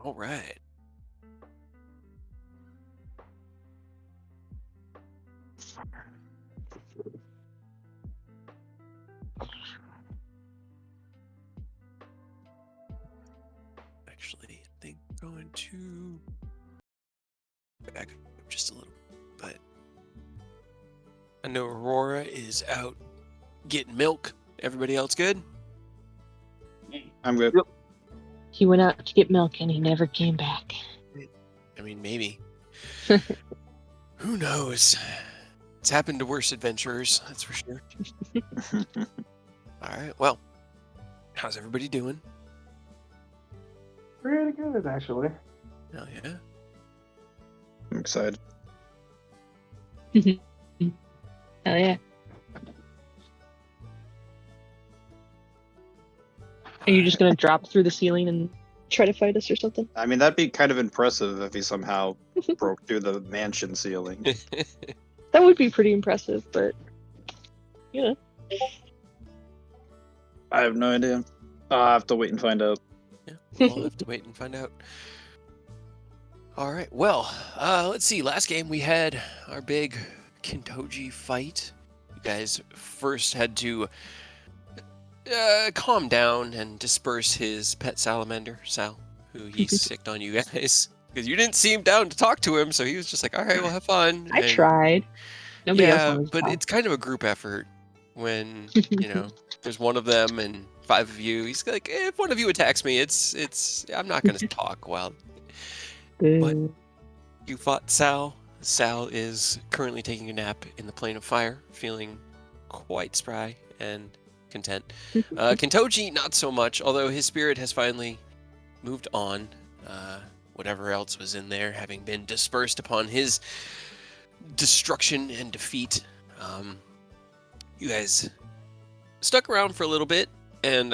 All right. Actually, I think I'm going to back up just a little, but I know Aurora is out getting milk. Everybody else good? I'm good. Yep. He went out to get milk and he never came back. I mean, maybe. Who knows? It's happened to worse adventurers, that's for sure. All right. Well, how's everybody doing? Pretty good, actually. Oh yeah. I'm excited. Hell yeah. Are you just gonna drop through the ceiling and try to fight us or something? I mean, that'd be kind of impressive if he somehow broke through the mansion ceiling. That would be pretty impressive, but you know. I have no idea. I'll have to wait and find out. Yeah, we'll have to wait and find out. All right. Well, let's see. Last game we had our big Kintoji fight. You guys first had to calm down and disperse his pet salamander, Sal, who he sicked on you guys. Because you didn't seem down to talk to him, so he was just like, all right, we'll have fun. I tried. Nobody else Yeah, wanted to but talk. it's kind of a group effort when, there's one of them and 5 of you. He's like, if one of you attacks me, I'm not going to talk while. But you fought Sal. Sal is currently taking a nap in the plane of fire, feeling quite spry and content. Kintoji, not so much, although his spirit has finally moved on. Whatever else was in there, having been dispersed upon his destruction and defeat. You guys stuck around for a little bit and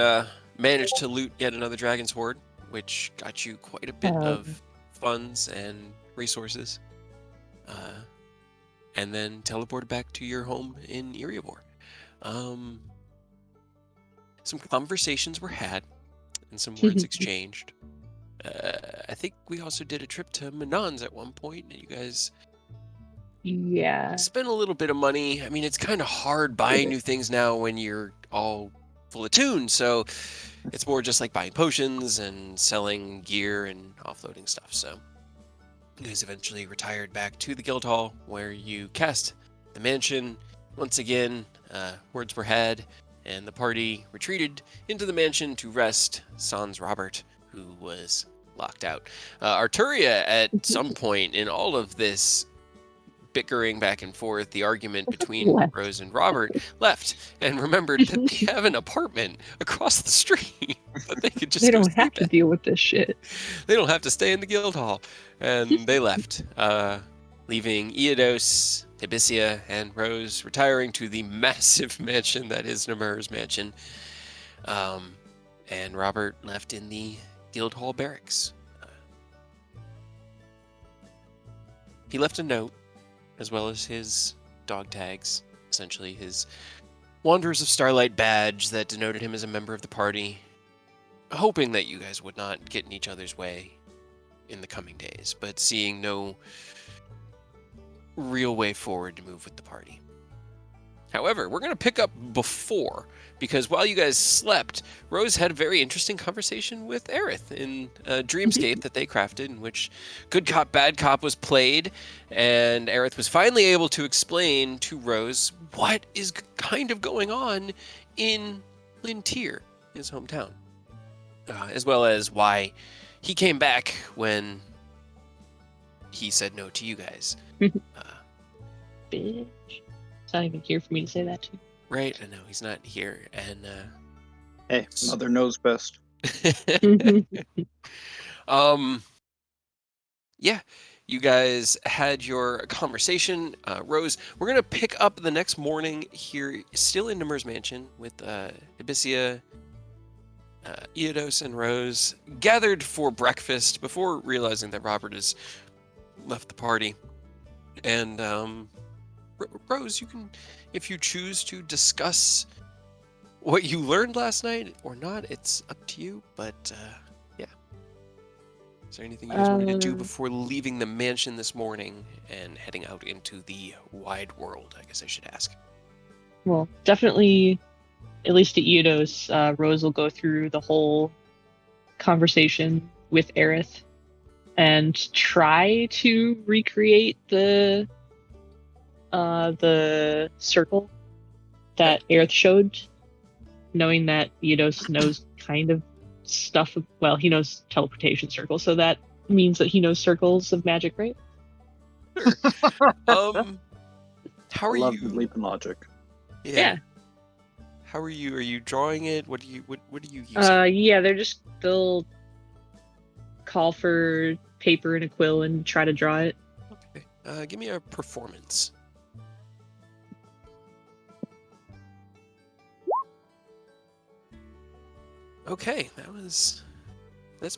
managed to loot yet another dragon's hoard, which got you quite a bit of funds and resources. And then teleported back to your home in Erievor. Some conversations were had and some words exchanged. I think we also did a trip to Manon's at one point, and you guys spent a little bit of money. I mean, it's kind of hard buying new things now when you're all full of tunes, so it's more just like buying potions and selling gear and offloading stuff. So you guys eventually retired back to the guild hall, where you cast the mansion. Once again, words were had, and the party retreated into the mansion to rest sans Robert, who was locked out. Arturia, at some point in all of this bickering back and forth, the argument between Rose and Robert, left and remembered that they have an apartment across the street that they could just They don't have to deal with this shit. They don't have to stay in the guild hall. And they left, leaving Eodos, Tibisia, and Rose retiring to the massive mansion that is Namir's mansion. And Robert left in the guild hall barracks. He left a note, as well as his dog tags, essentially his Wanderers of Starlight badge that denoted him as a member of the party, hoping that you guys would not get in each other's way in the coming days, but seeing no real way forward to move with the party. However, we're going to pick up before, because while you guys slept, Rose had a very interesting conversation with Aerith in a dreamscape that they crafted, in which good cop, bad cop was played, and Aerith was finally able to explain to Rose what is kind of going on in Lintier, his hometown, as well as why he came back when he said no to you guys. Bitch. It's not even here for me to say that to. Right, I know, he's not here, and Hey, mother knows best. Yeah, you guys had your conversation. Rose, we're going to pick up the next morning here, still in Namir's mansion, with Abyssia, Eodos, and Rose gathered for breakfast before realizing that Robert has left the party. And Rose, you can, if you choose to discuss what you learned last night or not, it's up to you, but yeah. Is there anything you guys wanted to do before leaving the mansion this morning and heading out into the wide world? I guess I should ask. Well, definitely, at least at Eidos, Rose will go through the whole conversation with Aerith and try to recreate the circle that Aerith showed, knowing that Eidos knows kind of stuff. Well, he knows teleportation circles, so that means that he knows circles of magic, right? Sure. How are I love you? the leap in logic. Yeah. How are you? Are you drawing it? What are you using? Yeah, they'll call for paper and a quill and try to draw it. Okay. Give me a performance. Okay, that's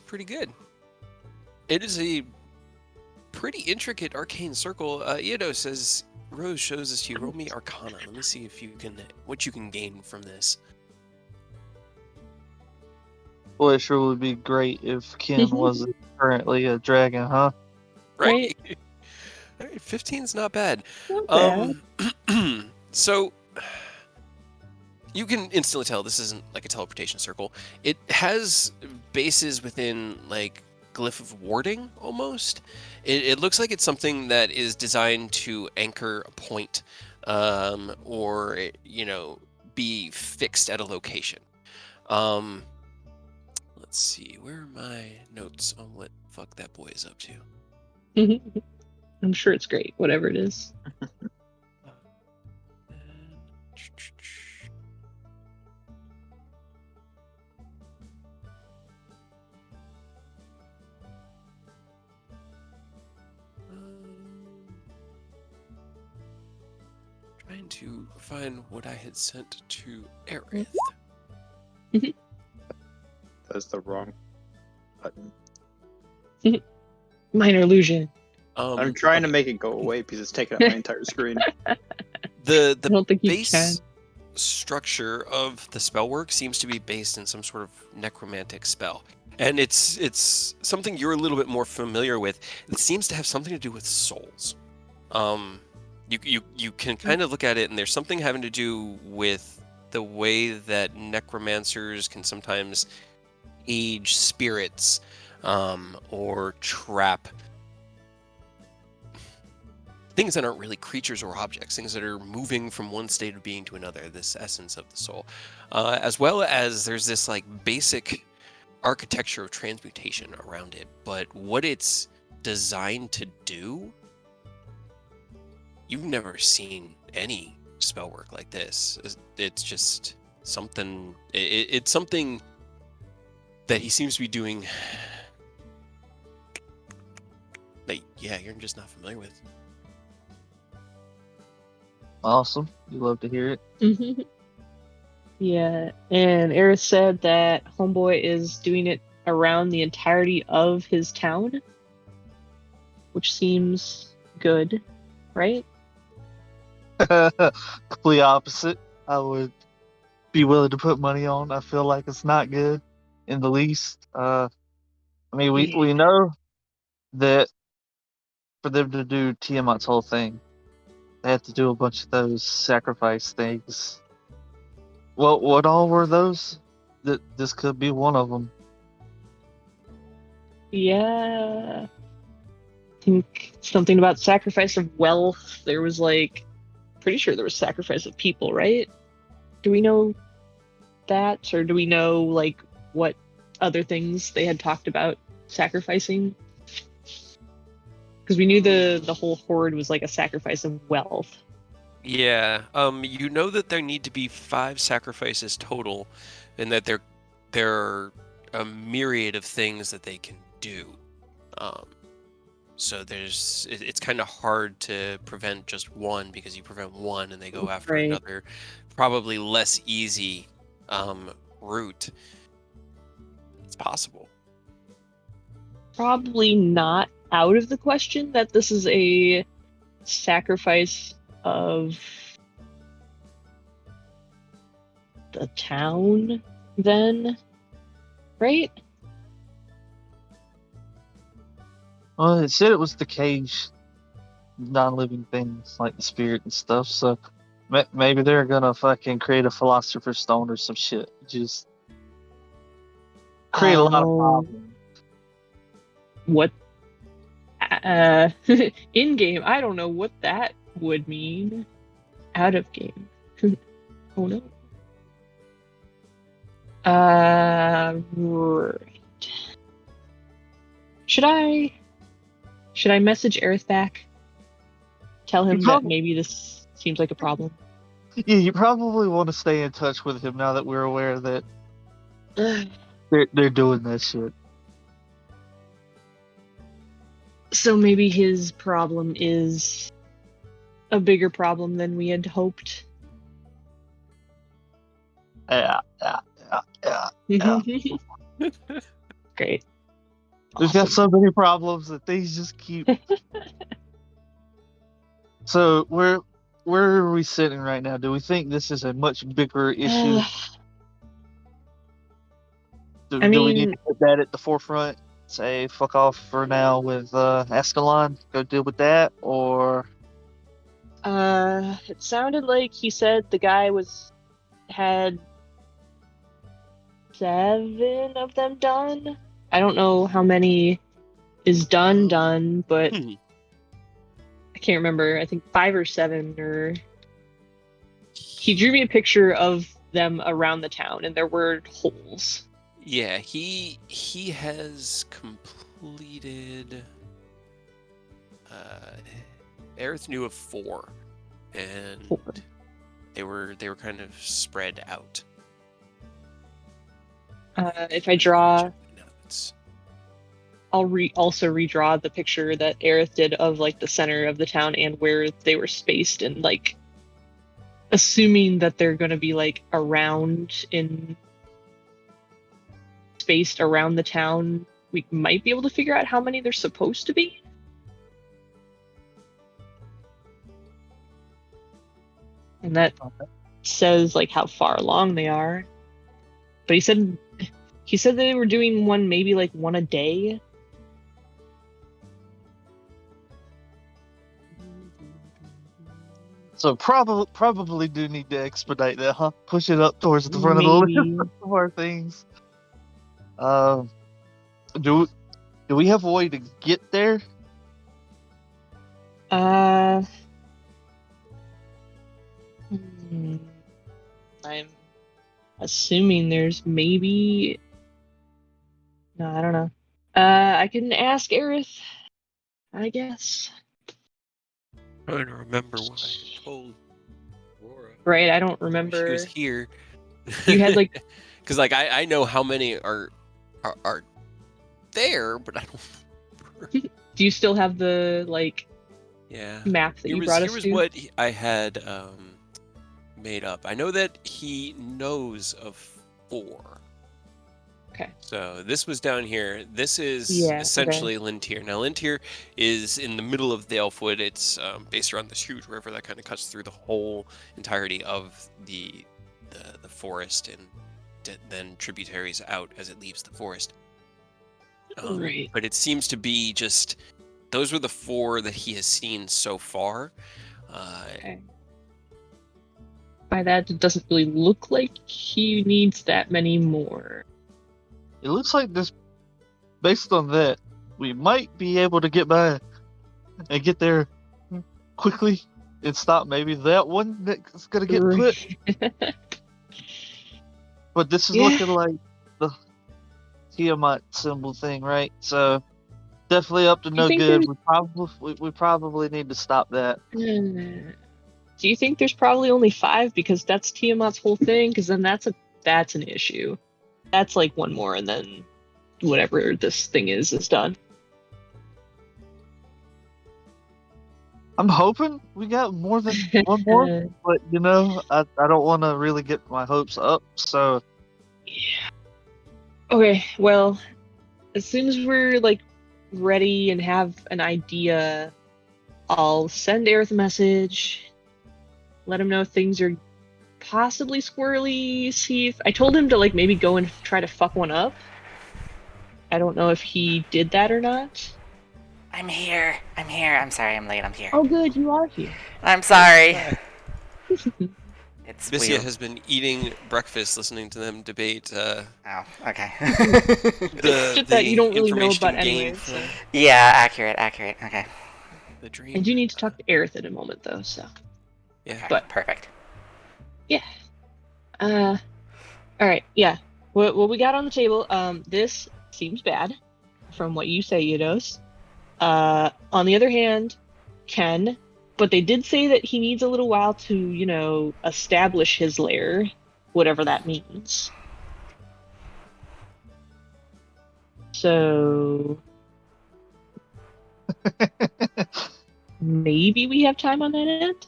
pretty good. It is a pretty intricate arcane circle. Eidos says Rose shows this to you. Roll me Arcana. Let me see if what you can gain from this. Boy, it sure would be great if Ken wasn't currently a dragon, huh? Right. All right, 15's not bad. Not bad. So you can instantly tell this isn't like a teleportation circle. It has bases within like glyph of warding almost. It looks like it's something that is designed to anchor a point, or be fixed at a location. Let's see, where are my notes on what fuck that boy is up to? I'm sure it's great, whatever it is. Trying to find what I had sent to Aerith. That's the wrong button. Minor illusion. I'm trying to make it go away because it's taking up my entire screen. The I don't think you base can. structure of the spell work seems to be based in some sort of necromantic spell. And it's something you're a little bit more familiar with. It seems to have something to do with souls. You can kind of look at it, and there's something having to do with the way that necromancers can sometimes age spirits, or trap things that aren't really creatures or objects, things that are moving from one state of being to another, this essence of the soul. As well as there's this like basic architecture of transmutation around it, but what it's designed to do, you've never seen any spell work like this. It's just something, it's something that he seems to be doing that, you're just not familiar with. Awesome. You love to hear it. Yeah, and Aerith said that Homeboy is doing it around the entirety of his town, which seems good, right? Complete opposite. I would be willing to put money on. I feel like it's not good in the least. I mean, we know that for them to do Tiamat's whole thing, they have to do a bunch of those sacrifice things. What all were those? This could be one of them. Yeah. I think something about sacrifice of wealth. There was pretty sure there was sacrifice of people, right? Do we know that? Or do we know what other things they had talked about sacrificing? Because we knew the whole horde was like a sacrifice of wealth. Yeah. You know that there need to be 5 sacrifices total, and that there are a myriad of things that they can do. So it's kind of hard to prevent just one, because you prevent one and they go after Right. another, probably less easy route. It's possible. Probably not out of the question that this is a sacrifice of the town, then, right? Well, it said it was the cage, non-living things like the spirit and stuff. So maybe they're gonna fucking create a philosopher's stone or some shit. Just create a lot of Oh, problems. what? In game, I don't know what that would mean. Out of game. Oh no. Right. Should I message Aerith back? Tell him that maybe this seems like a problem. Yeah, you probably want to stay in touch with him now that we're aware that they're doing that shit. So maybe his problem is a bigger problem than we had hoped. Yeah. Great. We've got so many problems that things just keep. So where are we sitting right now? Do we think this is a much bigger issue? Do we need to put that at the forefront? Say fuck off for now with Ascalon. Go deal with that, or it sounded like he said the guy had 7 of them done. I don't know how many is done, but I can't remember. I think 5 or 7, or he drew me a picture of them around the town, and there were holes. Yeah, he has completed. Aerith knew of 4, and 4. they were kind of spread out. If I draw, I'll also redraw the picture that Aerith did of like the center of the town and where they were spaced, and like assuming that they're going to be like spaced around the town, we might be able to figure out how many they're supposed to be. And that says like how far along they are. But he said they were doing maybe like one a day. So probably do need to expedite that, huh? Push it up towards the front of the list of our things. Do we have a way to get there? I'm assuming there's maybe. No, I don't know. I can ask Aerith, I guess. I don't remember what I told Aurora. Right, I don't remember. She was here. You had like, because like I know how many are there, but I don't. Do you still have the like? Yeah. Map that you brought us to? Here was what I had made up. I know that he knows of 4. Okay. So this was down here. This is essentially Lintier. Now Lintier is in the middle of the Elfwood. It's based around this huge river that kind of cuts through the whole entirety of the forest, and then tributaries out as it leaves the forest. Right. But it seems to be just those were the 4 that he has seen so far. Okay. By that, it doesn't really look like he needs that many more. It looks like this, based on that, we might be able to get by and get there quickly and stop maybe that one that's gonna get put. But this is looking like the Tiamat symbol thing, right? So definitely up to no good. We probably need to stop that. Do you think there's probably only 5 because that's Tiamat's whole thing? Because then that's an issue. That's like one more, and then whatever this thing is done. I'm hoping we got more than one more, but you know, I don't want to really get my hopes up. So yeah. Okay, well, as soon as we're like ready and have an idea, I'll send Aerith a message, let him know things are possibly squirrely. See if I told him to like maybe go and try to fuck one up. I don't know if he did that or not. I'm here. I'm sorry I'm late. I'm here. Oh, good, you are here. I'm sorry. It's Bissia weird. has been eating breakfast, listening to them debate Oh, okay. the Shit that you don't really know information about anyway. gained from Yeah, accurate. Okay. the dream. I do need to talk to Aerith in a moment, though. So Yeah. But- perfect. yeah. All right. Yeah. What we got on the table? This seems bad, from what you say, Eidos. On the other hand, Ken, but they did say that he needs a little while to, establish his lair, whatever that means. So maybe we have time on that end.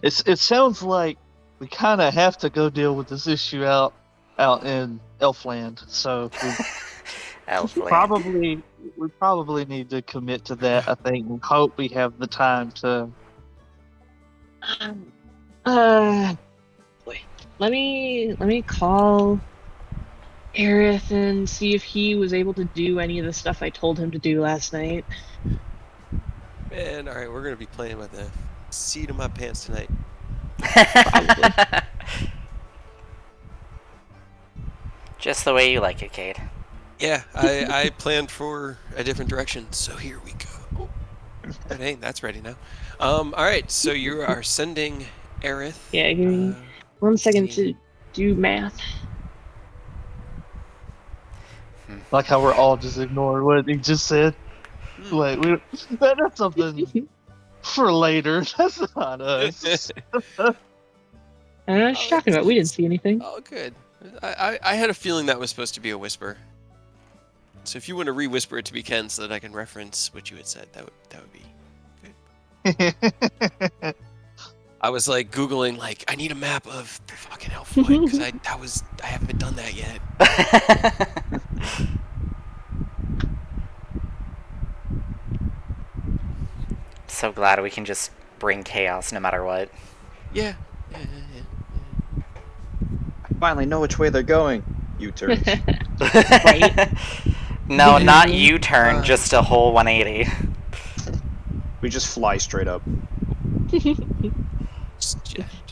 It sounds like we kind of have to go deal with this issue out in Elfland. So Elfland. we probably need to commit to that. I think and hope we have the time to. Boy, let me call Aerith and see if he was able to do any of the stuff I told him to do last night. Man, all right, we're gonna be playing with the seat of my pants tonight. Just the way you like it, Cade. Yeah, I planned for a different direction, so here we go. But hey, that's ready now. All right, so you are sending Aerith. Yeah, give me 1 second see. to do math. Like how we're all just ignoring what he just said. Wait, that's something for later. That's not us. What are you talking about? We didn't see anything. Oh, good. I had a feeling that was supposed to be a whisper. So if you want to re-whisper it to be Ken so that I can reference what you had said, that would be good. I was like Googling I need a map of the fucking Elfwood because I haven't done that yet. So glad we can just bring chaos no matter what. Yeah. I finally know which way they're going. U-turn. Right? No, not U-turn, just a whole 180. We just fly straight up. Just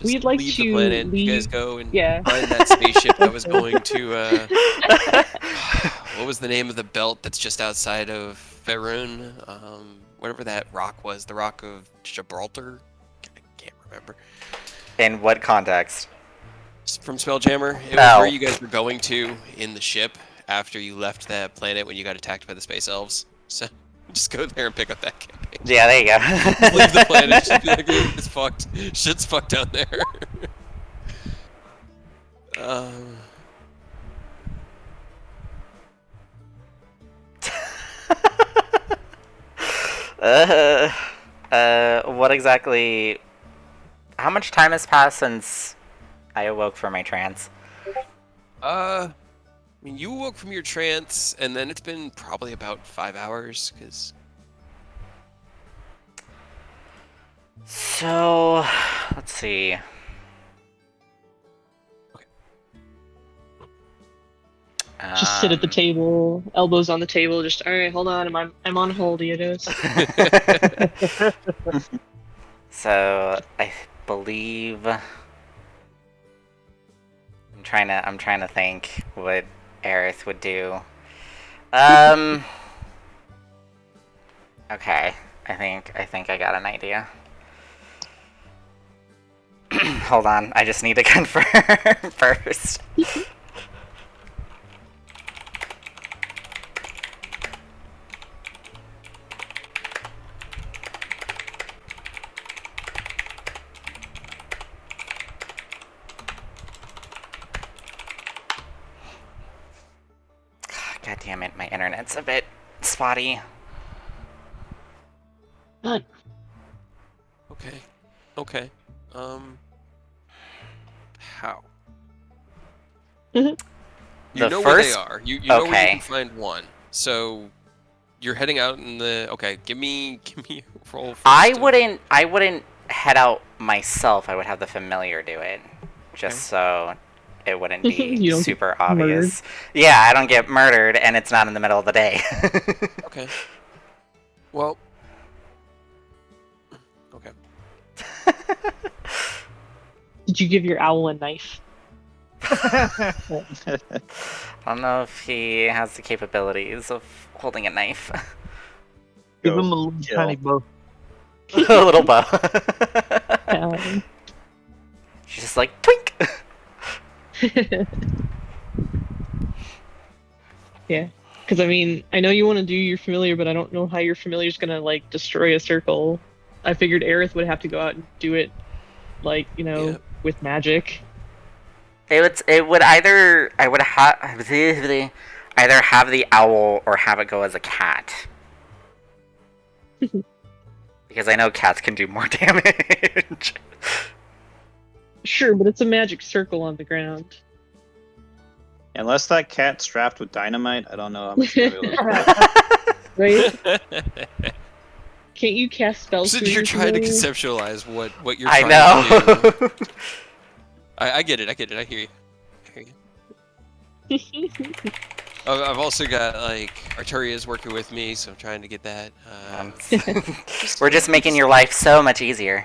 We'd like leave to the planet. You guys leave- go and yeah. find that spaceship that was going to. What was the name of the belt that's just outside of Faerun? Whatever that rock was, the Rock of Gibraltar. I can't remember. In what context? From Spelljammer. It was Oh. where you guys were going to in the ship after you left that planet when you got attacked by the space elves. So just go there and pick up that campaign. Yeah, there you go. Leave the planet. Just be like, it's fucked. Shit's fucked down there. What exactly... How much time has passed since I awoke from my trance? I mean, you awoke from your trance, and then it's been probably about 5 hours, because... So... Let's see... Just sit at the table, elbows on the table. Just all right. Hold on, I'm on hold, Eidos. So I believe I'm trying to think what Aerith would do. Okay. I think I got an idea. Hold on, I just need to confirm first. God damn it, my internet's a bit spotty. None. Okay. How? The You know where they first- are. You know where you okay. can find one. So you're heading out in the... Okay, give me a roll first. I wouldn't head out myself. I would have the familiar do it, just so it wouldn't be You don't super get obvious. Yeah, I don't get murdered, and it's not in the middle of the day. Okay. Well. Okay. Did you give your owl a knife? I don't know if he has the capabilities of holding a knife. Give Go him a little kill. tiny bow. A little bow. She's just like, twink! Yeah. Because, I mean, I know you want to do your familiar, but I don't know how your familiar is going to, like, destroy a circle. I figured Aerith would have to go out and do it, like, you know, Yep. with magic. It would either either have the owl or have it go as a cat. Because I know cats can do more damage. Sure, but it's a magic circle on the ground. Unless that cat's strapped with dynamite, I don't know how much damage it'll do. Right? Can't you cast spells So through you're your trying to familiar? conceptualize what you're I trying to do. know. I get it. I hear you. I've also got like Arturia's working with me, so I'm trying to get that. We're just making your life so much easier.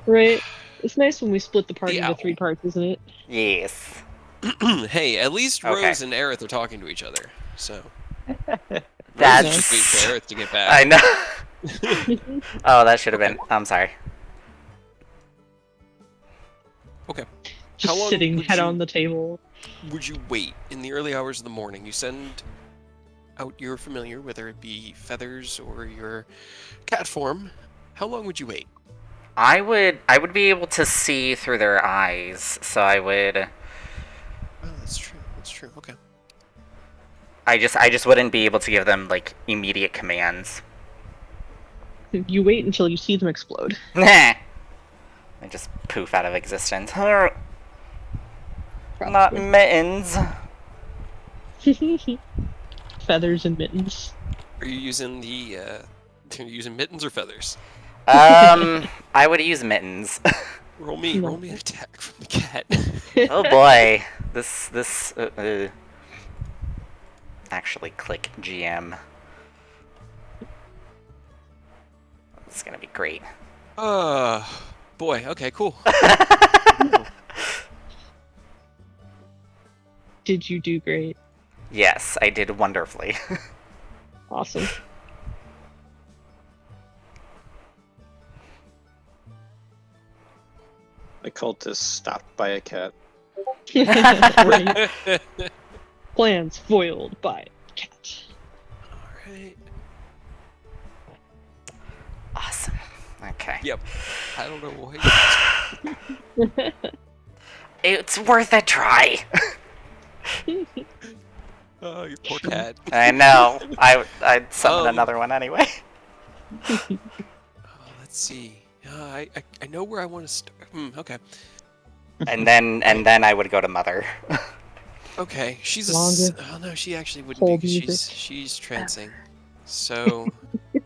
Right? It's nice when we split the party The into owl. 3 parts, isn't it? Yes. Hey, at least Okay. Rose and Aerith are talking to each other. So That's Rose is just waiting for Aerith to get back. I know. Oh, that should have been. I'm sorry. Okay. Just long sitting would head you- on the table. Would you wait in the early hours of the morning? You send out your familiar, whether it be feathers or your cat form. How long would you wait? I would be able to see through their eyes, so I would. Oh, that's true. That's true. Okay. I just wouldn't be able to give them like immediate commands. You wait until you see them explode. Nah. They just poof out of existence. Not Probably. mittens. Feathers and mittens. Are you using the? Are you using mittens or feathers? I would use mittens. Roll me an attack from the cat. Oh boy, this actually click GM. This is gonna be great. Boy. Okay, cool. Did you do great? Yes, I did wonderfully. Awesome. The cultist stopped by a cat. Right. Plans foiled by cat. All right. Awesome. Okay. Yep. I don't know why. It's worth a try. Oh, your poor cat. I know. I'd summon Um, another one anyway. Oh, let's see. I know where I want to start. Okay. And then I would go to mother. Okay. She's Longer. oh no, she actually wouldn't Hold be. 'Cause music. she's trancing. So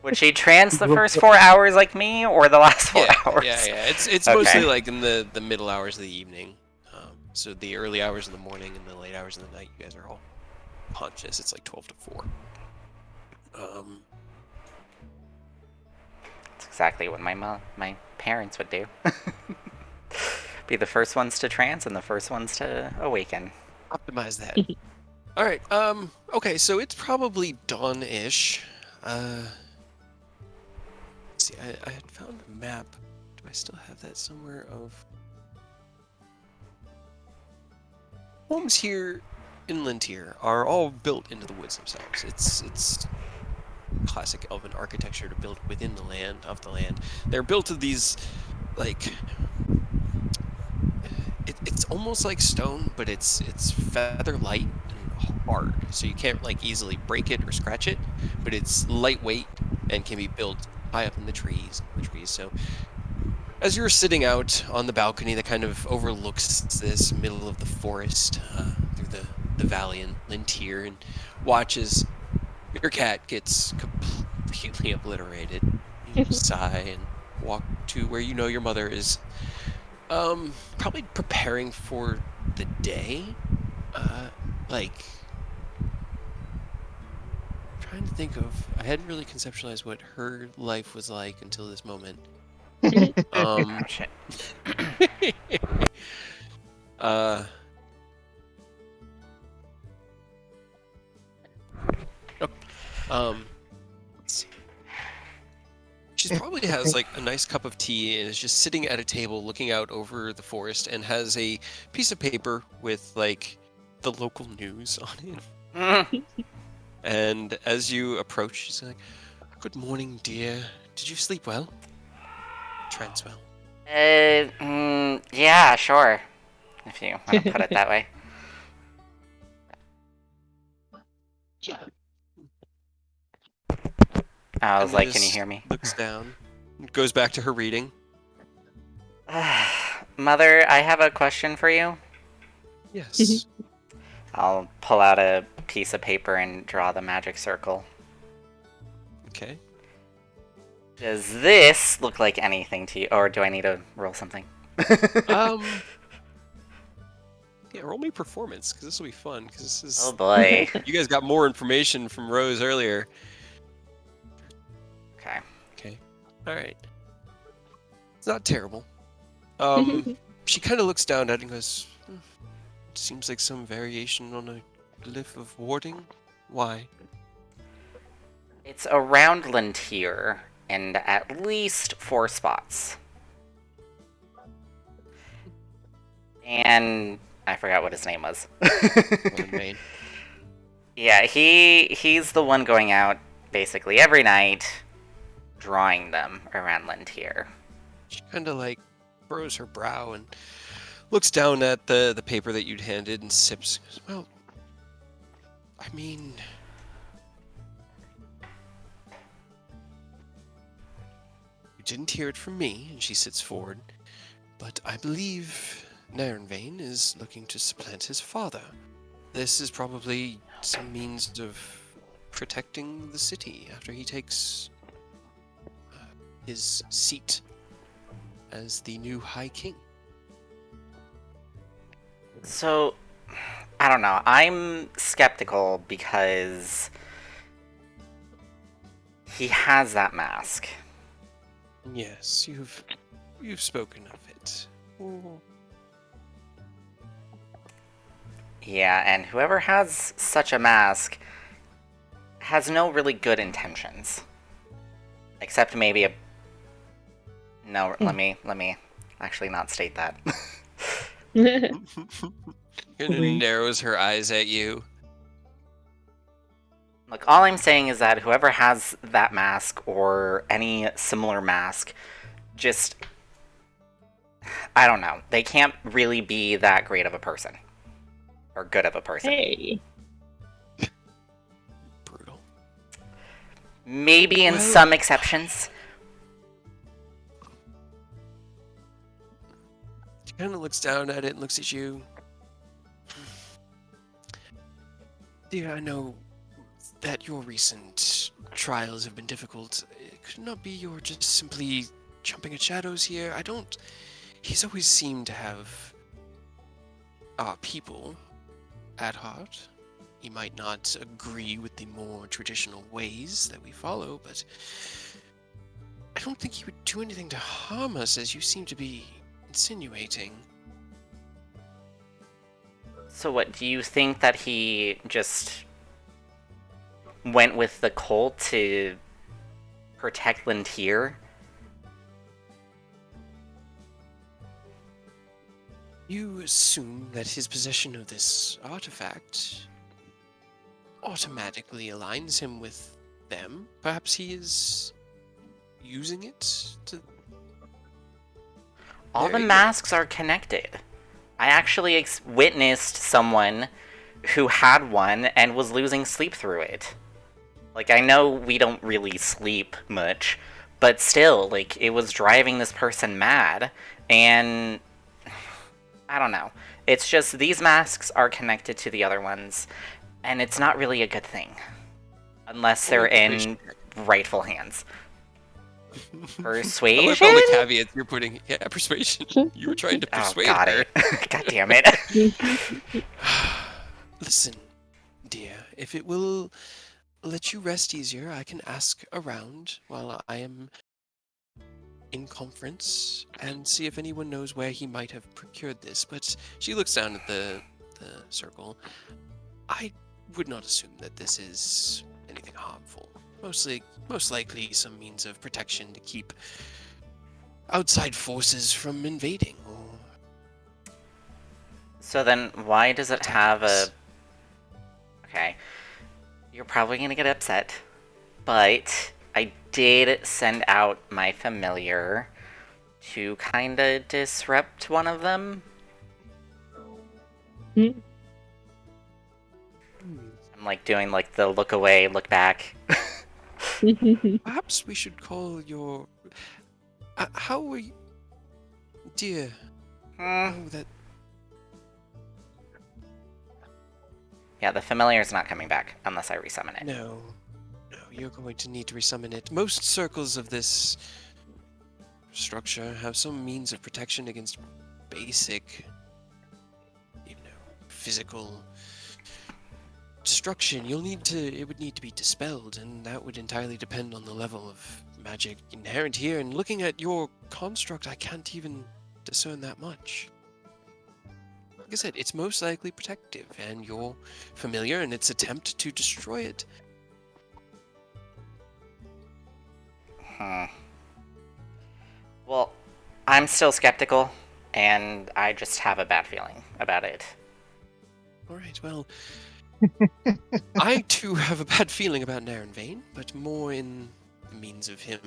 Would she trance the first 4 hours like me, or the last 4 hours? yeah. It's Okay. mostly like in the middle hours of the evening. So the early hours of the morning and the late hours of the night, you guys are all conscious. It's like 12 to 4. That's exactly what my parents would do. Be the first ones to trance and the first ones to awaken. Optimize that. All right. Okay, so it's probably dawn-ish. Let's see, I had found a map. Do I still have that somewhere? Of homes here in Lintier are all built into the woods themselves. It's classic elven architecture to build within the land of the land. They're built of these like. It's almost like stone, but it's feather light and hard, so you can't like easily break it or scratch it. But it's lightweight and can be built high up in the trees. So, as you're sitting out on the balcony that kind of overlooks this middle of the forest through the valley in Lintier, and watches your cat gets completely obliterated, you sigh and walk to where you know your mother is. Probably preparing for the day. Like, trying to think of. I hadn't really conceptualized what her life was like until this moment. Oh shit. uh. oh, let's see. She probably has like a nice cup of tea and is just sitting at a table looking out over the forest and has a piece of paper with like the local news on it. And as you approach, she's like, "Good morning, dear. Did you sleep well?" Transwell. Yeah, sure. If you want to put it that way. I was like, can you hear me? Looks down, goes back to her reading. Mother, I have a question for you. Yes. I'll pull out a piece of paper and draw the magic circle. Okay. Does this look like anything to you, or do I need to roll something? Yeah, roll me performance, because this will be fun, because this is... Oh boy. You guys got more information from Rose earlier. Okay. Okay. Alright. It's not terrible. She kind of looks down at it and goes, seems like some variation on a glyph of warding. Why? It's around Lintier, and at least 4 spots. And I forgot what his name was. Yeah, he's the one going out basically every night, drawing them around Lintier. She kind of like furrows her brow and looks down at the paper that you'd handed and sips. Well, I mean, you didn't hear it from me. And she sits forward. But I believe Narenvain is looking to supplant his father. This is probably some means of protecting the city after he takes his seat as the new High King. So, I don't know. I'm skeptical because he has that mask. Yes, you've spoken of it. Ooh. Yeah, and whoever has such a mask has no really good intentions. Except maybe a... No, let me actually not state that. Kinda narrows her eyes at you. Look, all I'm saying is that whoever has that mask or any similar mask, just... I don't know. They can't really be that great of a person. Or good of a person. Hey. Brutal. Maybe in some exceptions. She kind of looks down at it and looks at you. Dear, I know that your recent trials have been difficult. It could not be you're just simply jumping at shadows here. I don't... He's always seemed to have our people at heart. He might not agree with the more traditional ways that we follow, but I don't think he would do anything to harm us, as you seem to be insinuating. So what, do you think that he just went with the cult to protect Lintier? You assume that his possession of this artifact automatically aligns him with them. Perhaps he is using it to... All There the you go. masks are connected. I actually witnessed someone who had one and was losing sleep through it. Like, I know we don't really sleep much, but still, like, it was driving this person mad, and... I don't know. It's just, these masks are connected to the other ones, and it's not really a good thing. Unless they're in rightful hands. I like Persuasion? all the caveats you're putting. Yeah, persuasion. You were trying to Oh, persuade got her. it. God damn it. Listen, dear, if it will let you rest easier, I can ask around while I am in conference and see if anyone knows where he might have procured this. But she looks down at the circle. I would not assume that this is anything harmful. Most likely some means of protection to keep outside forces from invading or So then, why does it have a... attacking us. Okay. You're probably gonna get upset, but I did send out my familiar to kinda disrupt one of them. Hmm. I'm like doing like the look away, look back. Perhaps we should call your. How are you, dear? Hmm. Oh, that. Yeah, the familiar's not coming back unless I resummon it. No, you're going to need to resummon it. Most circles of this structure have some means of protection against basic, physical destruction. It would need to be dispelled, and that would entirely depend on the level of magic inherent here. And looking at your construct, I can't even discern that much. Like I said, it's most likely protective, and you're familiar in its attempt to destroy it. Well, I'm still skeptical, and I just have a bad feeling about it. All right, well, I too have a bad feeling about Naren Vane, but more in the means of him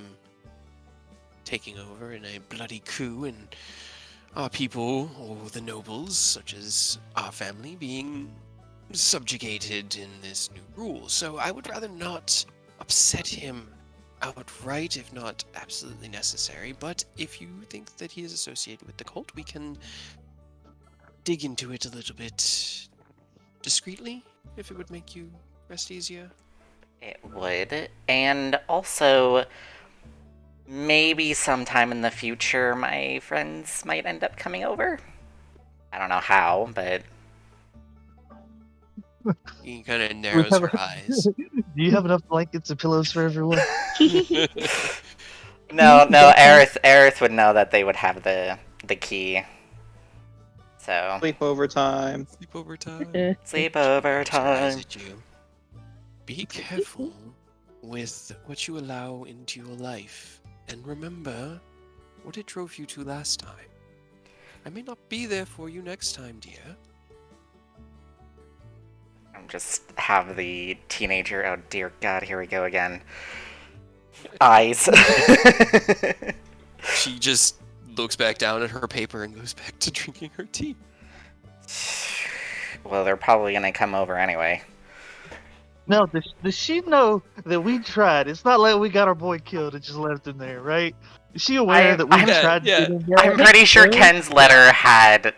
taking over in a bloody coup and our people, or the nobles, such as our family, being subjugated in this new rule. So I would rather not upset him outright, if not absolutely necessary. But if you think that he is associated with the cult, we can dig into it a little bit discreetly, if it would make you rest easier. It would. And also, maybe sometime in the future, my friends might end up coming over. I don't know how, but... He kind of narrows her eyes. Do you have enough blankets and pillows for everyone? No, Aerith would know that they would have the key. So... Sleepover time. Sleepover time. Sleepover Rolls her eyes time. at you. Be careful with what you allow into your life, and remember what it drove you to last time. I may not be there for you next time, dear. I'm just have the teenager, oh dear god, here we go again. Eyes. She just looks back down at her paper and goes back to drinking her tea. Well, they're probably gonna come over anyway. No, does she know that we tried? It's not like we got our boy killed and just left him there, right? Is she aware that we I'm- tried to yeah. get him I'm back? pretty sure Ken's letter had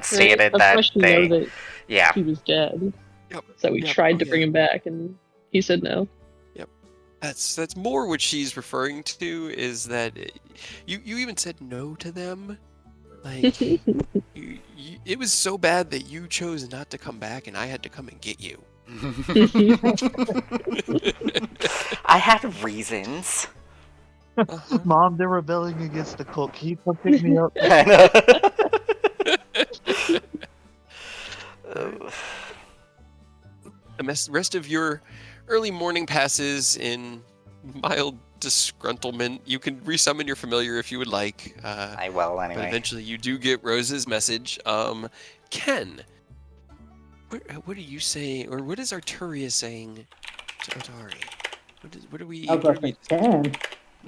stated That's why that she they... know that Yeah. he was dead. Yep. So we Yep. tried Oh, to bring yeah. him back, and he said no. That's more what she's referring to, is that you even said no to them. Like, it was so bad that you chose not to come back, and I had to come and get you. I had reasons. Uh-huh. Mom, they're rebelling against the cult. Can you come pick me up? I know. The rest of your early morning passes in mild disgruntlement. You can resummon your familiar if you would like. I will But anyway. eventually you do get Rose's message. Ken, what are you saying, or what is Arturia saying to Otari? What are we? Oh, what are but we- they can.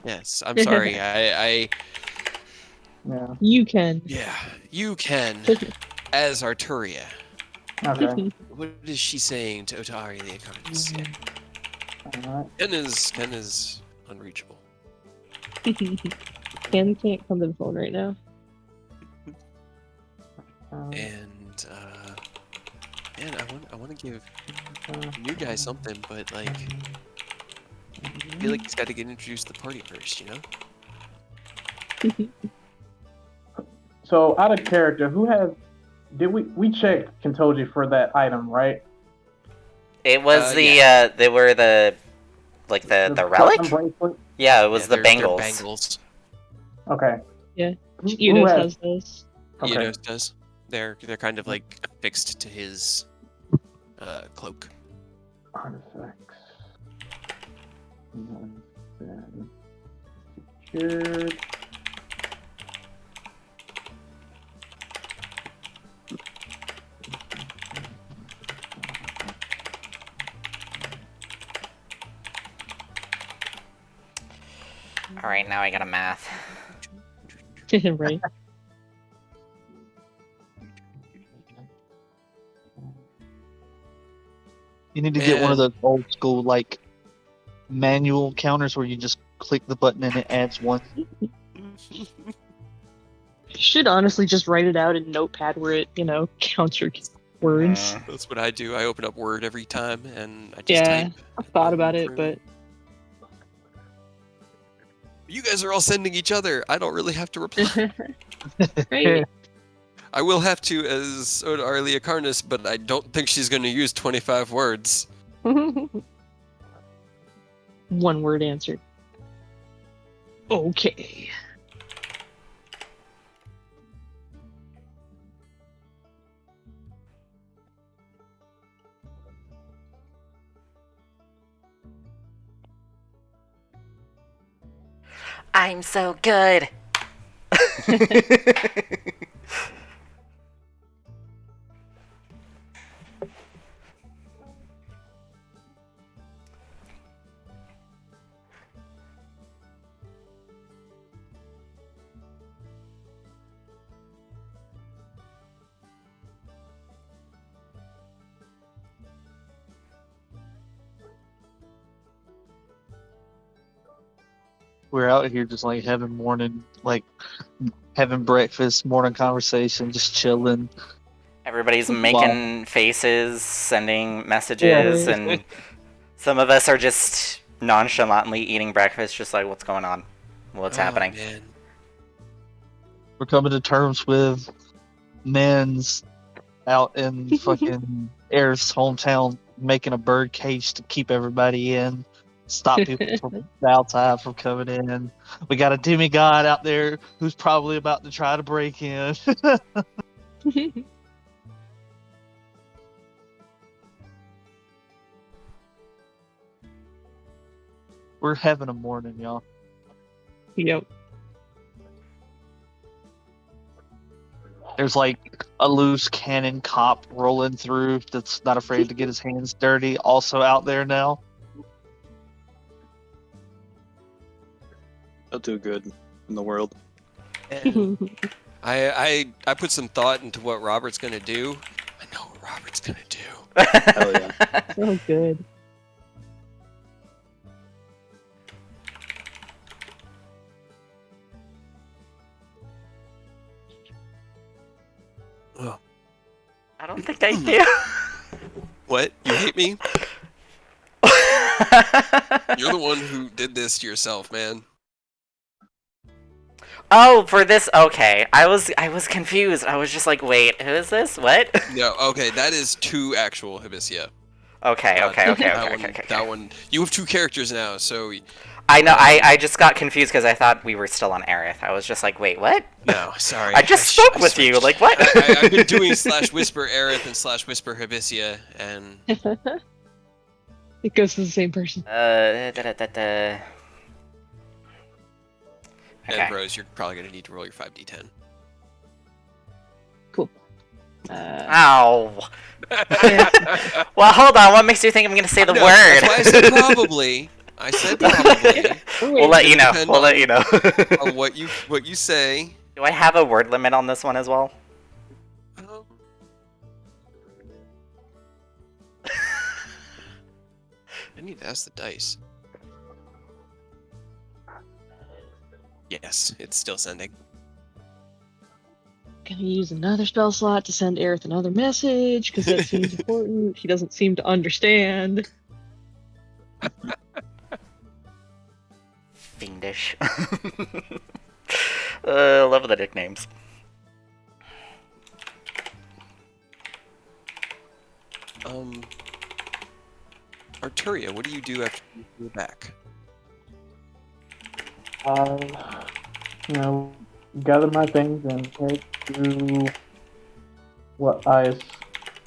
Yes, I'm sorry. I Yeah. You can. yeah, you can as Arturia. Okay. What is she saying to Otari the Accomplice? Yeah. Alright. Ken is unreachable. Ken can't come to the phone right now. And man, I want to give you guys something, but like feel like he's got to get introduced to the party first, you know? So out of character, who has? Did we checked Kentoji for that item, right? It was they were the relic? platinum bracelet? Yeah, it was the they're bangles. bangles. Okay. Yeah. Who Eidos has those. Okay. Eidos does. They're kind of like affixed to his cloak. Artifacts. Secured. All right, now I got a math. Right. You need to get one of those old school like manual counters where you just click the button and it adds one. You should honestly just write it out in Notepad where it, counts your words. That's what I do. I open up Word every time and I just type. I've thought about it, but You guys are all sending each other. I don't really have to reply. right. I will have to as Oda Arlia Carnus, but I don't think she's going to use 25 words. One word answer. Okay. I'm so good. We're out here just like having breakfast, morning conversation, just chilling. Everybody's making faces, sending messages, and some of us are just nonchalantly eating breakfast, just like, what's going on? What's happening? Man. We're coming to terms with men's out in fucking Air's hometown making a bird cage to keep everybody in. Stop people from outside from coming in. We got a demigod out there who's probably about to try to break in. We're having a morning, y'all. Yep. There's like a loose cannon cop rolling through that's not afraid to get his hands dirty, also out there now. He'll do good in the world. And I put some thought into what Robert's gonna do. I know what Robert's gonna do. Hell yeah. So good. Oh. I don't think I do. What? You hate me? You're the one who did this to yourself, man. Oh, for this, okay. I was confused. I was just like, wait, who is this? What? No, okay, that is 2 actual Hibisia. Okay. That one. You have 2 characters now, so. I know. I just got confused because I thought we were still on Aerith. I was just like, wait, what? No, sorry. I just spoke with you. Like, what? I've been doing /Whisper Aerith and /Whisper Hibisia, and. It goes to the same person. Okay. And Rose, you're probably gonna need to roll your 5d10. Cool. Ow. Well, hold on. What makes you think I'm going to say the No, word? That's why I said probably. I said probably. We'll let you know. We'll let you know. On what you say. Do I have a word limit on this one as well? I need to ask the dice. Yes, it's still sending. Gonna use another spell slot to send Aerith another message, because that seems important. He doesn't seem to understand. Fiendish. Love the nicknames. Arturia, what do you do after you're back? Gather my things and head to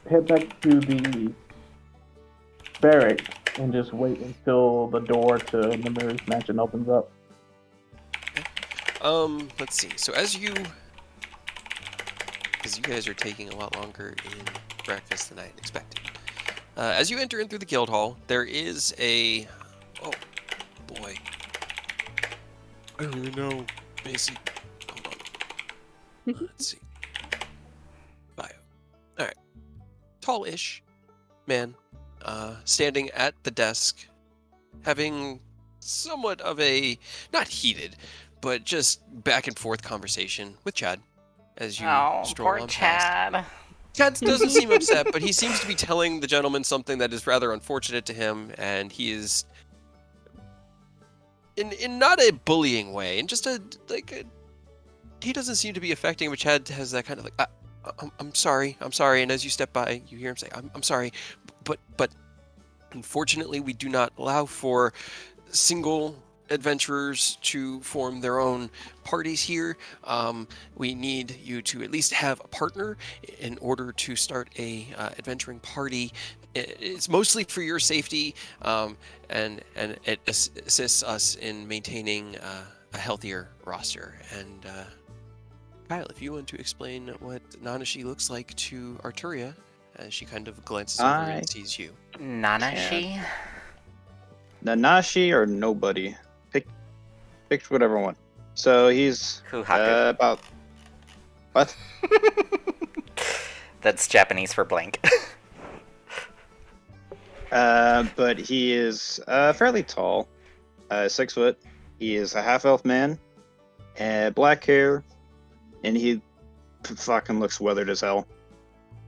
head back to the barracks and just wait until the door to the Mayor's mansion opens up. Let's see. So because you guys are taking a lot longer in breakfast than I had expected. As you enter in through the guild hall, there is a... Oh, boy. I don't even know. Basic... Hold on. Let's see. Bio. Alright. Tall-ish man, standing at the desk, having somewhat of a... Not heated, but just back and forth conversation with Chad as you stroll poor on past. Chad. Chad doesn't seem upset, but he seems to be telling the gentleman something that is rather unfortunate to him, and he is in not a bullying way, in just he doesn't seem to be affecting, but Chad has that kind of like, I'm sorry, and as you step by, you hear him say, I'm sorry, but unfortunately we do not allow for single adventurers to form their own parties here. We need you to at least have a partner in order to start a adventuring party. It's mostly for your safety, and it assists us in maintaining a healthier roster. And Kyle, if you want to explain what Nanashi looks like to Arturia, as she kind of glances over and sees you. Nanashi? Nanashi or nobody. Pick whatever one. So he's about... What? That's Japanese for blank. But he is fairly tall. 6 foot. He is a half-elf man. Black hair. And he fucking looks weathered as hell.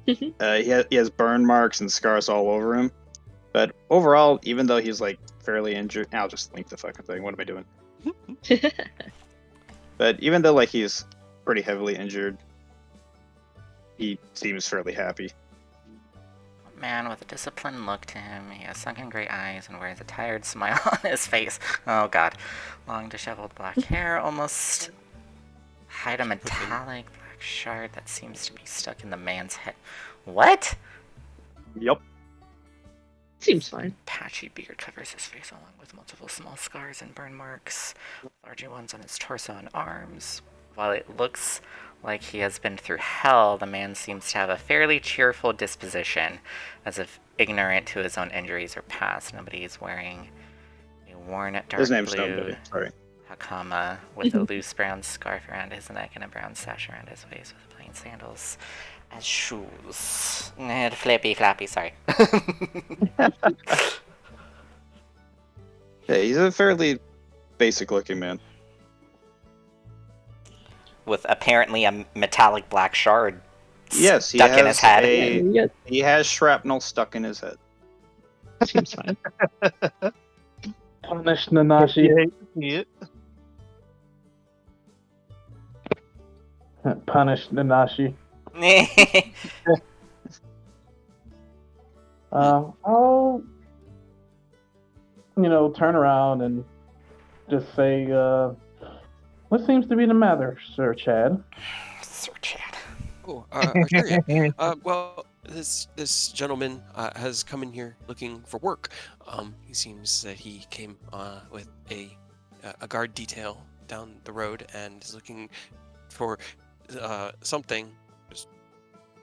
He has burn marks and scars all over him. But overall, even though he's like fairly injured... I'll just link the fucking thing. What am I doing? But even though like he's pretty heavily injured, he seems fairly happy. Man with a disciplined look to him, he has sunken gray eyes and wears a tired smile on his face. Oh god. Long disheveled black hair almost hide a metallic black shard that seems to be stuck in the man's head. What? Yep. Seems fine. Patchy beard covers his face along with multiple small scars and burn marks, larger ones on his torso and arms. While it looks like he has been through hell, the man seems to have a fairly cheerful disposition, as if ignorant to his own injuries or past. Nobody is wearing a worn dark His name's blue Nobody. Sorry. hakama with a loose brown scarf around his neck and a brown sash around his waist with plain sandals as shoes. Flippy flappy, sorry. Yeah, he's a fairly basic-looking man. With apparently a metallic black shard Yes, he stuck has in his head. He has shrapnel stuck in his head. Seems fine. Punish Nanashi. You hate to see it. Punish Nanashi. I'll, turn around and just say, what seems to be the matter, Sir Chad? Sir Chad. Oh, Arturia. Well, this gentleman has come in here looking for work. He seems that he came with a guard detail down the road and is looking for something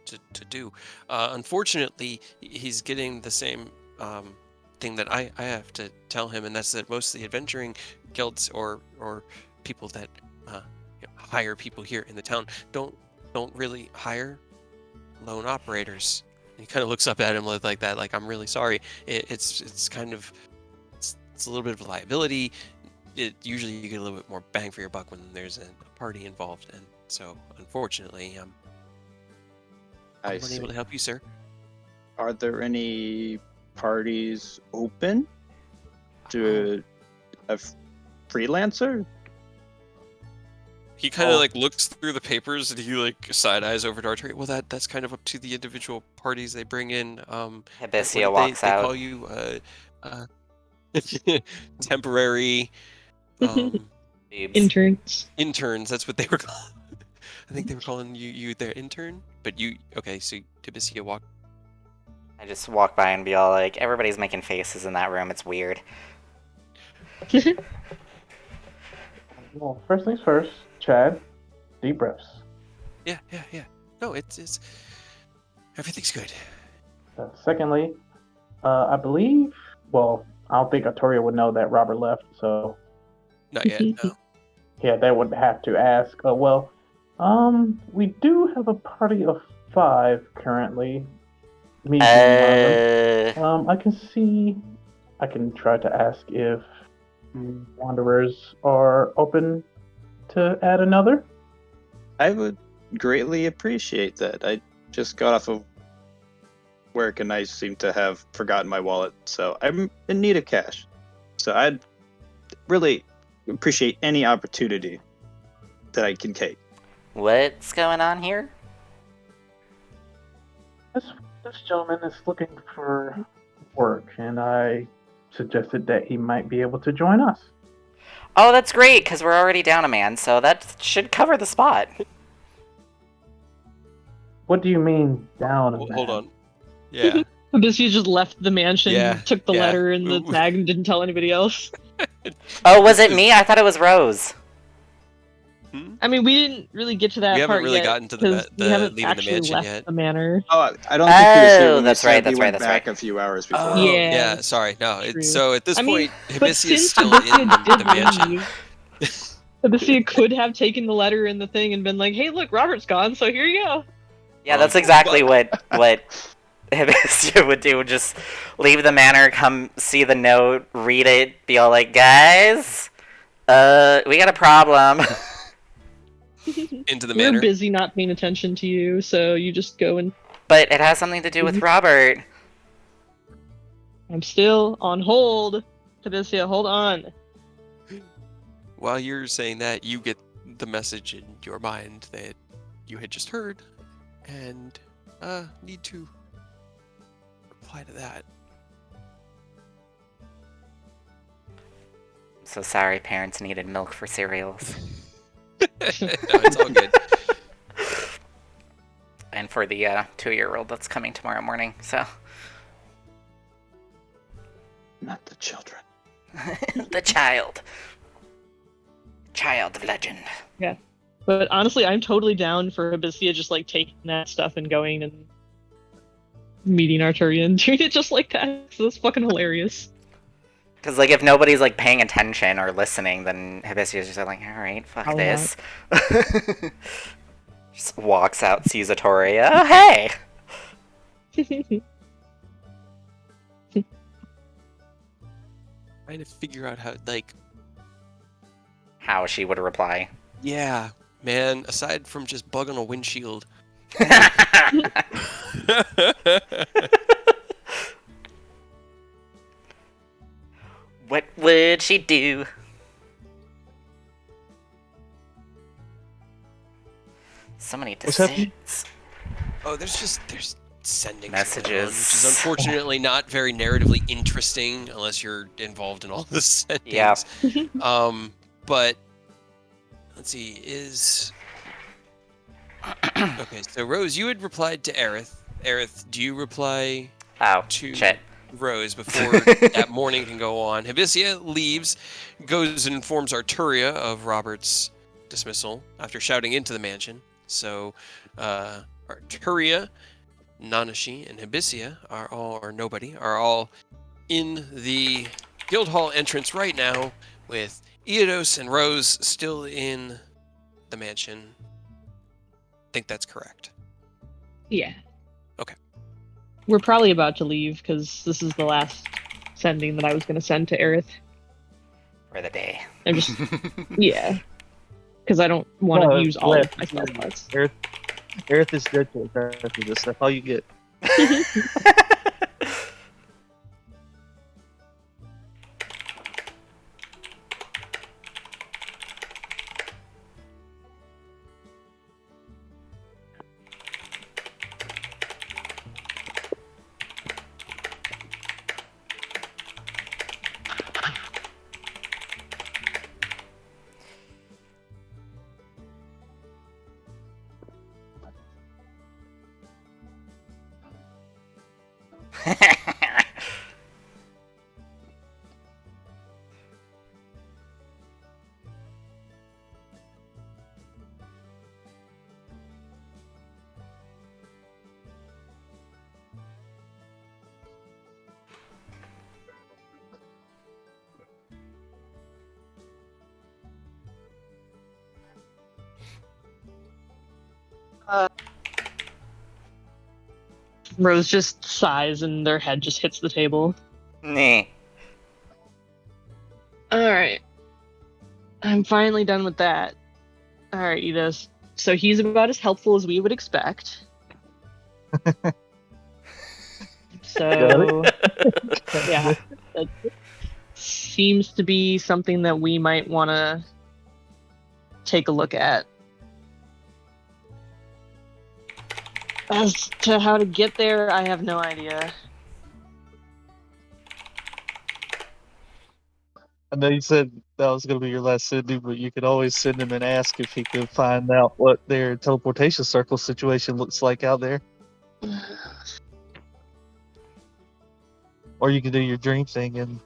to do. Unfortunately, he's getting the same thing that I have to tell him, and that's that most of the adventuring guilds or people that hire people here in the town don't really hire lone operators. And he kind of looks up at him like that, like, I'm really sorry. It's kind of it's a little bit of a liability. Usually you get a little bit more bang for your buck when there's a party involved, and so unfortunately I'm unable to help you, sir. Are there any parties open to freelancer? He kind of like looks through the papers and he like side eyes over to Arteria. Well, that's kind of up to the individual parties they bring in. Hibisia what did walks they out. call you? Temporary Boobs. Interns. That's what they were called. I think they were calling you their intern. But you okay? So Hibisia walk. I just walk by and be all like, everybody's making faces in that room. It's weird. Well, first things first, Chad, deep breaths. Yeah. No, it's everything's good. Secondly, I believe, well, I don't think Artoria would know that Robert left, so Not yet. No. yeah, they would have to ask. We do have a party of 5 currently. Me being one of them. I can try to ask if Wanderers are open to add another. I would greatly appreciate that. I just got off of work and I seem to have forgotten my wallet, so I'm in need of cash. So I'd really appreciate any opportunity that I can take. What's going on here? This gentleman is looking for work, and I suggested that he might be able to join us. Oh, that's great, because we're already down a man, so that should cover the spot. What do you mean down a man? Hold on. Yeah. Hibisia just left the mansion, Yeah, took the yeah. letter and the tag, and didn't tell anybody else. Oh, was it me? I thought it was Rose. I mean, we didn't really get to that We haven't part really yet, gotten to 'cause the we haven't leaving the actually mansion left yet. the manor. Oh, I don't think he was here Oh, when that's you right, said that's we right, went that's back right. a few hours before. Oh, Yeah. yeah. Sorry. No. True. So at this I mean, point, but Hibisia is since still in Hibisia the did mansion. leave, Hibisia could have taken the letter and the thing and been like, "Hey, look, Robert's gone, so here you go." Yeah, that's exactly what Hibisia would do. Just leave the manor, come see the note, read it, be all like, guys, we got a problem. Into the We're manor. busy not paying attention to you, so you just go and. But it has something to do with Robert. I'm still on hold. Hibisia, hold on. While you're saying that, you get the message in your mind that you had just heard, and need to reply to that. I'm so sorry, parents needed milk for cereals. No, it's all good. And for the 2-year-old that's coming tomorrow morning, so. Not the children. The child. Child of legend. Yeah. But honestly, I'm totally down for Hibisia just like taking that stuff and going and meeting Arturia and doing it just like that. So that's fucking hilarious. Because, like, if nobody's, like, paying attention or listening, then Hibisia's just like, alright, fuck I'll this. Just walks out, sees Arturia. Oh, hey! Trying to figure out how, like, How she would reply. yeah, man. Aside from just bug on a windshield. What would she do? So many What's happening? decisions. Oh, there's sending Messages. going on, which is unfortunately not very narratively interesting unless you're involved in all the sendings. Yeah. But let's see, okay, so Rose, you had replied to Aerith. Aerith, do you reply Oh, to shit. Rose before that morning can go on? Hibisia leaves, goes and informs Arturia of Robert's dismissal after shouting into the mansion. So Arturia, Nanashi, and Hibisia are all in the Guildhall entrance right now, with Eodos and Rose still in the mansion. I think that's correct. Yeah. Okay. We're probably about to leave because this is the last sending that I was going to send to Aerith. For the day. I'm just, yeah. Because I don't want to No, use all of left. my spell slots. Earth is dead to us after this. That's all you get. Rose just sighs and their head just hits the table. Nah. Alright. I'm finally done with that. Alright, Edis. So he's about as helpful as we would expect. So, yeah. That seems to be something that we might want to take a look at. As to how to get there, I have no idea. I know you said that was going to be your last sending, but you could always send him and ask if he could find out what their teleportation circle situation looks like out there. Or you could do your dream thing and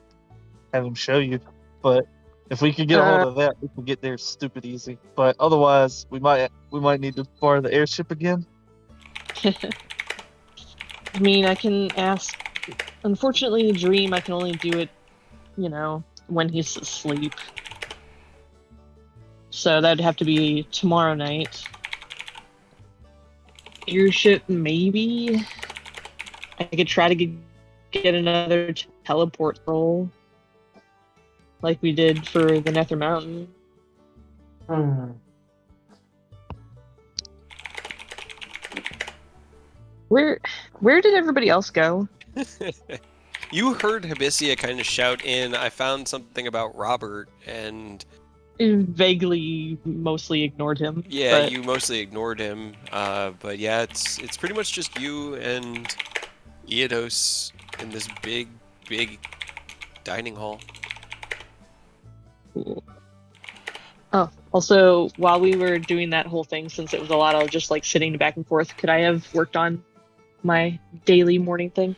have him show you. But if we could get a hold of that, we can get there stupid easy. But otherwise, we might need to borrow the airship again. I mean, I can ask. Unfortunately, dream, I can only do it, when he's asleep. So that'd have to be tomorrow night. Airship, maybe? I could try to get another teleport roll. Like we did for the Nether Mountain. Where did everybody else go? You heard Hibisia kind of shout in, I found something about Robert, and... Vaguely, mostly ignored him. Yeah, you mostly ignored him, but yeah, it's pretty much just you and Eodos in this big dining hall. Cool. Oh, also, while we were doing that whole thing, since it was a lot of just like sitting back and forth, could I have worked on my daily morning thing?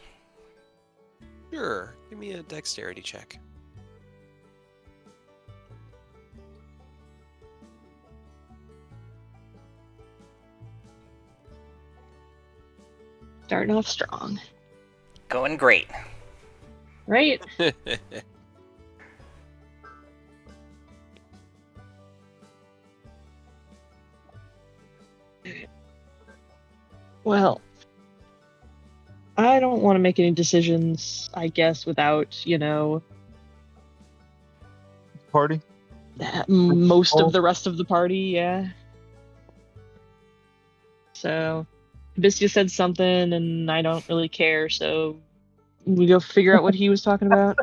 Sure, give me a dexterity check. Starting off strong. Going great. Right? Well, I don't want to make any decisions, I guess, without, Party? most of the rest of the party, yeah. So, Hibisia said something, and I don't really care, so we go figure out what he was talking about.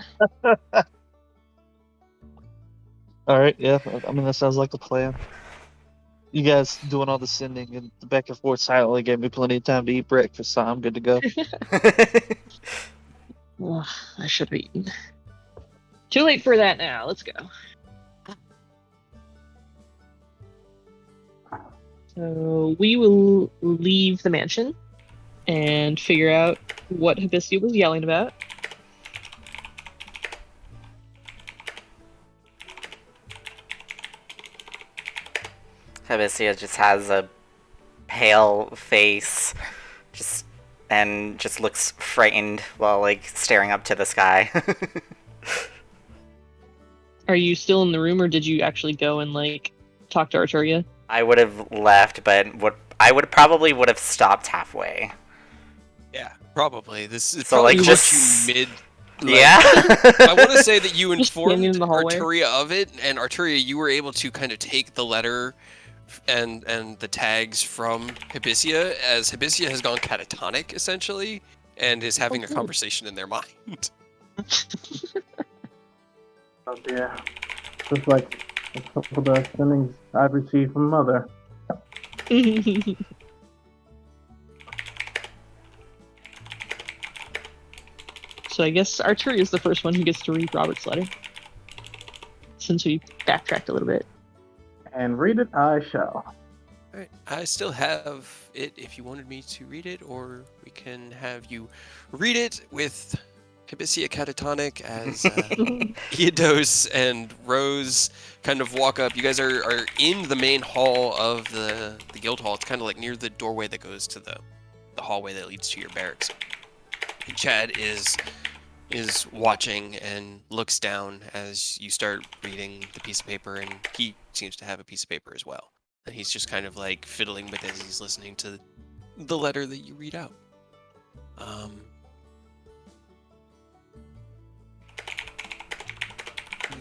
Alright, yeah, I mean, that sounds like a plan. You guys doing all the sending and the back and forth silently gave me plenty of time to eat breakfast, so I'm good to go. Ugh, I should have eaten. Too late for that now. Let's go. So we will leave the mansion and figure out what Hibisia was yelling about. Hibisia just has a pale face, and just looks frightened while staring up to the sky. Are you still in the room, or did you actually go and talk to Arturia? I would have left, but I would have stopped halfway. Yeah, probably. This is So, probably just you mid. Yeah. I want to say that you Just informed standing in the hallway. Arturia of it, and Arturia, you were able to kind of take the letter and the tags from Hibisia, as Hibisia has gone catatonic, essentially, and is having a conversation in their mind. Oh dear. Just like a couple of the sendings I've received from Mother. So I guess Arturia is the first one who gets to read Robert's letter, since we backtracked a little bit. And read it I shall. Alright, I still have it if you wanted me to read it, or we can have you read it with Hibisia catatonic as Eodos and Rose kind of walk up. You guys are in the main hall of the guild hall. It's kind of like near the doorway that goes to the hallway that leads to your barracks. And Chad is watching and looks down as you start reading the piece of paper, and he seems to have a piece of paper as well. And he's just kind of fiddling with it as he's listening to the letter that you read out. Um,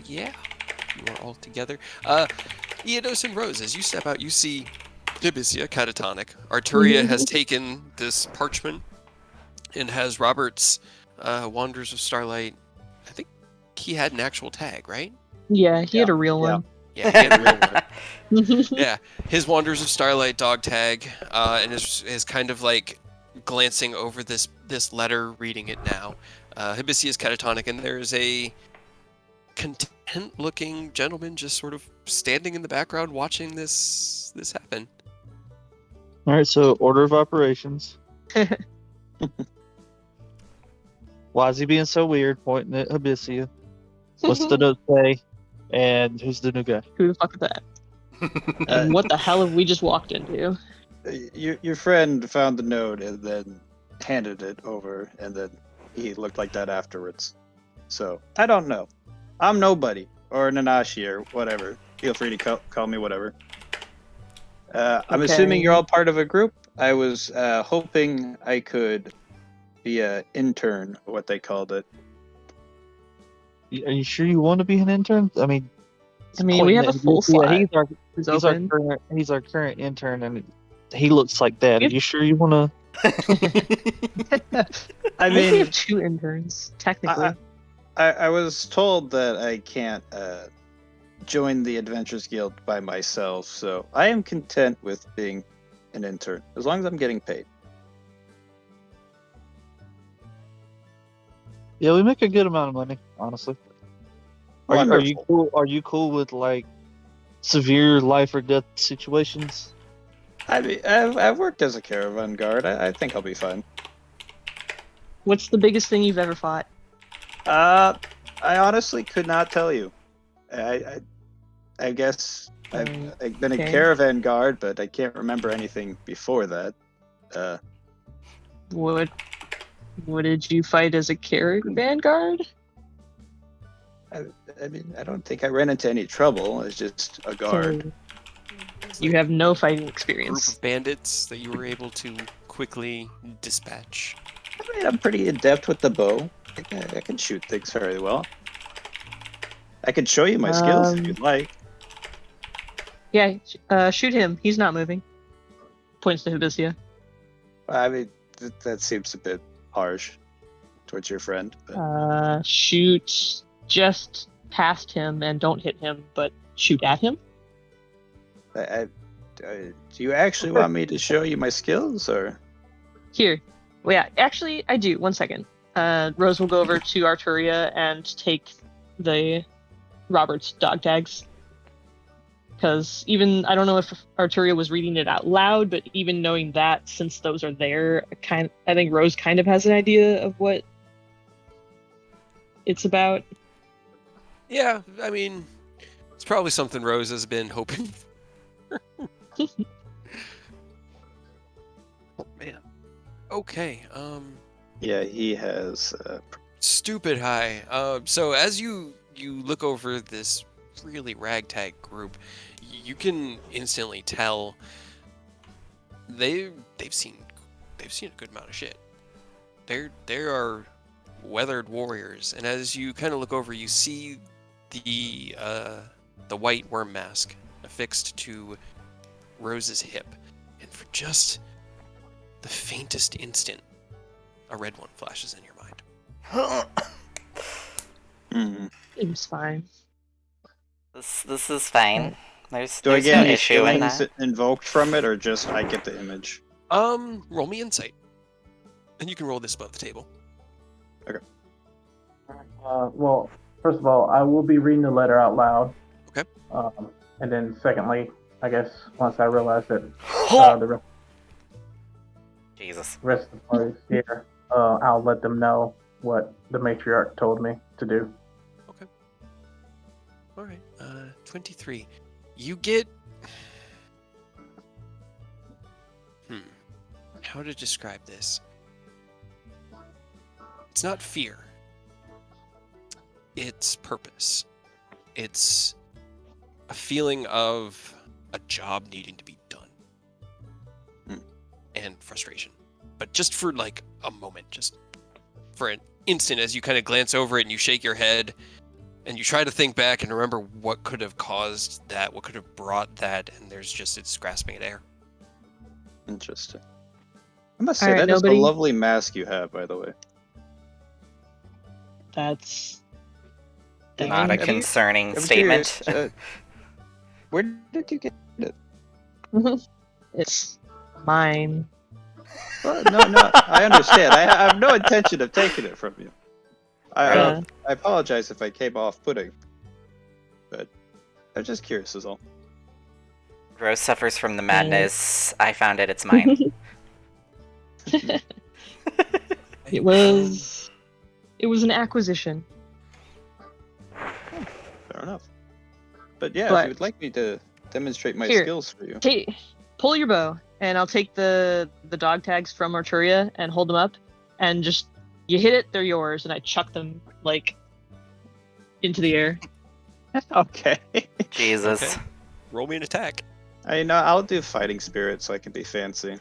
yeah, you are all together. Eodos and Rose, as you step out, you see Hibisia catatonic. Arturia has taken this parchment and has Robert's Wanderers of Starlight. I think he had an actual tag, right? Yeah, he had a real Yeah. one. Yeah, he had a real one. Yeah, his Wanderers of Starlight dog tag, and is kind of like glancing over this letter, reading it now. Hibisia is catatonic, and there's a content-looking gentleman just sort of standing in the background watching this happen. All right, so order of operations. Why is he being so weird, pointing at Hibisia? What's the note say? And who's the new guy? Who the fuck is that? And what the hell have we just walked into? Your friend found the note and then handed it over, and then he looked like that afterwards. So I don't know. I'm nobody or Nanashi or whatever. Feel free to call me whatever. I'm assuming you're all part of a group. I was hoping I could be an intern, what they called it. Are you sure you want to be an intern? I mean, we have a full slot. He's our current intern, and he looks like that. Are you sure you want I I mean, we mean, have 2 interns, technically. I was told that I can't join the Adventurers Guild by myself, so I am content with being an intern as long as I'm getting paid. Yeah, we make a good amount of money, honestly. Are you cool? Are you cool with like severe life or death situations? I mean, I've worked as a caravan guard. I think I'll be fine. What's the biggest thing you've ever fought? I honestly could not tell you. I guess I've been a caravan guard, but I can't remember anything before that. What did you fight as a caravan guard? I mean, I don't think I ran into any trouble. It's just a guard. So you have no fighting Group experience. of bandits that you were able to quickly dispatch. I mean, I'm pretty adept with the bow. I can shoot things very well. I could show you my skills if you'd like. Yeah, shoot him. He's not moving. Points to Hibisia. I mean, that seems a bit harsh towards your friend. But... shoot just past him and don't hit him, but shoot at him. Do you actually want me to show you my skills, or? Here. Well, yeah, actually, I do. 1 second. Rose will go over to Arturia and take the Robert's dog tags. Because I don't know if Arturia was reading it out loud, but even knowing that, since those are there, I think Rose kind of has an idea of what it's about. Yeah, I mean, it's probably something Rose has been hoping for. Oh, man. Okay, Yeah, he has... Stupid high. So as you look over this really ragtag group, you can instantly tell they've seen a good amount of shit. They are weathered warriors, and as you kind of look over, you see the white worm mask affixed to Rose's hip, and for just the faintest instant, a red one flashes in your mind. Seems fine. This is fine. There's Do I get no any issue in feelings that. invoked from it, or just I get the image? Roll me insight, and you can roll this above the table. Okay. Well, first of all, I will be reading the letter out loud. Okay. And then secondly, I guess once I realize that the Jesus. rest of the party's here, I'll let them know what the matriarch told me to do. Okay. All right. 23. You get... How to describe this? It's not fear. It's purpose. It's a feeling of a job needing to be done. And frustration. but just for like a moment, just for an instant, as you kind of glance over it and you shake your head and you try to think back and remember what could have caused that, what could have brought that, and it's grasping at air. Interesting. I must say, All right, that is a nobody- lovely mask you have, by the way. That's Not a thank you. concerning I'm statement. curious, where did you get it? It's mine. Well, no, I understand. I have no intention of taking it from you. Yeah. I apologize if I came off-putting, but I'm just curious is all. Rose suffers from the madness. I found it. It's mine. It was an acquisition. Fair enough. But yeah, if But- you would like me to demonstrate my Here. skills for you. Pull your bow, and I'll take the dog tags from Arturia and hold them up, and just you hit it, they're yours, and I chuck them like into the air. Okay. Jesus. Okay. Roll me an attack. I know, I'll do fighting spirit so I can be fancy.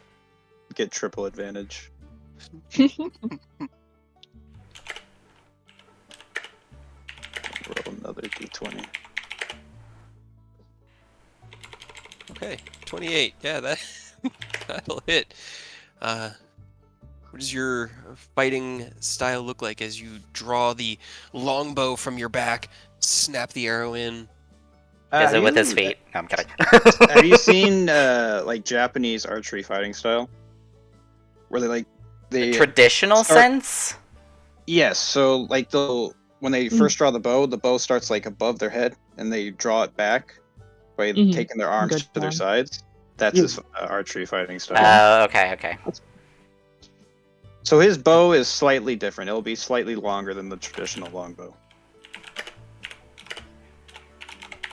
Get triple advantage. Roll another d20. Okay, 28. Yeah, that'll hit. What does your fighting style look like as you draw the longbow from your back, snap the arrow in? Is it Have with his you- feet? No, I'm kidding. Have you seen like Japanese archery fighting style? Where they Traditional start- sense? Yes, so like when they first draw the bow starts like above their head, and they draw it back by Mhm. taking their arms Good to their job. sides. That's Yeah. his archery fighting style. Oh, okay. So his bow is slightly different. It'll be slightly longer than the traditional longbow.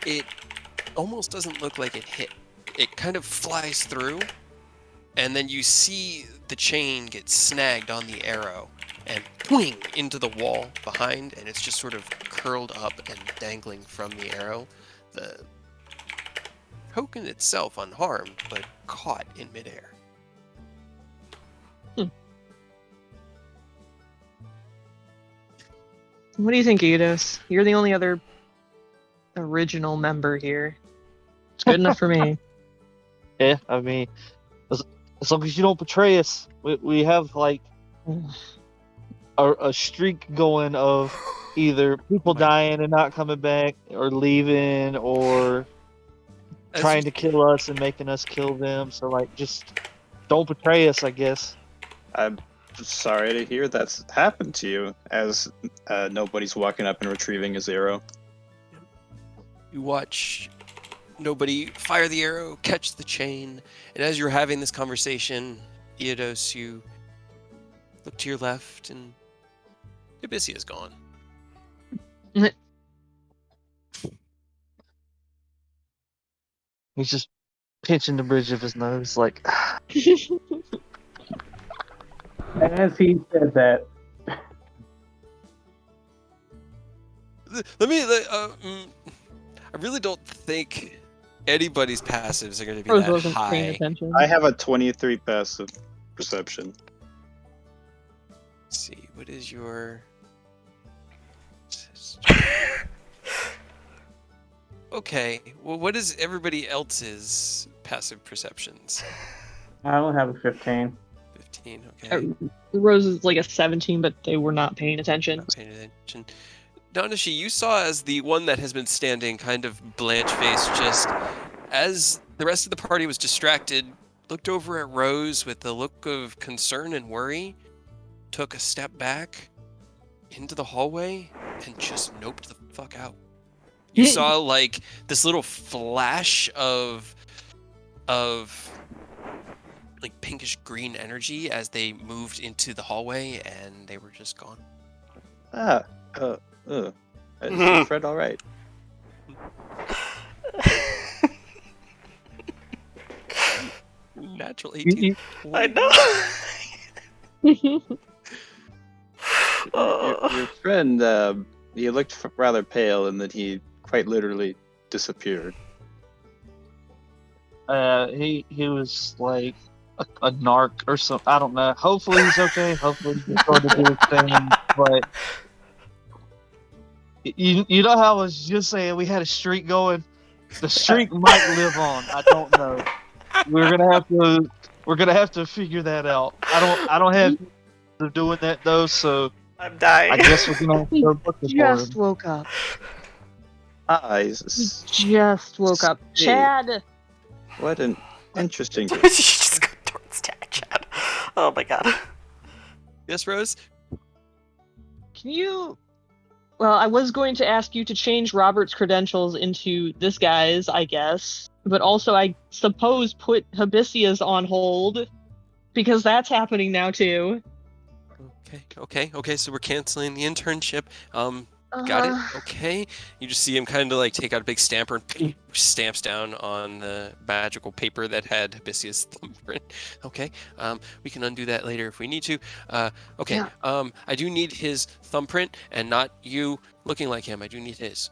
It almost doesn't look like it hit. It kind of flies through, and then you see the chain get snagged on the arrow and twing into the wall behind, and it's just sort of curled up and dangling from the arrow. The token itself unharmed, but caught in midair. What do you think, Eidos? You're the only other original member here. It's good enough for me. Yeah, I mean, as long as you don't betray us, we have like a streak going of either people dying and not coming back, or leaving, or As trying you- to kill us and making us kill them. So like, just don't betray us, I guess. I'm sorry to hear that's happened to you, as nobody's walking up and retrieving his arrow. You watch nobody fire the arrow, catch the chain, and as you're having this conversation, Eidos, you look to your left, and Abyssia is gone. He's just pinching the bridge of his nose, like, As he said that, I really don't think anybody's passives are going to be Rose that wasn't paying high. attention. I have a 23 passive perception. Let's see, what is your... Okay, well, what is everybody else's passive perceptions? I only have a 15. 15, okay. Rose is like a 17, but they were not paying attention. Not paying attention. Nanashi, you saw as the one that has been standing kind of blanch-faced, just as the rest of the party was distracted, looked over at Rose with a look of concern and worry, took a step back into the hallway, and just noped the fuck out. You saw like this little flash of like pinkish green energy as they moved into the hallway, and they were just gone. Is Fred all right? Natural 18. I know. Your friend, he looked rather pale, and that he quite literally disappeared. he was like a narc or something. I don't know. Hopefully he's okay. Hopefully he's going to do his thing. But you know how I was just saying we had a streak going. The streak might live on. I don't know. We're gonna have to figure that out. I don't have to doing that though. So I'm dying. I guess we're gonna have to go looking for him. Just woke up. Eyes. Just woke up. Hey. Chad! What an interesting. You just go towards Chad. Oh my god. Yes, Rose? Can you... Well, I was going to ask you to change Robert's credentials into this guy's, I guess. But also, I suppose, put Hibisia's on hold. Because that's happening now, too. Okay, so we're canceling the internship. Got it? Okay. You just see him kind of like take out a big stamper and stamps down on the magical paper that had Hibisia's thumbprint. Okay. We can undo that later if we need to. Okay. Yeah. I do need his thumbprint and not you looking like him. I do need his.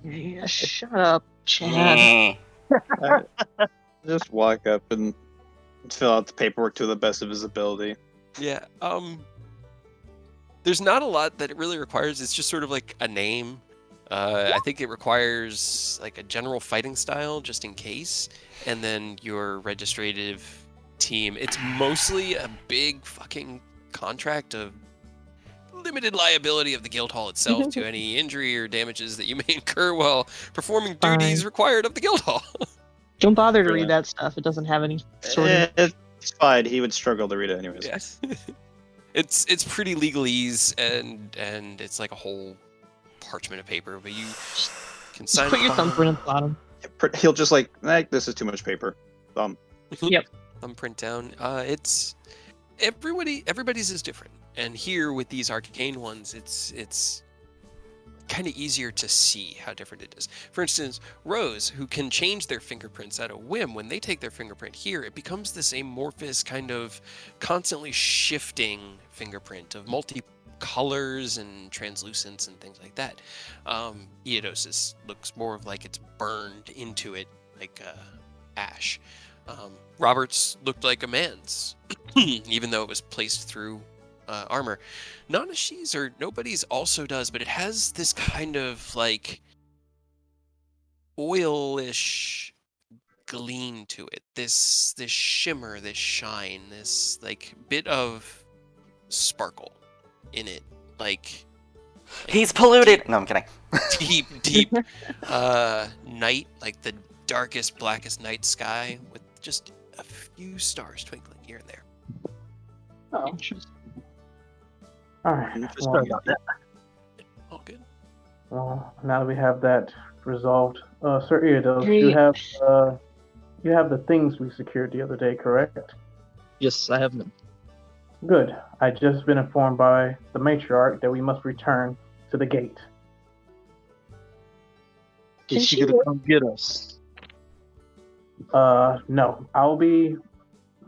Yeah, shut up, Chad. Just walk up and fill out the paperwork to the best of his ability. Yeah. There's not a lot that it really requires. It's just sort of like a name. I think it requires like a general fighting style just in case, and then your registrative team. It's mostly a big fucking contract of limited liability of the guild hall itself to any injury or damages that you may incur while performing duties required of the guild hall. Don't bother to read that stuff. It doesn't have any sort of... It's fine. He would struggle to read it anyways. Yes. It's pretty legalese and it's like a whole parchment of paper, but you can sign. Put your thumbprint at the bottom. He'll just like, this is too much paper. Yep. Thumbprint down. It's everybody's is different, and here with these arcane ones, it's kind of easier to see how different it is. For instance, Rose, who can change their fingerprints at a whim, when they take their fingerprint here, it becomes this amorphous kind of constantly shifting fingerprint of multi-colors and translucence and things like that. Eodos looks more of like it's burned into it, like ash. Robert's looked like a man's, even though it was placed through armor. Nanashi's or nobody's also does, but it has this kind of like oilish gleam to it. This shimmer, this shine, this like bit of sparkle in it. Like He's polluted. No, I'm kidding. deep night, like the darkest, blackest night sky with just a few stars twinkling here and there. Oh. Interesting. Alright. Sorry about that. All good. Well, now that we have that resolved, Sir Eodos, Hey. you have the things we secured the other day, correct? Yes, I have them. Good. I just been informed by the matriarch that we must return to the gate. Is she Can she gonna come get us? No. I'll be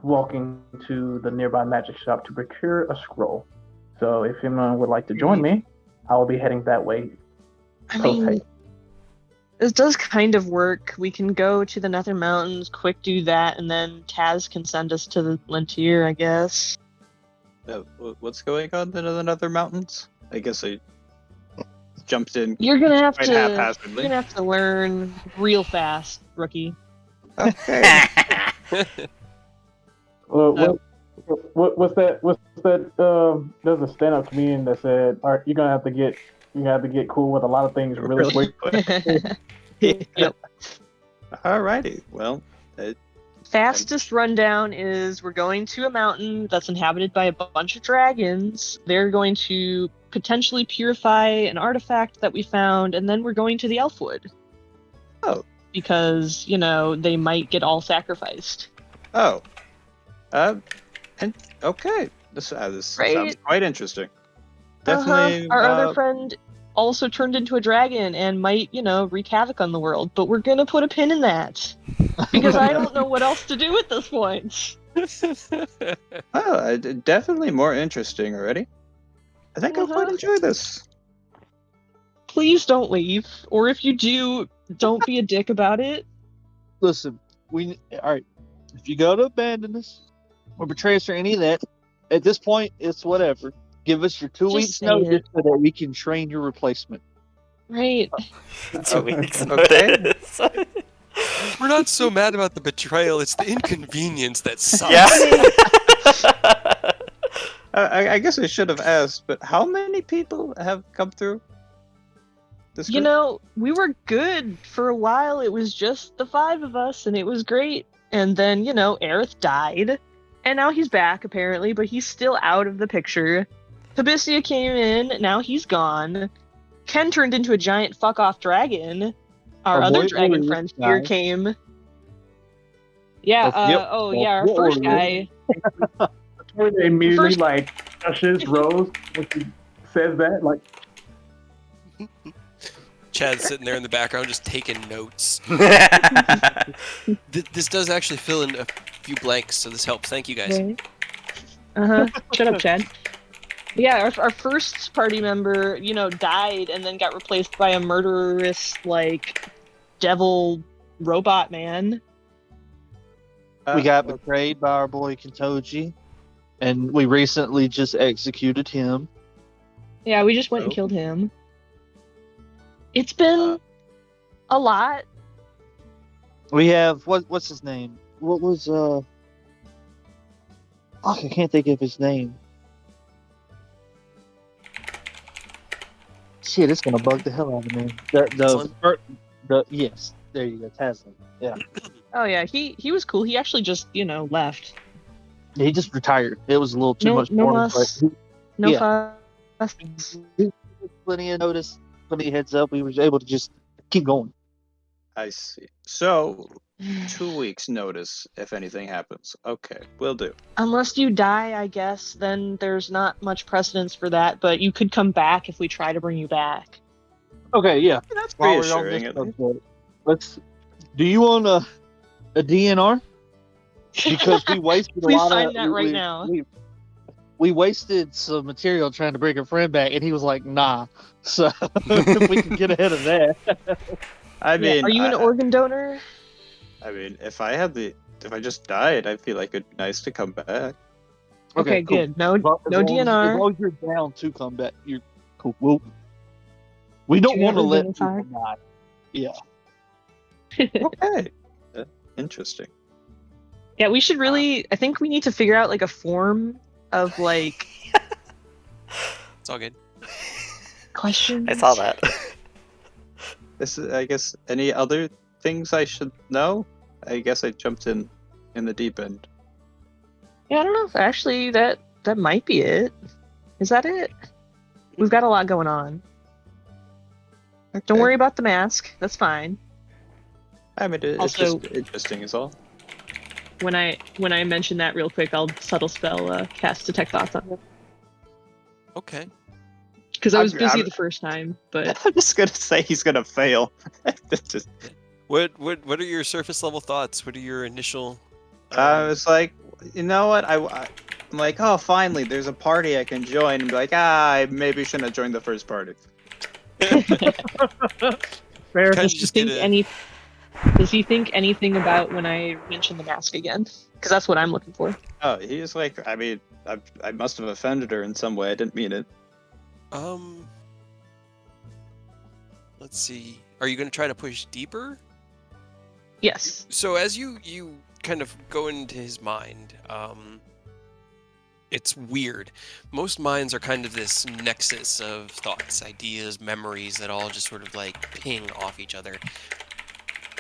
walking to the nearby magic shop to procure a scroll. So if anyone would like to join me, I will be heading that way. I mean, this does kind of work. We can go to the Nether Mountains, quick do that, and then Taz can send us to the Lentier, I guess. What's going on in the Nether Mountains? I guess I jumped in You're gonna have quite to. You're haphazardly. gonna have to learn real fast, rookie. Okay. What's that? There's a stand-up comedian that said, "All right, you're gonna have to get cool with a lot of things really quick." Yep. Alrighty. Well, Fastest rundown is we're going to a mountain that's inhabited by a bunch of dragons. They're going to potentially purify an artifact that we found, and then we're going to the Elfwood. Oh. Because, they might get all sacrificed. oh. And okay. This Right? sounds quite interesting. Definitely. Our other friend also turned into a dragon and might, wreak havoc on the world, but we're gonna put a pin in that. Because I don't know what else to do at this point. Definitely more interesting already. I think I'll quite enjoy this. Please don't leave. Or if you do, don't be a dick about it. Listen, all right. If you go to abandon us, or betray us or any of that. At this point, it's whatever. Give us your 2 Just weeks say notice it. so that we can train your replacement. Right. 2 weeks Okay. notice. We're not so mad about the betrayal, it's the inconvenience that sucks. Yeah. I guess I should have asked, but how many people have come through this You group? know, we were good for a while. It was just the 5 of us, and it was great. And then, Aerith died, and now he's back, apparently, but he's still out of the picture. Tabisia came in, now he's gone. Ken turned into a giant fuck-off dragon. Our Our other boy dragon Orius friend here died. came. Yeah, Yep. our first guy. Or they immediately First- like crushes Rose when she says that. Like, Chad's sitting there in the background just taking notes. This does actually fill in a few blanks, so this helps. Thank you guys. Right. Shut up, Chad. Yeah, our first party member, died and then got replaced by a murderous, devil robot man. We got betrayed by our boy Kentoji, and we recently just executed him. Yeah, we just went and Oh. killed him. It's been a lot. We have what's his name? What was Fuck, I can't think of his name. Shit, it's gonna bug the hell out of me. Yes, there you go, Taslim. Yeah, Oh yeah, he was cool. He actually just, left. he just retired. It was a little too much No for him, muss. but No Yeah. fuss. he gave us plenty of notice, plenty of heads up. We was able to just keep going. I see. So, 2 weeks notice if anything happens. Okay, will do. Unless you die, I guess, then there's not much precedence for that, but you could come back if we try to bring you back. Okay, yeah. That's While we're on reassuring. this At least. subject, do you want a DNR? Because we wasted a Please lot sign of that right now. We wasted some material trying to bring a friend back, and he was like, "Nah." So if we can get ahead of that, I Yeah, mean, are you an organ donor? I mean, if I just died, I feel like it'd be nice to come back. Okay, cool. good. No As long as DNR. long as you're down to come back, you're cool. We don't Do you want to ever let identify? people die. Yeah. Okay, interesting. Yeah, we should really. I think we need to figure out a form of It's all good. questions. I saw that. This is, I guess, any other things I should know? I guess I jumped in the deep end. Yeah, I don't know. Actually, that might be it. Is that it? We've got a lot going on. Don't Okay. worry about the mask. That's fine. I mean, it's Also- just interesting, is all. When I mention that real quick, I'll subtle spell cast detect thoughts on him Okay. because I was I'm- busy I'm- the first time. But I'm just gonna say he's gonna fail. That's just, What are your surface level thoughts? What are your initial? I was like, you know what? I'm like, oh, finally, there's a party I can join. And be like, I maybe shouldn't have joined the first party. fair. Kind of does he just think get a- any? Does he think anything about when I mention the mask again? Because that's what I'm looking for. Oh, he's like, I mean, I must have offended her in some way. I didn't mean it. Let's see. Are you going to try to push deeper? Yes. So as you kind of go into his mind, it's weird. Most minds are kind of this nexus of thoughts, ideas, memories that all just sort of ping off each other.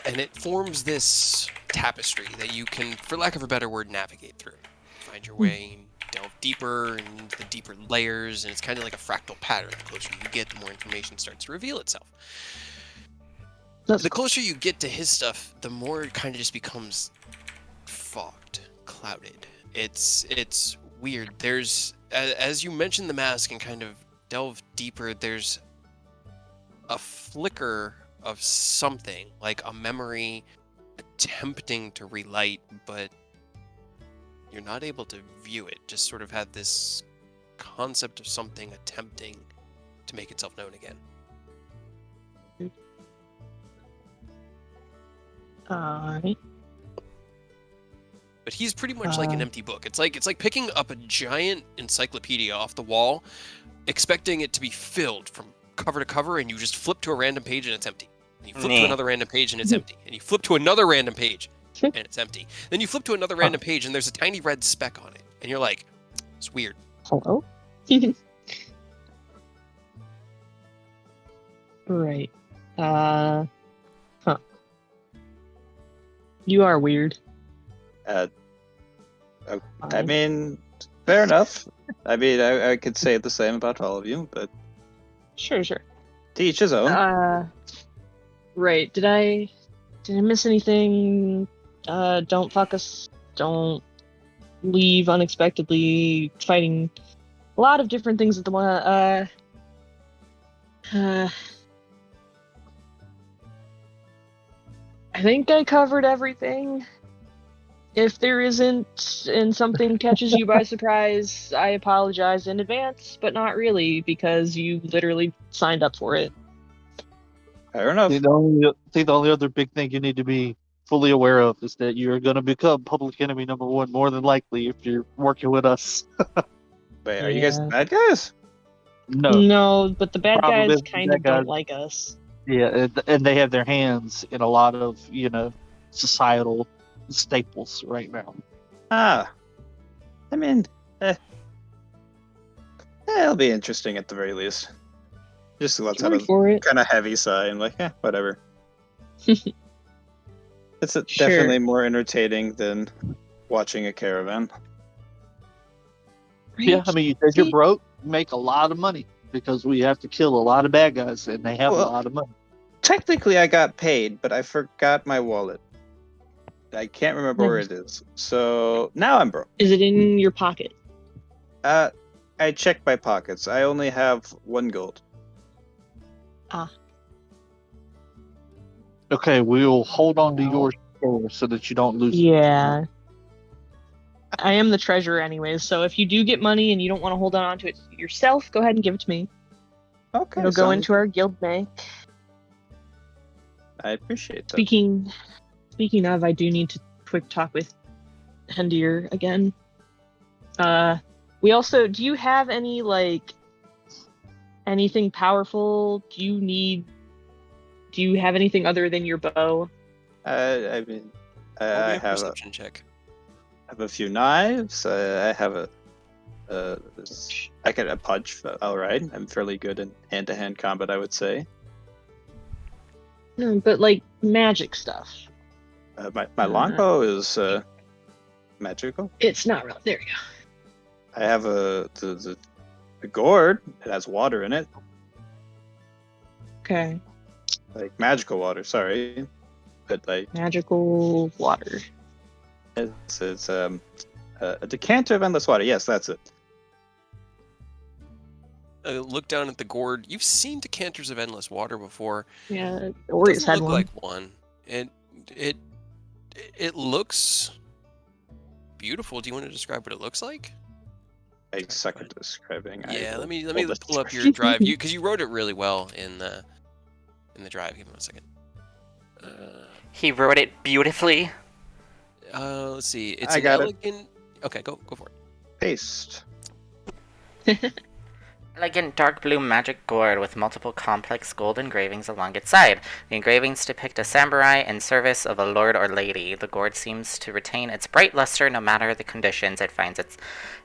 And it forms this tapestry that you can, for lack of a better word, navigate through. Find your way, delve deeper and the deeper layers, and it's kind of like a fractal pattern. The closer you get, the more information starts to reveal itself. The closer you get to his stuff, the more it kind of just becomes fogged, clouded. It's weird. There's, as you mention the mask and kind of delve deeper, there's a flicker of something, like a memory attempting to relight, but you're not able to view it. Just sort of had this concept of something attempting to make itself known again. Alright. but he's pretty much like an empty book. It's like picking up a giant encyclopedia off the wall, expecting it to be filled from cover to cover, and you just flip to a random page and it's empty. And you flip to another random page and it's empty. And you flip to another random page and it's empty. Then you flip to another random page and there's a tiny red speck on it. And you're like, it's weird. Hello? Right. You are weird. I mean, fair enough. I mean, I could say the same about all of you, but Sure. to each his own. Right. Did I miss anything? Don't fuck us. Don't leave unexpectedly. Fighting a lot of different things at the one. I think I covered everything. If there isn't, and something catches you by surprise, I apologize in advance, but not really, because you literally signed up for it. Fair enough. I think the only other big thing you need to be fully aware of is that you're going to become public enemy number one more than likely if you're working with us. Wait, are you guys the Yeah. bad guys? No, but the bad Problem guys is the kind bad of don't guys- like us. Yeah, and they have their hands in a lot of, societal staples right now. I mean, it'll be interesting at the very least. Just let's have Root a for it. kind of heavy sigh and like, whatever. It's Sure. definitely more entertaining than watching a caravan. Yeah, I mean, you said you're broke, you make a lot of money because we have to kill a lot of bad guys and they have Well, a lot of money. Technically, I got paid, but I forgot my wallet. I can't remember where it is. So now I'm broke. Is it in your pocket? I checked my pockets. I only have 1 gold. Okay, we'll hold on to your store so that you don't lose it. Yeah. I am the treasurer anyways, so if you do get money and you don't want to hold on to it yourself, go ahead and give it to me. Okay, It'll go sounds- into our guild bank. I appreciate that. Speaking of, I do need to quick talk with Hendir again. We also, do you have any, anything powerful? Do you have anything other than your bow? I mean, Roll me I a have perception check. a few knives. I have I can a punch. All right, I'm fairly good in hand-to-hand combat, I would say. No, but magic stuff. My longbow is magical. It's not real. There you go. I have the gourd. It has water in it, Okay. like magical water. Sorry, but like Magical water. it's a decanter of endless water. Yes, that's it. Look down at the gourd. You've seen decanters of endless water before. Yeah, Orius Doesn't had look one. like one. It looks beautiful. Do you want to describe what it looks like? I suck at describing. Yeah, let me pull this pull up your description. drive. Because you wrote it really well in the drive. Give me 1 second. He wrote it beautifully. Let's see. It's I an got it. elegant. Okay, go for it. Paste. Elegant dark blue magic gourd with multiple complex gold engravings along its side. The engravings depict a samurai in service of a lord or lady. The gourd seems to retain its bright luster no matter the conditions it finds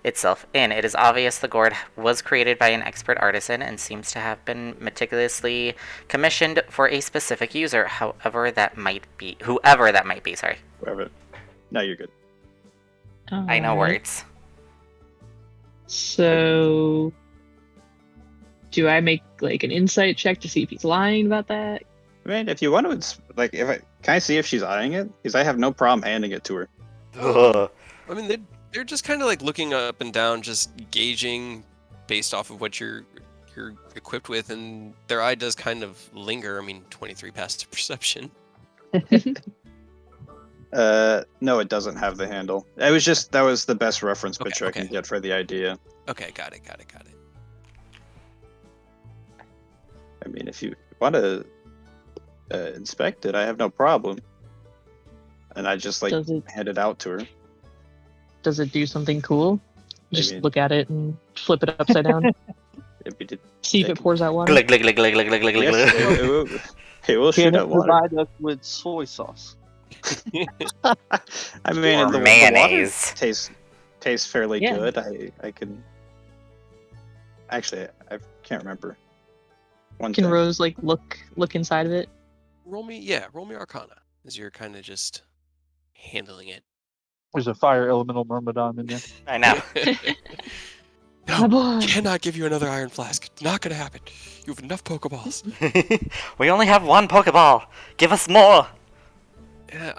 itself in. It is obvious the gourd was created by an expert artisan and seems to have been meticulously commissioned for a specific user, whoever that might be. Sorry. Whatever. No, you're good. I know Alright. words. So, do I make an insight check to see if he's lying about that? I mean, if you want to, can I see if she's eyeing it? Because I have no problem handing it to her. Ugh. I mean, they're just kind of looking up and down, just gauging based off of what you're equipped with, and their eye does kind of linger. I mean, 23 past perception. No, it doesn't have the handle. That was the best reference picture I okay. can get for the idea. Okay, got it. I mean, if you want to inspect it, I have no problem. And I just Does it hand it out to her. Does it do something cool? Just Maybe- look at it and flip it upside down. Maybe it- See if it it can- pours out water. Glug, glug, glug, glug, glug, glug, glug, Yes, glug. it will shoot Can out it water. provide us with soy sauce? I mean, Or the water mayonnaise. tastes fairly Yeah. good. I can actually I can't remember. One Can thing. Rose like look inside of it? Roll me Arcana as you're kind of just handling it. There's a fire elemental myrmidon in there. I know. My No, boy. cannot give you another iron flask. Not gonna happen. You have enough Pokeballs. We only have one Pokeball. Give us more. Yeah,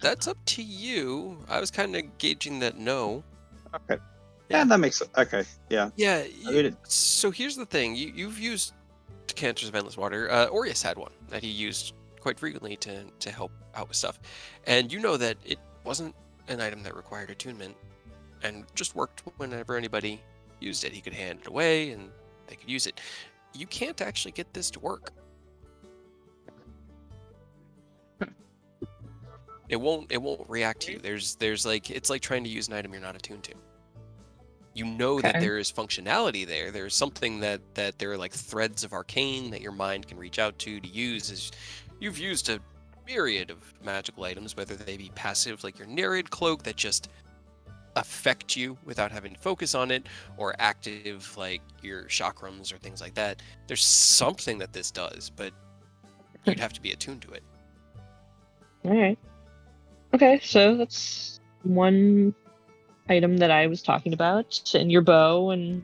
that's up to you. I was kind of gauging that no. Okay. Yeah. Yeah, that makes sense. Okay. Yeah. Yeah. I mean, So here's the thing. You've used decanters of endless water. Orius had one that he used quite frequently to help out with stuff, and you know that it wasn't an item that required attunement, and just worked whenever anybody used it. He could hand it away, and they could use it. You can't actually get this to work. It won't react to you. There's like, it's like trying to use an item you're not attuned to. You know that Okay. there is functionality there. There's something that there are like threads of arcane that your mind can reach out to use. As you've used a myriad of magical items, whether they be passive like your Nereid cloak that just affect you without having to focus on it, or active like your chakrams or things like that. There's something that this does, but you'd have to be attuned to it. All right. Okay, so that's one item that I was talking about, and your bow. And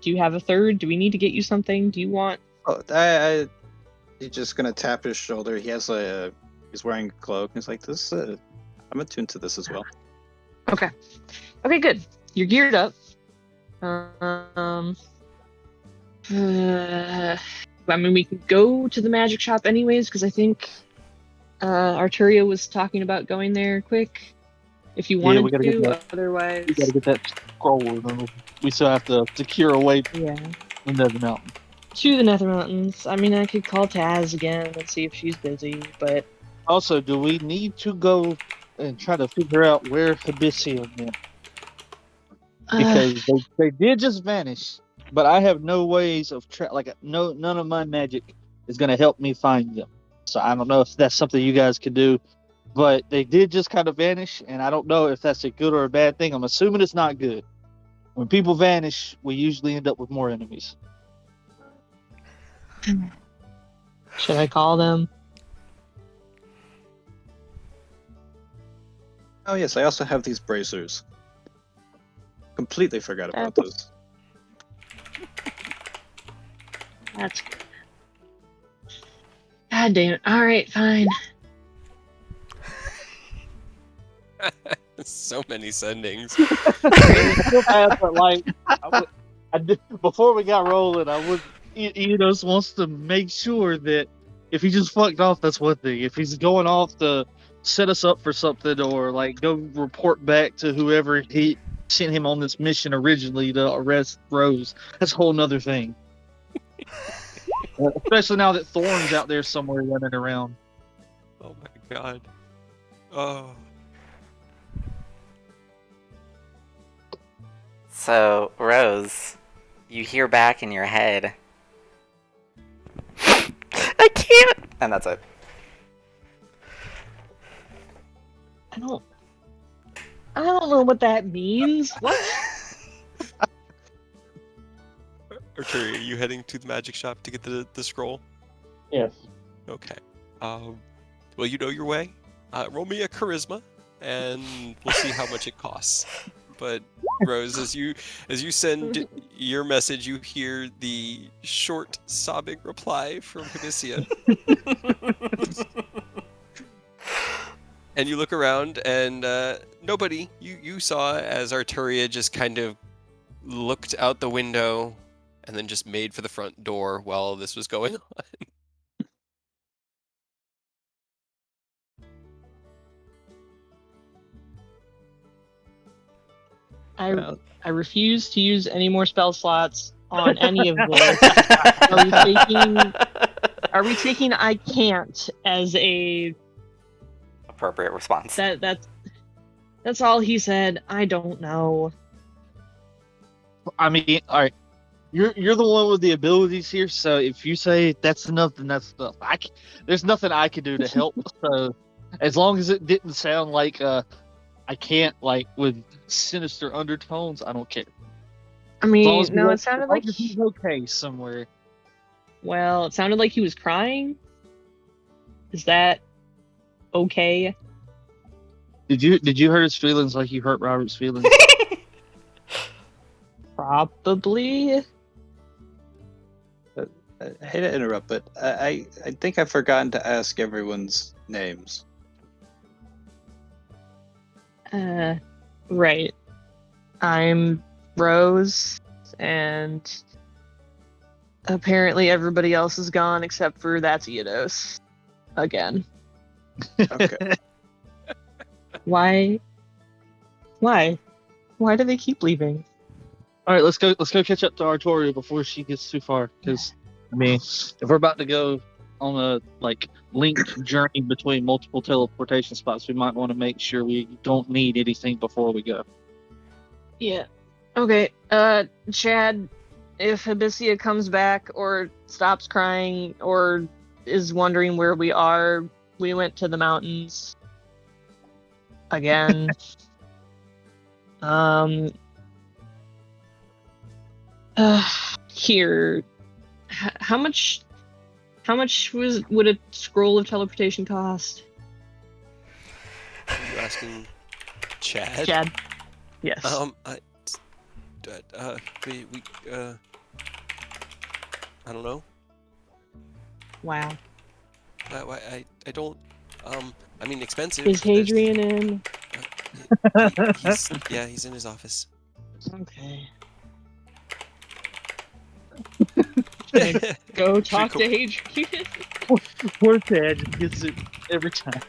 do you have a third? Do we need to get you something? Do you want? Oh, he's just gonna tap his shoulder. He's wearing a cloak. He's like, this. I'm attuned to this as well. Okay. Okay, good. You're geared up. I mean, we can go to the magic shop anyways, because I think Arturia was talking about going there quick. If you wanted we gotta to, get that. otherwise, We gotta get that scroll, and then we still have to secure a way to yeah, the Nether Mountain. to the Nether Mountains. I mean, I could call Taz again and see if she's busy, but Also, do we need to go and try to figure out where Hibisia went? Because they did just vanish, but I have no ways of none of my magic is gonna help me find them. So I don't know if that's something you guys could do, but they did just kind of vanish, and I don't know if that's a good or a bad thing. I'm assuming it's not good. When people vanish, we usually end up with more enemies. should I call them? Oh yes, I also have these bracers. Completely forgot about those. That's God damn it. All right, fine. So many sendings. But like, before we got rolling, I would. Enos wants to make sure that if he just fucked off, that's one thing. If he's going off to set us up for something, or like go report back to whoever he sent him on this mission originally to arrest Rose, that's a whole nother thing. Especially now that Thorn's out there somewhere running around. Oh my god. Oh. So, Rose, you hear back in your head, I can't! And that's it. I don't know what that means. What? Arturia, are you heading to the magic shop to get the scroll? Yes. Okay. Well, you know your way. Roll me a charisma, and we'll see how much it costs. But Rose, as you send your message, you hear the short sobbing reply from Hibisia. And you look around, and nobody. You saw as Arturia just kind of looked out the window, and then just made for the front door while this was going on. I refuse to use any more spell slots on any of this. Are we taking Are we taking "I can't" as a Appropriate response. that's all he said? I don't know. I mean, all right. You're the one with the abilities here, so if you say that's enough, then that's enough. There's nothing I can do to help. So as long as it didn't sound like I can't, like, with sinister undertones, I don't care. I As long as mean, no, it as sounded long like as he's okay somewhere. well, it sounded like he was crying. Is that okay? Did you hurt his feelings like you hurt Robert's feelings? Probably. I hate to interrupt, but I think I've forgotten to ask everyone's names. Right. I'm Rose, and apparently everybody else is gone except for that's Eodos. Again. Okay. Why? Why? Why do they keep leaving? All right, let's go catch up to Artoria before she gets too far. Because I mean, if we're about to go on a linked journey between multiple teleportation spots, we might want to make sure we don't need anything before we go. Yeah. Okay. Chad, if Abyssia comes back or stops crying or is wondering where we are, we went to the mountains again. Here. How much would a scroll of teleportation cost? Are you asking Chad? Chad. Yes. I don't know. Wow. I don't. I mean, expensive. Is Hadrian in? He's in his office. Okay. Go talk to Hadrian. Poor Ted gets it every time.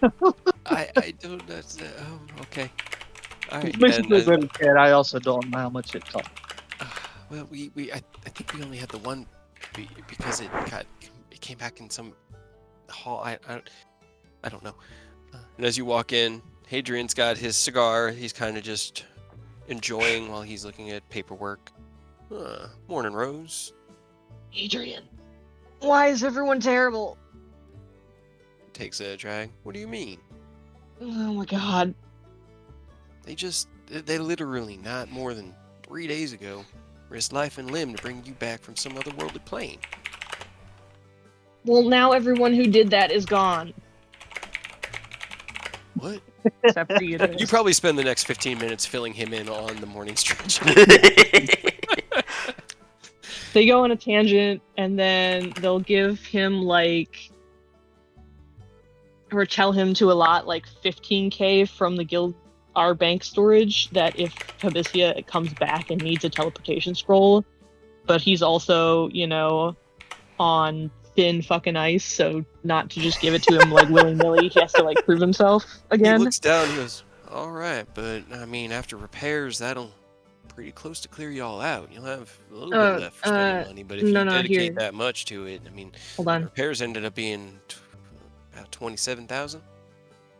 I don't. That's okay. All right. Makes me feel better, Ted. I also don't know how much it costs. Well, I think we only had the one because it came back in some hall. I don't know. And as you walk in, Hadrian's got his cigar. He's kind of just enjoying while he's looking at paperwork. Morning, Rose. Hadrian, why is everyone terrible? Takes a drag. What do you mean? Oh my god. They literally, not more than 3 days ago, risked life and limb to bring you back from some otherworldly plane. Well, now everyone who did that is gone. What? Except for you. You probably spend the next 15 minutes filling him in on the morning stretch. They go on a tangent, and then they'll give him or tell him to allot 15k from the guild, our bank storage, that if Abyssia comes back and needs a teleportation scroll, but he's also, on thin fucking ice, so not to just give it to him willy-nilly, he has to prove himself again. He looks down, he goes, all right, but I mean, after repairs, that'll pretty close to clear y'all out. You'll have a little bit left for spending money, but if you dedicate that much to it, I mean, hold on. Repairs ended up being about 27,000.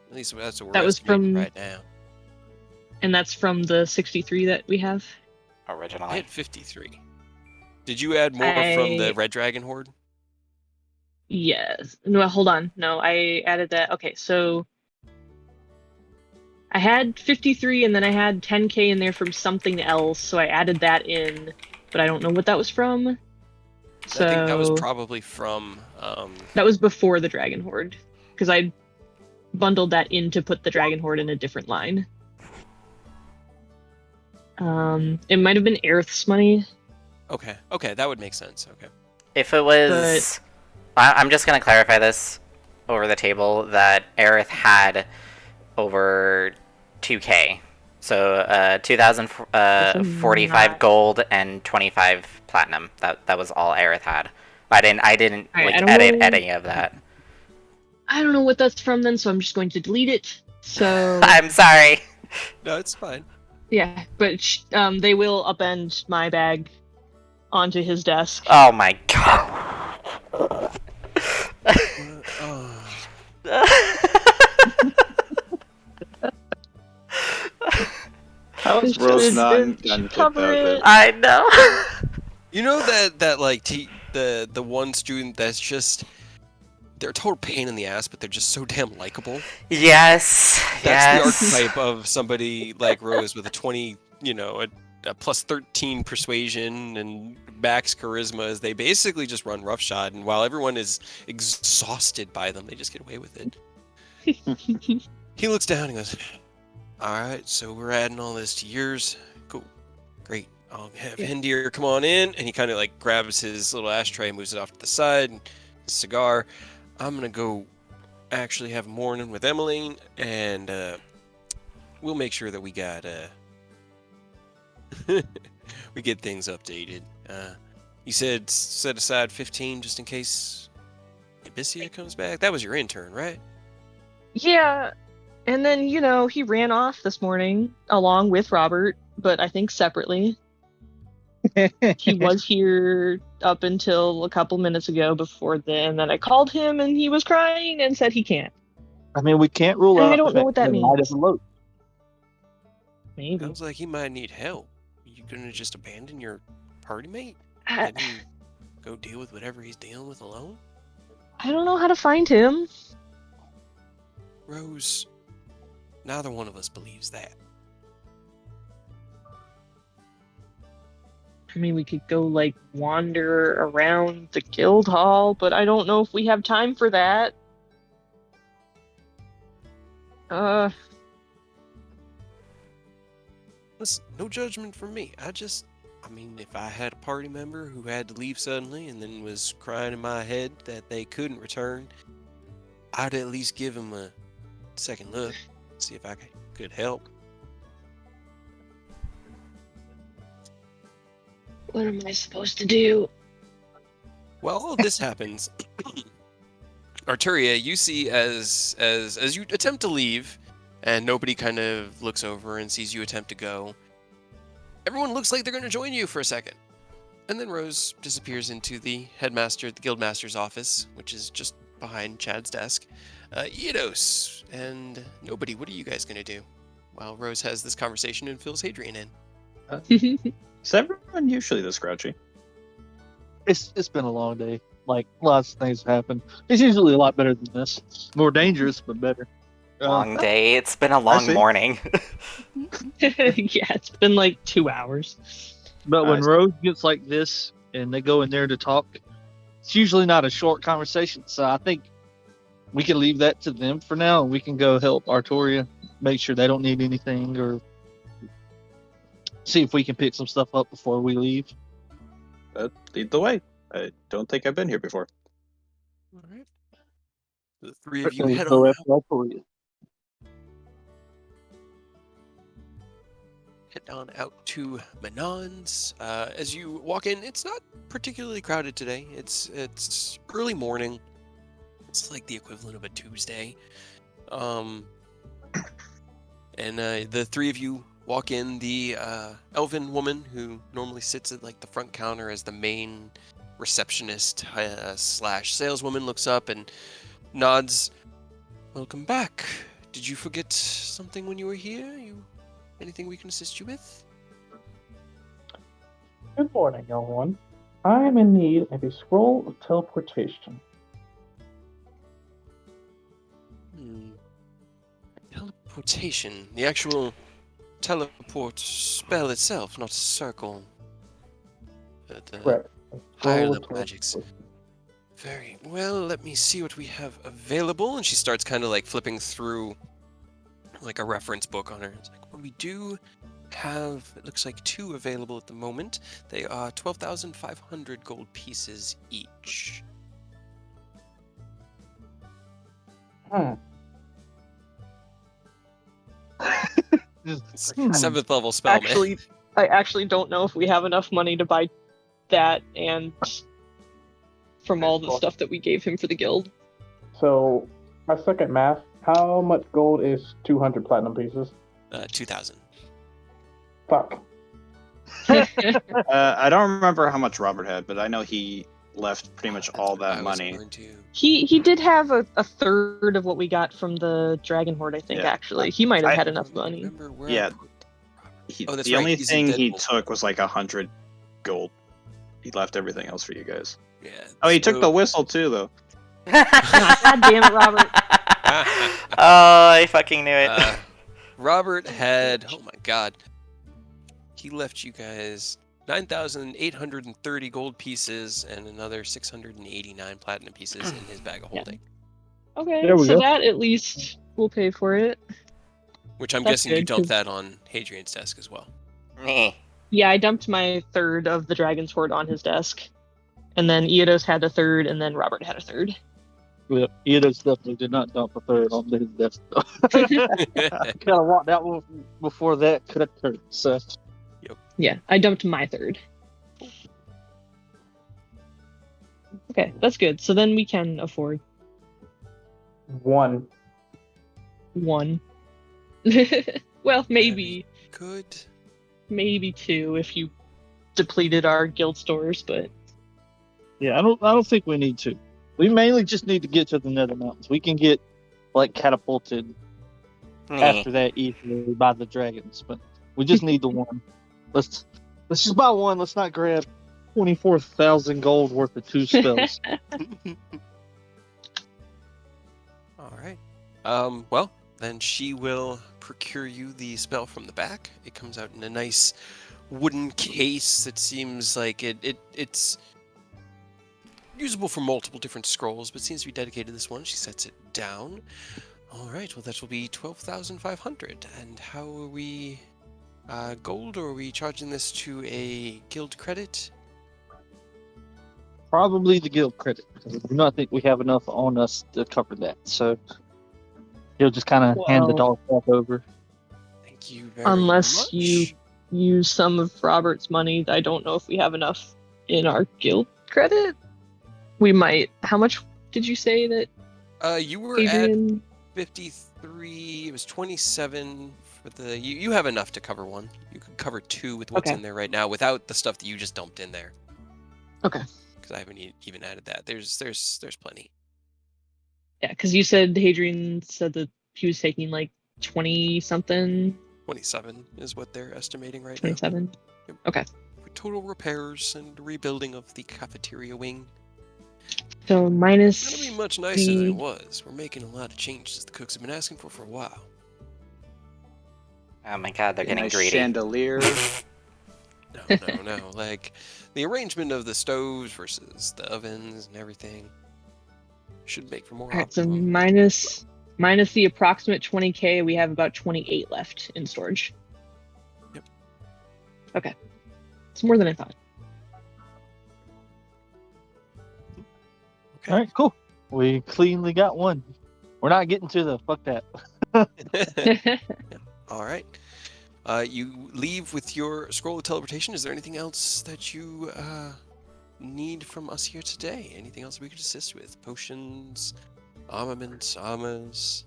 At least that's what that we're was estimating from right now. And that's from the 63 that we have. Originally. I had 53. Did you add more from the Red Dragon Horde? Yes. No, hold on. No, I added that. Okay, so I had 53 and then I had 10k in there from something else, so I added that in, but I don't know what that was from. So I think that was probably from... That was before the Dragon Horde, because I bundled that in to put the Dragon Horde in a different line. It might have been Aerith's money. Okay, that would make sense. Okay. If it was... I'm just going to clarify this over the table, that Aerith had over 2k. So 2,045 gold and 25 platinum. That was all Aerith had. I didn't edit any of that. I don't know what that's from then, so I'm just going to delete it. So I'm sorry. No, it's fine. Yeah, but they will upend my bag onto his desk. Oh my god. Rose should not gotten kicked cover out of it. it. I know. You know that like the one student that's just they're a total pain in the ass, but they're just so damn likable. Yes. That's the Yes. archetype of somebody like Rose with a 20, a plus 13 persuasion and max charisma. As they basically just run roughshod, and while everyone is exhausted by them, they just get away with it. He looks down and goes, "All right, so we're adding all this to yours. Cool, great. I'll have Hindir come on in." And he kind of like grabs his little ashtray, moves it off to the side, and his cigar. I'm gonna go actually have a morning with Emmeline, and we'll make sure that we got we get things updated. You said set aside 15 just in case Abyssia comes back. That was your intern, right? Yeah, and then he ran off this morning along with Robert, but I think separately. He was here up until a couple minutes ago before then. Then I called him and he was crying and said he can't. I mean, we can't rule I out don't the know fact what that he might means. have eloped. Maybe. Sounds like he might need help. You gonna just abandon your party mate? I, Let him go deal with whatever he's dealing with alone? I don't know how to find him. Rose, neither one of us believes that. I mean, we could go like wander around the guild hall, but I don't know if we have time for that. Listen, no judgment from me. I mean, if I had a party member who had to leave suddenly and then was crying in my head that they couldn't return, I'd at least give them a second look, see if I could help. What am I supposed to do? While all of this happens, Arturia, you see as you attempt to leave, and nobody kind of looks over and sees you attempt to go, everyone looks like they're going to join you for a second. And then Rose disappears into the headmaster, the guildmaster's office, which is just behind Chad's desk. Eidos and nobody, what are you guys going to do? While Rose has this conversation and fills Hadrian in. Is everyone usually this grouchy? It's been a long day. Like, lots of things have happened. It's usually a lot better than this. More dangerous, but better. Long day. It's been a long see. morning. Yeah, it's been like 2 hours. But when Nice. Rose gets like this and they go in there to talk, it's usually not a short conversation. So I think we can leave that to them for now, and we can go help Arturia make sure they don't need anything, or see if we can pick some stuff up before we leave. Lead the way. I don't think I've been here before. All right. The three of you Okay, head so on after Arturia. out to Manon's. As you walk in, it's not particularly crowded today. It's early morning. It's like the equivalent of a Tuesday. And the three of you walk in. The elven woman who normally sits at like the front counter as the main receptionist slash saleswoman looks up and nods. Welcome back. Did you forget something when you were here? Anything we can assist you with? Good morning, young one. I am in need of a scroll of teleportation. Teleportation. The actual teleport spell itself, not a circle. Correct. A Higher scroll of level magics. teleportation. Very well, let me see what we have available. And she starts kind of like flipping through like a reference book on her. It's like, well, we do have, it looks like 2 available at the moment. They are 12,500 gold pieces each. It's 7th level spell, Actually, I actually don't know if we have enough money to buy that and from all the stuff that we gave him for the guild. So, my second math, how much gold is 200 platinum pieces? 2,000. Fuck. I don't remember how much Robert had, but I know he left pretty much all That's what that I was money. going to. He did have a third of what we got from the Dragon Horde, I think, Yeah. actually. He might have I- had enough money. Remember where I Yeah. put Robert's Oh, that's the right, only he's in thing he Deadpool. took was like 100 gold. He left everything else for you guys. Yeah. Oh, he took so- the whistle too, though. God damn it, Robert. Oh, I fucking knew it. Robert had, oh my god, he left you guys 9,830 gold pieces and another 689 platinum pieces in his bag of Yeah. holding. Okay, There we so go. that at least will pay for it. Which I'm That's guessing you good, dumped 'cause- that on Hadrian's desk as well. Meh. Yeah, I dumped my third of the dragon's hoard on his desk. And then Eidos had a third, and then Robert had a third. Well, Eidos definitely did not dump a third on his desk. Kind of walked out before that could occur. So Yeah, I dumped my third. Okay, that's good. So then we can afford 1. one. Well, maybe Good. maybe two if you depleted our guild stores, but yeah, I don't think we need to. We mainly just need to get to the Nether Mountains. We can get like catapulted Meh. after that easily by the dragons, but we just need the one. Let's just buy one. Let's not grab 24,000 gold worth of 2 spells. All right. Well, then she will procure you the spell from the back. It comes out in a nice wooden case that seems like it's usable for multiple different scrolls, but seems to be dedicated to this one. She sets it down. All right. Well, that will be 12,500. And how are we? Gold, or are we charging this to a guild credit? Probably the guild credit, because I do not think we have enough on us to cover that. So he'll just kind of hand the Well- dog back over. Thank you very unless much. you use some of Robert's money, I don't know if we have enough in our guild credit. We might. How much did you say that You were at Adrian? 53. It was 27 for the. You have enough to cover one. You could cover 2 with what's Okay. in there right now, without the stuff that you just dumped in there. Okay. Because I haven't even added that. There's plenty. Yeah, because you said Hadrian said that he was taking like 20 something, 27 is what they're estimating right 27. now. Okay. For total repairs and rebuilding of the cafeteria wing. So It's minus gonna be much nicer than the- it was. We're making a lot of changes the cooks have been asking for a while. Oh my god, they're A getting nice greedy. chandelier. No. Like the arrangement of the stoves versus the ovens and everything should make for more. All right, so optimum. minus the approximate 20k, we have about 28 left in storage. Yep. Okay. It's more than I thought. Okay. All right, cool. We cleanly got one. We're not getting to the fuck that. All right. You leave with your scroll of teleportation. Is there anything else that you need from us here today? Anything else we could assist with? Potions, armaments, armors?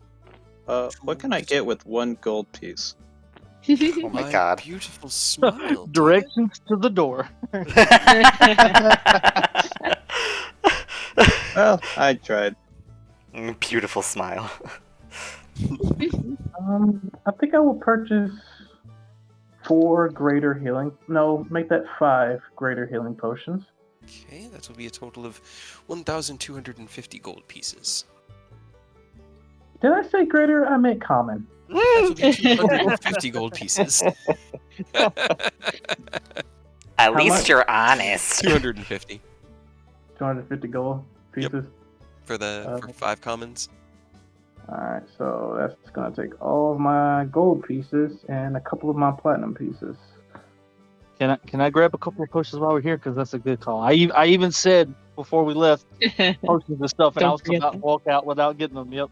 What can I get with 1 gold piece? Oh my god. Beautiful smile. damn it. Directions to the door. Well, I tried. Beautiful smile. I think I will purchase 4 greater healing. No, make that 5 greater healing potions. Okay, that will be a total of 1,250 gold pieces. Did I say greater? I meant common. That will be 250 gold pieces. At How least much? you're honest. 250 250 gold pieces. for the for 5 commons. Alright, so that's gonna take all of my gold pieces and a couple of my platinum pieces. Can I grab a couple of potions while we're here? Because that's a good call. I even said before we left potions and stuff, and Don't I was forget about to that. walk out without getting them. Yep.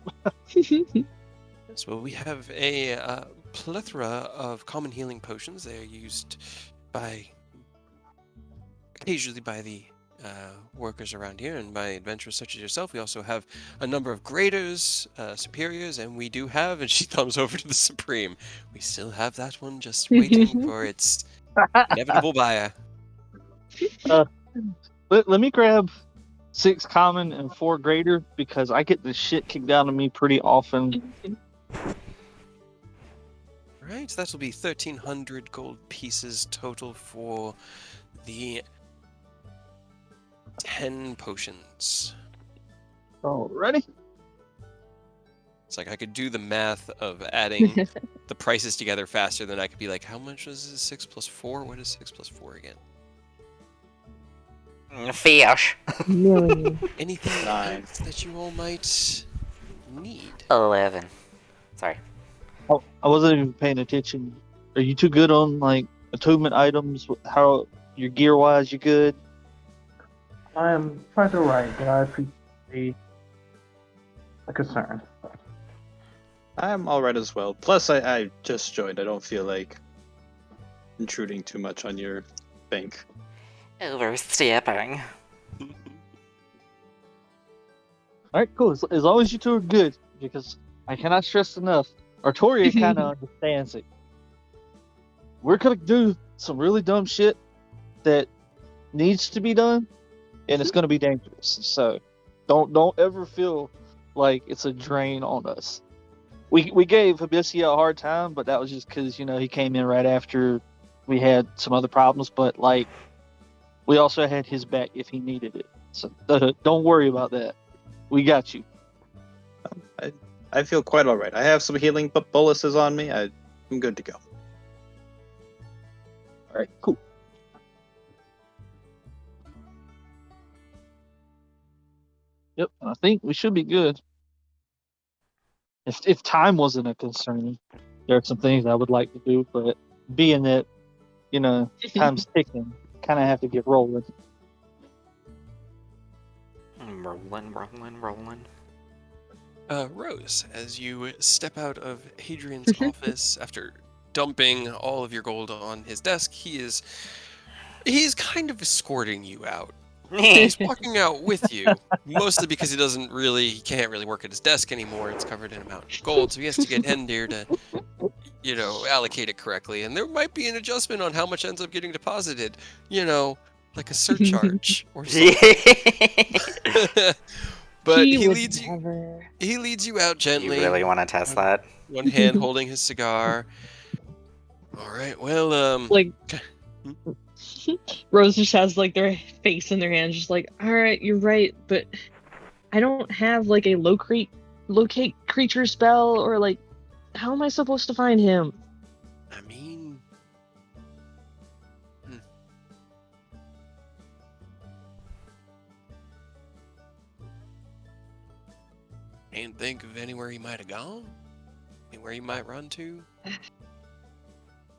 Yes, well, we have a plethora of common healing potions. They are used occasionally by the workers around here and by adventurers such as yourself. We also have a number of graders, superiors, and we do have, and she thumbs over to the supreme, we still have that one just waiting for its inevitable buyer. Let me grab 6 common and 4 greater because I get the shit kicked out of me pretty often. right, that will be 1,300 gold pieces total for the 10 potions. Alrighty. It's like I could do the math of adding the prices together faster than I could be like, how much was this? 6 plus 4? What is 6 plus 4 again? Fish. Million. Anything 9. else that you all might need? 11. Sorry. Oh, I wasn't even paying attention. Are you too good on like attunement items? How your gear wise? You good? I am quite alright, but I appreciate the concern. I'm alright as well. Plus, I just joined. I don't feel like intruding too much on your bank. Overstepping. All right, cool. As long as you two are good, because I cannot stress enough. Artoria kind of understands it. We're gonna do some really dumb shit that needs to be done, and it's gonna be dangerous. So, don't ever feel like it's a drain on us. We gave Abyssia a hard time, but that was just because he came in right after we had some other problems. But like, we also had his back if he needed it. So don't worry about that. We got you. I feel quite alright. I have some healing boluses on me. I'm good to go. All right, cool. Yep, I think we should be good. If time wasn't a concern, there are some things I would like to do, but being that time's ticking, kind of have to get rolling. Rolling. Rose, as you step out of Hadrian's office after dumping all of your gold on his desk, he's kind of escorting you out. He's walking out with you, mostly because he can't really work at his desk anymore. It's covered in a mountain of gold, so he has to get Hendir to, allocate it correctly. And there might be an adjustment on how much ends up getting deposited, like a surcharge or something. But he leads you out gently. You really want to test that? One hand holding his cigar. All right, well, Like, Rose just has like their face in their hands, just like, all right, you're right, but I don't have like a locate creature spell, or like, how am I supposed to find him? I mean, can't think of anywhere he might have gone. Anywhere he might run to.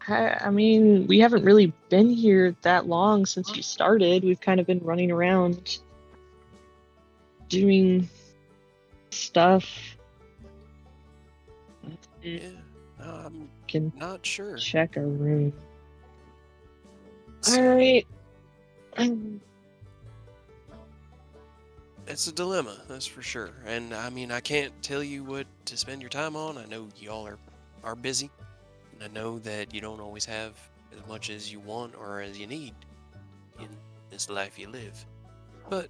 I mean, we haven't really been here that long since you started. We've kind of been running around doing stuff. Yeah, I'm Can not sure. check our room. All right. It's a dilemma, that's for sure. And I mean, I can't tell you what to spend your time on. I know y'all are busy. And I know that you don't always have as much as you want or as you need in this life you live. But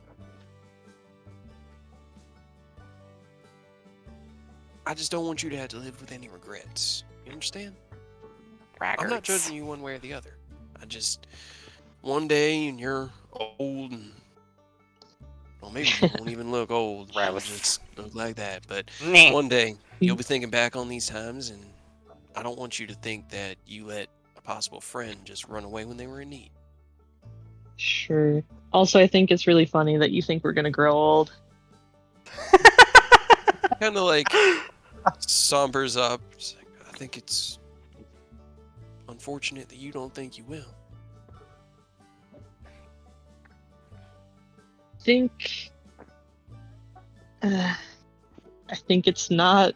I just don't want you to have to live with any regrets. You understand? I'm not judging you one way or the other. I just, one day and you're old and, well, maybe you won't even look old. You'll just look like that. But one day you'll be thinking back on these times, and I don't want you to think that you let a possible friend just run away when they were in need. Sure. Also, I think it's really funny that you think we're gonna grow old. Kind of like sombers up. I think it's unfortunate that you don't think you will. I think it's not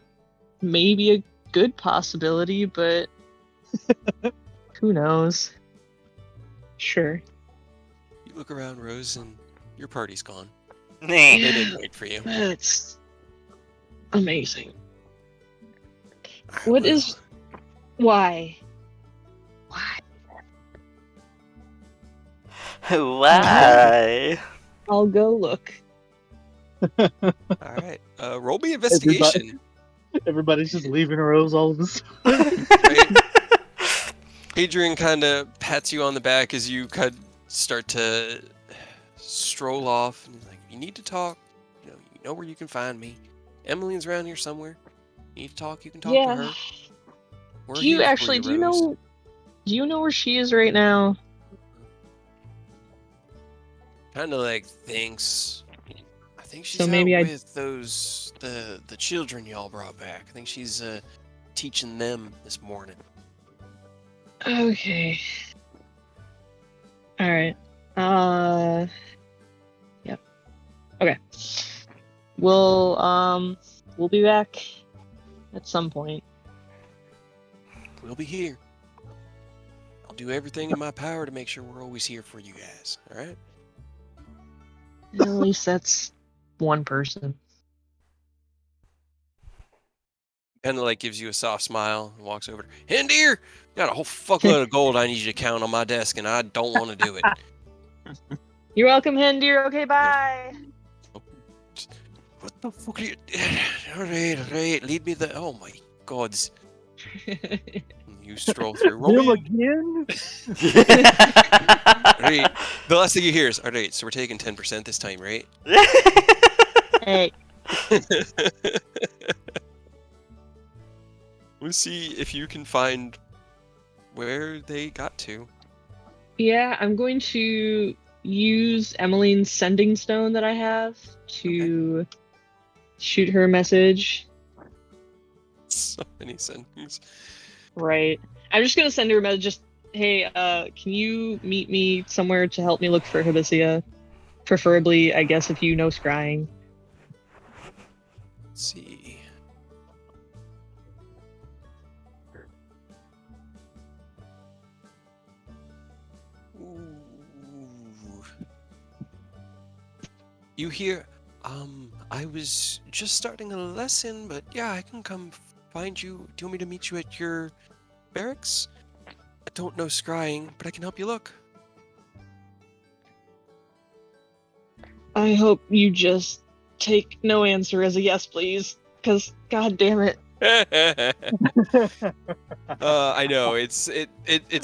maybe a good possibility, but who knows? Sure. You look around, Rose, and your party's gone. Nah. They didn't wait for you. That's amazing. Alright, What well, is... Why? Why? Why? I'll go look. all right. Roll me investigation. Everybody's just leaving Rose all of a sudden. Right? Adrian kind of pats you on the back as you kind of start to stroll off. And he's like, you need to talk. You know where you can find me. Emmeline's around here somewhere. You need to talk, you can talk to her. We're Do you here for actually, you, Rose. do you know where she is right now? Kind of like thinks. I think she's So maybe out I- with the children y'all brought back. I think she's teaching them this morning. Okay. Alright. Yep. Okay. We'll be back at some point. We'll be here. I'll do everything in my power to make sure we're always here for you guys. All right? At least that's one person. Kind of like gives you a soft smile and walks over. Hendir, got a whole fuckload of gold I need you to count on my desk, and I don't want to do it. You're welcome, Hendir. Okay, bye. What the fuck are you? All right. Lead me the. Oh my gods. You stroll through. Roll Him me. again? Right. The last thing you hear is, all right, so we're taking 10% this time, right? Hey. We'll see if you can find where they got to. Yeah, I'm going to use Emmeline's sending stone that I have to shoot her a message. So many sendings. Right. I'm just gonna send her a message. Just, hey, can you meet me somewhere to help me look for Hibisia? Preferably, I guess, if you know scrying. Let's see. Ooh. You hear? I was just starting a lesson, but yeah, I can come find you. Do you want me to meet you at your barracks? I don't know scrying, but I can help you look. I hope you just take no answer as a yes, please. Because, god damn it. I know it's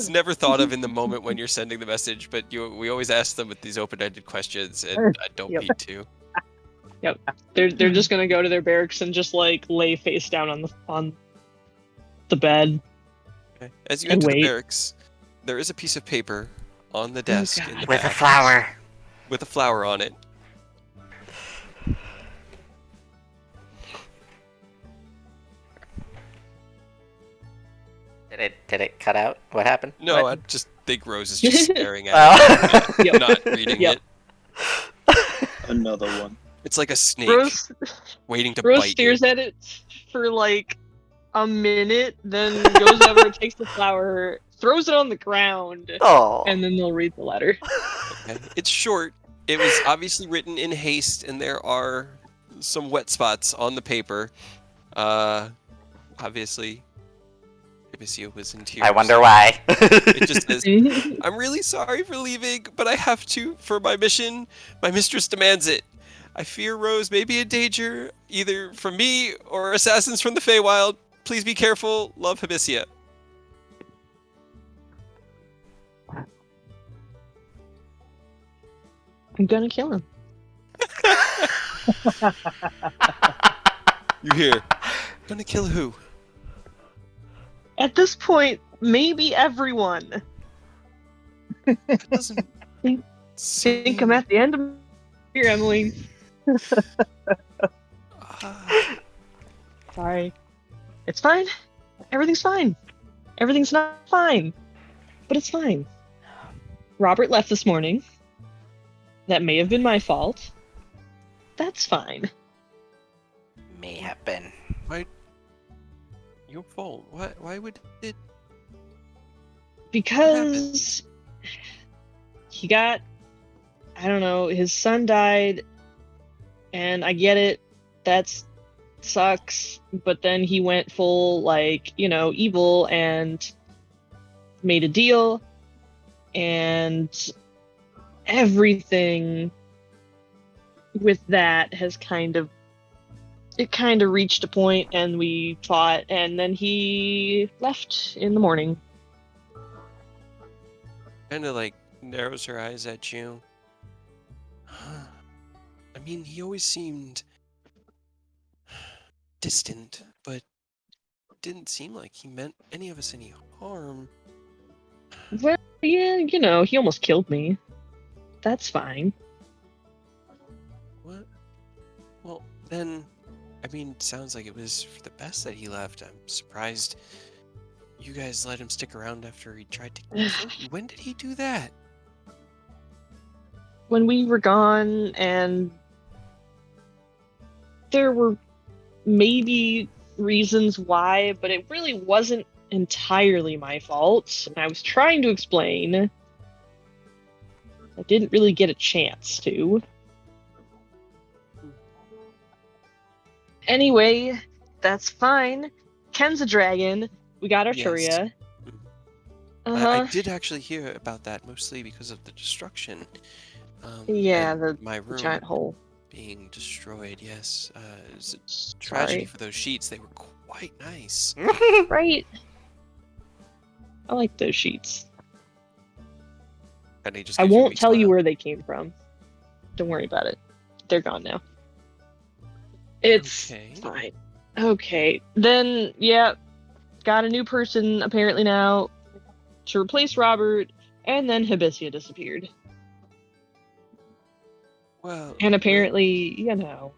never thought of in the moment when you're sending the message, but we always ask them with these open-ended questions, and I don't Yep. need to. Yep. They're just gonna go to their barracks and just like lay face down on the bed. Okay. As you And enter the wait. barracks, there is a piece of paper on the desk in the With a back flower. with a flower on it. Did it cut out? What happened? No, What? I just think Rose is just staring at Oh. it, Yep. not reading Yep. it. Another one. It's like a snake Rose waiting to Rose bite you. stares at it for like a minute, then goes over, takes the flower, throws it on the ground, Oh. and then they'll read the letter. Okay. It's short. It was obviously written in haste, and there are some wet spots on the paper. Obviously, Hibisia was in tears. I wonder why. It just says, I'm really sorry for leaving, but I have to for my mission. My mistress demands it. I fear Rose may be in danger, either from me or assassins from the Feywild. Please be careful. Love, Hibisia. I'm gonna kill him. You hear? Gonna kill who? At this point, maybe everyone. That doesn't Think- seem... Think I'm at the end of here, Emily. Sorry. It's fine. Everything's fine. Everything's not fine. But it's fine. Robert left this morning. That may have been my fault. That's fine. May have been. Your fault. Why would it... Because he got, I don't know, his son died, and I get it, that sucks, but then he went full, like, you know, evil and made a deal, and everything with that has kind of reached a point, and we fought, and then he left in the morning. kind of like narrows her eyes at you. I mean, he always seemed distant, but didn't seem like he meant any of us any harm. Well, yeah, you know, he almost killed me. That's fine. What? Well, then, I mean, sounds like it was for the best that he left. I'm surprised you guys let him stick around after he tried to kill you. When did he do that? When we were gone, and there were maybe reasons why, but it really wasn't entirely my fault. And I was trying to explain. I didn't really get a chance to. Anyway, that's fine. Ken's a dragon. We got Arturia. Yes. Uh-huh. I did actually hear about that, mostly because of the destruction. Yeah, and my the room giant hole. being destroyed. Yes, it's a Sorry. tragedy for those sheets. They were quite nice. Right. I like those sheets. And he just I gives you a won't weak tell you smile. where they came from. Don't worry about it. They're gone now. It's Okay. fine. Okay. Then, yeah, got a new person apparently now to replace Robert, and then Hibisia disappeared. Well, And apparently, you know.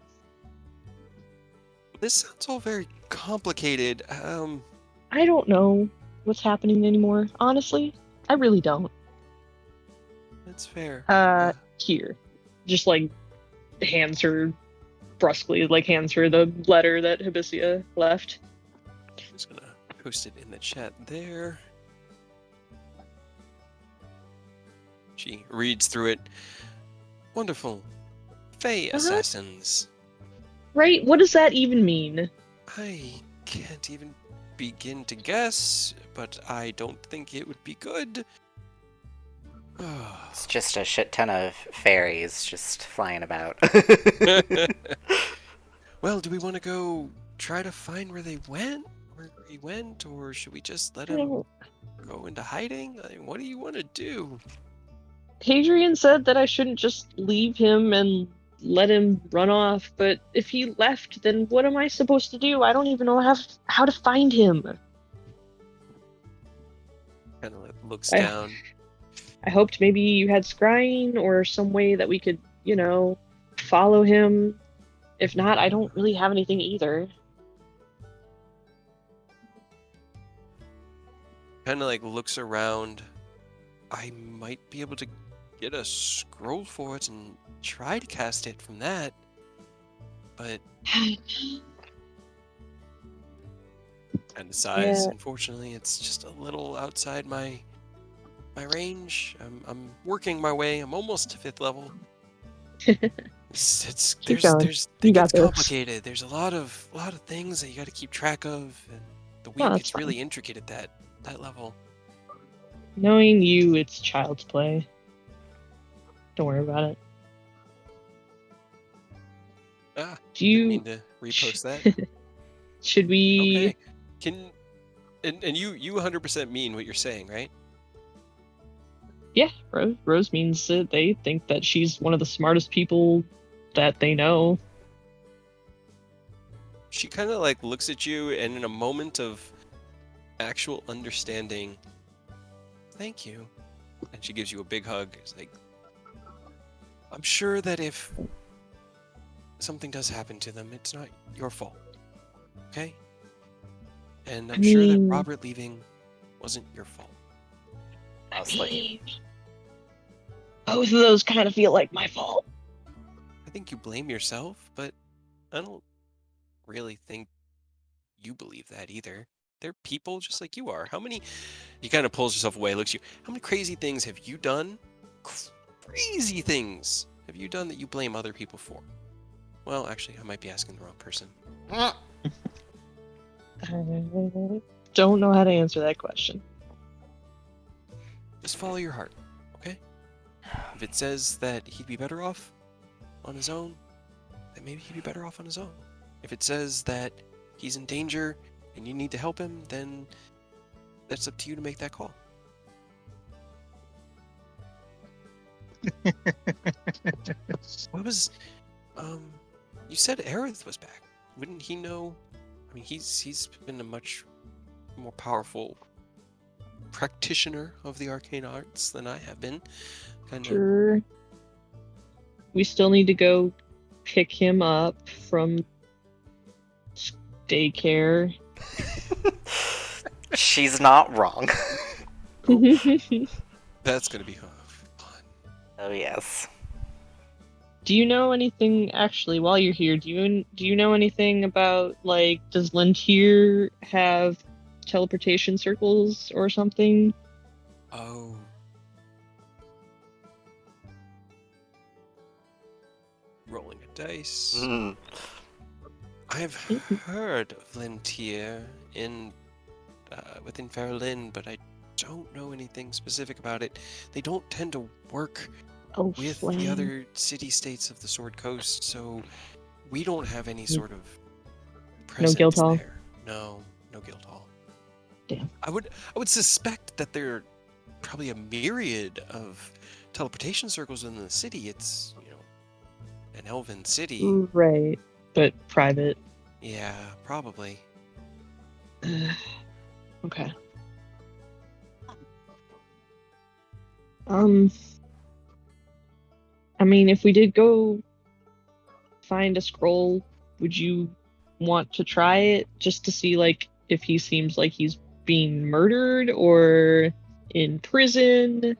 this sounds all very complicated. I don't know what's happening anymore, honestly. I really don't. That's fair. Here. Just like hands her brusquely, like hands her the letter that Hibisia left. I'm just gonna post it in the chat there. She reads through it. Wonderful. Fey assassins. Right? What does that even mean? I can't even begin to guess, but I don't think it would be good. It's just a shit ton of fairies just flying about. Well, do we want to go try to find where he went, or should we just let him go into hiding? I mean, what do you want to do? Hadrian said that I shouldn't just leave him and let him run off, but if he left, then what am I supposed to do? I don't even know how to find him. Kind of looks down. I hoped maybe you had scrying or some way that we could, you know, follow him. If not, I don't really have anything either. Kind of looks around. I might be able to get a scroll for it and try to cast it from that, but and sighs. Yeah. Unfortunately, it's just a little outside my range. I'm working my way. I'm almost to 5th level. It's Keep going. it You got gets this. complicated. There's a lot of things that you got to keep track of, and the weave that's gets fine. really intricate at that level. Knowing you, it's child's play. Don't worry about it. Ah, Do didn't you mean to repost that. should we? Okay, and you 100% mean what you're saying, right? Yeah, Rose means that they think that she's one of the smartest people that they know. She kind of looks at you, and in a moment of actual understanding, thank you, and she gives you a big hug. It's like, I'm sure that if something does happen to them, it's not your fault, okay? And I'm sure that Robert leaving wasn't your fault. Mostly. Both of those kind of feel like my fault. I think you blame yourself, but I don't really think you believe that either. They're people just like you are. How many... He kind of pulls himself away, looks at you. How many crazy things have you done? Crazy things have you done that you blame other people for? Well, actually, I might be asking the wrong person. I don't know how to answer that question. Just follow your heart, okay? If it says that he'd be better off on his own, then maybe he'd be better off on his own. If it says that he's in danger and you need to help him, then that's up to you to make that call. What was, you said Aerith was back. Wouldn't he know? I mean, he's been a much more powerful practitioner of the arcane arts than I have been. Kind of. Sure. We still need to go pick him up from daycare. She's not wrong. That's gonna be fun. Oh yes. Do you know anything actually while you're here? Do you know anything about, like, does Lentir have teleportation circles or something? Oh. Rolling a dice. Mm. I've heard of Lentir in within Fairlin, but I don't know anything specific about it. They don't tend to work Oh, with Flan. the other city-states of the Sword Coast, so we don't have any sort of presence Guildhall? there. No Guildhall. Damn. I would suspect that there are probably a myriad of teleportation circles in the city. It's, an elven city. Right, but private. Yeah, probably. Okay. I mean, if we did go find a scroll, would you want to try it just to see, like, if he seems like he's being murdered or in prison?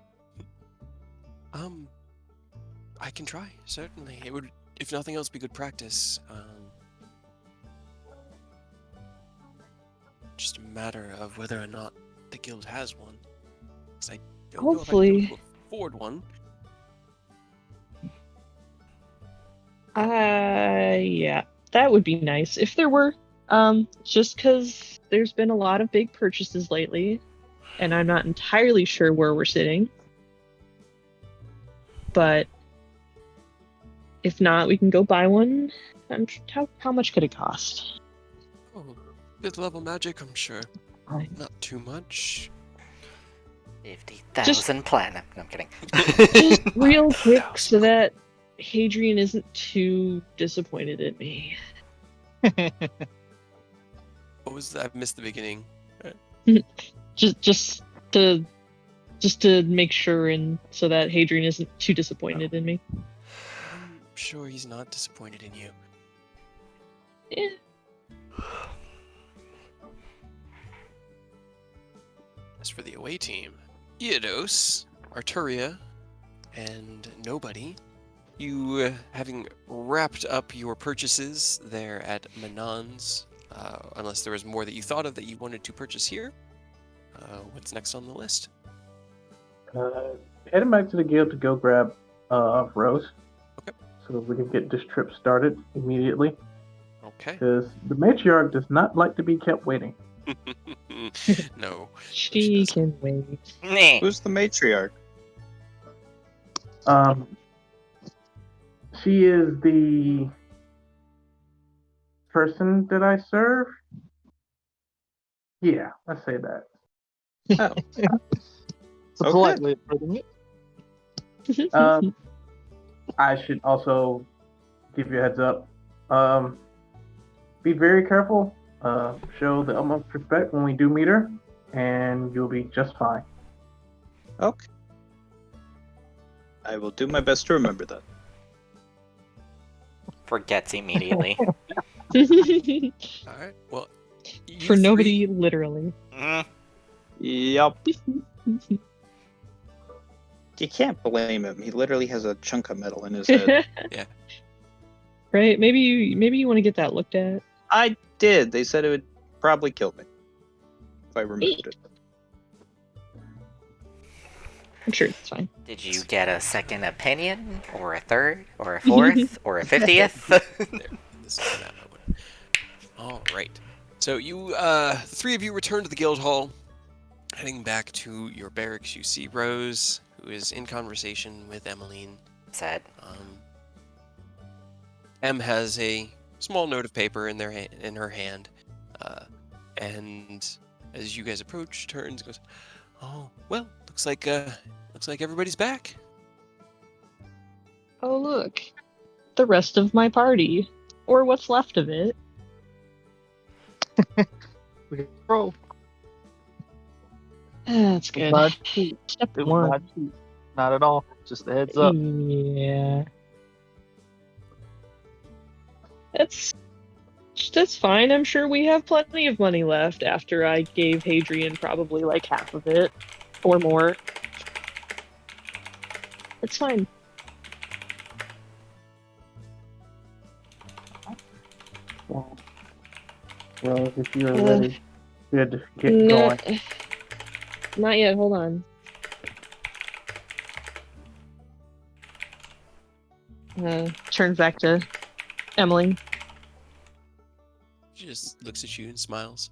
I can try, certainly. It would, if nothing else, be good practice. Just a matter of whether or not the guild has one. 'Cause I don't know if I'd be able to afford one. Yeah, that would be nice if there were. Just because there's been a lot of big purchases lately, and I'm not entirely sure where we're sitting. But if not, we can go buy one. How much could it cost? Oh, 5th level magic, I'm sure. Fine. Not too much. 50,000 platinum. No, I'm kidding. Just real quick so that Hadrian isn't too disappointed in me. What was that? I missed the beginning. Just to make sure, and so that Hadrian isn't too disappointed in me. I'm sure he's not disappointed in you. Yeah. As for the away team, Iodos, Arturia, and Nobody, you, having wrapped up your purchases there at Manon's, unless there was more that you thought of that you wanted to purchase here, what's next on the list? Heading back to the guild to go grab Rose. Okay. So we can get this trip started immediately. Okay. Because the matriarch does not like to be kept waiting. No. She doesn't. can wait. Nah. Who's the matriarch? She is the person that I serve. Yeah, let's say that. Oh, It's a Okay. polite way of putting it. I should also give you a heads up. Be very careful. Show the utmost respect when we do meet her, and you'll be just fine. okay. I will do my best to remember that. Forgets immediately. Alright, well, you For nobody, three- literally. Mm. Yup. You can't blame him. He literally has a chunk of metal in his head. Right? Maybe you want to get that looked at. I did. They said it would probably kill me if I removed it. I'm sure it's fine. Did you get a second opinion, or a third, or a fourth, or a 50th? There. This is that one. All right. So you, the three of you return to the guild hall. Heading back to your barracks, you see Rose, who is in conversation with Emmeline. Said. Em has a small note of paper in her hand, and as you guys approach, turns, goes, "Oh, well, looks like everybody's back." Oh, look. The rest of my party. Or what's left of it. We can roll. That's good. Not cheap. Step It was 1. not cheap. Not at all. Just a heads up. Yeah. That's fine. I'm sure we have plenty of money left after I gave Hadrian probably like half of it. Or more. It's fine. Well, Rose, if you're ready, we had to get No, going. not yet. Hold on. Turns back to Emily. She just looks at you and smiles.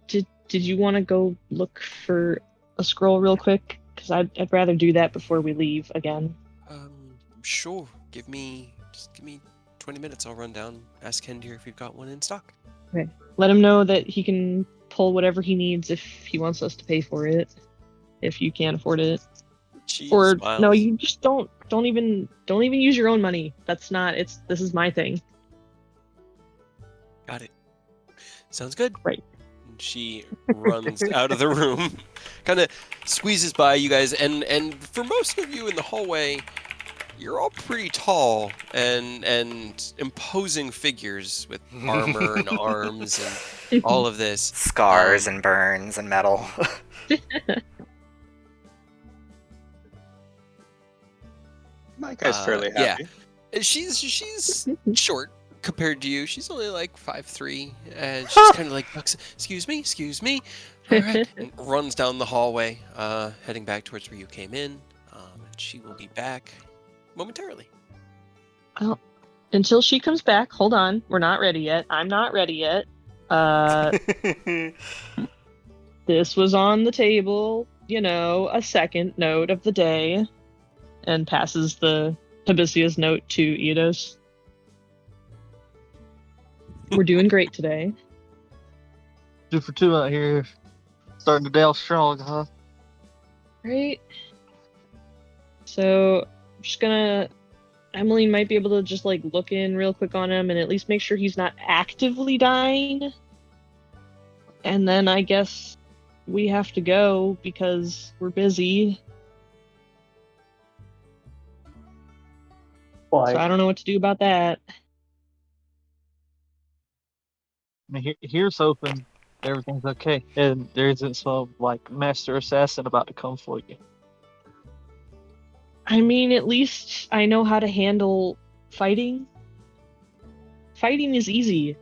Did you want to go look for a scroll real quick? Because I'd rather do that before we leave again. Sure. Give me 20 minutes. I'll run down, ask Hendir if we've got one in stock. Okay. Let him know that he can pull whatever he needs if he wants us to pay for it. If you can't afford it. She Or smiles. no, you just don't even use your own money. That's not. This is my thing. Got it. Sounds good. Right. And she runs out of the room, kind of squeezes by you guys, and for most of you in the hallway, you're all pretty tall and imposing figures with armor and arms and all of this. Scars and burns and metal. My guy's fairly yeah. happy. She's short compared to you. She's only like 5'3", and she's kind of like, excuse me, all right, and runs down the hallway, heading back towards where you came in, and she will be back momentarily. Well, until she comes back, hold on. We're not ready yet. I'm not ready yet. This was on the table, a second note of the day, and passes the Hibisia's note to Eidos. We're doing great today. 2 for 2 out here. Starting the day off strong, huh? Right? So, I'm just gonna... Emmeline might be able to just, look in real quick on him and at least make sure he's not actively dying. And then I guess we have to go because we're busy. Why? So I don't know what to do about that. I mean, here's hoping everything's okay and there isn't some master assassin about to come for you. I mean, at least I know how to handle fighting. Fighting is easy.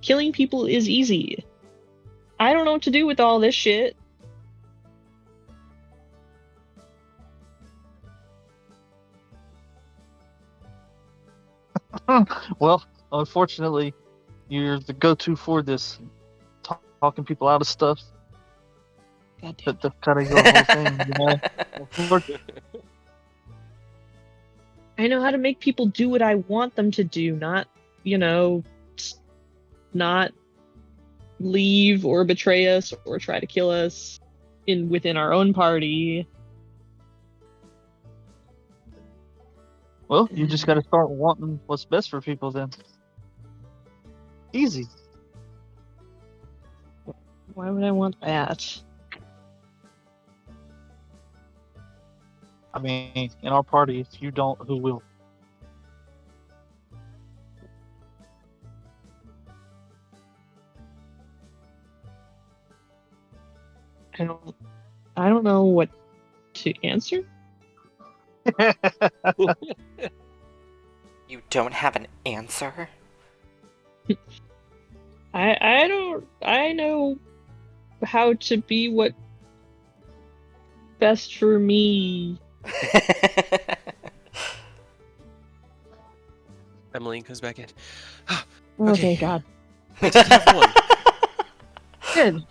Killing people is easy. I don't know what to do with all this shit. Well, unfortunately, you're the go-to for this, talking people out of stuff. God damn. That's kind of your whole thing, I know how to make people do what I want them to do, not, not leave or betray us or try to kill us within our own party. Well, you just got to start wanting what's best for people then. Easy. Why would I want that? I mean, in our party, if you don't, who will? I don't know what to answer. You don't have an answer? I know how to be what best for me. Emmeline comes back in. Oh, Okay. thank God. I did have one. Good.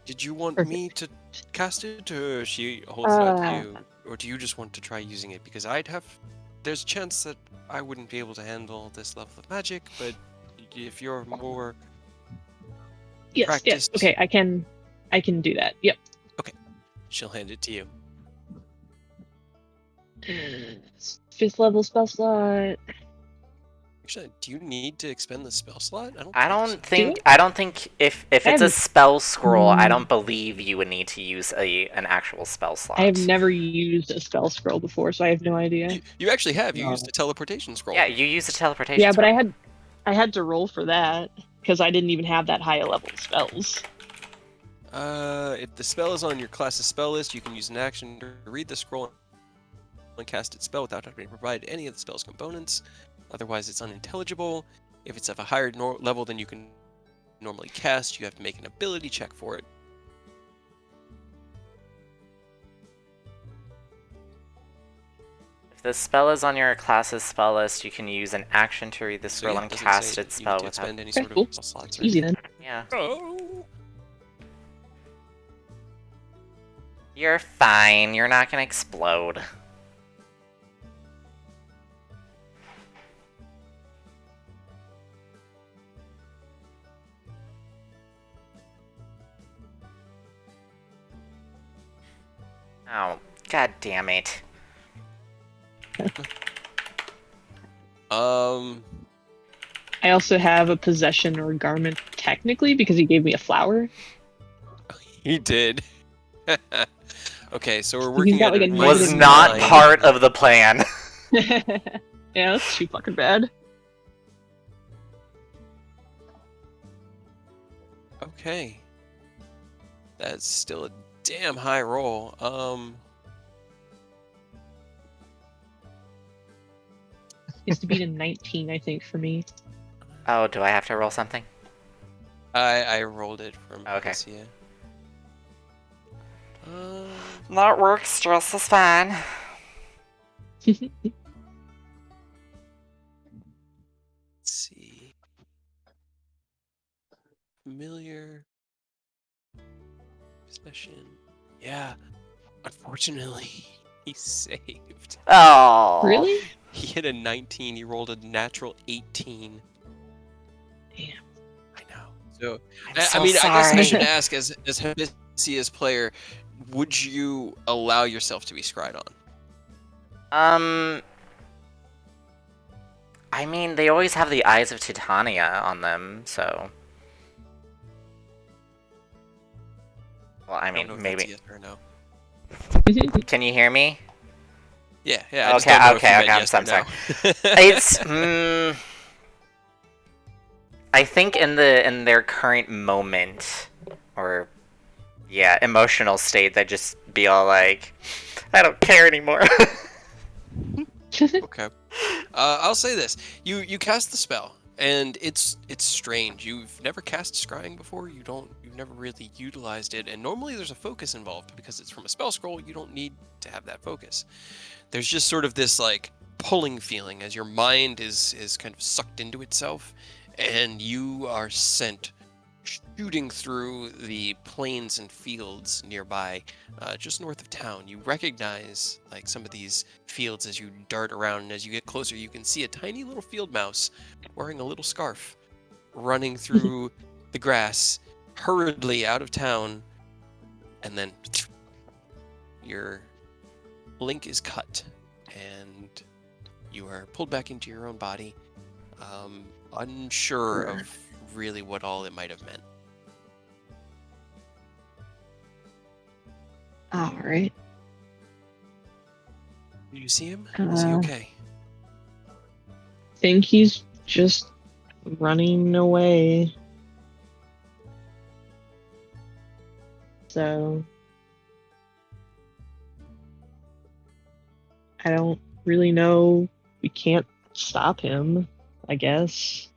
Did you want Perfect. me to cast it, or she holds it out to you? Or do you just want to try using it? Because there's a chance that I wouldn't be able to handle this level of magic, but if you're more Yes. practiced, Okay, I can do that. Yep. she'll hand it to you. Fifth level spell slot. Actually, do you need to expend the spell slot? I don't think if it's a haven't- spell scroll, I don't believe you would need to use an actual spell slot. I have never used a spell scroll before, so I have no idea. You actually have. You No. used a teleportation scroll. Yeah, you use a teleportation Yeah, but scroll. I had to roll for that because I didn't even have that high a level spells. If the spell is on your class's spell list, you can use an action to read the scroll and cast its spell without having to provide any of the spell's components. Otherwise, it's unintelligible. If it's of a higher level than you can normally cast, you have to make an ability check for it. If the spell is on your class's spell list, you can use an action to read the scroll yeah, and it doesn't cast say its you spell need to without. expend any Okay, sort cool. of spell slots. It's or easy anything. then. Yeah. Oh. You're fine. You're not gonna explode. Oh, god damn it. I also have a possession or garment technically because he gave me a flower. He did. Okay, so we're He's working got, at like, a a Was negative not 9. part of the plan. Yeah, that's too fucking bad. Okay. That's still a damn high roll. He has to beat a 19, I think, for me. Oh, do I have to roll something? I rolled it from Okay. this, yeah. That works. Stress is fine. Let's see. Familiar possession. Yeah. Unfortunately, he saved. Oh. Really? He hit a 19. He rolled a natural 18. Damn. I know. So I'm so I mean, sorry. I guess I should ask, as Hibiscus player, would you allow yourself to be scryed on? I mean, they always have the Eyes of Titania on them, so. Well, I I don't know mean, if maybe. that's yes or no. Can you hear me? Yeah, I just Okay, don't know okay, if you meant okay, yes I'm or sorry. no. It's. I think in their current moment, or yeah, emotional state, they just be all like, I don't care anymore. Okay. I'll say this: you cast the spell, and it's strange. You've never cast scrying before. You've never really utilized it, and normally there's a focus involved because it's from a spell scroll. You don't need to have that focus. There's just sort of this like pulling feeling as your mind is kind of sucked into itself, and you are sent shooting through the plains and fields nearby, just north of town. You recognize like some of these fields as you dart around, and as you get closer, you can see a tiny little field mouse wearing a little scarf, running through the grass hurriedly out of town, and then your link is cut, and you are pulled back into your own body, unsure of really what all it might have meant. Alright. Did you see him? Is he okay? Think he's just running away. So I don't really know. We can't stop him, I guess.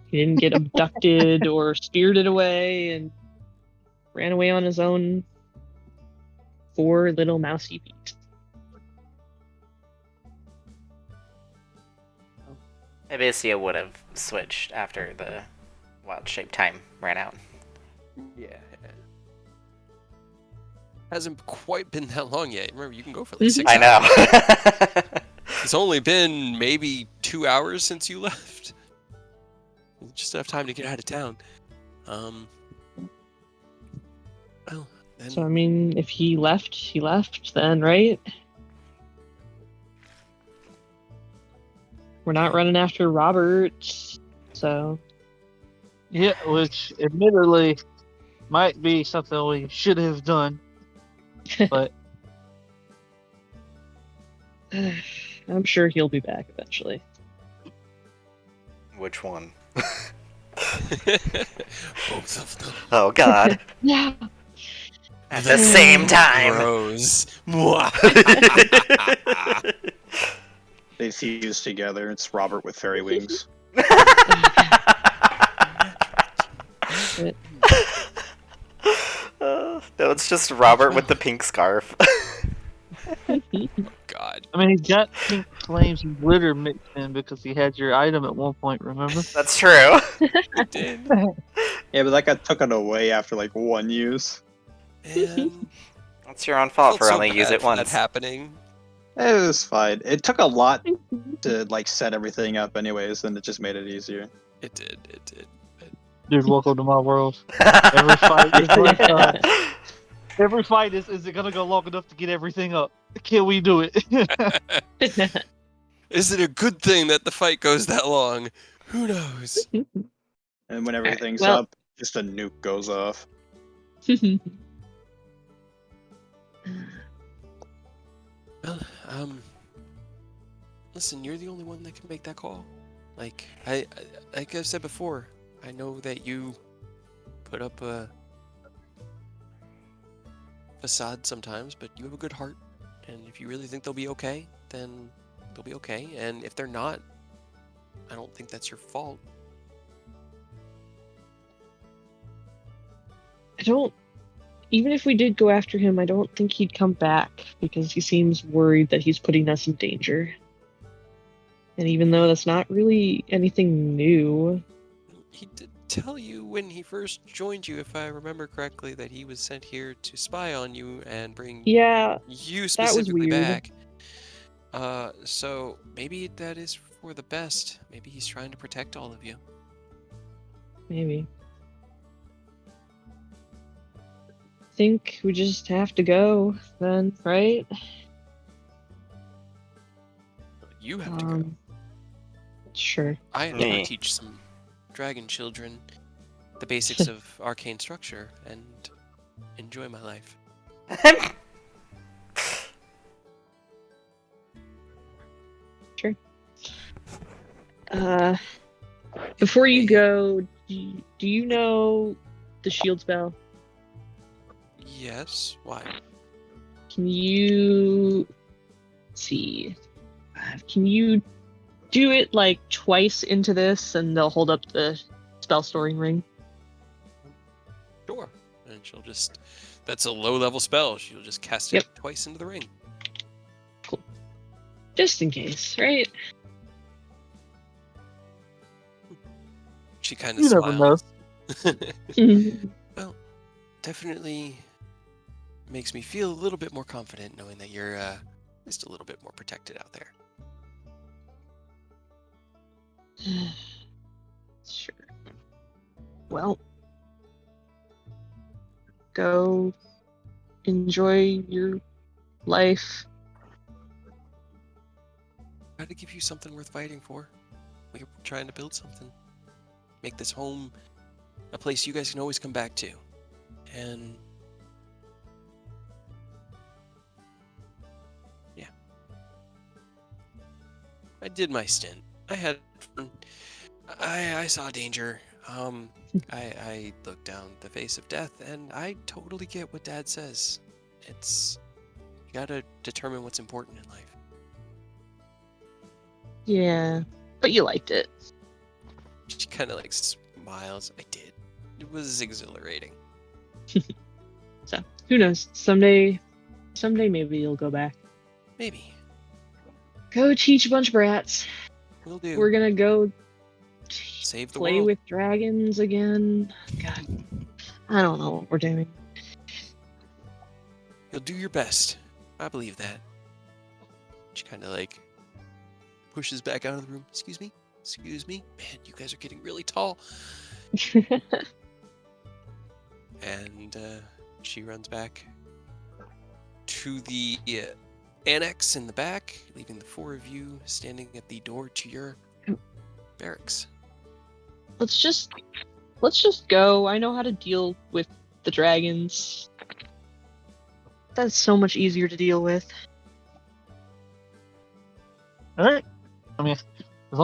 He didn't get abducted or spirited away and ran away on his own 4 little mousy feet. Abyssia would have switched after the wild shape time ran out. Yeah. Hasn't quite been that long yet. Remember, you can go for like 6 I hours. know. It's only been maybe 2 hours since you left. Just enough time to get out of town. Well, So, I mean, if he left then, right? We're not running after Robert, so... Yeah, which admittedly might be something we should have done, but I'm sure he'll be back eventually. Which one? Both of them. Oh God. Yeah. At the same time. Bros. They fuse together. It's Robert with fairy wings. No, it's just Robert with the pink scarf. God. I mean, he's got pink flames and glitter mixed in because he had your item at one point, remember? That's true. It did. Yeah, but that got taken away after like one use. Man, That's your own fault felt for so only use bad it for that once. happening. It was fine. It took a lot to like set everything up anyways, and it just made it easier. It did. It did. Dude, welcome to my world. Every fight is like, every fight is it gonna go long enough to get everything up? Can we do it? Is it a good thing that the fight goes that long? Who knows? And when everything's well- up, just a nuke goes off. Well, listen, you're the only one that can make that call. Like like I've said before, I know that you put up a facade sometimes, but you have a good heart, and if you really think they'll be okay, then they'll be okay. And if they're not, I don't think that's your fault. Even if we did go after him, I don't think he'd come back because he seems worried that he's putting us in danger. And even though that's not really anything new, He did tell you when he first joined you, if I remember correctly, that he was sent here to spy on you and bring yeah, you was specifically weird. back. So maybe that is for the best. Maybe he's trying to protect all of you. maybe. Think we just have to go then, right? You have to go. Sure. I have Me. to teach some dragon children the basics of arcane structure and enjoy my life. Sure. Before you go, do you know the shield spell? Yes. Why? Can you see? Can you do it like twice into this, and they'll hold up the spell storing ring? Sure. And she'll just. That's a low level spell. She'll just cast it twice into the ring. Cool. Just in case, right? She kind of You never know. smiles. Well, definitely makes me feel a little bit more confident knowing that you're just a little bit more protected out there. Sure. Well, go enjoy your life. Try to give you something worth fighting for. We're trying to build something. Make this home a place you guys can always come back to. And yeah. I did my stint. I had fun. I saw danger. I looked down the face of death, and I totally get what Dad says. It's you gotta determine what's important in life. Yeah, but you liked it. She kind of like smiles. I did. It was exhilarating. So who knows? Someday maybe you'll go back. Maybe. Go teach a bunch of brats. We'll do. We're gonna go Save the play world. with dragons again. God, I don't know what we're doing. You'll do your best. I believe that. She kind of like pushes back out of the room. Excuse me? Excuse me? Man, you guys are getting really tall. And She runs back to the annex in the back, leaving the four of you standing at the door to your barracks. Let's just go. I know how to deal with the dragons. That's so much easier to deal with. All right. I mean, as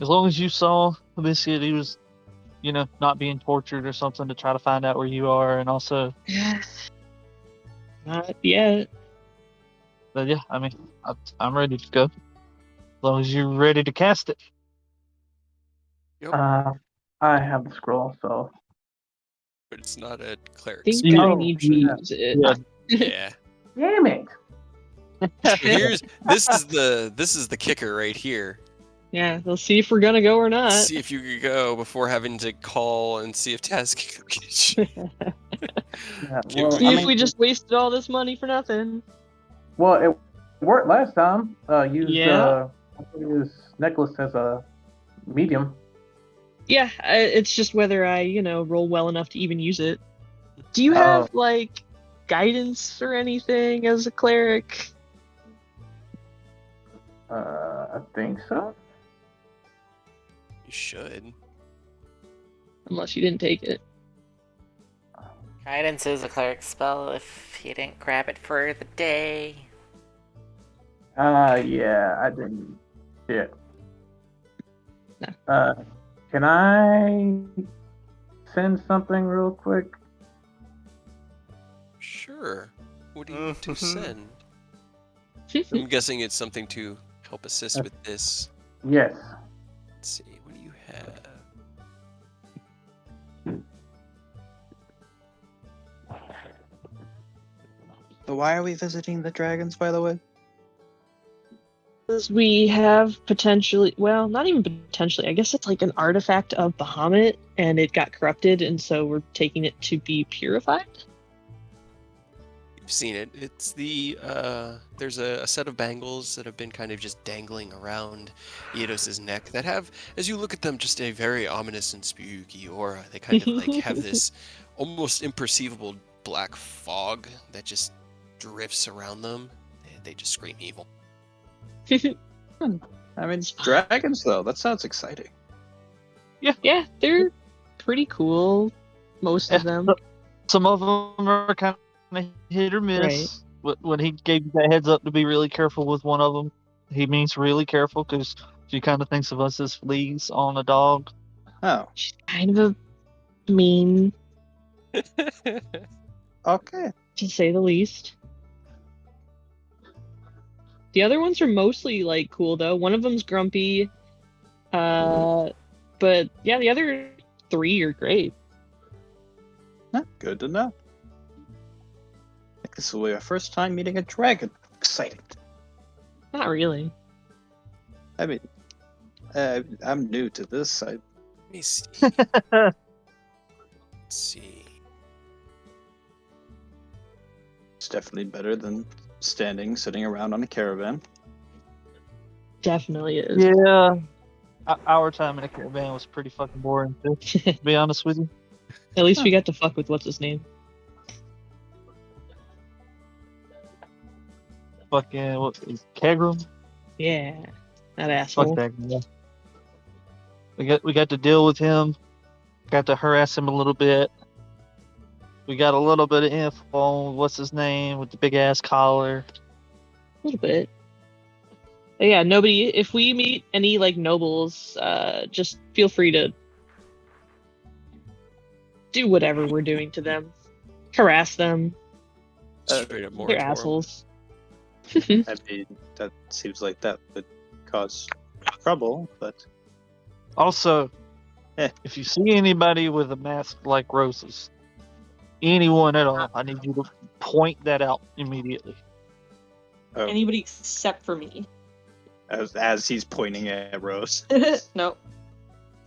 long as you saw this kid, he was, not being tortured or something to try to find out where you are, and also, Not yet. but yeah, I mean, I'm ready to go. As long as you're ready to cast it. I have the scroll, so. But it's not a I cleric think spell. I need to use it. Yeah. Yeah. Damn it! This is the kicker right here. Yeah, we'll see if we're gonna go or not. See if you could go before having to call and see if Taz can go get you. Yeah, Give well, me- See I if mean, we just wasted all this money for nothing. well, it worked last time. Yeah. Use necklace as a medium. Yeah, it's just whether I, roll well enough to even use it. Do you have like guidance or anything as a cleric? I think so. You should. Unless you didn't take it. Guidance is a cleric spell if you didn't grab it for the day. Yeah, I didn't. Yeah. Can I send something real quick? Sure. What do you need to send? I'm guessing it's something to help assist with this. Yes. Let's see. What do you have? So why are we visiting the dragons, by the way? Because we have potentially, well, not even potentially, I guess it's like an artifact of Bahamut and it got corrupted, and so we're taking it to be purified. You've seen it. It's the there's a set of bangles that have been kind of just dangling around Eidos' neck that have, as you look at them, just a very ominous and spooky aura. They kind of like have this almost imperceivable black fog that just drifts around them. They just scream evil. I mean, dragons, though. That sounds exciting. Yeah, they're pretty cool. Most of them. Some of them are kind of hit or miss. When he gave you that heads up to be really careful with one of them, he means really careful because she kind of thinks of us as fleas on a dog. Oh, She's kind of a mean, okay. to say the least. The other ones are mostly like cool though. One of them's grumpy. But yeah, the other three are great. Good to know. I think this will be our first time meeting a dragon. Exciting. Not really. I mean, I'm new to this. Let me see. Let's see. It's definitely better than sitting around on a caravan. Definitely is. Yeah. Our time in a caravan was pretty fucking boring, too, to be honest with you. At least we got to fuck with what's his name. Fucking, what is Kegram? Yeah, that Fuck asshole. that guy. We got to deal with him. Got to harass him a little bit. We got a little bit of info on what's his name with the big ass collar. A little bit. But yeah, nobody. If we meet any like nobles, just feel free to do whatever we're doing to them. Harass them. Straight up They're moratorium. assholes. I mean, that seems like that would cause trouble, but Also, if you see anybody with a mask like Rose's, anyone at all, I need you to point that out immediately. Anybody except for me. as he's pointing at Rose. Nope.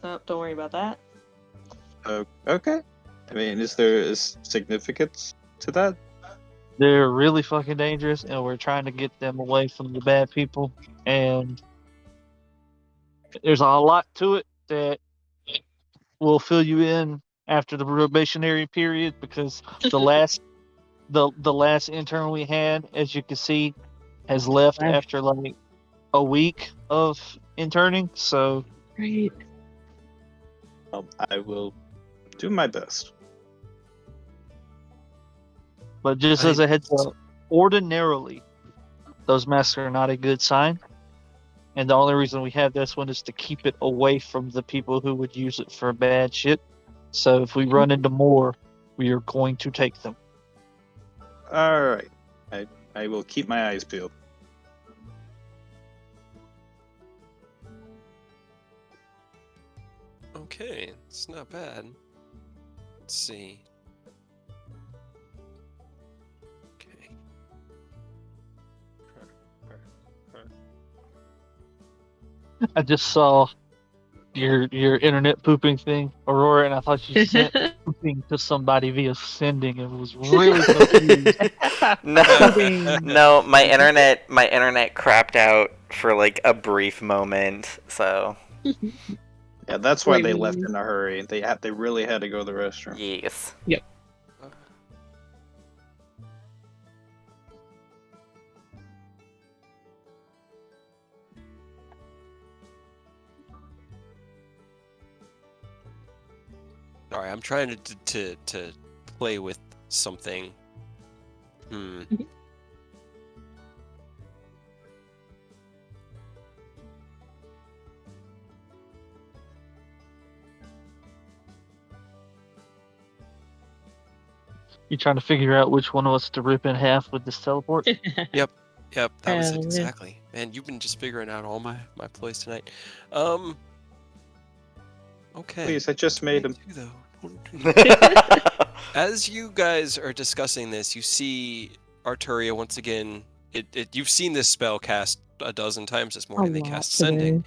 Nope, don't worry about that. Okay. I mean, is there a significance to that? They're really fucking dangerous, and we're trying to get them away from the bad people. And there's a lot to it that will fill you in after the probationary period, because the last the last intern we had, as you can see, has left Wow. after like a week of interning. So Right. I will do my best. but just as a heads up, ordinarily those masks are not a good sign. And the only reason we have this one is to keep it away from the people who would use it for bad shit. So if we run into more, we are going to take them. All right. I will keep my eyes peeled. Okay, it's not bad. Let's see. Okay. I just saw your internet pooping thing, Aurora, and I thought you sent pooping to somebody via sending and was really confused. No, my internet crapped out for like a brief moment, so Yeah, that's why Wait, they wait, left wait. in a hurry. They really had to go to the restroom. yes. Sorry, I'm trying to play with something. You trying to figure out which one of us to rip in half with this teleport? Yep, that was Hell it yeah. exactly. Man, you've been just figuring out all my plays tonight. Okay. Please, I just made him. 22, though. As you guys are discussing this, you see Arturia once again. You've seen this spell cast a dozen times this morning. They lot cast today.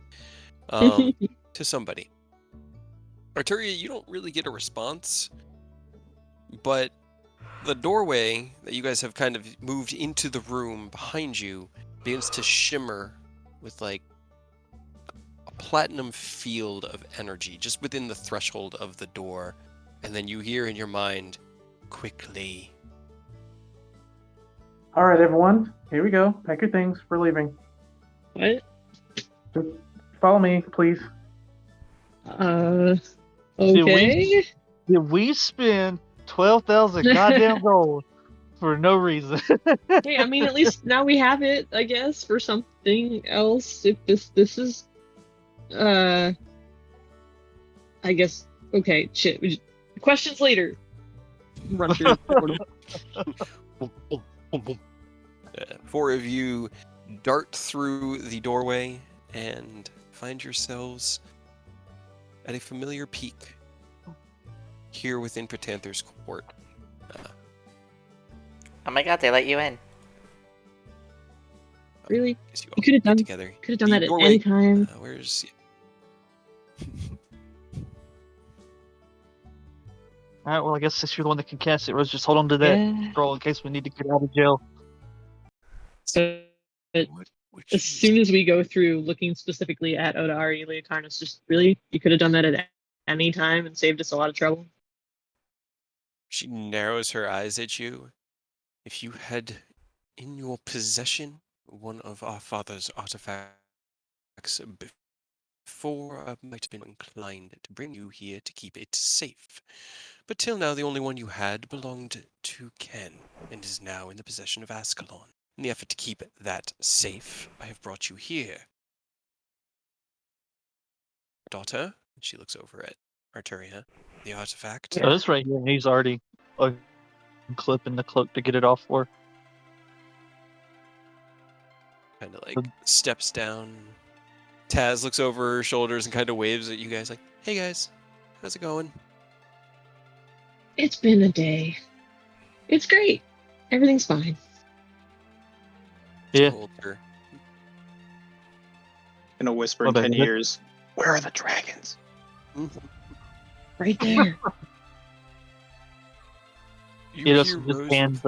Sending to somebody. Arturia, you don't really get a response, but the doorway that you guys have kind of moved into the room behind you begins to shimmer with like a platinum field of energy just within the threshold of the door. And then you hear in your mind, quickly. All right, everyone. Here we go. Pack your things. We're leaving. What? Just follow me, please. Okay. Did we spend 12,000 goddamn gold for no reason? Hey, I mean, at least now we have it, I guess, for something else. If this is, I guess. Okay, shit. Questions later. Run through the portal. Four of you dart through the doorway and find yourselves at a familiar peak here within Panther's court. Oh my god, they let you in. Really? Guess you You all could have get done. together. Could have done The that at doorway- any time. Where's Alright, well, I guess since you're the one that can cast it, Rose, just hold on to that Yeah. scroll in case we need to get out of jail. But what would as soon as we go through looking specifically at Odari Leotarnus, just really, you could have done that at any time and saved us a lot of trouble. She narrows her eyes at you. If you had in your possession one of our father's artifacts before, I might have been inclined to bring you here to keep it safe. But till now, the only one you had belonged to Ken, and is now in the possession of Ascalon. In the effort to keep that safe, I have brought you here. Daughter, and she looks over at Arturia, the artifact. So this right here, he's already clipping the cloak to get it off for. Kind of like steps down. Taz looks over her shoulders and kind of waves at you guys like, hey guys, how's it going? It's been a day. It's great. Everything's fine. Yeah. Holds her. Gonna whisper What in about 10 you? years. Where are the dragons? Right there. You He just hear just Rose hand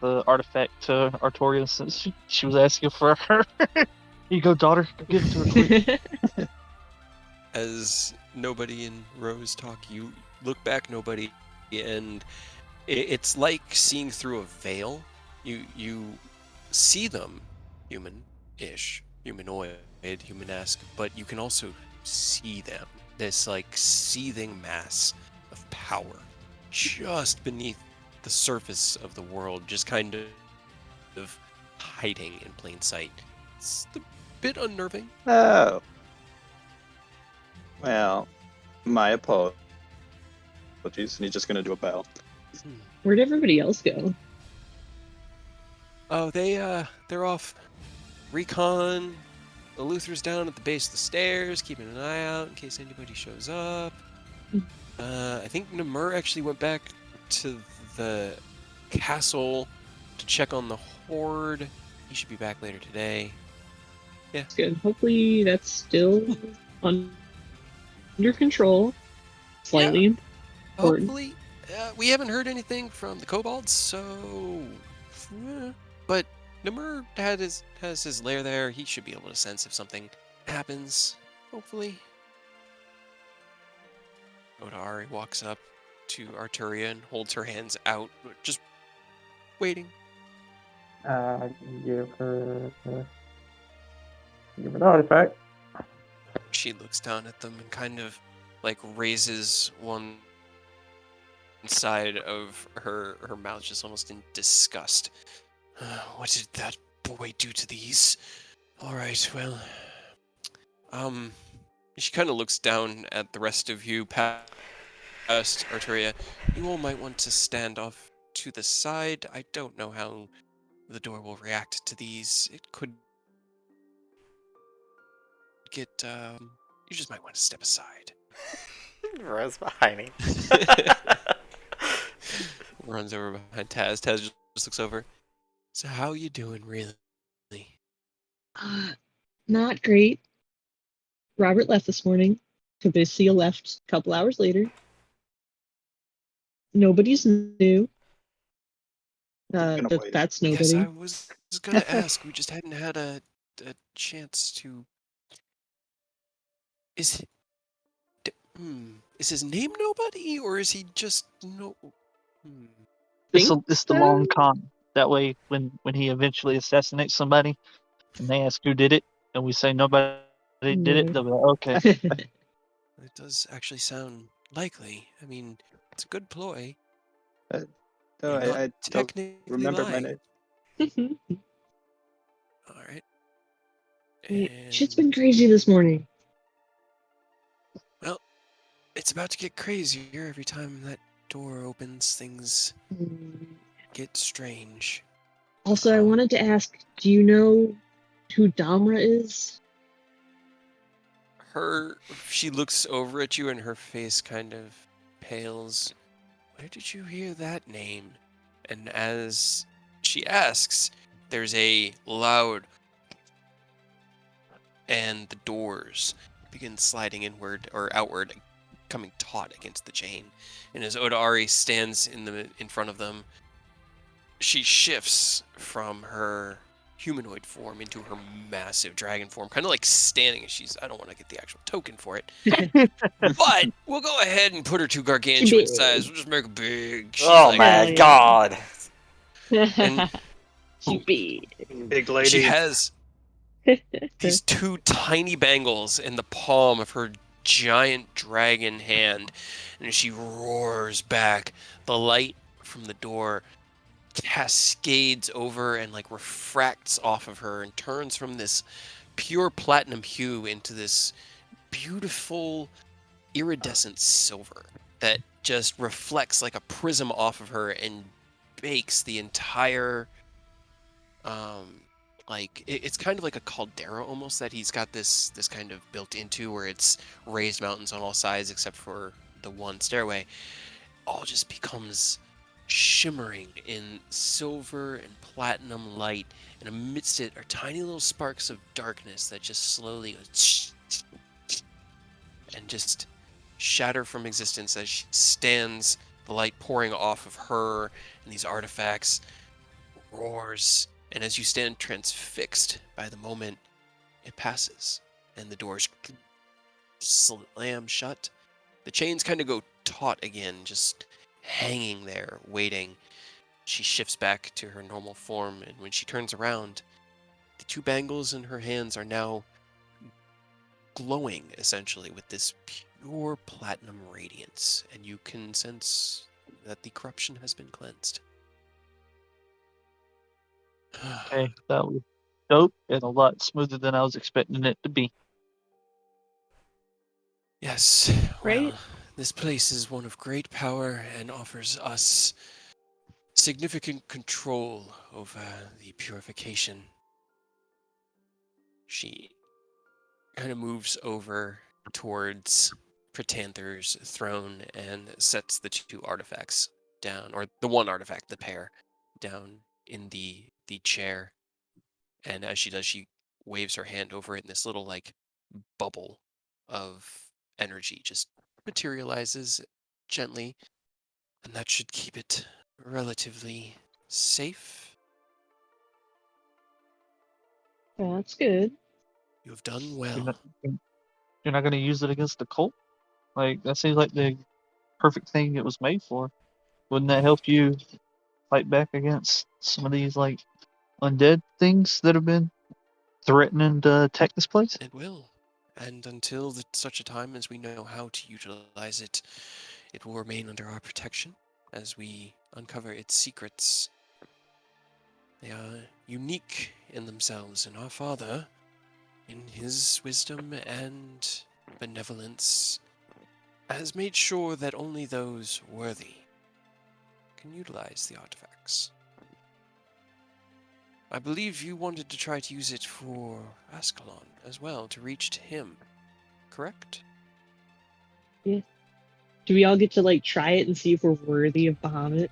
the artifact to Artoria since she was asking for her. Here you go, daughter. Go give it to her quick. as nobody and Rose talk. You look back, nobody, and it's like seeing through a veil. You see them human-ish, humanoid, humanesque, but you can also see them. This like seething mass of power just beneath the surface of the world, just kind of hiding in plain sight. It's a bit unnerving. Oh. Well, my apologies. And he's just gonna do a bow. Where'd everybody else go? Oh, they're off recon. The Luther's down at the base of the stairs, keeping an eye out in case anybody shows up. I think Namur actually went back to the castle to check on the horde. He should be back later today. Yeah. That's good. Hopefully that's still under control. Slightly important. Hopefully. We haven't heard anything from the kobolds, so... But Namur has his lair there. He should be able to sense if something happens, hopefully. Odari walks up to Arturia and holds her hands out, just waiting. Give her the artifact. She looks down at them and kind of like raises one side of her mouth just almost in disgust. What did that boy do to these? All right, well, she kind of looks down at the rest of you past Arturia. You all might want to stand off to the side. I don't know how the door will react to these. It could get, you just might want to step aside. Rose behind me. Runs over behind Taz. Taz just looks over. So how you doing, really? Not great. Robert left this morning. Fabricio left a couple hours later. Nobody's new. That's nobody. Yes, I was gonna ask. We just hadn't had a chance to. Is his name nobody, or is he just no? It's the long con. That way, when he eventually assassinates somebody, and they ask who did it, and we say nobody did it, they'll be like, okay. It does actually sound likely. I mean, it's a good ploy. No, I don't remember my name. All right. Shit's been crazy this morning. Well, it's about to get crazier every time that door opens. Things get strange. Also, I wanted to ask, do you know who Damra is? She looks over at you and her face kind of pales. Where did you hear that name? And as she asks, there's a loud and the doors begin sliding inward or outward, coming taut against the chain. And as Odari stands in front of them, she shifts from her humanoid form into her massive dragon form, kind of like standing. I don't want to get the actual token for it, but we'll go ahead and put her to gargantuan size. We'll just make her big. Oh my god! And big lady. She has these two tiny bangles in the palm of her giant dragon hand, and as she roars back, the light from the door cascades over and like refracts off of her and turns from this pure platinum hue into this beautiful iridescent silver that just reflects like a prism off of her and bakes the entire it's kind of like a caldera almost that he's got this kind of built into, where it's raised mountains on all sides except for the one stairway. All just becomes shimmering in silver and platinum light, and amidst it are tiny little sparks of darkness that just slowly goes and just shatter from existence as she stands, the light pouring off of her and these artifacts, roars, and as you stand transfixed by the moment, it passes and the doors slam shut. The chains kind of go taut again, just hanging there, waiting. She shifts back to her normal form, and when she turns around, the two bangles in her hands are now glowing, essentially, with this pure platinum radiance, and you can sense that the corruption has been cleansed. Okay, that was dope and a lot smoother than I was expecting it to be. Yes, Right? well, this place is one of great power and offers us significant control over the purification. She kind of moves over towards Pritanther's throne and sets the two artifacts down, or the one artifact, the pair, down in the chair. And as she does, she waves her hand over it, and this little like bubble of energy just materializes gently, and that should keep it relatively safe. Yeah, that's good. You have done You're well. not, you're not going to use it against the cult? Like, that seems like the perfect thing it was made for. Wouldn't that help you fight back against some of these, like, undead things that have been threatening to attack this place? It will. And until such a time as we know how to utilize it, it will remain under our protection as we uncover its secrets. They are unique in themselves, and our Father, in his wisdom and benevolence, has made sure that only those worthy can utilize the artifacts. I believe you wanted to try to use it for Ascalon as well, to reach to him, correct? Yeah. Do we all get to like try it and see if we're worthy of Bahamut?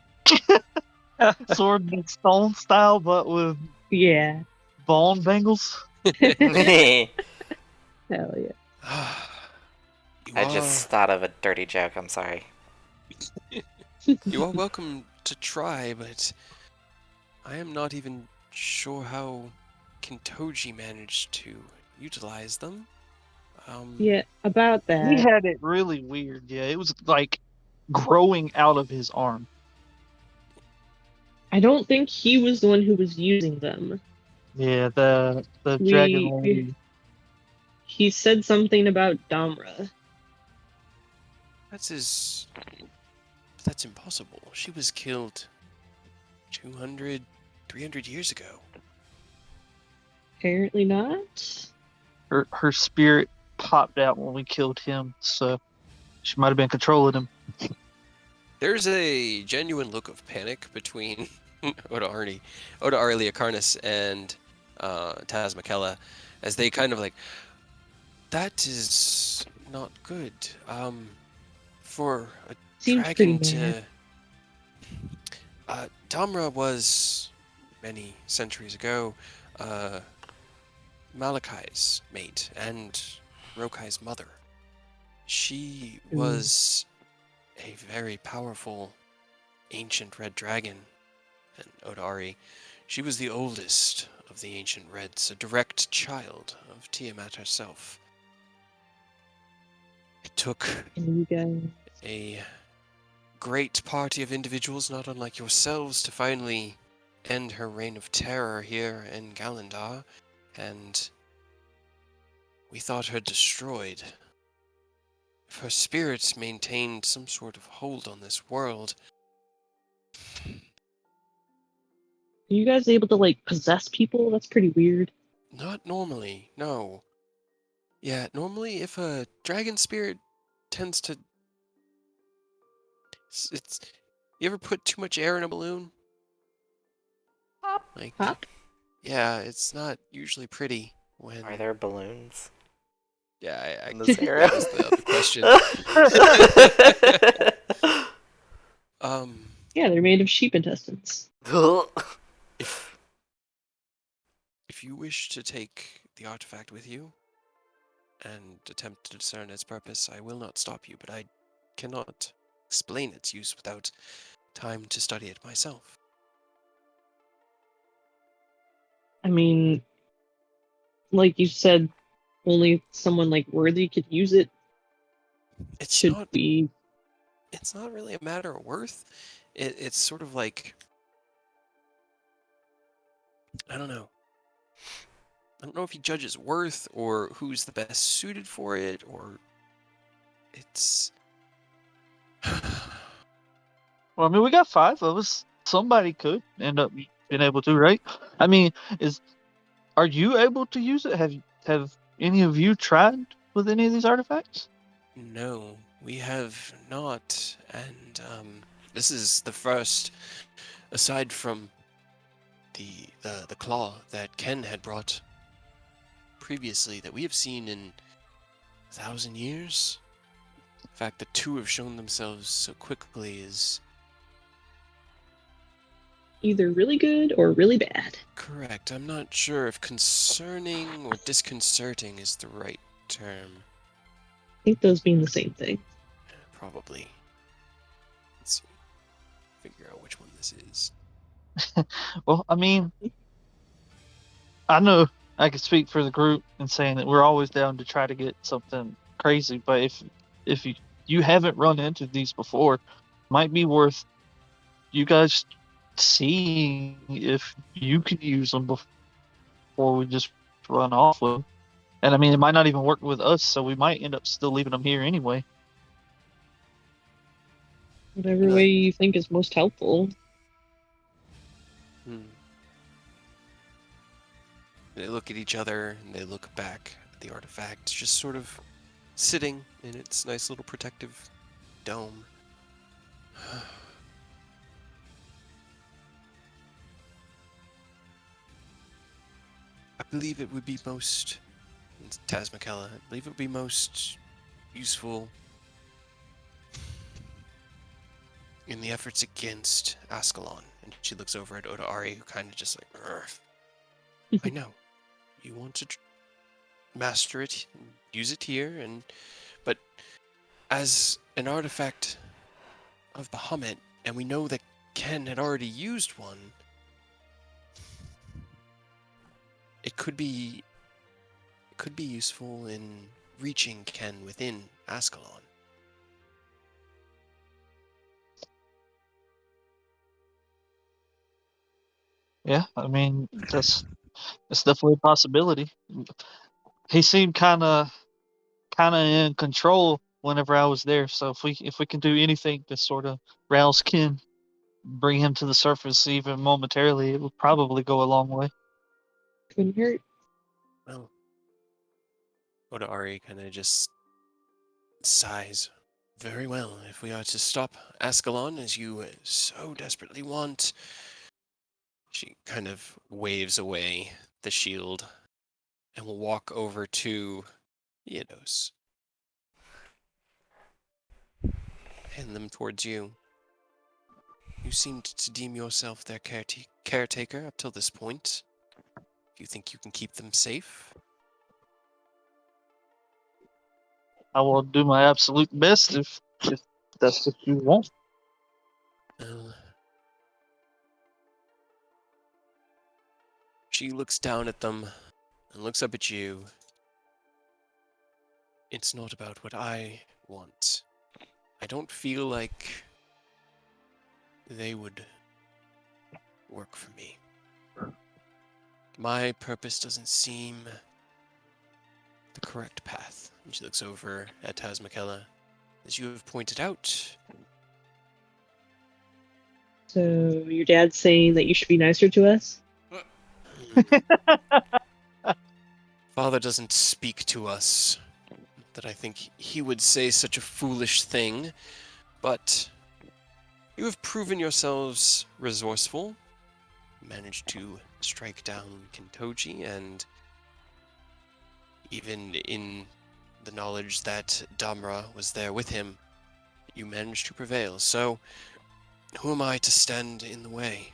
Sword and stone style, but with Yeah. bone bangles? I Hell yeah. You are, just thought of a dirty joke, I'm sorry. you are welcome to try, but I am not even sure how Kintoji managed to utilize them. Yeah, about He that. had it really weird, yeah. It was like growing out of his arm. I don't think he was the one who was using them. Yeah, the dragon We lady. he said something about Damra. That's impossible. She was killed 200, 300 years ago. Apparently not. Her spirit popped out when we killed him, so she might have been controlling him. There's a genuine look of panic between Oda Arleacarnis and Taz McKella as they kind of like, that is not good. For a Seems pretty dragon bad. to... Damra was, many centuries ago, Malakai's mate and Rokai's mother. She was a very powerful ancient red dragon, and Odari, she was the oldest of the ancient reds, a direct child of Tiamat herself. It took And you guys. a great party of individuals, not unlike yourselves, to finally end her reign of terror here in Galandar, and we thought her destroyed. If her spirit maintained some sort of hold on this world... Are you guys able to like possess people? That's pretty weird. Not normally, no. Yeah, normally if a dragon spirit tends to... It's... You ever put too much air in a balloon? Pop. Like, Pop? yeah, it's not usually pretty when... Are there balloons Yeah, in this area? that was the other question. Yeah, they're made of sheep intestines. If you wish to take the artifact with you and attempt to discern its purpose, I will not stop you, but I cannot explain its use without time to study it myself. I mean, like you said, only someone like worthy could use it. It's Should not... we it's not really a matter of worth. It's sort of like, I don't know. I don't know if he judges worth or who's the best suited for it, or it's. Well, I mean, we got 5 of us. Somebody could end up being able to, right? I mean, are you able to use it? Have any of you tried with any of these artifacts? No, we have not, and this is the first, aside from the claw that Ken had brought previously, that we have seen in 1,000 years. The fact that 2 have shown themselves so quickly is Either really good or really bad. correct. I'm not sure if concerning or disconcerting is the right term. I think those mean the same thing. Probably. Let's see. Figure out which one this is. Well, I mean, I know I could speak for the group in saying that we're always down to try to get something crazy, but if you haven't run into these before, might be worth you guys seeing if you can use them before we just run off with them. And I mean, it might not even work with us, so we might end up still leaving them here anyway. Whatever No. way you think is most helpful. They look at each other and they look back at the artifact, just sort of sitting in its nice little protective dome. I believe it would be most, Taz McKella, I believe it would be most useful in the efforts against Ascalon. And she looks over at Oda Ari, who kind of just like, "Urgh. I know. You want to master it, use it here, but as an artifact of Bahamut, and we know that Ken had already used one, it could be useful in reaching Ken within Ascalon." Yeah, I mean that's definitely a possibility. He seemed kind of in control whenever I was there. So if we can do anything to sort of rouse Ken, bring him to the surface even momentarily, it would probably go a long way. Couldn't hurt. Well, Oda Ari kind of just sighs. Very well, if we are to stop Ascalon as you so desperately want. She kind of waves away the shield and will walk over to Eidos. Hand them towards you. You seemed to deem yourself their caretaker up till this point. Do you think you can keep them safe? I will do my absolute best if that's what you want. She looks down at them and looks up at you. It's not about what I want. I don't feel like they would work for me. My purpose doesn't seem the correct path. And she looks over at Taz McKella. As you have pointed out, So your dad's saying that you should be nicer to us? Father doesn't speak to us. That I think he would say such a foolish thing, but you have proven yourselves resourceful, managed to strike down Kintoji, and even in the knowledge that Damra was there with him, you managed to prevail. So, who am I to stand in the way?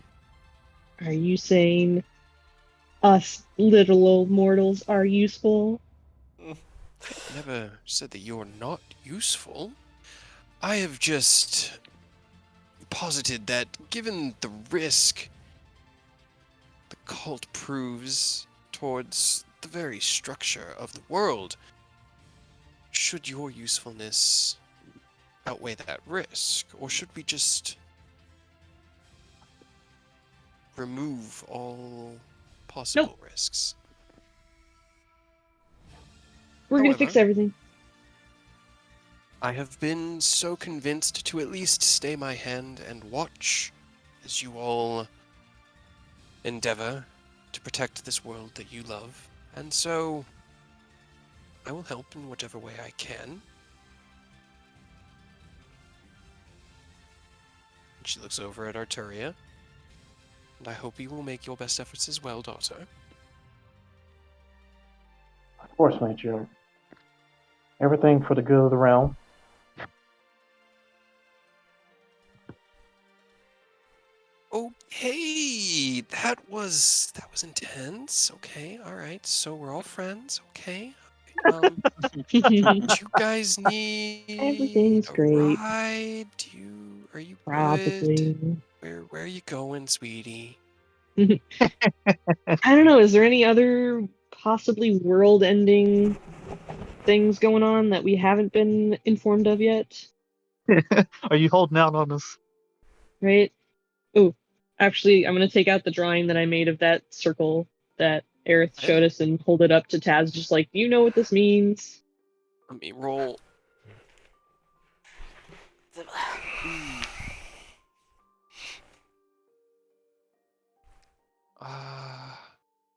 Are you saying us little old mortals are useful? I never said that you're not useful. I have just posited that given the risk the cult proves towards the very structure of the world, should your usefulness outweigh that risk, or should we just remove all possible risks? We're gonna However, fix everything. I have been so convinced to at least stay my hand and watch as you all endeavor to protect this world that you love, and so I will help in whatever way I can. And she looks over at Arturia, and I hope you will make your best efforts as well, daughter. Of course, Major. Everything for the good of the realm. Okay, that was intense. Okay, all right. So we're all friends. Okay. Do you guys need Everything's a great. ride? Are you Probably. good? Where are you going, sweetie? I don't know. Is there any other possibly world-ending things going on that we haven't been informed of yet? Are you holding out on us? Right? Oh, actually, I'm gonna take out the drawing that I made of that circle that Aerith showed us and hold it up to Taz, just like, do you know what this means? Let me roll.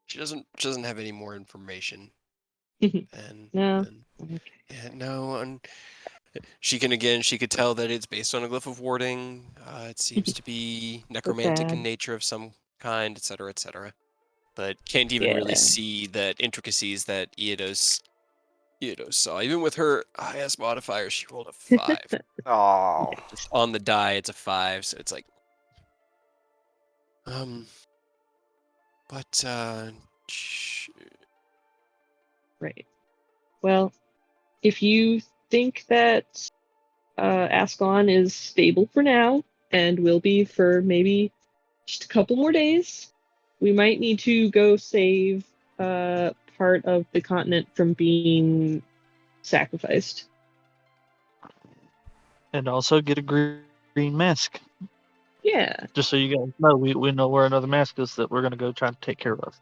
She doesn't have any more information. And No. yeah, no. And she could tell that it's based on a glyph of warding. It seems to be necromantic in bad. nature of some kind, etc., etc. But can't even really see the intricacies that Eidos saw. Even with her highest modifier, she rolled a 5. Oh. On the die, it's a 5, so it's like, but Right. Well, if you think that Ascalon is stable for now and will be for maybe just a couple more days, we might need to go save part of the continent from being sacrificed. And also get a green mask. Yeah. Just so you guys know, we know where another mask is that we're going to go try to take care of.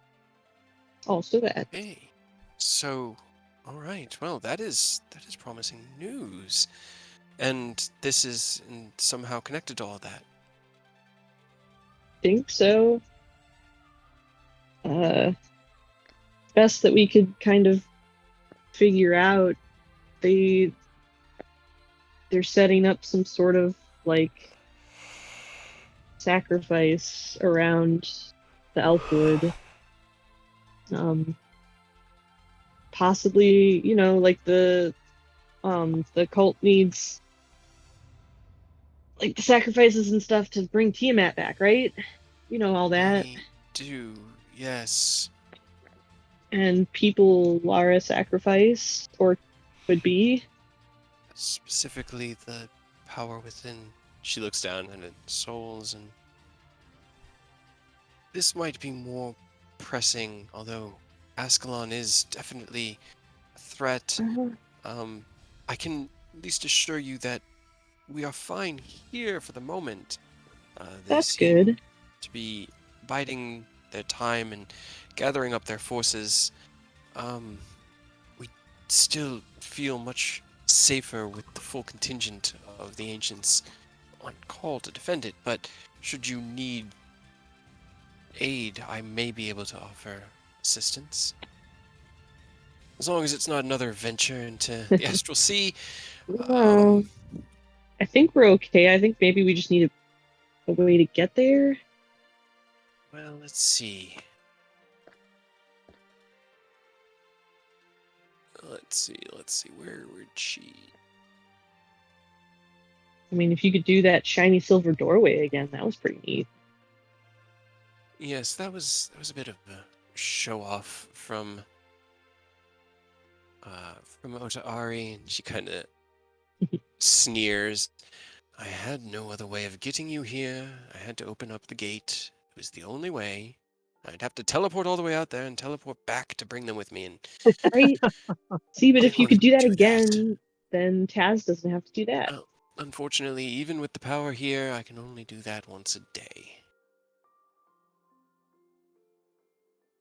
Also that. Hey. So, all right. Well, that is promising news. And this is somehow connected to all that. Think so. Best that we could kind of figure out. They're setting up some sort of like sacrifice around the Elfwood. Possibly, like the cult needs like the sacrifices and stuff to bring Tiamat back, right? You know all that. We do, yes. And people Lara sacrifice or would be. Specifically the power within. She looks down and at souls, and this might be more pressing, although Ascalon is definitely a threat. I can at least assure you that we are fine here for the moment. They That's seem good. to be biding their time and gathering up their forces. We still feel much safer with the full contingent of the ancients on call to defend it, but should you need aid, I may be able to offer assistance. As long as it's not another venture into the Astral Sea. Well, I think we're okay. I think maybe we just need a way to get there. Well, let's see. Let's see. Where would she? I mean, if you could do that shiny silver doorway again, that was pretty neat. Yes, that was a bit of a show off from Otaari, and she kind of sneers. I had no other way of getting you here. I had to open up the gate. It was the only way. I'd have to teleport all the way out there and teleport back to bring them with me. And right. See, but if you could do that do again, then Taz doesn't have to do that. unfortunately, even with the power here, I can only do that once a day.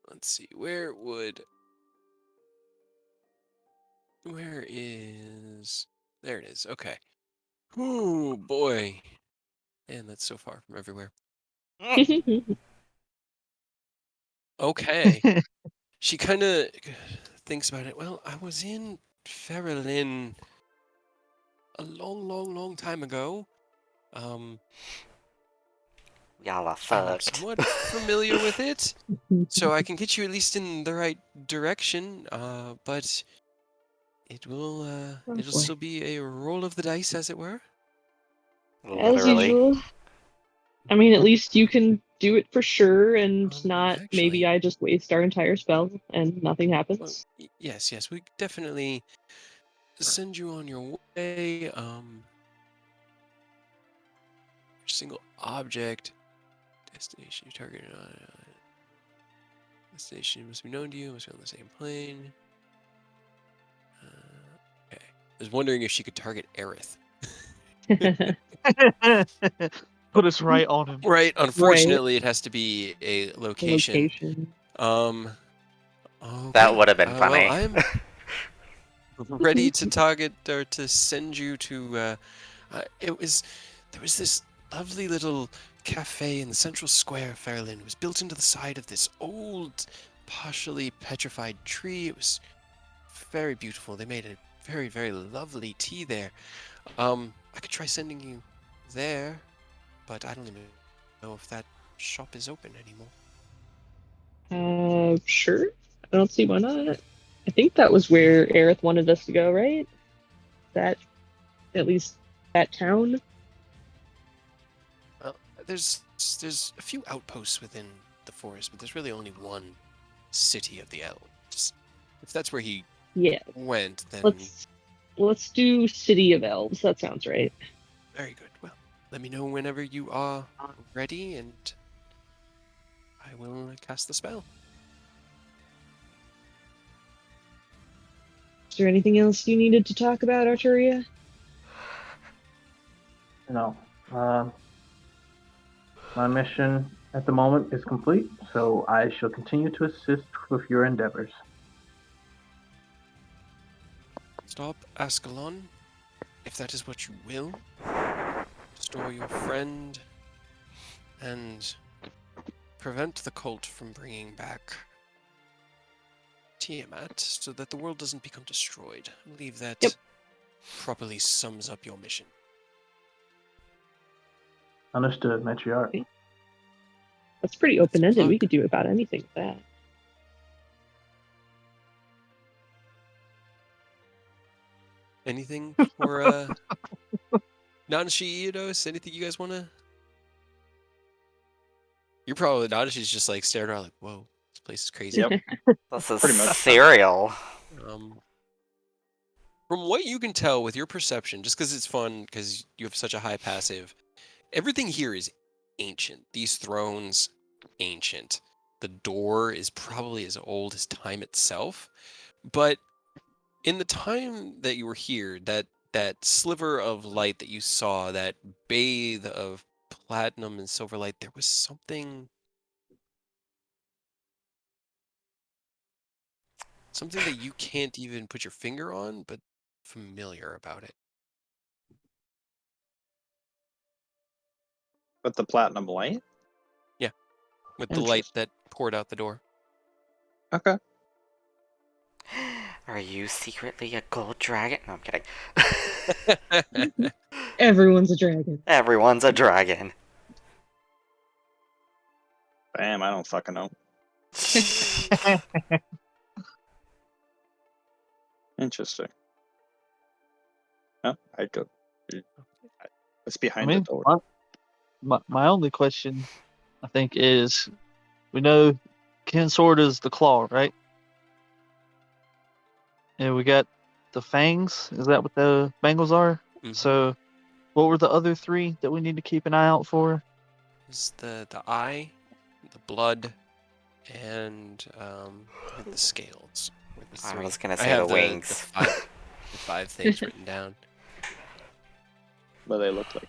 Let's see, where is... There it is, okay. Oh boy. And that's so far from everywhere. Okay. She kind of thinks about it. Well, I was in Ferelin a long time ago. Y'all are I'm fucked. somewhat familiar with it, so I can get you at least in the right direction. But it'll boy. still be a roll of the dice, as it were. As Literally. usual. I mean, at least you can do it for sure, and not Actually, maybe I just waste our entire spell and nothing well, happens. yes, we definitely send you on your way. Single object, destination you targeted on. Destination must be known to you. Must be on the same plane. Okay. I was wondering if she could target Aerith. Put us right on him. Right. Unfortunately, it has to be a location. Location. Okay. That would have been Well, funny. I'm ready to target or to send you to. There was this lovely little cafe in the central square of Fairlin. It was built into the side of this old, partially petrified tree. It was very beautiful. They made a very lovely tea there. I could try sending you there, but I don't even know if that shop is open anymore. Sure. I don't see why not. I think that was where Aerith wanted us to go, right? That, at least that town. Well, there's a few outposts within the forest, but there's really only one city of the elves. If that's where he Yeah. went, then Let's do City of Elves. That sounds right. very good. Well, let me know whenever you are ready, and I will cast the spell. Is there anything else you needed to talk about, Arturia? No. My mission at the moment is complete, so I shall continue to assist with your endeavors. Stop Ascalon, if that is what you will. Restore your friend, and prevent the cult from bringing back Tiamat, so that the world doesn't become destroyed. I believe that properly sums up your mission. Understood, Matriarch. Okay. That's pretty Best of open-ended. We luck. could do about anything with that. Anything for Nanashi Iodos? Anything you guys want to? You're probably Nanashi's just like staring around like, whoa, this place is crazy. Yep. This is Pretty much. cereal. From what you can tell with your perception, just because it's fun, because you have such a high passive, everything here is ancient. These thrones, ancient. The door is probably as old as time itself. But in the time that you were here, that sliver of light that you saw, that bathe of platinum and silver light, there was something that you can't even put your finger on, but familiar about it. With the platinum light? With the light that poured out the door. Okay. Are you secretly a gold dragon? No, I'm kidding. Everyone's a dragon. Everyone's a dragon. Bam, I don't fucking know. Interesting. Oh, I go. It's behind the door. My only question, I think, is we know Kinsword is the claw, right? And we got the fangs. Is that what the bangles are? Mhm. So, what were the other three that we need to keep an eye out for? Is the eye, the blood, and the scales. I was gonna I say have the wings. the five things written down. what they look like.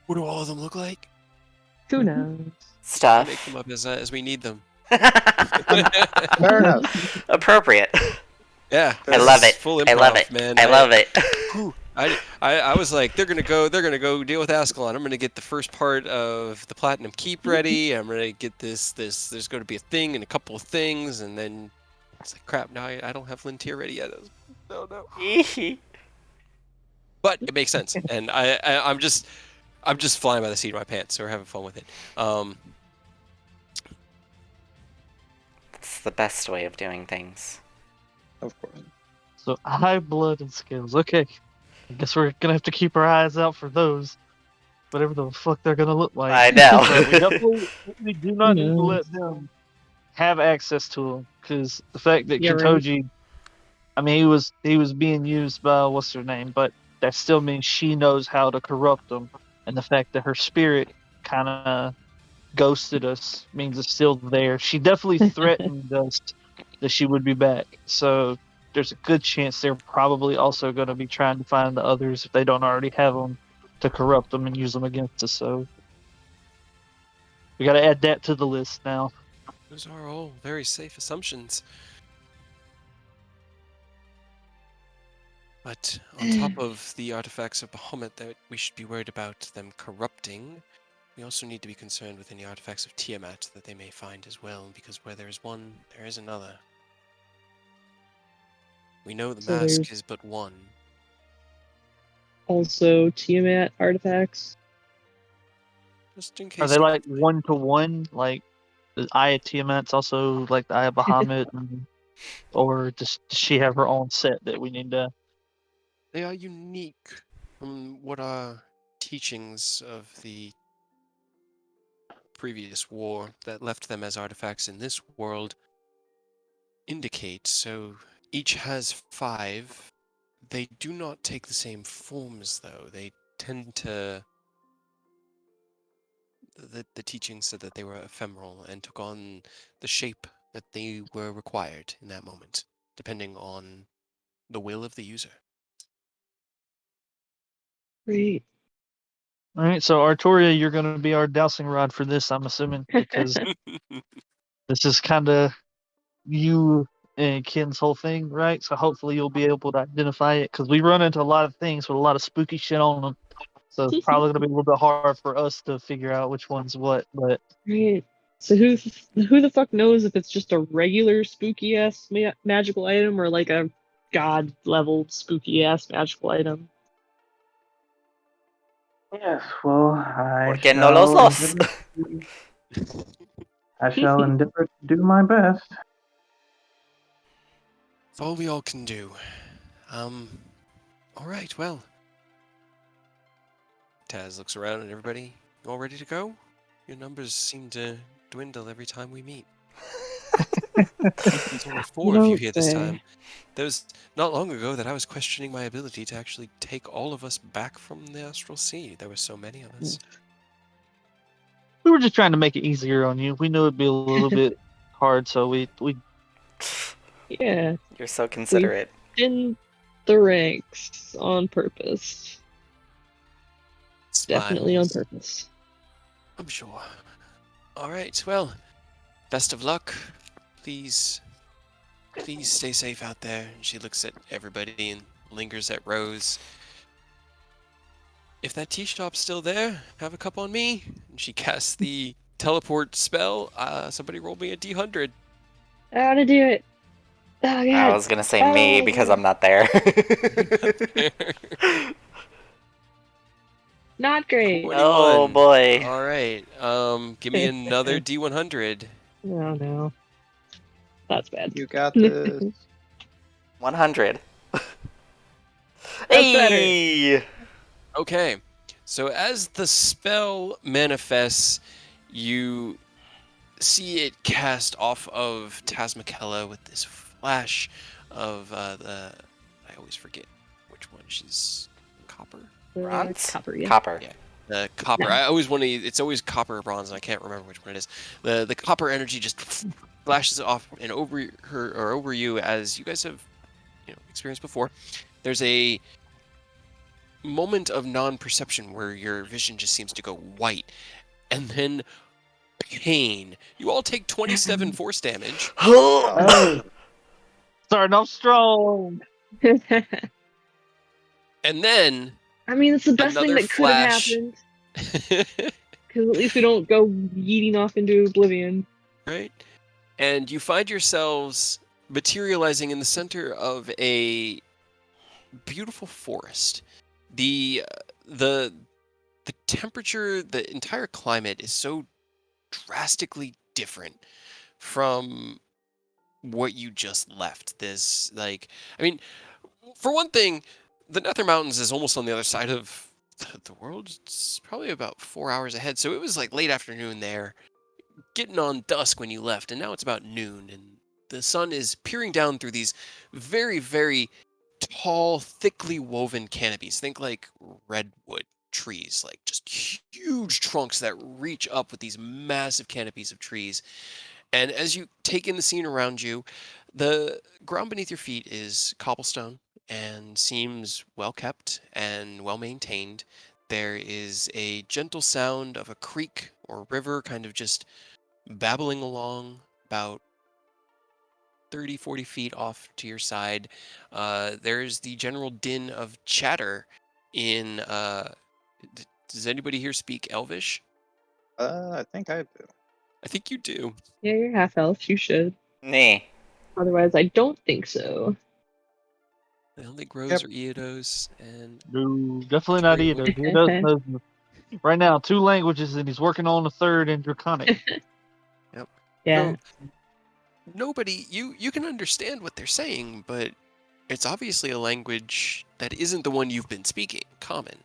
What do all of them look like? Who knows? I make them Stuff. up as we need them. Fair enough. Appropriate. Yeah, I love this is it. full I love improv, it. man. I love it. Whew, I was like, they're gonna go deal with Ascalon. I'm gonna get the first part of the Platinum Keep ready. I'm gonna get this. There's going to be a thing and a couple of things, and then it's like, crap. Now I don't have Lintier ready yet. No. But it makes sense, and I'm just flying by the seat of my pants. So we're having fun with it. It's the best way of doing things. Of course. So high blood and skills. Okay, I guess we're gonna have to keep our eyes out for those. Whatever the fuck they're gonna look like. I know. But we definitely we do not need to knows? let them have access to them, because the fact that Yeah, right. Kintoji, I mean, he was being used by what's her name, but that still means she knows how to corrupt them, and the fact that her spirit kind of ghosted us means it's still there. She definitely threatened us that she would be back, so there's a good chance they're probably also going to be trying to find the others if they don't already have them to corrupt them and use them against us. So we got to add that to the list now. Those are all very safe assumptions. But on top of the artifacts of Bahamut that we should be worried about them corrupting, we also need to be concerned with any artifacts of Tiamat that they may find as well, because where there is one, there is another. We know the So mask there's- is but one. Also, Tiamat artifacts. Just in case. Are they like 1-to-1, like the Eye of Tiamat's also like the Eye of Bahamut, or does she have her own set that we need to? They are unique from what our teachings of the previous war that left them as artifacts in this world indicate. So each has 5. They do not take the same forms, though. They tend to... The teachings said that they were ephemeral and took on the shape that they were required in that moment, depending on the will of the user. Great. All right, so Artoria, you're going to be our dowsing rod for this, I'm assuming, because this is kind of you and Ken's whole thing, right? So hopefully you'll be able to identify it, because we run into a lot of things with a lot of spooky shit on them. So it's probably going to be a little bit hard for us to figure out which one's what. But Right. So who the fuck knows if it's just a regular spooky ass magical item or like a god level spooky ass magical item? Yes, well, I Porque no los dos. shall endeavor to do my best. It's all we all can do. All right, well. Taz looks around at everybody. You all ready to go? Your numbers seem to dwindle every time we meet. There's only 4 of you here this time. There was not long ago that I was questioning my ability to actually take all of us back from the astral sea. There were so many of us. we were just trying to make it easier on you. We knew it'd be a little bit hard, so we Yeah, You're so considerate. in the ranks on purpose. Smiles. Definitely on purpose. I'm sure. All right, well, best of luck. Please stay safe out there. And she looks at everybody and lingers at Rose. If that tea shop's still there, have a cup on me. And she casts the teleport spell. Somebody roll me a D100. How to do it? Oh, God. I was gonna say me because I'm not there. Not great. 21. Oh boy. All right. Give me another D100. Oh, no. That's bad. You got this. 100. better. Hey! Okay. So as the spell manifests, you see it cast off of Tasmakella with this flash of the... I always forget which one. She's copper? Bronze? Copper, yeah. Copper. Yeah. The copper. I always want to... It's always copper or bronze, and I can't remember which one it is. The copper energy just flashes off and over her or over you, as you guys have experienced before. There's a moment of non-perception where your vision just seems to go white, and then pain. You all take 27 force damage. Oh, Starting off strong. And then I mean, it's the best thing another that could have flash. happened. Because at least we don't go yeeting off into oblivion. Right? And you find yourselves materializing in the center of a beautiful forest. The the temperature, the entire climate is so drastically different from what you just left. This, like, I mean, for one thing, the Nether Mountains is almost on the other side of the world. It's probably about 4 hours ahead. So it was like late afternoon there, getting on dusk when you left, and now it's about noon, and the sun is peering down through these very, very tall, thickly woven canopies. Think like redwood trees, like just huge trunks that reach up with these massive canopies of trees. And as you take in the scene around you, the ground beneath your feet is cobblestone and seems well kept and well maintained. There is a gentle sound of a creek or river kind of just babbling along about 30, 40 feet off to your side. There's the general din of chatter in. Does anybody here speak Elvish? I think I do. I think you do. Yeah, you're half elf. You should. Nee. Otherwise, I don't think so. The only grows Yep. are Eodos and No, definitely not Greywood. either. He does know right now 2 languages, and he's working on a third in Draconic. Yep. Yeah. So nobody, you can understand what they're saying, but it's obviously a language that isn't the one you've been speaking, common.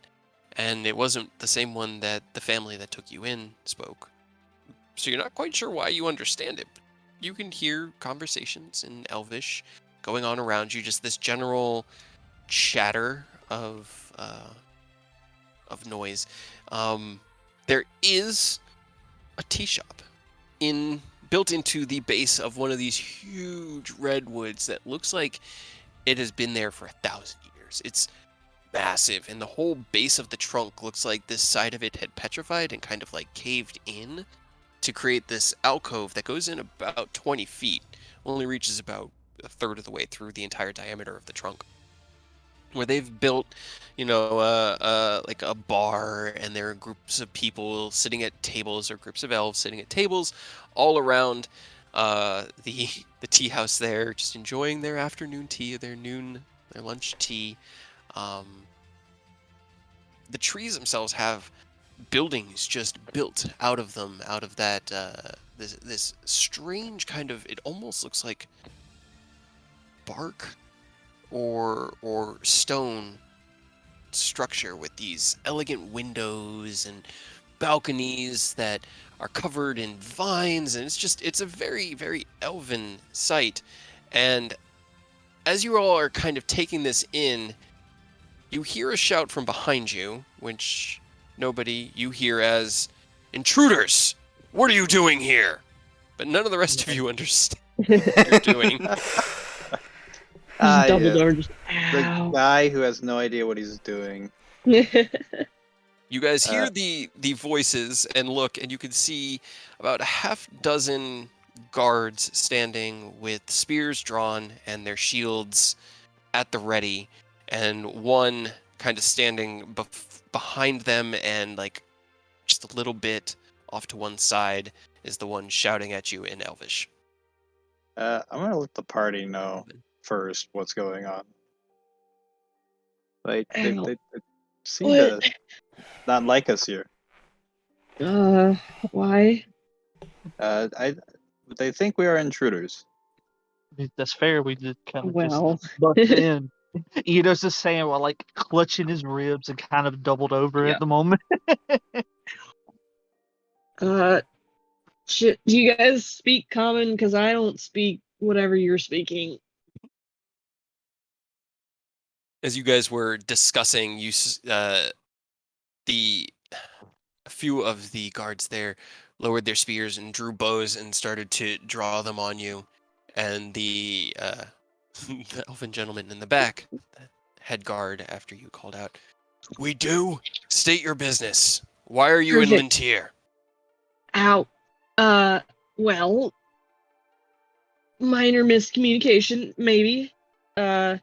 And it wasn't the same one that the family that took you in spoke. So you're not quite sure why you understand it. But you can hear conversations in Elvish going on around you, just this general chatter of noise. There is a tea shop built into the base of one of these huge redwoods that looks like it has been there for 1,000 years. It's massive, and the whole base of the trunk looks like this side of it had petrified and kind of like caved in to create this alcove that goes in about 20 feet, only reaches about a third of the way through the entire diameter of the trunk, where they've built, like a bar, and there are groups of people sitting at tables, or groups of elves sitting at tables all around the tea house there, just enjoying their afternoon tea, their lunch tea. Um, the trees themselves have buildings just built out of them, out of that this strange kind of, it almost looks like bark or stone structure with these elegant windows and balconies that are covered in vines, and it's a very, very elven sight. And as you all are kind of taking this in, you hear a shout from behind you, which you hear as, "Intruders! What are you doing here?" But none of the rest of you understand what you're doing. Just doubled yes. over. Just The ow. guy who has no idea what he's doing. You guys hear Uh, the voices and look, and you can see about a half dozen guards standing with spears drawn and their shields at the ready, and one kind of standing behind them, and like just a little bit off to one side is the one shouting at you in Elvish. I'm gonna let the party know first what's going on. Like they Ow. seem to not like us here. Why? They think we are intruders. That's fair. We just kind of Well. just bucked in. Ito's just saying while like clutching his ribs and kind of doubled over Yeah. at the moment. Do you guys speak common? Because I don't speak whatever you're speaking. As you guys were discussing, a few of the guards there lowered their spears and drew bows and started to draw them on you, and the the elven gentleman in the back, the head guard, after you called out, We do. State your business. Why are you in Perfect. Lintier? Ow. Well, minor miscommunication, maybe. But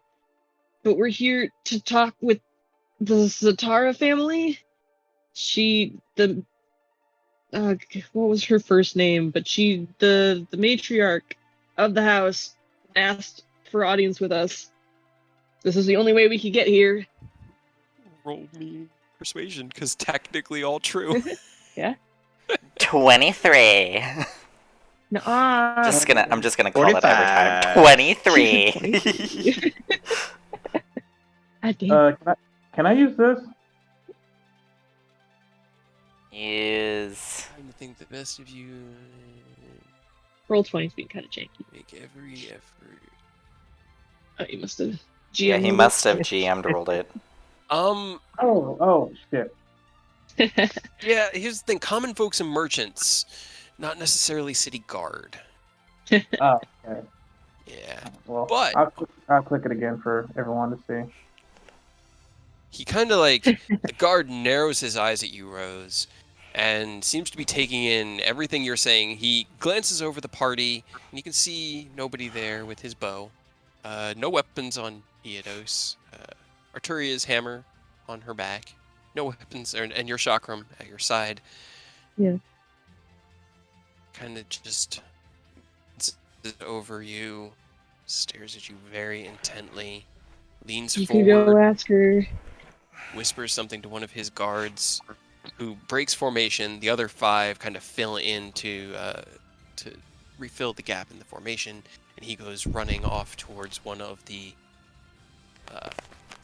we're here to talk with the Zatara family. What was her first name? But the matriarch of the house asked for audience with us. This is the only way we could get here. Roll me persuasion, because technically all true. Yeah. 23. No, I'm just gonna call that every time. 45. 23. God damn. Can I use this? Is I think the best of you Roll 20's being kind of janky. make every effort. Oh, you must have. yeah, he must have GM'd rolled it. Oh shit. Yeah, here's the thing. Common folks and merchants, not necessarily city guard. Oh, okay. Yeah. Well, But I'll click it again for everyone to see. he kind of like, the guard narrows his eyes at you, Rose, and seems to be taking in everything you're saying. He glances over the party, and you can see nobody there with his bow. No weapons on Eodos. Arturia's hammer on her back. No weapons, and your chakram at your side. Yeah. Kind of just over you, stares at you very intently, leans You can go forward, ask her. whispers something to one of his guards, who breaks formation. The other 5 kind of fill in to refill the gap in the formation, and he goes running off towards one of the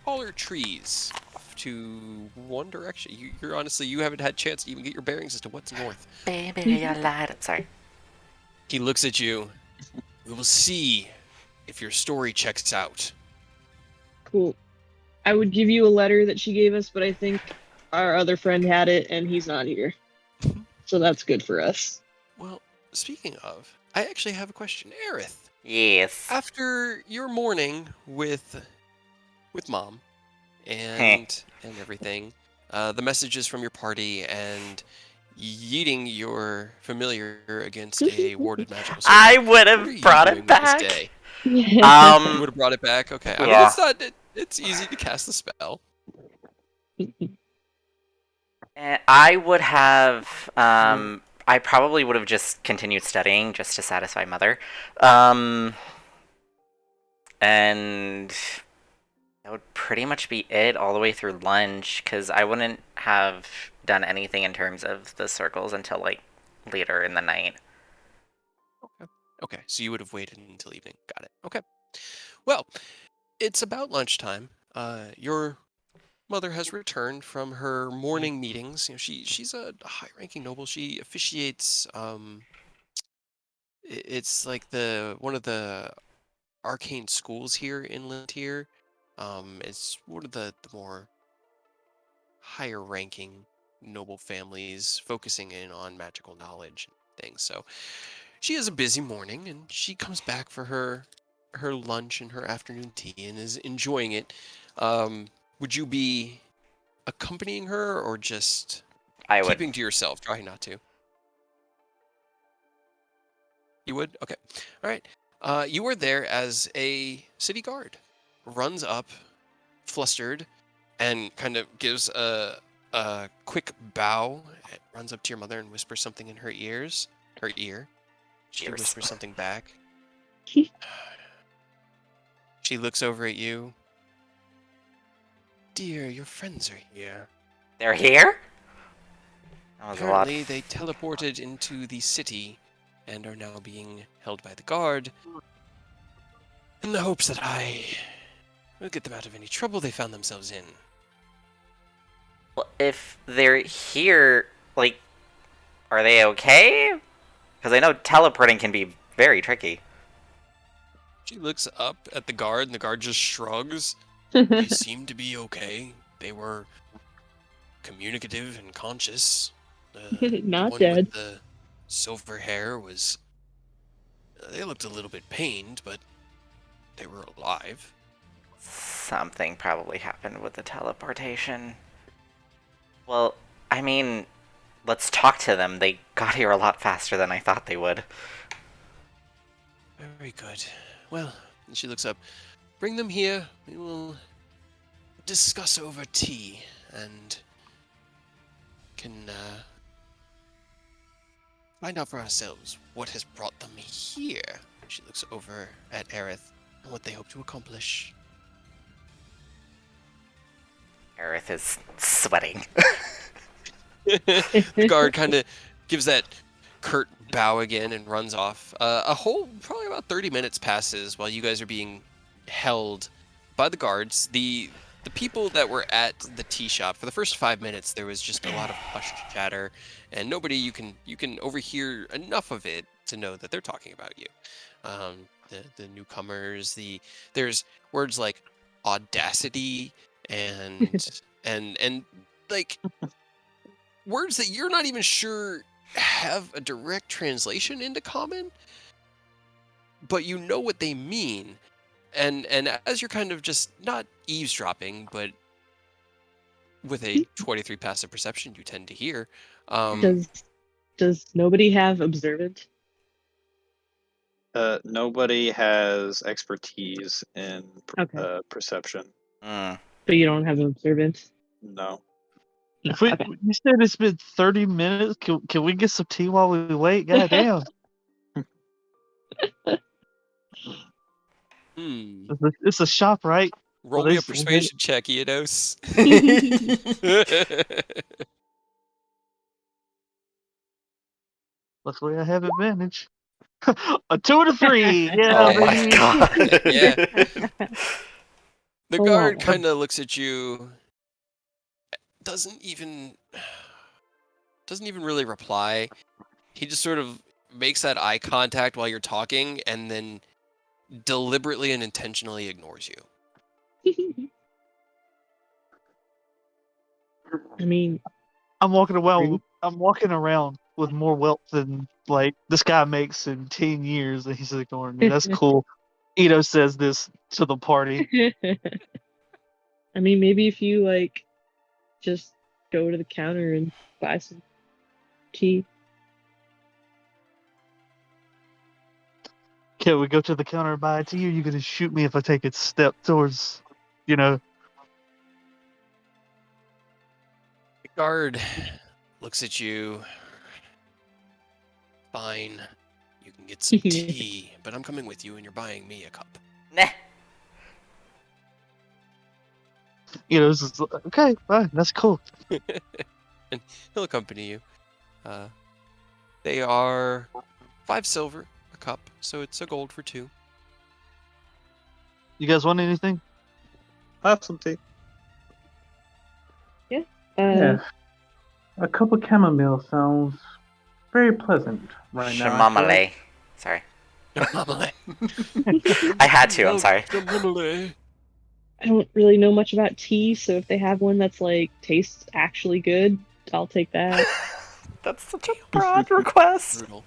taller trees, off to one direction. You're honestly, you haven't had a chance to even get your bearings as to what's north. Baby, you lied. Sorry. He looks at you. We will see if your story checks out. Cool. I would give you a letter that she gave us, but I think our other friend had it and he's not here. So that's good for us. Well, speaking of, I actually have a question. Aerith, Yes. after your morning with Mom and everything, the messages from your party and yeeting your familiar against a warded magical circle, I would what are have you brought doing it with this back. day? You would have brought it back? Okay. I mean, Yeah. it's not... It's easy to cast the spell. I would have. I probably would have just continued studying just to satisfy Mother. And that would pretty much be it all the way through lunch, because I wouldn't have done anything in terms of the circles until like later in the night. Okay, so you would have waited until evening. Got it. Okay. Well, it's about lunchtime. Your mother has returned from her morning meetings. You know, she's a high-ranking noble. She officiates. It's like one of the arcane schools here in Lintier. It's one of the more higher-ranking noble families, focusing in on magical knowledge and things. So she has a busy morning, and she comes back for her lunch and her afternoon tea and is enjoying it. Would you be accompanying her or just I would. keeping to yourself? Try not to. You would? Okay. All right. You are there as a city guard runs up, flustered, and kind of gives a quick bow. It runs up to your mother and whispers something in her ear. She Ears. whispers something back. She looks over at you. Dear, your friends are here. They're here? That was Apparently, a lot. they teleported into the city and are now being held by the guard in the hopes that I will get them out of any trouble they found themselves in. Well, if they're here, like, are they okay? Because I know teleporting can be very tricky. She looks up at the guard, and the guard just shrugs. They seem to be okay. They were communicative and conscious. The Not one dead. with the silver hair was... they looked a little bit pained, but they were alive. Something probably happened with the teleportation. Well, I mean, let's talk to them. They got here a lot faster than I thought they would. Very good. Well, and she looks up. Bring them here. We will discuss over tea and can find out for ourselves what has brought them here. She looks over at Aerith and what they hope to accomplish. Aerith is sweating. The guard kind of gives that curt bow again and runs off. A whole, probably about 30 minutes passes while you guys are being held by the guards. The people that were at the tea shop, for the first 5 minutes, there was just a lot of hushed chatter, and nobody, you can overhear enough of it to know that they're talking about you. The newcomers, there's words like audacity and and like words that you're not even sure have a direct translation into common, but you know what they mean. And as you're kind of just not eavesdropping, but with a 23 passive perception, you tend to hear. Does nobody have observant? Nobody has expertise in Okay. perception. Mm. But you don't have observant? No. No. If we, Okay. you said it's been 30 minutes, can we get some tea while we wait? God damn. It's a shop, right? Roll Well, me they- a persuasion check, Eodos. Luckily, I have advantage. A 2 and a 3. Yeah, Oh my baby. god. Yeah. The Hold guard on. kind of looks at you, doesn't even really reply. He just sort of makes that eye contact while you're talking and then deliberately and intentionally ignores you. I mean, I'm walking around with more wealth than like this guy makes in 10 years, and he's ignoring me. That's cool. Ito says this to the party. I mean, maybe if you like just go to the counter and buy some tea. Can we go to the counter and buy a tea, or are you gonna shoot me if I take a step towards, you know? The guard looks at you. Fine, you can get some tea, but I'm coming with you and you're buying me a cup. Nah. It's just, okay, fine, that's cool. And he'll accompany you. They are 5 silver a cup, so it's a gold for 2. You guys want anything? Have some tea. Yeah. A cup of chamomile sounds very pleasant right now. Shamamale. Sorry. I had to, I'm sorry. I don't really know much about tea, so if they have one that's like tastes actually good, I'll take that. That's such a broad request. Brutal.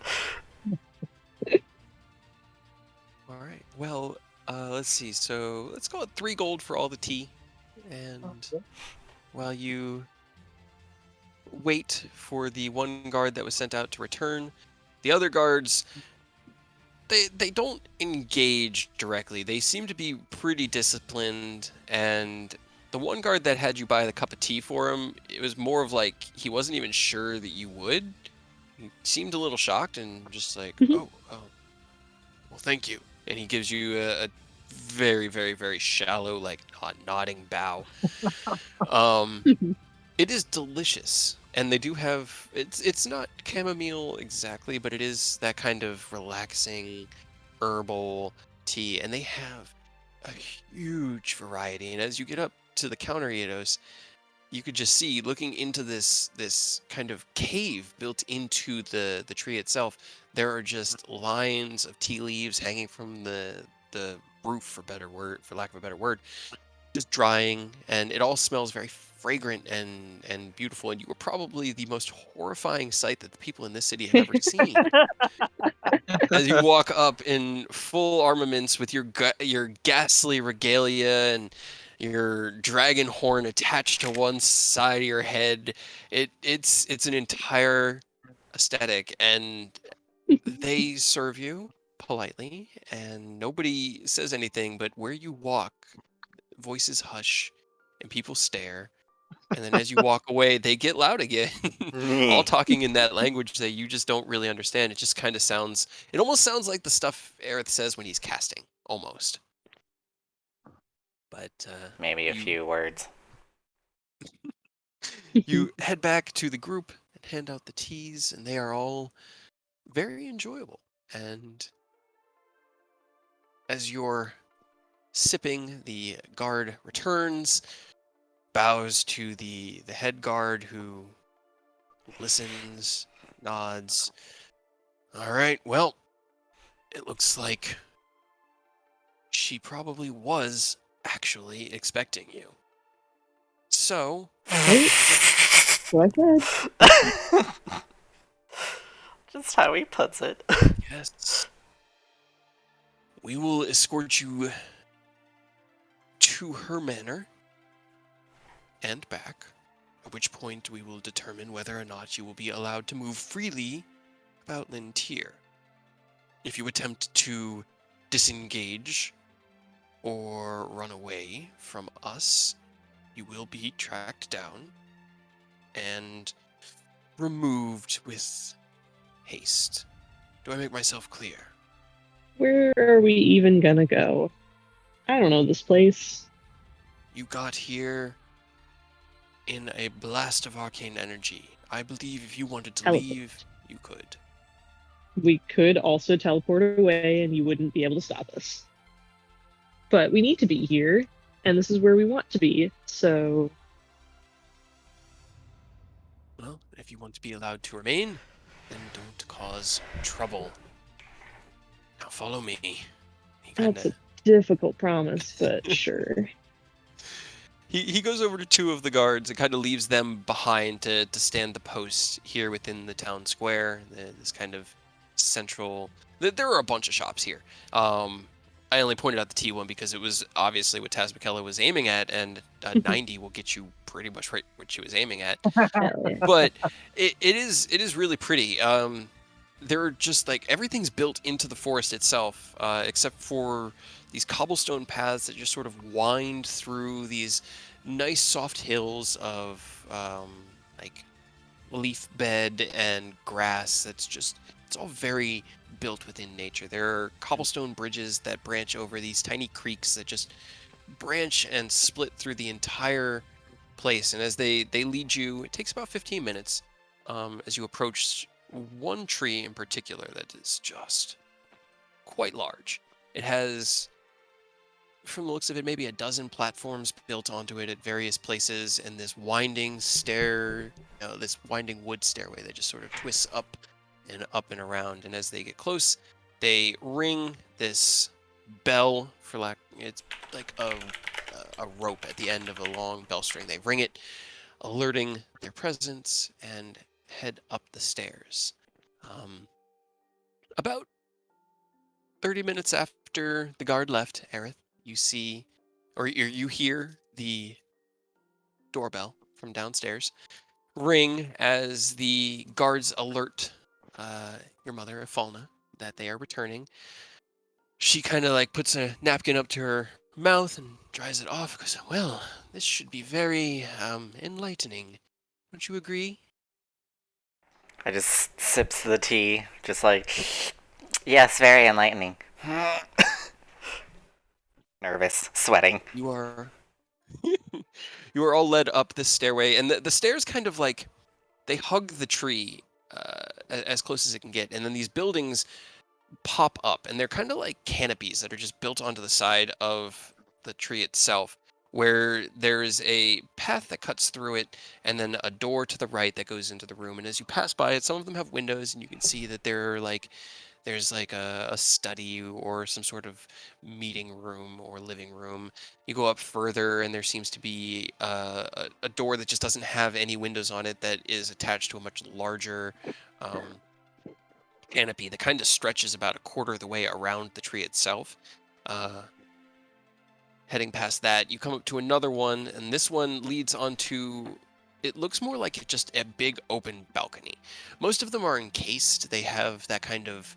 All right. Well, let's see. So let's go at 3 gold for all the tea, and while you wait for the one guard that was sent out to return, the other guards, they don't engage directly. They seem to be pretty disciplined, and the one guard that had you buy the cup of tea for him, it was more of like he wasn't even sure that you would. He seemed a little shocked and just like, oh, well, thank you. And he gives you a very, very, very shallow, like nodding bow. It is delicious, and they do have it's not chamomile exactly, but it is that kind of relaxing herbal tea, and they have a huge variety. And as you get up to the counter, Eidos, you could just see, looking into this kind of cave built into the tree itself, there are just lines of tea leaves hanging from the roof, for lack of a better word, just drying, and it all smells very fragrant and beautiful. And you were probably the most horrifying sight that the people in this city have ever seen. As you walk up in full armaments with your ghastly regalia your dragon horn attached to one side of your head. It's an entire aesthetic, and they serve you politely, and nobody says anything. But where you walk, voices hush, and people stare. And then as you walk away, they get loud again, all talking in that language that you just don't really understand. It just kind of sounds. It almost sounds like the stuff Aerith says when he's casting, almost. But Maybe a few words. you head back to the group and hand out the teas, and they are all very enjoyable. And as you're sipping, the guard returns, bows to the head guard, who listens, nods. All right, well, it looks like she probably was actually expecting you. So, Go ahead. Just how he puts it. yes, we will escort you to her manor and back, at which point we will determine whether or not you will be allowed to move freely about Lintier. If you attempt to disengage or run away from us, you will be tracked down and removed with haste. Do I make myself clear? Where are we even gonna go? I don't know this place. You got here in a blast of arcane energy. I believe if you wanted to Teleport. leave, you could. We could also teleport away and you wouldn't be able to stop us. But we need to be here, and this is where we want to be, so... Well, if you want to be allowed to remain, then don't cause trouble. Now follow me. That's a difficult promise, but sure. He goes over to two of the guards and kind of leaves them behind to stand the post here within the town square. This kind of central... There are a bunch of shops here. I only pointed out the T one because it was obviously what Taz McKellar was aiming at, and 90 will get you pretty much right what she was aiming at. But it is really pretty. There are just like everything's built into the forest itself, except for these cobblestone paths that just sort of wind through these nice soft hills of like leaf bed and grass. It's all very built within nature. There are cobblestone bridges that branch over these tiny creeks that just branch and split through the entire place. And as they lead you, it takes about 15 minutes as you approach one tree in particular that is just quite large. It has, from the looks of it, maybe a dozen platforms built onto it at various places, and this winding this winding wood stairway that just sort of twists up and around. And as they get close, they ring this bell, it's like a rope at the end of a long bell string. They ring it, alerting their presence, and head up the stairs. About 30 minutes after the guard left, Aerith, you see, or you hear the doorbell from downstairs ring as the guards alert your mother, Falna, that they are returning. She kind of like puts a napkin up to her mouth and dries it off because, well, this should be very enlightening. Don't you agree? I just sips the tea, just like, yes, very enlightening. Nervous, sweating. You are you are all led up this stairway, and the stairs kind of like they hug the tree as close as it can get, and then these buildings pop up, and they're kind of like canopies that are just built onto the side of the tree itself, where there's a path that cuts through it, and then a door to the right that goes into the room. And as you pass by it, some of them have windows, and you can see that there's like a study or some sort of meeting room or living room. You go up further, and there seems to be a door that just doesn't have any windows on it that is attached to a much larger canopy that kind of stretches about a quarter of the way around the tree itself. heading past that, you come up to another one, and this one leads onto. It looks more like just a big open balcony. Most of them are encased. They have that kind of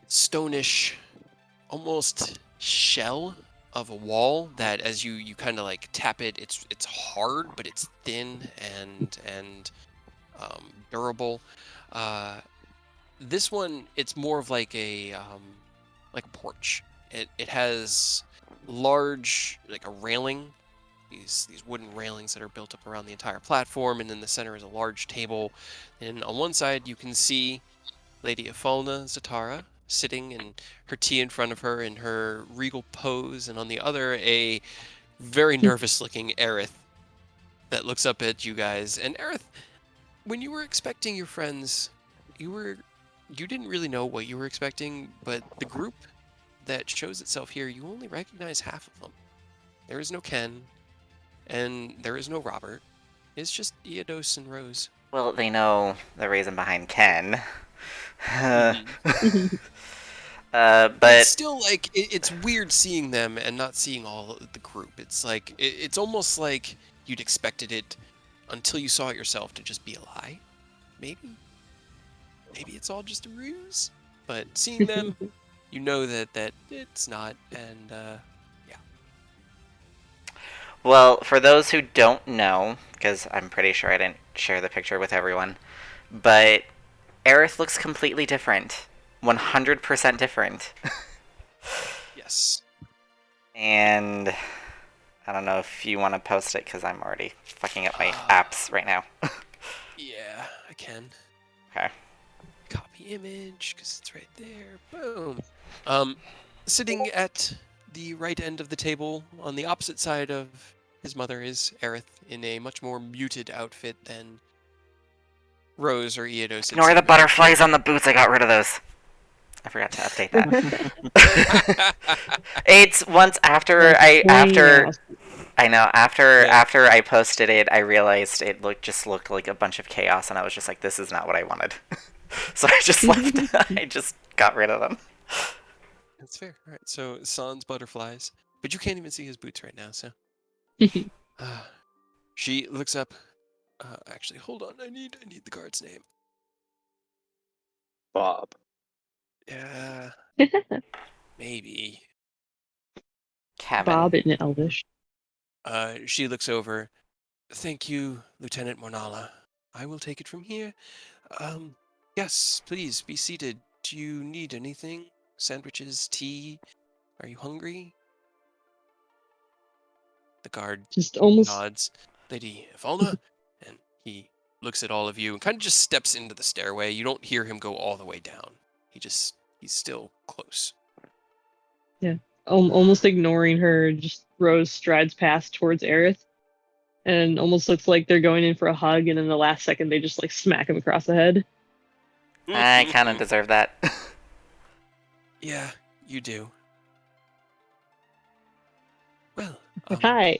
stonish, almost shell of a wall that, as you kind of like tap it, it's hard, but it's thin and durable. This one, it's more of like a porch. It has large, like a railing, these wooden railings that are built up around the entire platform, and in the center is a large table. And on one side you can see Lady Afalna Zatara sitting and her tea in front of her in her regal pose, and on the other a very nervous looking Aerith that looks up at you guys. And Aerith, when you were expecting your friends, you didn't really know what you were expecting, but the group that shows itself here, you only recognize half of them. There is no Ken, and there is no Robert. It's just Eodos and Rose. Well, they know the reason behind Ken. But still, like, it's weird seeing them and not seeing all of the group. It's like, it's almost like you'd expected it until you saw it yourself to just be a lie. Maybe it's all just a ruse. But seeing them, you know that it's not, and yeah. Well, for those who don't know, because I'm pretty sure I didn't share the picture with everyone, but Aerith looks completely different. 100% different. Yes. And I don't know if you want to post it, because I'm already fucking up my apps right now. Yeah, I can. Okay. Copy image, because it's right there. Boom. Sitting at the right end of the table, on the opposite side of his mother, is Aerith in a much more muted outfit than Rose or Eodos. Ignore the butterflies on the boots, I got rid of those. I forgot to update that. It's once after I know, after I posted it, I realized it looked like a bunch of chaos, and I was just like, this is not what I wanted. So I just left. I just got rid of them. That's fair. All right. So sans butterflies, but you can't even see his boots right now. So she looks up. Actually, hold on. I need the guard's name. Bob. Yeah. Maybe. Kevin. Bob in Elvish. She looks over. Thank you, Lieutenant Mornala. I will take it from here. Yes, please be seated. Do you need anything? Sandwiches, tea? Are you hungry? The guard Just almost nods. Lady Evalna, and he looks at all of you and kind of just steps into the stairway. You don't hear him go all the way down. He's still close. Yeah. Almost ignoring her, just Rose strides past towards Aerith, and almost looks like they're going in for a hug, and in the last second they just like smack him across the head. I kind of deserve that. Yeah, you do. Well, Hi,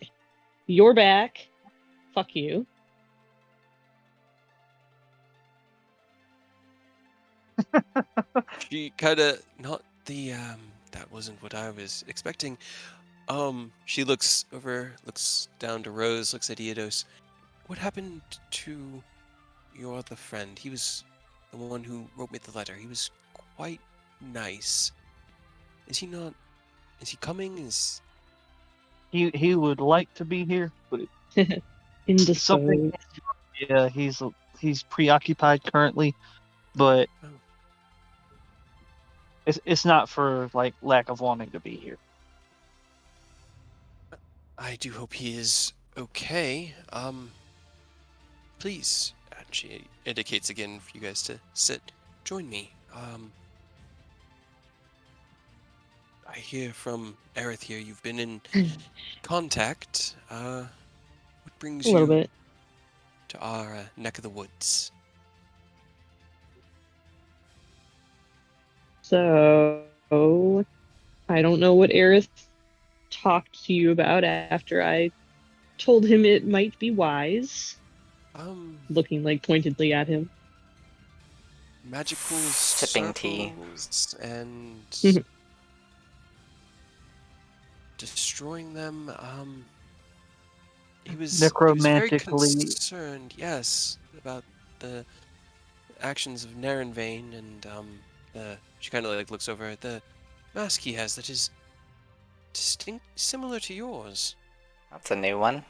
you're back. Fuck you. she kind of not the that wasn't what I was expecting. She looks down to Rose, looks at Eodos. What happened to your other friend? He was the one who wrote me the letter. He was quite nice. Is he not? Is he coming? Is He would like to be here, but Indisposed. something. Yeah, he's preoccupied currently, but it's not for like lack of wanting to be here. I do hope he is okay. Please, and she indicates again for you guys to sit. Join me. I hear from Aerith here you've been in contact. What brings A little you bit. to our neck of the woods? So I don't know what Aerith talked to you about after I told him it might be wise. Looking like pointedly at him. Magical Sipping tea. circles and destroying them. He was very Necromantically. concerned, yes, about the actions of Narenvain, and she kind of like looks over at the mask he has that is distinct, similar to yours. That's a new one.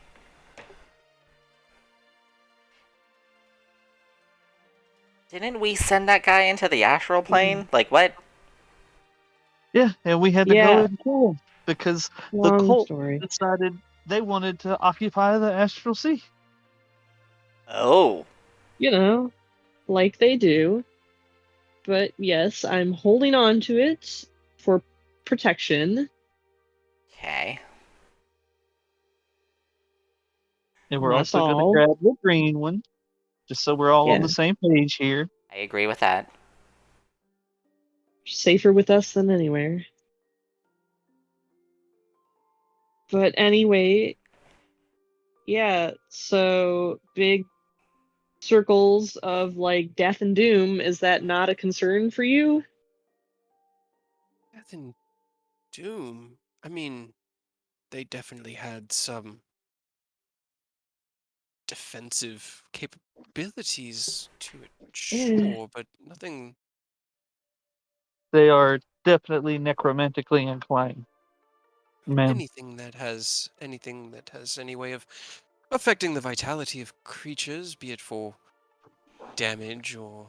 Didn't we send that guy into the astral plane? Like, what? Yeah, and we had to go Yeah. and kill him because the Long cult story. decided they wanted to occupy the astral sea. Oh. You know, like they do. But yes, I'm holding on to it for protection. Okay. And we're That's also going to all. grab the green one, just so we're all on Yeah. the same page here. I agree with that. Safer with us than anywhere. But anyway, yeah, so big circles of like death and doom, is that not a concern for you? Death and Doom. I mean, they definitely had some defensive capabilities to it, sure, but nothing. They are definitely necromantically inclined, ma'am. Anything that has any way of affecting the vitality of creatures, be it for damage or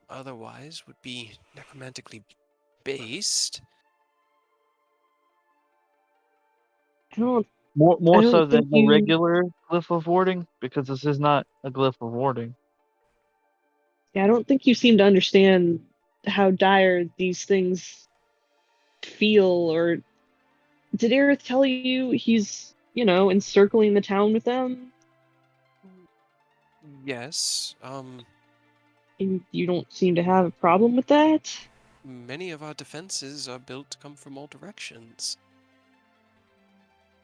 otherwise, would be necromantically based. I don't More so think than the you regular glyph of warding, because this is not a glyph of warding. yeah, I don't think you seem to understand how dire these things feel. Or did Aerith tell you he's, encircling the town with them? Yes, And you don't seem to have a problem with that? many of our defenses are built to come from all directions.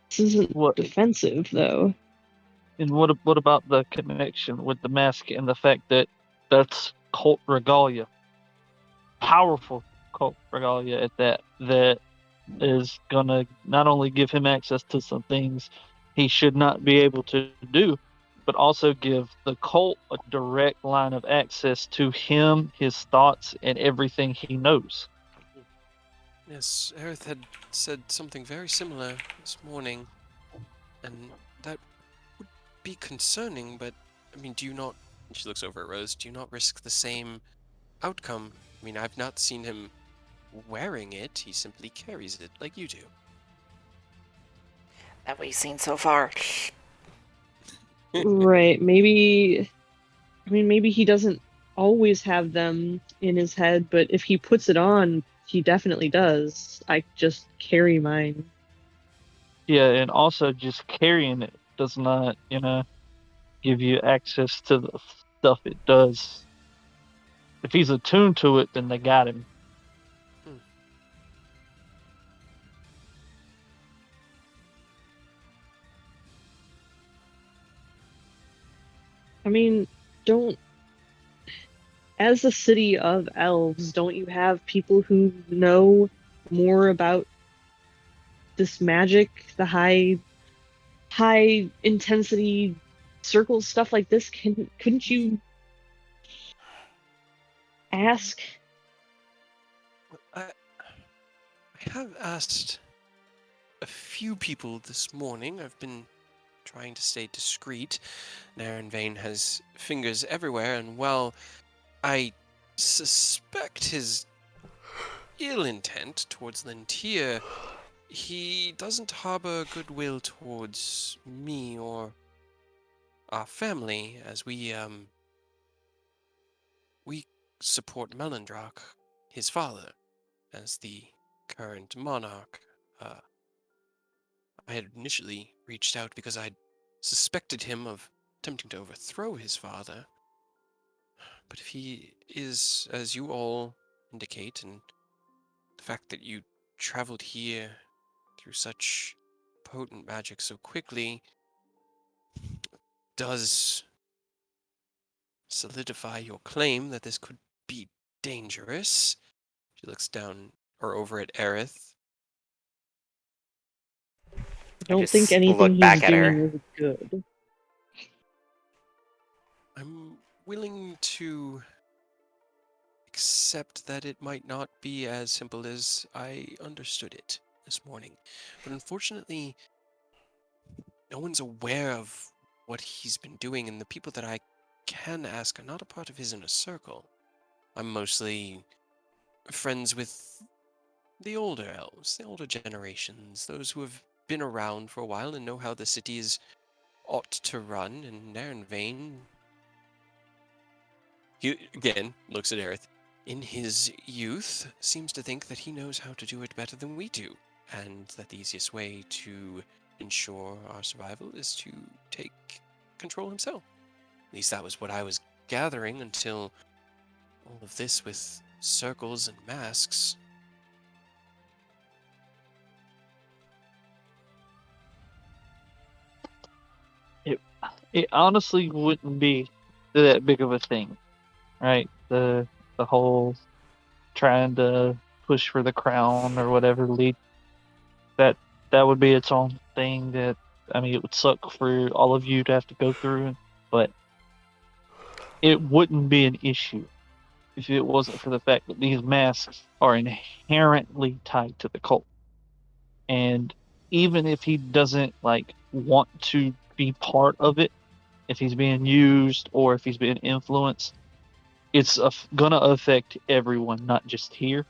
This isn't What defensive, though. and what about the connection with the mask and the fact that that's cult regalia, powerful cult regalia at that is gonna not only give him access to some things he should not be able to do, but also give the cult a direct line of access to him, his thoughts, and everything he knows. Yes, Aerith had said something very similar this morning, and that would be concerning, but, I mean, do you not, she looks over at Rose, do you not risk the same outcome? I mean, I've not seen him wearing it, he simply carries it like you do. That we've seen so far. Right. Maybe he doesn't always have them in his head, but if he puts it on, he definitely does. I just carry mine. Yeah, and also just carrying it does not, give you access to the stuff it does. If he's attuned to it, then they got him. Hmm. I mean, don't as a city of elves, don't you have people who know more about this magic, the high intensity circles, stuff like this? Couldn't you ask? I have asked a few people this morning. I've been trying to stay discreet. Naren Vane has fingers everywhere, and while I suspect his ill intent towards Lintier, he doesn't harbor goodwill towards me or our family, as we support Melandrock, his father, as the current monarch. I had initially reached out because I'd suspected him of attempting to overthrow his father. But if he is, as you all indicate, and the fact that you traveled here through such potent magic so quickly does solidify your claim that this could be dangerous. She looks down or over at Aerith. I don't think just anything look back he's at her. doing is good. I'm willing to accept that it might not be as simple as I understood it this morning. But unfortunately, no one's aware of what he's been doing, and the people that I can ask are not a part of his inner circle. I'm mostly friends with the older elves, the older generations, those who have been around for a while and know how the cities ought to run, and Naren Vane, he again looks at Aerith. In his youth, seems to think that he knows how to do it better than we do, and that the easiest way to ensure our survival is to take control himself. At least that was what I was gathering until all of this with circles and masks. It honestly wouldn't be that big of a thing, right? The whole trying to push for the crown or whatever lead that that would be its own thing. That I mean, it would suck for all of you to have to go through, but it wouldn't be an issue if it wasn't for the fact that these masks are inherently tied to the cult. And even if he doesn't like want to be part of it, if he's being used or if he's being influenced, it's gonna affect everyone, not just here.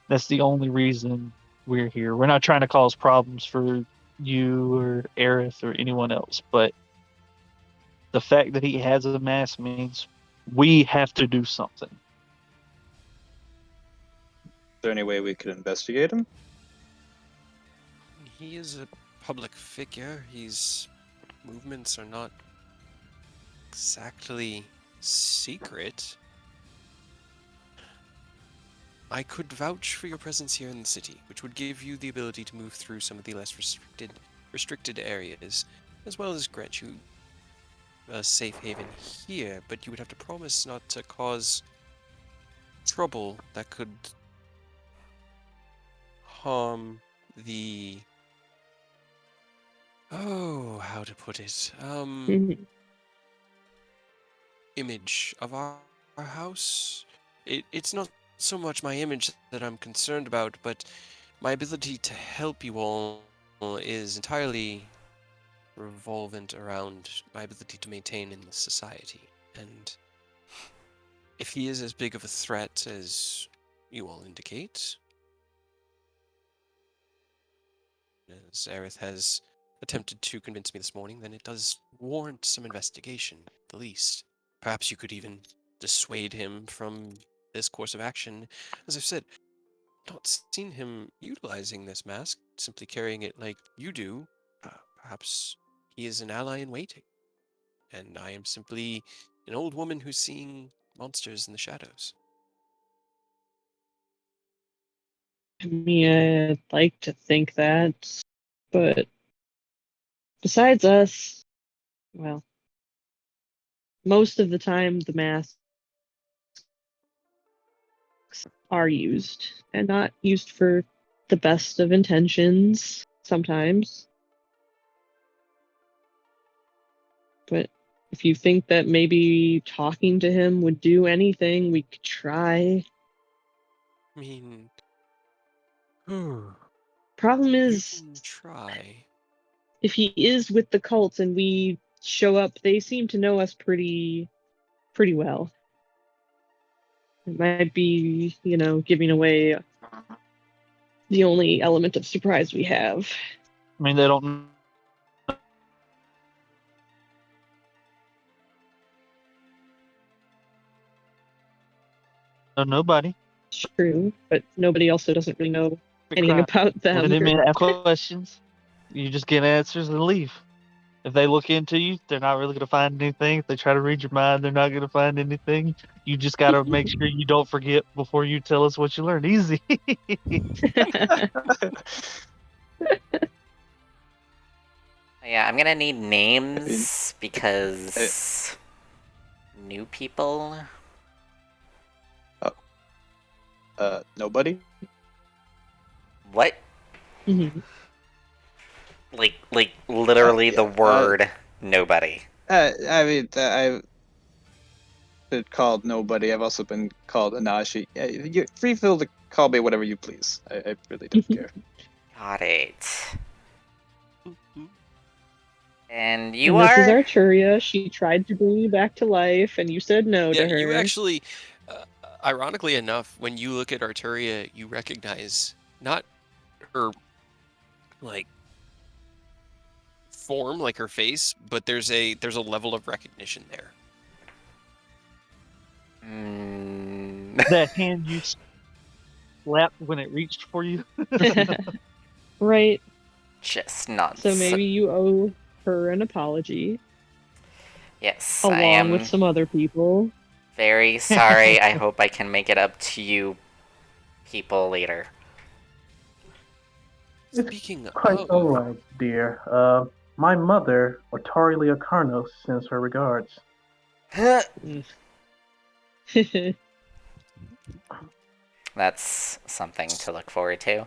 That's the only reason we're here. We're not trying to cause problems for you or Aerith or anyone else, but the fact that he has a mask means we have to do something. Is there any way we could investigate him? He is a public figure. His movements are not exactly secret. I could vouch for your presence here in the city, which would give you the ability to move through some of the less restricted areas, as well as grant you a safe haven here, but you would have to promise not to cause trouble that could harm the... Oh, how to put it? Image of our house. It's not so much my image that I'm concerned about, but my ability to help you all is entirely revolvent around my ability to maintain in this society. And if he is as big of a threat as you all indicate, as Aerith has attempted to convince me this morning, then it does warrant some investigation, at the least. Perhaps you could even dissuade him from this course of action. As I've said, not seen him utilizing this mask, simply carrying it like you do. Perhaps he is an ally in waiting, and I am simply an old woman who's seeing monsters in the shadows. I mean, I'd like to think that, but besides us, well, most of the time the masks are used, and not used for the best of intentions sometimes. But if you think that maybe talking to him would do anything, we could try. I mean, Problem you is, can try. if he is with the cult and we show up, they seem to know us pretty well. It might be, giving away the only element of surprise we have. I mean, they don't know nobody. True, but nobody also doesn't really know anything about Well, them. they didn't mean to ask questions. You just get answers and leave. If they look into you, they're not really going to find anything. If they try to read your mind, they're not going to find anything. You just got to make sure you don't forget before you tell us what you learned. Easy. Yeah, I'm gonna need names because new people. Nobody? What? Mhm. Like literally the yeah, word nobody. I mean, I've been called nobody. I've also been called Anashi. You're free feel to call me whatever you please. I really don't care. Got it. And you And this is are? Arturia. She tried to bring you back to life, and you said no Yeah, to her. you actually, ironically enough, when you look at Arturia, you recognize not her like form, like her face, but there's a level of recognition there. That hand you slapped when it reached for you. Right. Just not. So maybe you owe her an apology, Yes, I along with am some other people. very sorry. I hope I can make it up to you people later. Speaking Quite of, alright, dear. My mother, Otari Leocarnos, sends her regards. That's something to look forward to.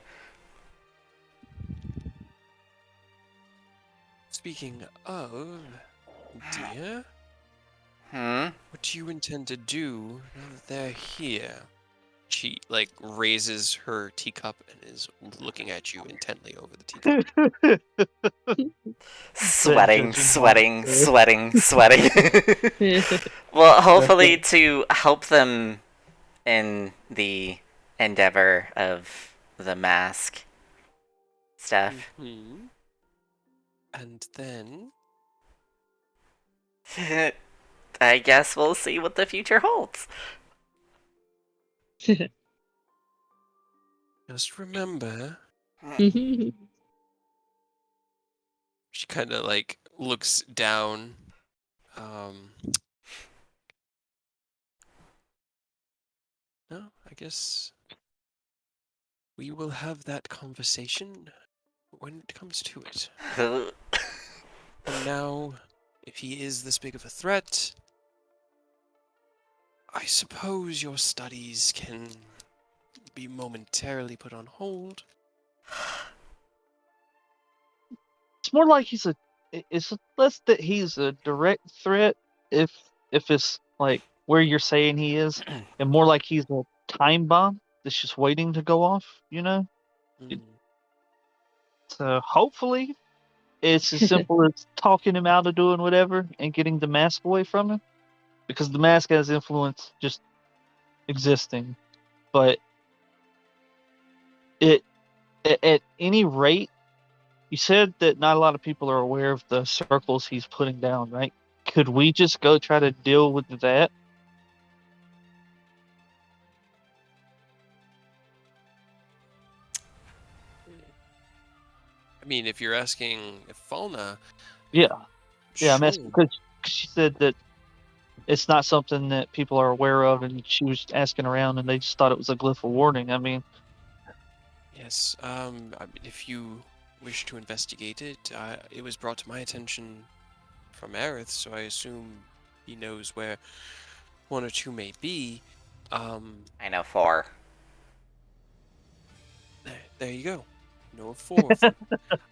speaking of, dear, Hmm? what do you intend to do now that they're here? She like raises her teacup and is looking at you intently over the teacup. Sweating, judging glance sweating, there. sweating. Well, hopefully to help them in the endeavor of the mask stuff. Hmm. And then I guess we'll see what the future holds. just remember, she kind of like looks down. Um, no, I guess we will have that conversation when it comes to it. And now, if he is this big of a threat, I suppose your studies can be momentarily put on hold. It's more like it's less that he's a direct threat if it's like where you're saying he is, and more like he's a time bomb that's just waiting to go off, you know? Hmm. So hopefully it's as simple as talking him out of doing whatever and getting the mask away from him. Because the mask has influence just existing. But it at any rate, you said that not a lot of people are aware of the circles he's putting down, right? Could we just go try to deal with that? I mean, if you're asking if Falna, Yeah. Yeah, I'm sure. asking because she said that it's not something that people are aware of, and she was asking around, and they just thought it was a glyph of warning. I mean, Yes, I mean, if you wish to investigate it, it was brought to my attention from Aerith, so I assume he knows where one or two may be. I know 4. There you go. No four.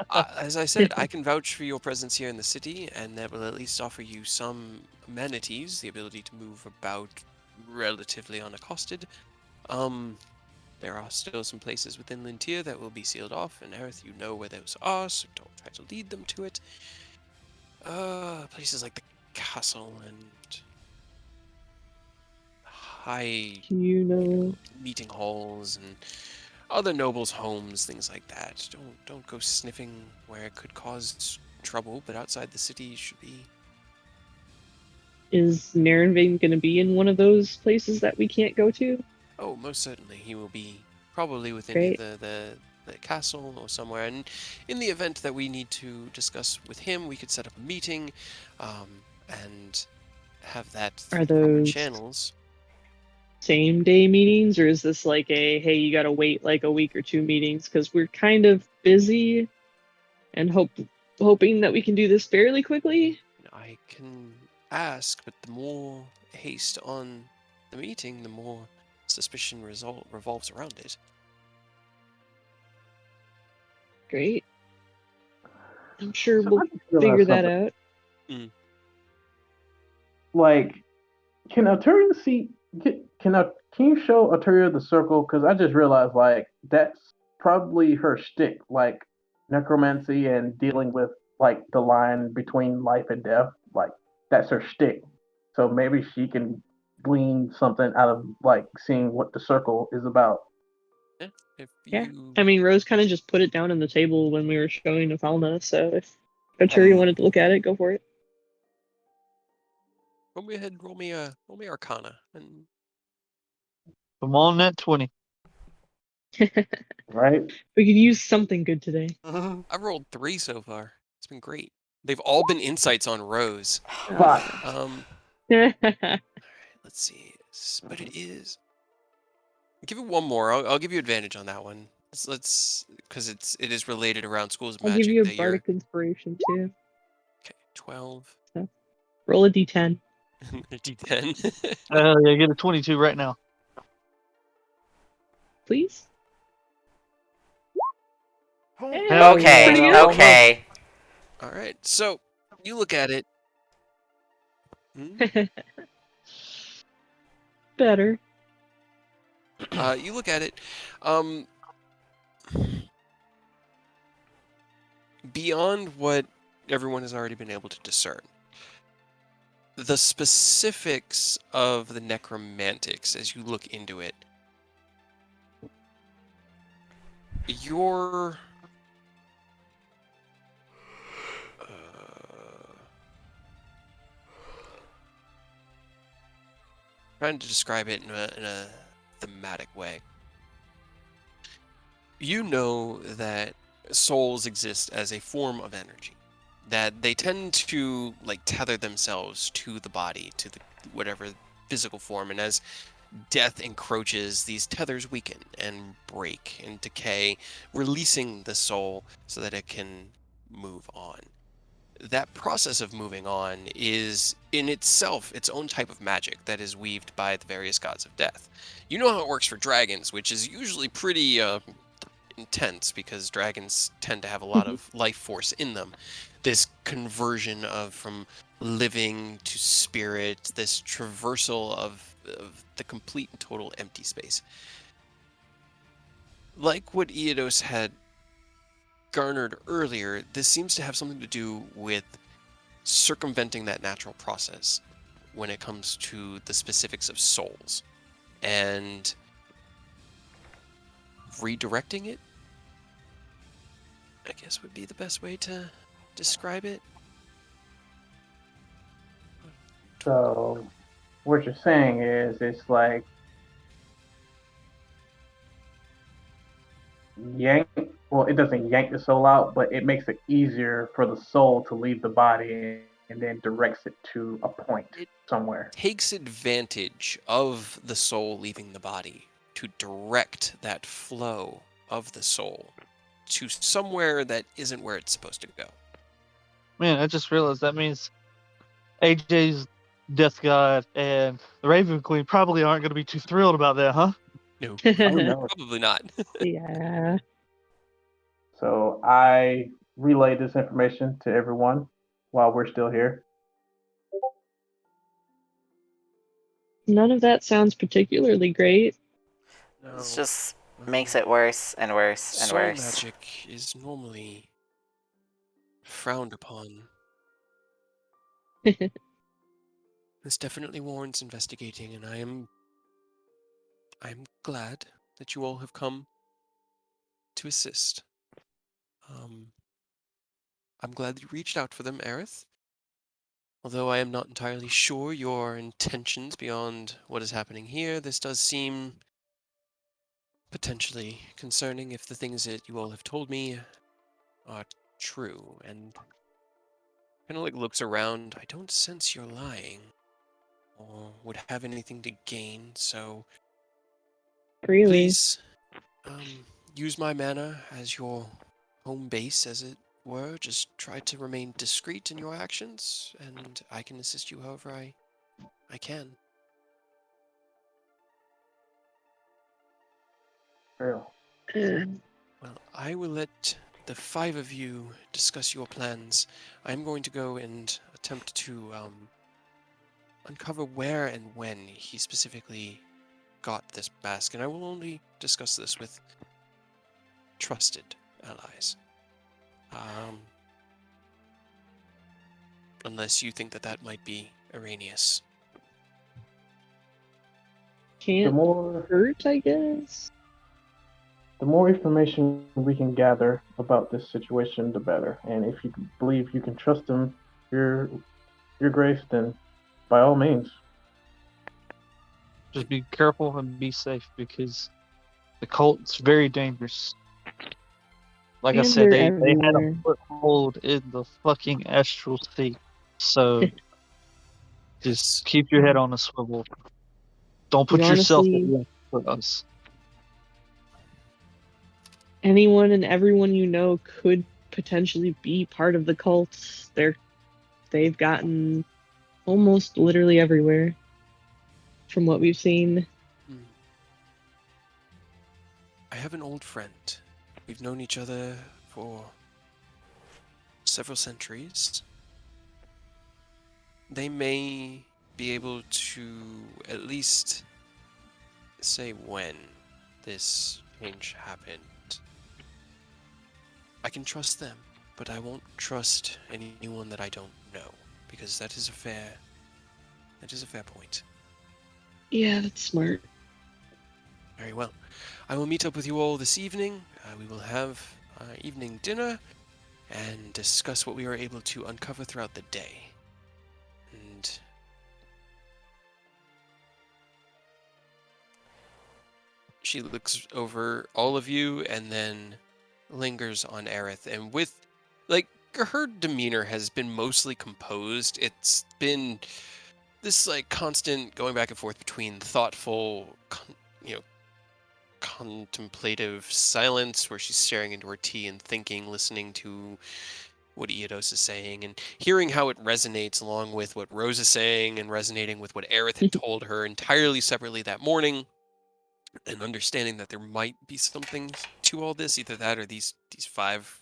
As I said, I can vouch for your presence here in the city, and that will at least offer you some amenities, the ability to move about relatively unaccosted. There are still some places within Lintier that will be sealed off, and Aerith, you know where those are, so don't try to lead them to it. Places like the castle and high Do you know? meeting halls and other nobles' homes, things like that. Don't go sniffing where it could cause trouble, but outside the city should be. Is Narenvane going to be in one of those places that we can't go to? Oh, most certainly he will be probably within Great. either the castle or somewhere. And in the event that we need to discuss with him, we could set up a meeting, and have that Are through proper those channels. same day meetings, or is this like a hey, you got to wait like a week or two meetings? Because we're kind of busy and hoping that we can do this fairly quickly. I can ask, but the more haste on the meeting, the more suspicion revolves around it. Great. I'm sure So we'll I just realized figure that something. out. Like, can Arturia see? Can you show Arturia the circle? Because I just realized like that's probably her shtick, like necromancy and dealing with like the line between life and death. Like that's her shtick. So maybe she can glean something out of like seeing what the circle is about. Yeah, if Yeah. you I mean, Rose kind of just put it down on the table when we were showing Nathalna, so if Arturia And- wanted to look at it, go for it. go ahead and roll me Arcana, and Come on, net 20. Right? We could use something good today. I've rolled 3 so far. It's been great. They've all been insights on Rose. Fuck. Let's see, but it is. Give it one more. I'll give you advantage on that one. Let's because it is related around schools of I'll give magic you a that you're. bardic inspiration too. Okay, 12. So, roll a d10. D10. Yeah, get a 22 right now. Please? Hell Okay, pretty yeah, good. okay. All right, so you look at it. Hmm? Better. You look at it. Um, beyond what everyone has already been able to discern, the specifics of the necromantics as you look into it, your trying to describe it in a thematic way. You know that souls exist as a form of energy, that they tend to like tether themselves to the body, to the whatever physical form, and as death encroaches, these tethers weaken and break and decay, releasing the soul so that it can move on. That process of moving on is in itself its own type of magic that is weaved by the various gods of death. You know how it works for dragons, which is usually pretty intense because dragons tend to have a lot of life force in them. This conversion of from living to spirit, this traversal of the complete and total empty space. Like what Eodos had garnered earlier, this seems to have something to do with circumventing that natural process when it comes to the specifics of souls and redirecting it, I guess would be the best way to describe it. So what you're saying is it's like yank well it doesn't yank the soul out, but it makes it easier for the soul to leave the body and then directs it to a point It somewhere. takes advantage of the soul leaving the body to direct that flow of the soul to somewhere that isn't where it's supposed to go. Man, I just realized that means AJ's Death God and the Raven Queen probably aren't going to be too thrilled about that, huh? No, Oh no. probably not. Yeah. So I relay this information to everyone while we're still here. None of that sounds particularly great. No, It just makes it worse and worse and soul worse. magic is normally frowned upon. This definitely warrants investigating, and I'm glad that you all have come to assist. I'm glad that you reached out for them, Aerith. Although I am not entirely sure your intentions beyond what is happening here, this does seem potentially concerning if the things that you all have told me are true. And kind of like looks around. I don't sense you're lying or would have anything to gain, so Really. please use my mana as your home base, as it were. Just try to remain discreet in your actions, and I can assist you however I can. Real. Uh, Well, I will let the 5 of you discuss your plans, I'm going to go and attempt to uncover where and when he specifically got this mask, and I will only discuss this with trusted allies. Unless you think that that might be erroneous. The Can't more hurt, I guess. the more information we can gather about this situation, the better. And if you believe you can trust him, your grace, then by all means. Just be careful and be safe because the cult's very dangerous. Like I And said, they're they had a everywhere. foothold in the fucking astral sea. So just Yes. keep your head on a swivel. Don't You put yourself at honestly, risk for us. anyone and everyone you know could potentially be part of the cult. They've gotten almost literally everywhere from what we've seen. I have an old friend. We've known each other for several centuries. They may be able to at least say when this change happened. I can trust them, but I won't trust anyone that I don't know, because that is a fair point. Yeah, that's smart. Very well. I will meet up with you all this evening. We will have evening dinner and discuss what we are able to uncover throughout the day. And she looks over all of you and then lingers on Aerith. And with, like, her demeanor has been mostly composed. It's been this, like, constant going back and forth between thoughtful, contemplative silence where she's staring into her tea and thinking, listening to what Eodos is saying and hearing how it resonates along with what Rose is saying and resonating with what Aerith had told her entirely separately that morning, and understanding that there might be something to all this, either that or these 5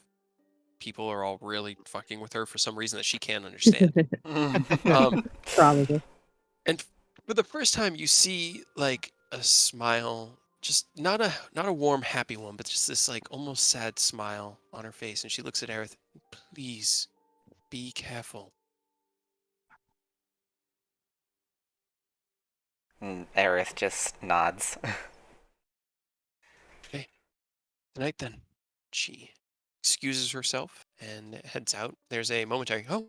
people are all really fucking with her for some reason that she can't understand. Probably. And for the first time you see like a smile, just not a warm happy one, but just this like almost sad smile on her face, and she looks at Aerith. Please be careful. And Aerith just nods. Okay. Tonight then. She excuses herself and heads out. There's a momentary, oh,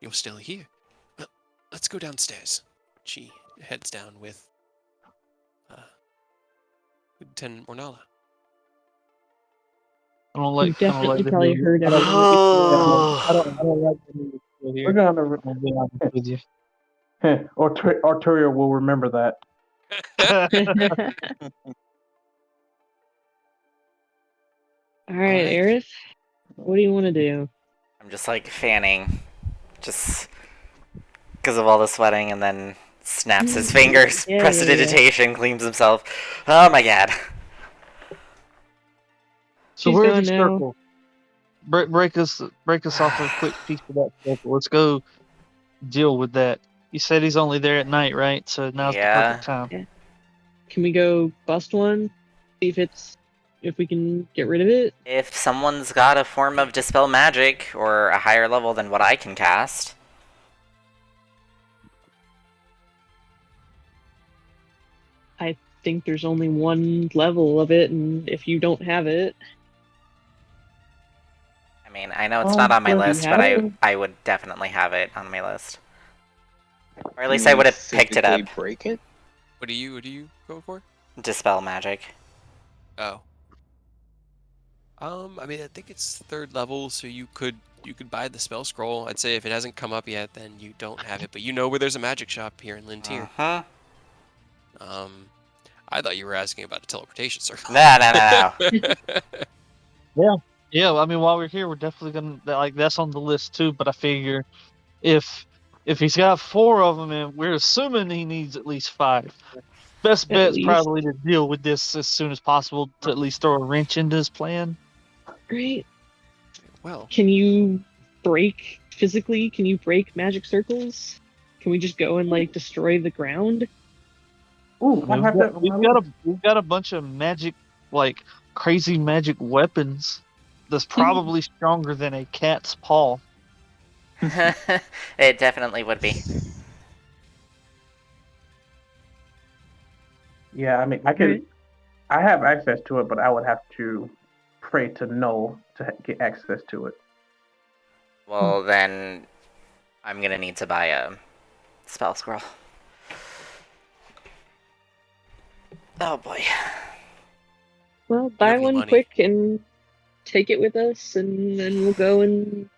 you're still here. Well, let's go downstairs. She heads down with Lieutenant Ornala. You definitely the probably music. heard I don't, everyone that Oh. I don't like the music still We're here. gonna I'll be honest with you. Arturia will remember that. All right, Alright. Aerith, what do you want to do? I'm just like fanning, just because of all the sweating, and then snaps his fingers, Yeah, prestidigitation, cleans himself. Oh my god. So She's where's gone the now. circle? Break us off a quick piece of that circle. Let's go deal with that. You said he's only there at night, right? So now's the Yeah. perfect time. Can we go bust one? See if we can get rid of it? If someone's got a form of dispel magic or a higher level than what I can cast. I think there's only one level of it, and if you don't have it, I mean, I know it's not on my do you list, have but it? I would definitely have it on my list. Or at least I would have picked it up. Break it. What do you go for? Dispel magic. Oh. I mean, I think it's 3rd level, so you could buy the spell scroll. I'd say if it hasn't come up yet, then you don't have it. But you know where there's a magic shop here in Lintier. I thought you were asking about a teleportation circle. No. Yeah. I mean, while we're here, we're definitely gonna that's on the list too. But I figure if he's got 4 of them, and we're assuming he needs at least 5, best At bet's least. probably to deal with this as soon as possible to at least throw a wrench into his plan. Right? Well, Can you break physically? Can you break magic circles? Can we just go and like destroy the ground? Ooh, I have that on my list. We've got a bunch of magic, like crazy magic weapons. That's probably stronger than a cat's paw. It definitely would be. Yeah, I mean, I could. Alright. I have access to it, but I would have to pray to Null to get access to it. Well, then I'm gonna need to buy a spell scroll. Oh boy. Well, you buy have any one money? quick and take it with us, and then we'll go and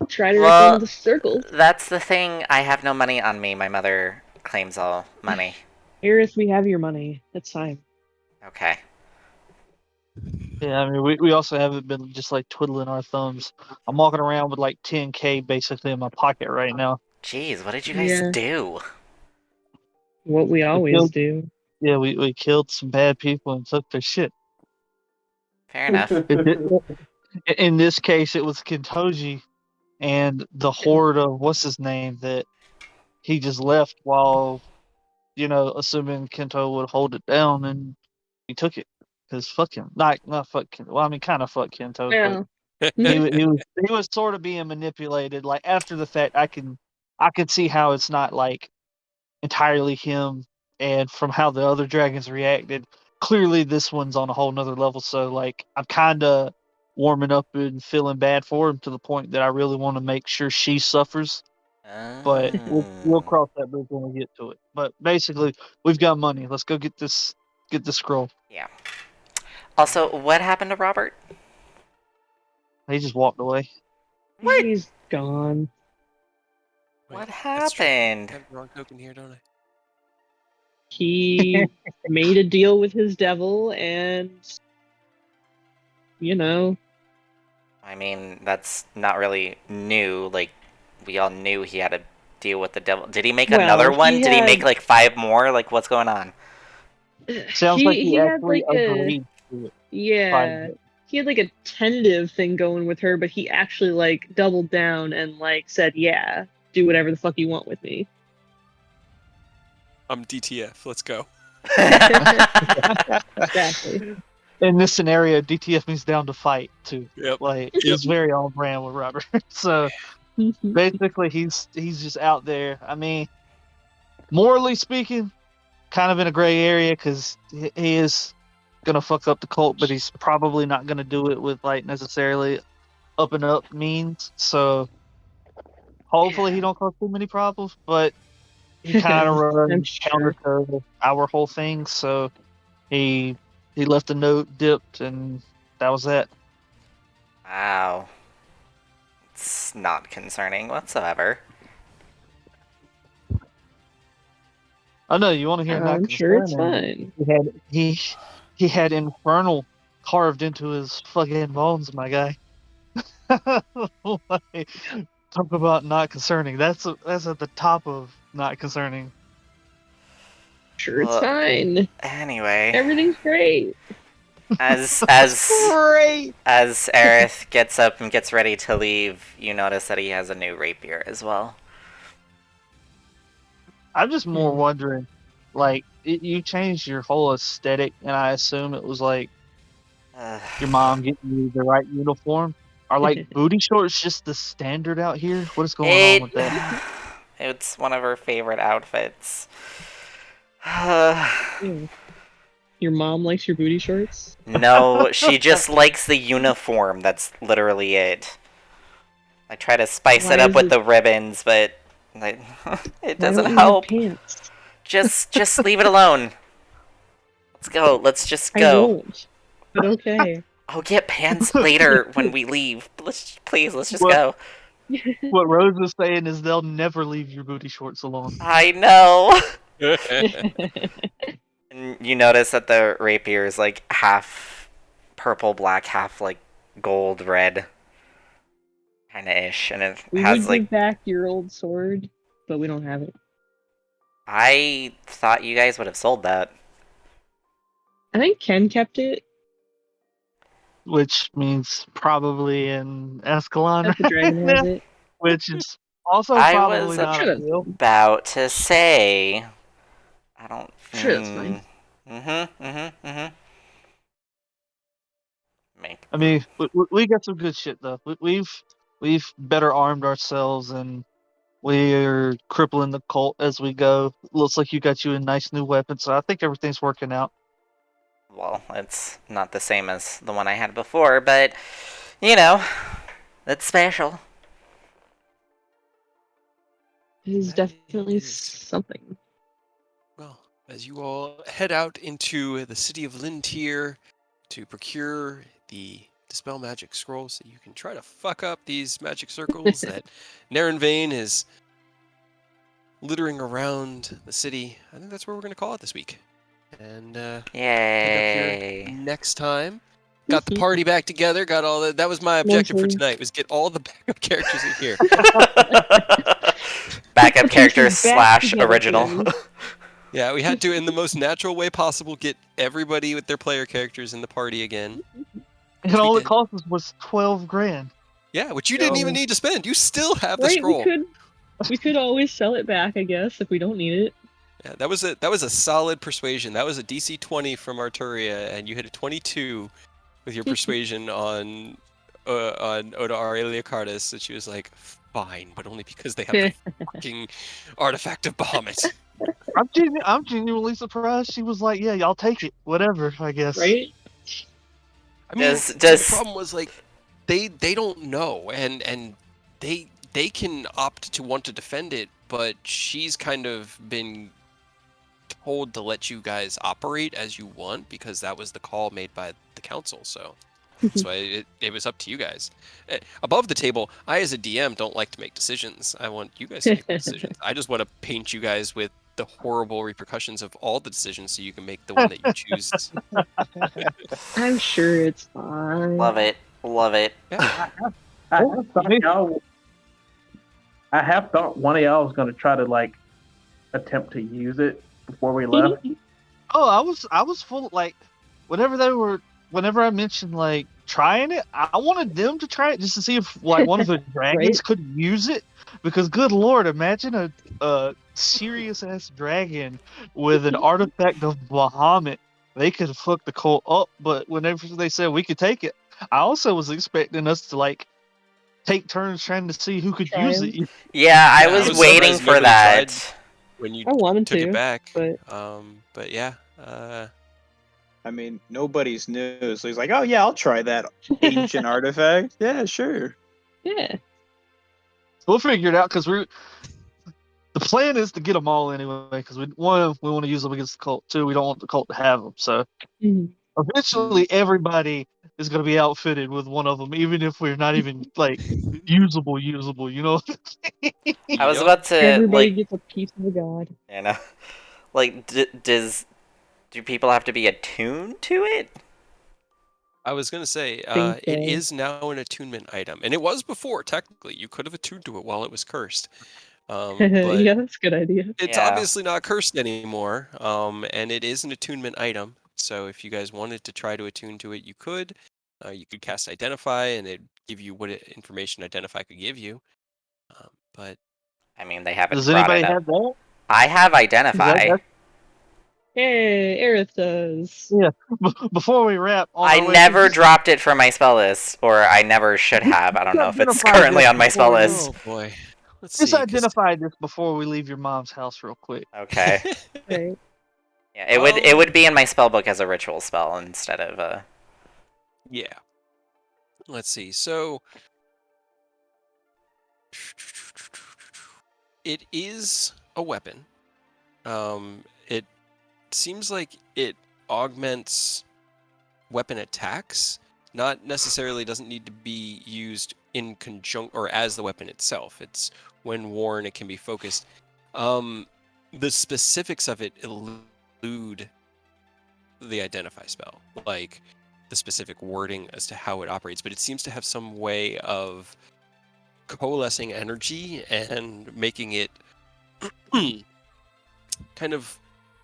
try to wreck one Well, of the circles. that's the thing. I have no money on me. My mother claims all money. Aerith, we have your money. That's fine. Okay. Yeah, I mean, we also haven't been just like twiddling our thumbs. I'm walking around with like 10K basically in my pocket right now. Jeez, what did you guys Yeah. do? What we We always killed, do. yeah, we killed some bad people and took their shit. Fair enough. In this case, it was Kentoji and the horde of what's his name that he just left while, assuming Kento would hold it down, and he took it. Because fuck him. Not fuck Kento. Well, I mean, kind of fuck Kento, but Yeah. he was sort of being manipulated. Like after the fact, I could see how it's not like entirely him, and from how the other dragons reacted, clearly this one's on a whole nother level. So like I'm kind of warming up and feeling bad for him to the point that I really want to make sure she suffers. But we'll Oh. cross that bridge when we get to it. But basically, we've got money. Let's go get this scroll. Yeah. Also, what happened to Robert? He just walked away. What? He's gone. What That's true. I happened? have the wrong token here, don't I? He made a deal with his devil, and I mean, that's not really new. Like, we all knew he had to deal with the devil. Did he make another well, one? Did he make like 5 more? Like, what's going on? Sounds like he he had actually like a agreed to it. yeah. He had like a tentative thing going with her, but he actually like doubled down and like said, "Yeah, do whatever the fuck you want with me." I'm DTF. Let's go. Exactly. In this scenario, DTF means down to fight too. Yep. Like it's very on brand with Robert. So basically, he's just out there. I mean, morally speaking, kind of in a gray area because he is gonna fuck up the cult, but he's probably not gonna do it with like necessarily up and up means. So hopefully he don't cause too many problems. But he kind of I'm runs sure. counter to our whole thing. So he left a note, dipped, and that was that. Wow. It's not concerning whatsoever. Oh no, you want to hear not I'm sure it's concerning? fine. He had infernal carved into his fucking bones, my guy. Like, talk about not concerning. That's at the top of not concerning. Sure, it's Well, fine. anyway, Everything's great. as Great. as Aerith gets up and gets ready to leave, you notice that he has a new rapier as well. I'm just more wondering, like, you changed your whole aesthetic, and I assume it was like your mom getting you the right uniform. Are like booty shorts just the standard out here? What is going on with that? It's one of her favorite outfits. Ew. Your mom likes your booty shorts? No, she just likes the uniform. That's literally it. I try to spice it Why up is with it- the ribbons, but like, it Why doesn't don't you have help. pants? Just leave it alone. Let's go. Let's just I go. won't. But okay. I'll get pants later when we leave. Let's just What- go. What Rose is saying is they'll never leave your booty shorts alone. I know. And you notice that the rapier is like half purple black, half like gold red, kind of ish, and it We has would like. give back your old sword, but we don't have it. I thought you guys would have sold that. I think Ken kept it. which means probably in Escalon, If the dragon has it. which is also I probably was not Sure, that's ideal. fine. about to say. I don't. Sure, that's fine. Make. I mean, we got some good shit though. We've better armed ourselves, and we're crippling the cult as we go. Looks like you got you a nice new weapon, so I think everything's working out. Well, it's not the same as the one I had before, but you know, it's special. It is That definitely is. something. Well, as you all head out into the city of Lintier to procure the Dispel Magic Scroll so you can try to fuck up these magic circles that Narenvain is littering around the city, I think that's where we're going to call it this week. And pick up here Yay! next time. Got the party back together, got all that. That was my objective for Mostly. tonight, was get all the backup characters in here. Backup The character pieces back / together, original. Tyranny. Yeah, we had to, in the most natural way possible, get everybody with their player characters in the party again. And Which we all it did. cost us was 12 grand. Yeah, which you didn't even need to spend. You still have the Right, scroll. we could always sell it back, I guess, if we don't need it. Yeah, that was a solid persuasion. That was a DC 20 from Arturia, and you hit a 22 with your persuasion on Oda Aurelia Cardis, and she was like, "Fine, but only because they have the fucking artifact of Bahamut." I'm genuinely surprised. She was like, "Yeah, y'all take it, whatever." I guess. Right? I mean, the problem was like they don't know, and they can opt to want to defend it, but she's kind of been told to let you guys operate as you want because that was the call made by the council. So that's why it was up to you guys. Above the table, I as a DM don't like to make decisions. I want you guys to make the decisions. I just want to paint you guys with the horrible repercussions of all the decisions so you can make the one that you choose. I'm sure it's fine. Love it. Yeah. I have thought one of y'all was going to try to like attempt to use it before we left. Oh, I was full like whenever I mentioned like trying it, I wanted them to try it just to see if like one of the dragons Right? could use it. Because good lord, imagine a serious ass dragon with an artifact of Bahamut. They could fuck the cult up, but whenever they said we could take it, I also was expecting us to like take turns trying to see who could use it. Yeah, I Yeah, was waiting surprised for nobody that. tried when you I wanted took to, it back. but But yeah. I mean, nobody's new, so he's like, "Oh yeah, I'll try that ancient artifact. Yeah, sure." yeah. We'll figure it out because the plan is to get them all anyway. Because we want to use them against the cult. Two, we don't want the cult to have them. So Mhm. eventually, everybody is going to be outfitted with one of them, even if we're not even like usable. You know. I was Yup. about to Everybody like, gets a piece of the god. you know, like, do people have to be attuned to it? I was gonna say, Think it so. is now an attunement item, and it was before. Technically, you could have attuned to it while it was cursed, but Yeah, that's a good idea. it's Yeah. obviously not cursed anymore. And it is an attunement item. So if you guys wanted to try to attune to it, you could. You could cast Identify, and it'd give you what information Identify could give you. But I mean, they haven't Does brought anybody it up. have that? I have Identify. Hey, Aerith does. Yeah. Before we wrap, on I our way, never just- dropped it from my spell list, or I never should have. I don't know if it's Identify currently this on my spell before we list. oh boy, let's Just see. 'Cause identify this before we leave your mom's house, real quick. Okay. Right. Yeah, it would be in my spell book as a ritual spell instead of a. Yeah. Let's see. So it is a weapon. It seems like it augments weapon attacks. Not necessarily doesn't need to be used in conjunction or as the weapon itself. It's when worn, it can be focused. The specifics of it elude the identify spell, like the specific wording as to how it operates, but it seems to have some way of coalescing energy and making it kind of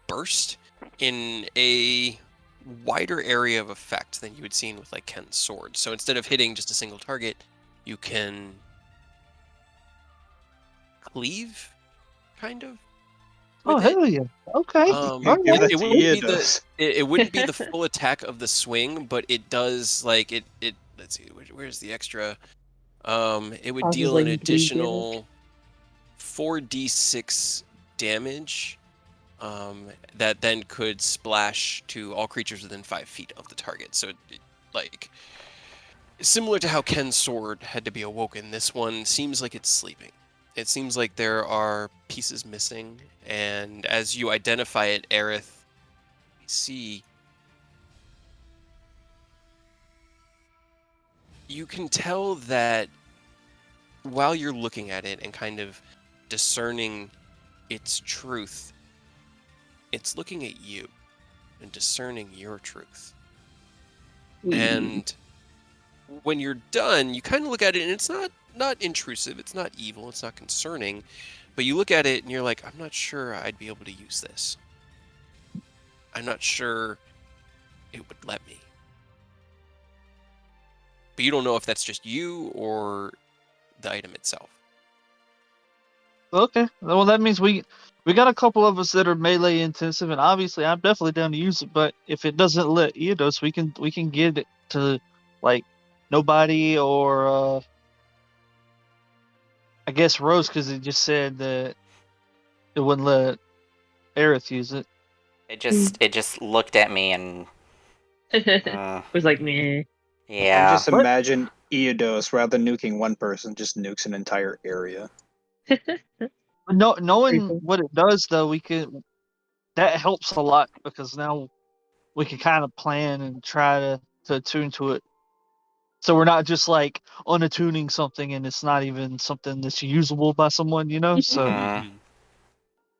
burst in a wider area of effect than you would seen with like Ken's sword. So instead of hitting just a single target, you can cleave, kind of. Oh With it. hell yeah! Okay. Give It, that it to wouldn't be Eodos. it wouldn't be the full attack of the swing, but it does like it. Let's see, where's the extra? It would Causes, deal like, an bleed damage. additional 4d6 damage. That then could splash to all creatures within 5 feet of the target. So, like, similar to how Ken's sword had to be awoken, this one seems like it's sleeping. It seems like there are pieces missing, and as you identify it, Aerith, you see, you can tell that while you're looking at it and kind of discerning its truth, it's looking at you and discerning your truth. And when you're done, you kind of look at it and it's not intrusive, it's not evil, it's not concerning, but you look at it and you're like, I'm not sure I'd be able to use this. I'm not sure it would let me. But you don't know if that's just you or the item itself. Okay. Well, that means we got a couple of us that are melee intensive, and obviously I'm definitely down to use it. But if it doesn't let Eodos, we can get it to like nobody or I guess Rose, because it just said that it wouldn't let Aerith use it. It just looked at me and was like, meh. I yeah. just imagine Eodos, rather than nuking one person, just nukes an entire area. No, knowing cool. what it does though, that helps a lot because now we can kind of plan and try to attune to it. So we're not just like unattuning something and it's not even something that's usable by someone, you know? So Mhm.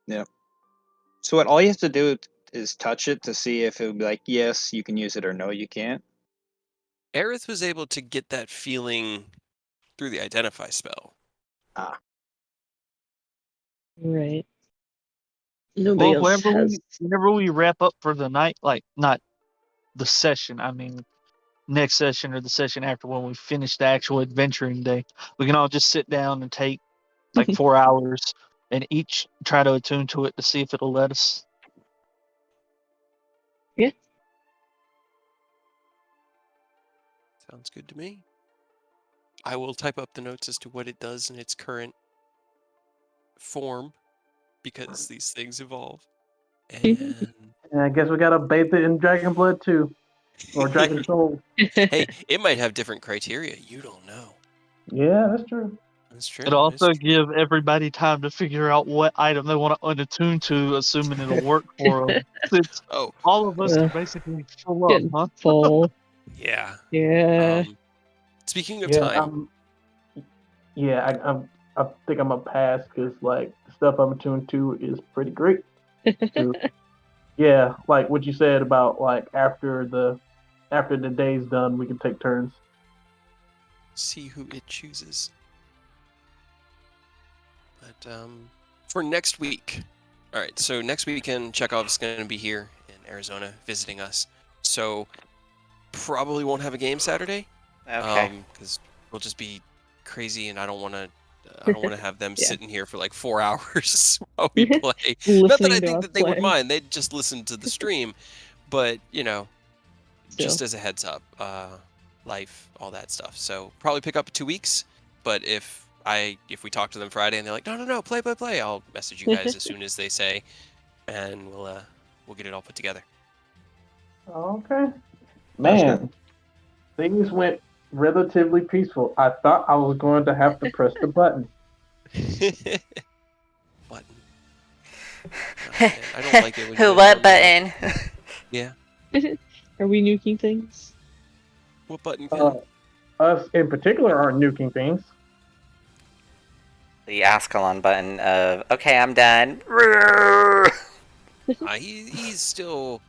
Yeah. So what? All you have to do is touch it to see if it would be like, yes, you can use it, or no, you can't. Aerith was able to get that feeling through the identify spell. Right. Nobody else has. whenever we wrap up for the night, like not the session, I mean next session or the session after when we finish the actual adventuring day, we can all just sit down and take like 4 hours and each try to attune to it to see if it'll let us. Yeah. Sounds good to me. I will type up the notes as to what it does in its current form, because these things evolve. And And I guess we gotta bathe it in dragon blood too, or dragon soul. hey, it might have different criteria. You don't know. Yeah, that's true. That's true. It'll It's also true. give everybody time to figure out what item they want to unattune to, assuming it'll work for them. Since Oh, all of us are Ugh. basically full up, Getting huh? full. yeah. Yeah. Speaking of Yeah, time, I think I'm a pass because like the stuff I'm attuned to is pretty great. So, yeah, like what you said about like after the day's done, we can take turns. see who it chooses. But for next week, all right. So next weekend, Chekhov's going to be here in Arizona visiting us. So probably won't have a game Saturday. Okay. Because we'll just be crazy, and I don't want to. I don't want to have them Yeah. sitting here for like 4 hours while we play. Not that I Listening to think us that they would play. mind. They'd just listen to the stream. But, you know, just Still. as a heads up, life, all that stuff. So probably pick up 2 weeks. But if we talk to them Friday and they're like, no, play, I'll message you guys as soon as they say, and we'll get it all put together. Okay, Sounds good. man, things went relatively peaceful. I thought I was going to have to press the button. Button. I don't like it when you What tell me button? Yeah. Are we nuking things? What button, Ken? Us in particular aren't nuking things. The Ascalon button of okay, I'm done. He's still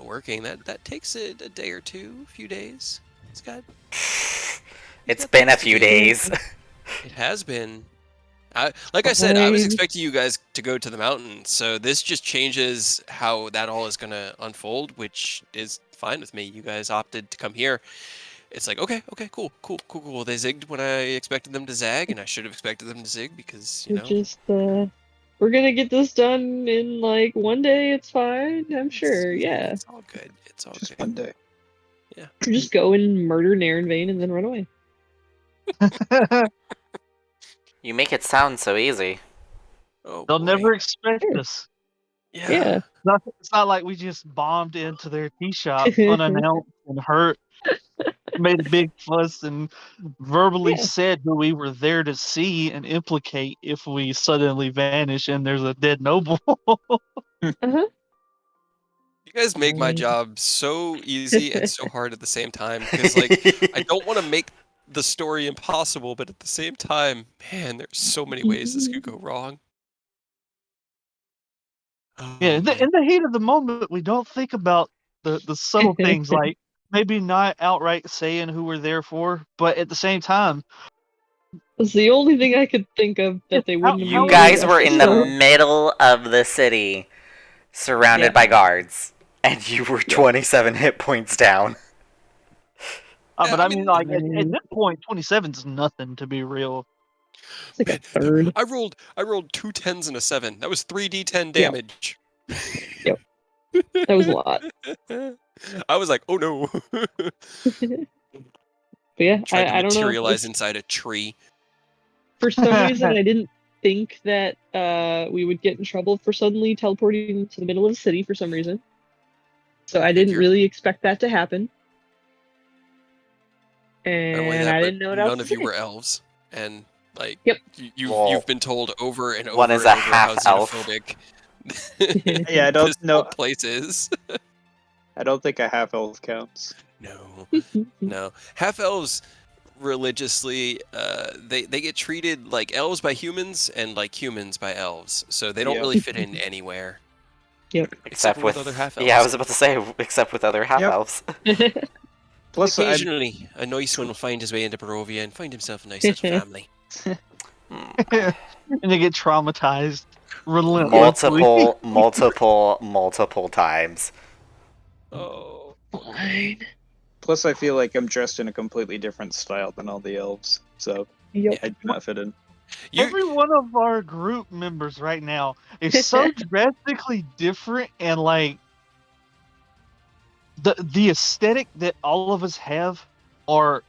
working. That takes a day or two, a few days. It's It's got been a things to few do. days. It has been. Like I said, I was Fine. expecting you guys to go to the mountain. So this just changes how that all is going to unfold, which is fine with me. You guys opted to come here. It's like, okay, cool. They zigged when I expected them to zag, and I should have expected them to zig because, We're just, we're gonna get this done in like one day. It's fine. I'm sure. Yeah. It's all good. It's all Just good. one day. Just go and murder Naren Vane and then run away. You make it sound so easy. Oh, They'll boy. never expect Sure. us. Yeah. It's not like we just bombed into their tea shop unannounced and made a big fuss and verbally Yeah. said who we were there to see and implicate if we suddenly vanish and there's a dead noble. Uh-huh. You guys make my job so easy and so hard at the same time because, like, I don't want to make the story impossible, but at the same time, man, there's so many ways this could go wrong. Oh, Yeah, in man. the heat of the moment, we don't think about the subtle things like maybe not outright saying who we're there for, but at the same time, It's the only thing I could think of that they wouldn't You immediately guys were arrest in us the for. middle of the city, surrounded Yeah. by guards, and you were 27 hit points down. Yeah, but I I mean, mean- like at this point, 27's nothing to be real. It's like a third. I rolled 2 10s and a 7. That was 3d10 Yeah. damage. Yep. That was a lot. I was like, oh no. But yeah, Tried to I don't know. materialize inside a tree. For some reason, I didn't think that we would get in trouble for suddenly teleporting to the middle of the city for some reason. So I didn't Figured. really expect that to happen. Not only And that, I but didn't know what else none to of you say. were elves, and like Yep. you've Well, been told over and over one and is a over how half-elf. xenophobic Yeah, I don't this know. whole place is. I don't think a half elf counts. No. Half elves religiously, they get treated like elves by humans and like humans by elves, so they don't Yeah. really fit in anywhere. Yep. Except with with other half elves. Yeah, I was about to say, except with other half elves. Plus, Occasionally, a nice one will find his way into Barovia and find himself a nice little family. And they get traumatized relentlessly. multiple times. Oh. Fine. plus, I feel like I'm dressed in a completely different style than all the elves, so Yep. I do not fit in. Every one of our group members right now is so drastically different, and like the aesthetic that all of us have are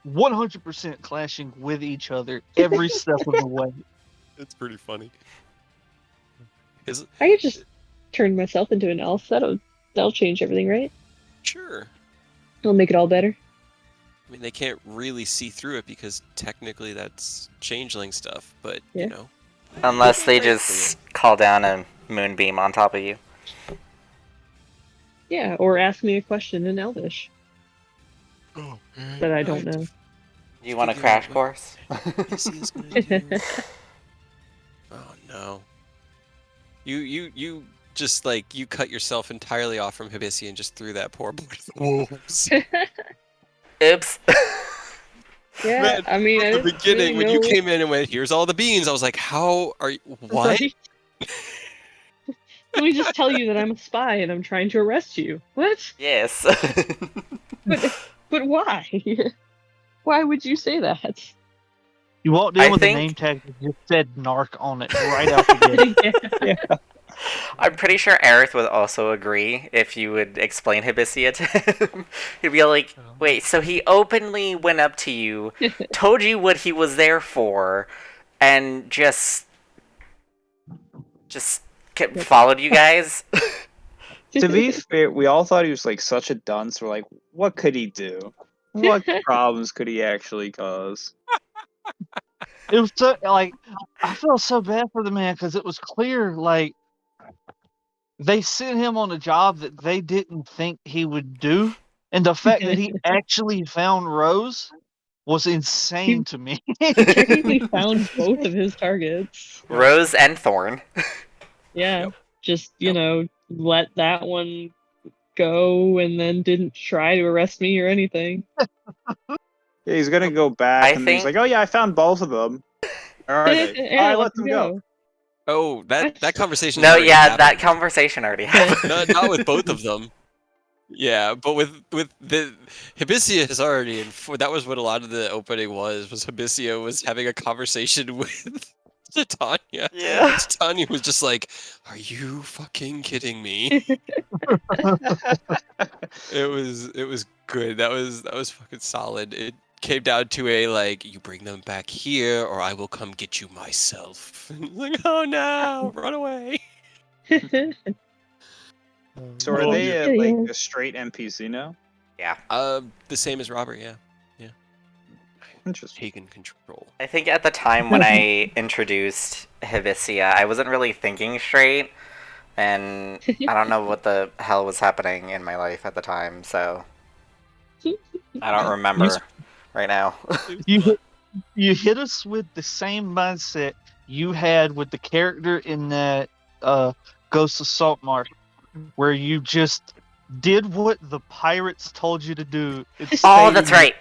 100% clashing with each other every step of the way. It's pretty funny. I could just turn myself into an elf. That'll change everything, right? Sure. It'll make it all better. I mean, they can't really see through it because technically that's changeling stuff, but, Yeah. you know. Unless they just call down a moonbeam on top of you. Yeah, or ask me a question in Elvish that I don't know. You want a crash course? Oh, no. You just, like, you cut yourself entirely off from Hibisi and just threw that poor boy to the wolves. Oops. Yeah, Man, I mean, I From the didn't beginning, really when you know- came in and went, here's all the beans, I was like, how are you, what? Right? Let me just tell you that I'm a spy and I'm trying to arrest you. What? Yes. But why? Why would you say that? You walked in I with think- a name tag that just said narc on it right out the gate. I'm pretty sure Aerith would also agree if you would explain Hibisia to him. He'd be like, wait, so he openly went up to you, told you what he was there for, and just followed you guys? To be fair, we all thought he was like such a dunce. We're like, what could he do? What problems could he actually cause? It was so, like, I felt so bad for the man because it was clear, like, they sent him on a job that they didn't think he would do. And the fact that he actually found Rose was insane to me. He technically found both of his targets. Rose and Thorn. Yeah, Yep. just, let that one go and then didn't try to arrest me or anything. Yeah, he's gonna go back, I and he's think- like, "Oh yeah, I found both of them. All right, Yeah, let let them him go." Oh, that conversation. No, already yeah, that happened. conversation already happened. Not with both of them. Yeah, but with the Hibisia has already, and that was what a lot of the opening was Hibisia was having a conversation with Titania. Yeah. And Titania was just like, "Are you fucking kidding me?" It was good. That was fucking solid. It came down to a like, you bring them back here, or I will come get you myself. And like, oh no, run away. So are Oh, they yeah, like yeah. a straight NPC now? Yeah. The same as Robert. Yeah, Interesting. taken control. I think at the time when I introduced Hibisia, I wasn't really thinking straight, and I don't know what the hell was happening in my life at the time, so I don't remember right now. You hit us with the same mindset you had with the character in that Ghost of Saltmarsh, where you just did what the pirates told you to do. It Oh, stayed that's in your- right.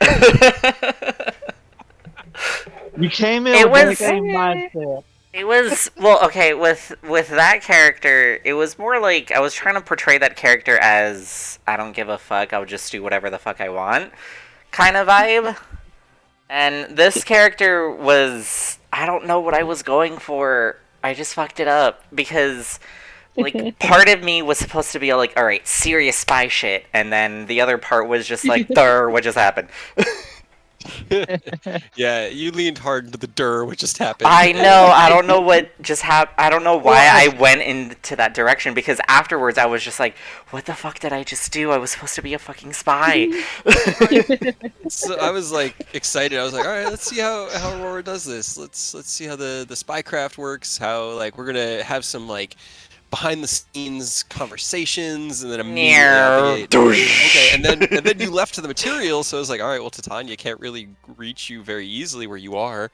You came in It with was- the same mindset. It was well, okay, with that character, it was more like I was trying to portray that character as I don't give a fuck, I'll just do whatever the fuck I want kind of vibe. And this character was I don't know what I was going for. I just fucked it up because like part of me was supposed to be like, all right, serious spy shit, and then the other part was just like, what just happened? Yeah, you leaned hard into the what just happened. I know. I don't know what just happened. I don't know why Well, I went into that direction because afterwards I was just like, what the fuck did I just do? I was supposed to be a fucking spy. So I was like excited. I was like, all right, let's see how Aurora does this. Let's see how the spycraft works. How like we're gonna have some like behind the scenes conversations, and then immediately out the gate, okay, and then you left to the material. So I was like, all right, well, Titania can't really reach you very easily where you are.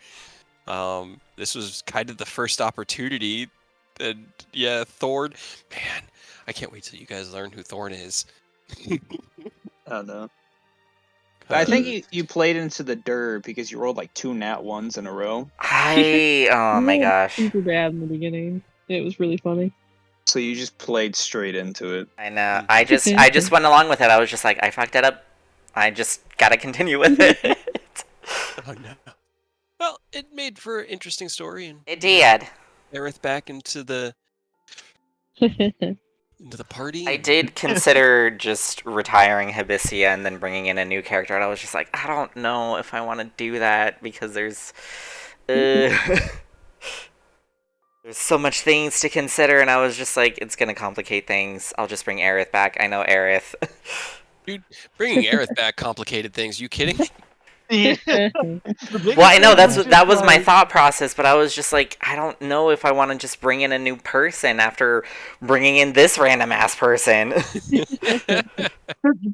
This was kind of the first opportunity, and yeah, Thorn, man, I can't wait till you guys learn who Thorn is. Oh no. I think you played into the because you rolled like 2 nat 1s in a row. Oh my gosh. Super bad in the beginning. It was really funny. So you just played straight into it. I know. I just went along with it. I was just like, I fucked it up. I just gotta continue with it. Oh no. Well, it made for an interesting story, and It did. Aerith back into the party. I did consider just retiring Hibisia and then bringing in a new character, and I was just like, I don't know if I want to do that because there's so much things to consider, and I was just like, it's gonna complicate things. I'll just bring Aerith back. I know Aerith. Dude, bringing Aerith back complicated things. You kidding me? Yeah. Well, I know that was my thought process, but I was just like, I don't know if I want to just bring in a new person after bringing in this random ass person. The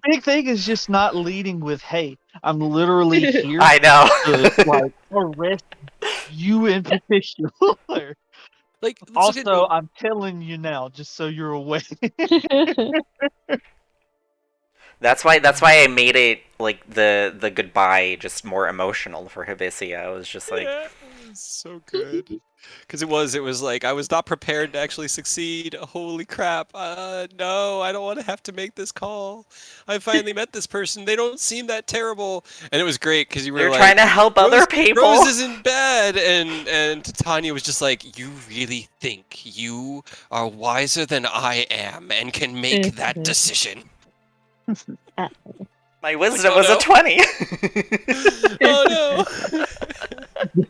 big thing is just not leading with, "Hey, I'm literally here I know. to like arrest you in particular." Like, let's look at Also, I'm telling you now, just so you're aware. That's why I made it like the goodbye just more emotional for Hibisia. I was just like, yeah, it was so good. Because it was like I was not prepared to actually succeed. Holy crap! No, I don't want to have to make this call. I finally met this person. They don't seem that terrible, and it was great because you were they're like, trying to help other people. Rose isn't bad, and Titania was just like, you really think you are wiser than I am and can make that decision? My wisdom Like, oh, was a 20. Oh no!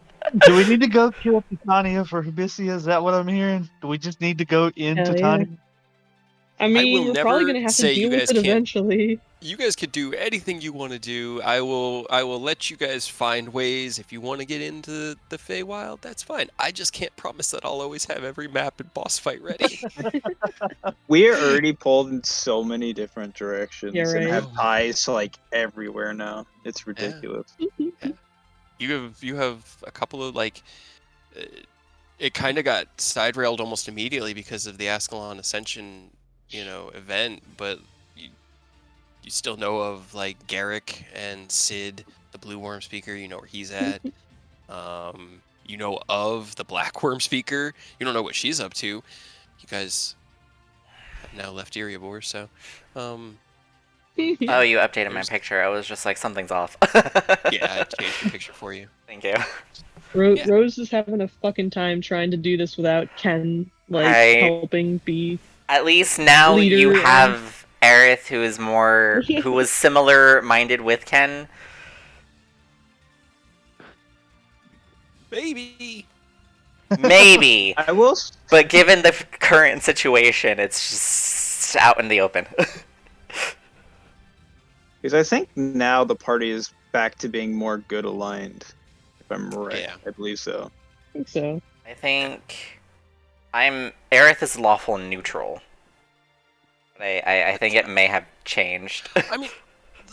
Do we need to go kill Titania for Hibisia? Is that what I'm hearing? Do we just need to go in Hell Titania? yeah. I mean, will we're probably never gonna have say to you deal with guys it can't. eventually. You guys could do anything you want to do. I will let you guys find ways. If you want to get into the Feywild, that's fine. I just can't promise that I'll always have every map and boss fight ready. We are already pulled in so many different directions Yeah, and right. have ties to like everywhere now. It's ridiculous. You have a couple of like. It kind of got side railed almost immediately because of the Ascalon Ascension, event, but you still know of like Garrick and Sid, the Blue Worm speaker. You know where he's at. you know of the Blackworm speaker. You don't know what she's up to. You guys have now left Erebor, so Oh, you updated my There's- picture. I was just like, something's off. yeah, I changed the picture for you. Thank you. Yeah. Rose is having a fucking time trying to do this without Ken helping be At least now leader you and- have Aerith, who was similar-minded with Ken. Maybe. Maybe. I will. But given the current situation, it's just out in the open. Because I think now the party is back to being more good aligned. If I'm right, Yeah. I believe so. I think so. I think Aerith is lawful neutral. But I think it may have changed. I mean,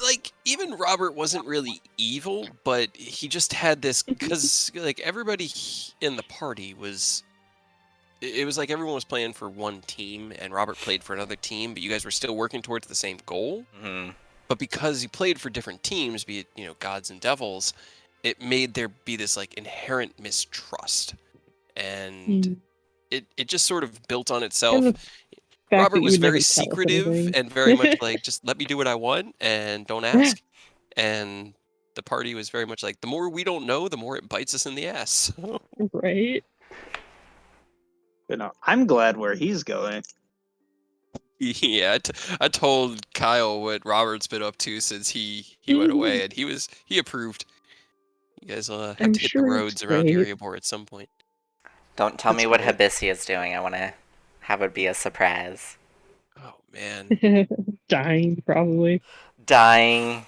like, even Robert wasn't really evil, but he just had this, because, like, everybody in the party was, it was like everyone was playing for one team, and Robert played for another team, but you guys were still working towards the same goal. Mhm. But because you played for different teams, be it, gods and devils, it made there be this, like, inherent mistrust. And it just sort of built on itself. And the fact Robert that you was would never very tell us secretive anything. and very much like, just let me do what I want and don't ask. And the party was very much like, the more we don't know, the more it bites us in the ass. Right? But no, I'm glad where he's going. Yeah, I told Kyle what Robert's been up to since he went away, and he approved. You guys will have I'm to hit sure the it's roads around great. Erebor at some point. Don't tell me That's what great. Hibisi is doing. I want to have it be a surprise. Oh man. Dying, probably. Dying,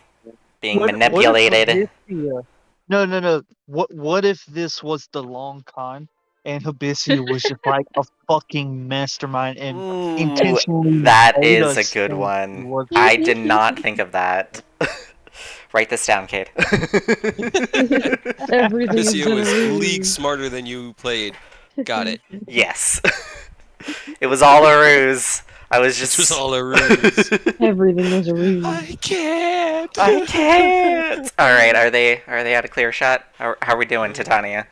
being What if manipulated. Hibisia- No. What if this was the long con and Hibisia was just like a fucking mastermind and Ooh, intentionally that made is a us good think one. he was- I did not think of that. Write this down, Kate. Everything has Vicia been a was ruse. league smarter than you played. Got it. Yes. It was all a ruse. I was just. This was all a ruse. Everything was a ruse. I can't. I can't. All right, are they at a clear shot? How are we doing, Titania?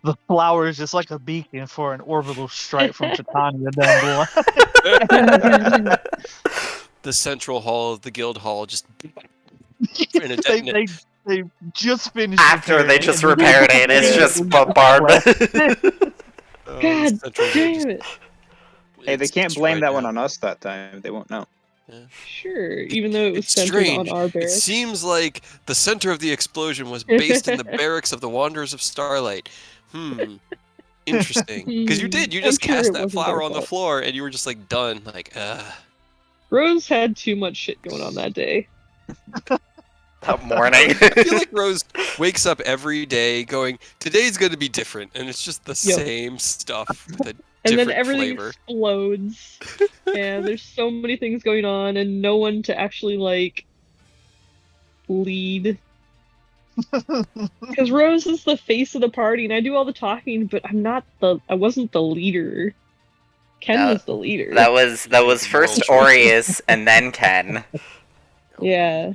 The flower is just like a beacon for an orbital strike from Titania down the line. The central hall of the guild hall just in a detonate. they just finished After they repairing just and then- repaired it, it's just bombardment. Oh, God central grid just- damn it. Hey, they it's can't blame destroyed that now. one on us that time. They won't know. Sure, even though it was It's centered strange. on our It barracks. seems like the center of the explosion was based in the barracks of the Wanderers of Starlight. Interesting. Because you did. You I'm just sure cast it that wasn't flower their on the fault. floor, and you were just like done. Like, Rose had too much shit going on that day. That morning. I feel like Rose wakes up every day going, today's going to be different. And it's just the same stuff with a And different then everything flavor. explodes. And there's so many things going on and no one to actually like lead. Because Rose is the face of the party and I do all the talking, but I wasn't the leader. Ken No, was the leader. that was first Aureus and then Ken. Yeah.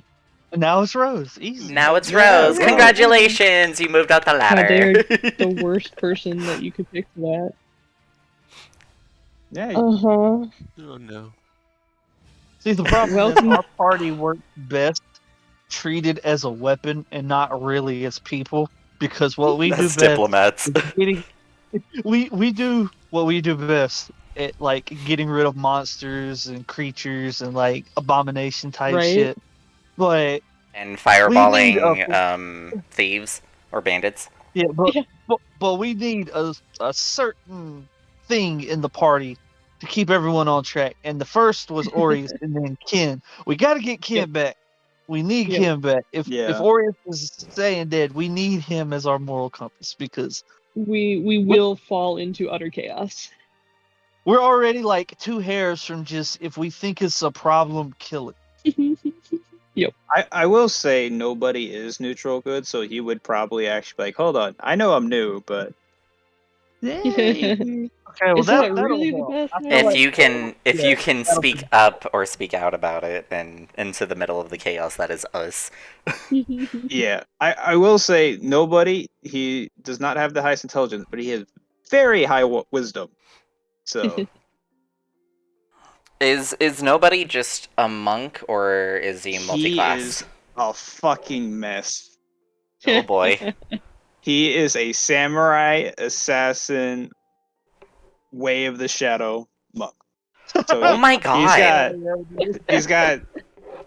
And now it's Rose. Easy. Now it's Yeah, Rose. Rose. Congratulations, you moved up the ladder. The worst person that you could pick for that. Yeah, Uh-huh. Oh, no. See, the problem Welcome. is our party works best treated as a weapon and not really as people. Because what we do That's best diplomats. is getting, we do what we do best at like getting rid of monsters and creatures and like abomination type Right. shit. But And We need fireballing thieves or bandits. yeah, Yeah. but we need a certain thing in the party to keep everyone on track. And the first was Aureus and then Ken. We got to get Ken Yep. back. We need Yep. Ken back. If Yeah. Aureus is staying dead, we need him as our moral compass because We will fall into utter chaos. we're already like 2 hairs from just if we think it's a problem, kill it. I will say nobody is neutral good, so he would probably actually be like, hold on, I know I'm new, but Yay! Okay, well Is that that'll really the help. best I feel one? If you can, if yeah, you can that'll speak be- up or speak out about it, and into the middle of the chaos that is us. Yeah, I will say nobody. He does not have the highest intelligence, but he has very high wisdom. So Is nobody just a monk, or is he he multi-class? is a fucking mess. Oh boy. He is a samurai assassin, way of the shadow monk. So Oh my he's god.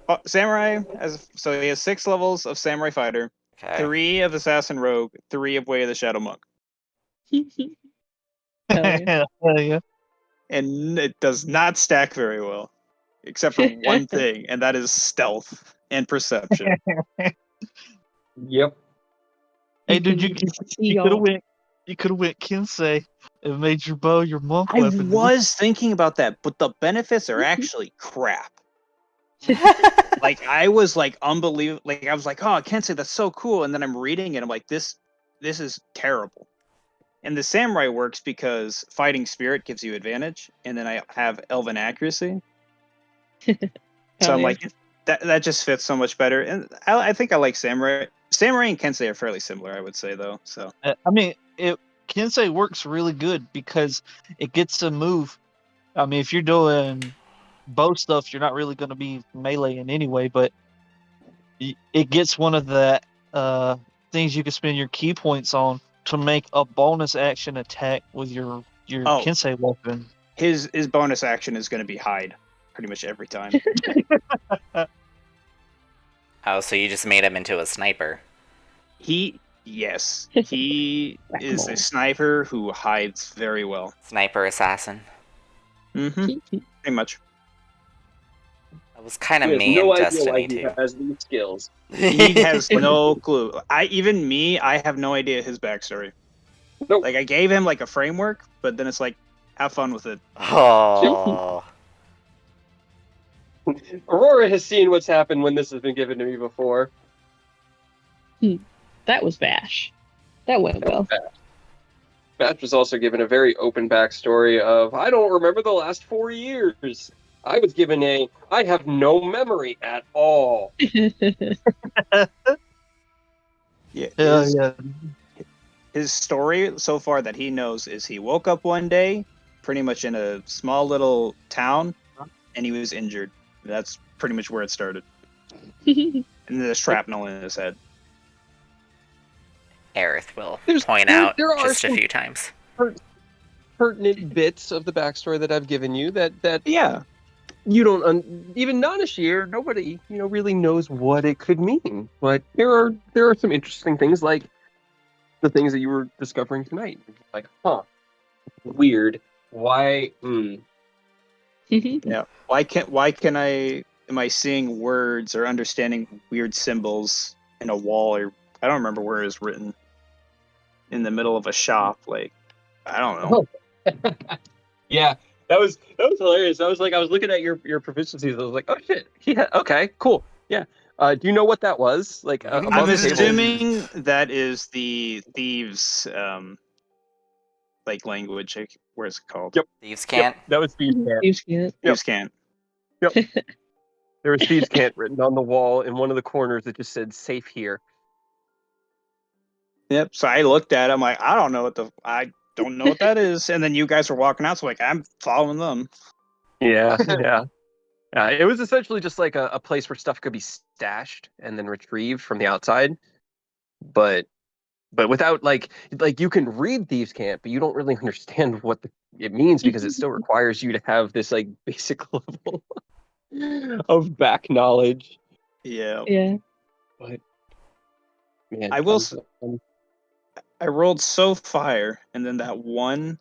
got samurai as so he has 6 levels of samurai fighter, Okay. 3 of assassin rogue, 3 of way of the shadow monk, Hell yeah. Hell yeah. and it does not stack very well, except for one thing, and that is stealth and perception. Yep. Hey, dude, you can see you could have y'all. went. You could have went Kinsei and made your bow your monk I weapon. was thinking about that, but the benefits are actually crap. Like I was like unbelievable. Like I was like, oh, I can't say that's so cool, and then I'm reading it. I'm like, this is terrible. And the samurai works because fighting spirit gives you advantage, and then I have elven accuracy. So Hell I'm yeah. like, that just fits so much better. And I think I like samurai. Samurai and kensei are fairly similar, I would say, though. So I mean, Kinsei works really good because it gets a move. I mean, if you're doing bow stuff, you're not really going to be meleeing anyway, but it gets one of the things you can spend your key points on to make a bonus action attack with your Oh. Kinsei weapon. his bonus action is going to be hide pretty much every time. Oh, so you just made him into a sniper. Yes, he is a sniper who hides very well. Sniper assassin. Mm-hmm. Pretty much. That was kind He of has me no in idea why Destiny he 2. has these skills. He has no clue. I have no idea his backstory. Nope. Like I gave him like a framework, but then it's like, have fun with it. Oh. Aurora has seen what's happened when this has been given to me before. That was Bash. That went well. Matt was also given a very open backstory of, I don't remember the last 4 years. I was given I have no memory at all. Yeah. Yeah. His story so far that he knows is he woke up one day, pretty much in a small little town, and he was injured. That's pretty much where it started. And there's shrapnel in his head. Aerith will There point out are just a some few times. pertinent bits of the backstory that I've given you that Yeah. you don't even Nanashir, nobody really knows what it could mean. But there are some interesting things, like the things that you were discovering tonight. Like, weird. Why? Yeah. Why am I seeing words or understanding weird symbols in a wall, or I don't remember where it's written, in the middle of a shop? Like, I don't know. Yeah, that was hilarious. I was looking at your proficiencies. I was like, oh shit. Yeah. Okay. Cool. Yeah. Do you know what that was? Like I'm above the table. assuming that is the thieves like language. Like, where's it called? Yep. Thieves can't. That was Thieves Can't. Thieves can't. Thieves can't. There was Thieves Can't written on the wall in one of the corners that just said "safe here." Yep. So I looked at it. I'm like, I don't know what that is. And then you guys were walking out, so like I'm following them. Yeah. Yeah. It was essentially just like a place where stuff could be stashed and then retrieved from the outside, but without like you can read Thieves Can't, but you don't really understand what it means because it still requires you to have this like basic level of back knowledge. Yeah. Yeah. But man, I will. I rolled so fire, and then that one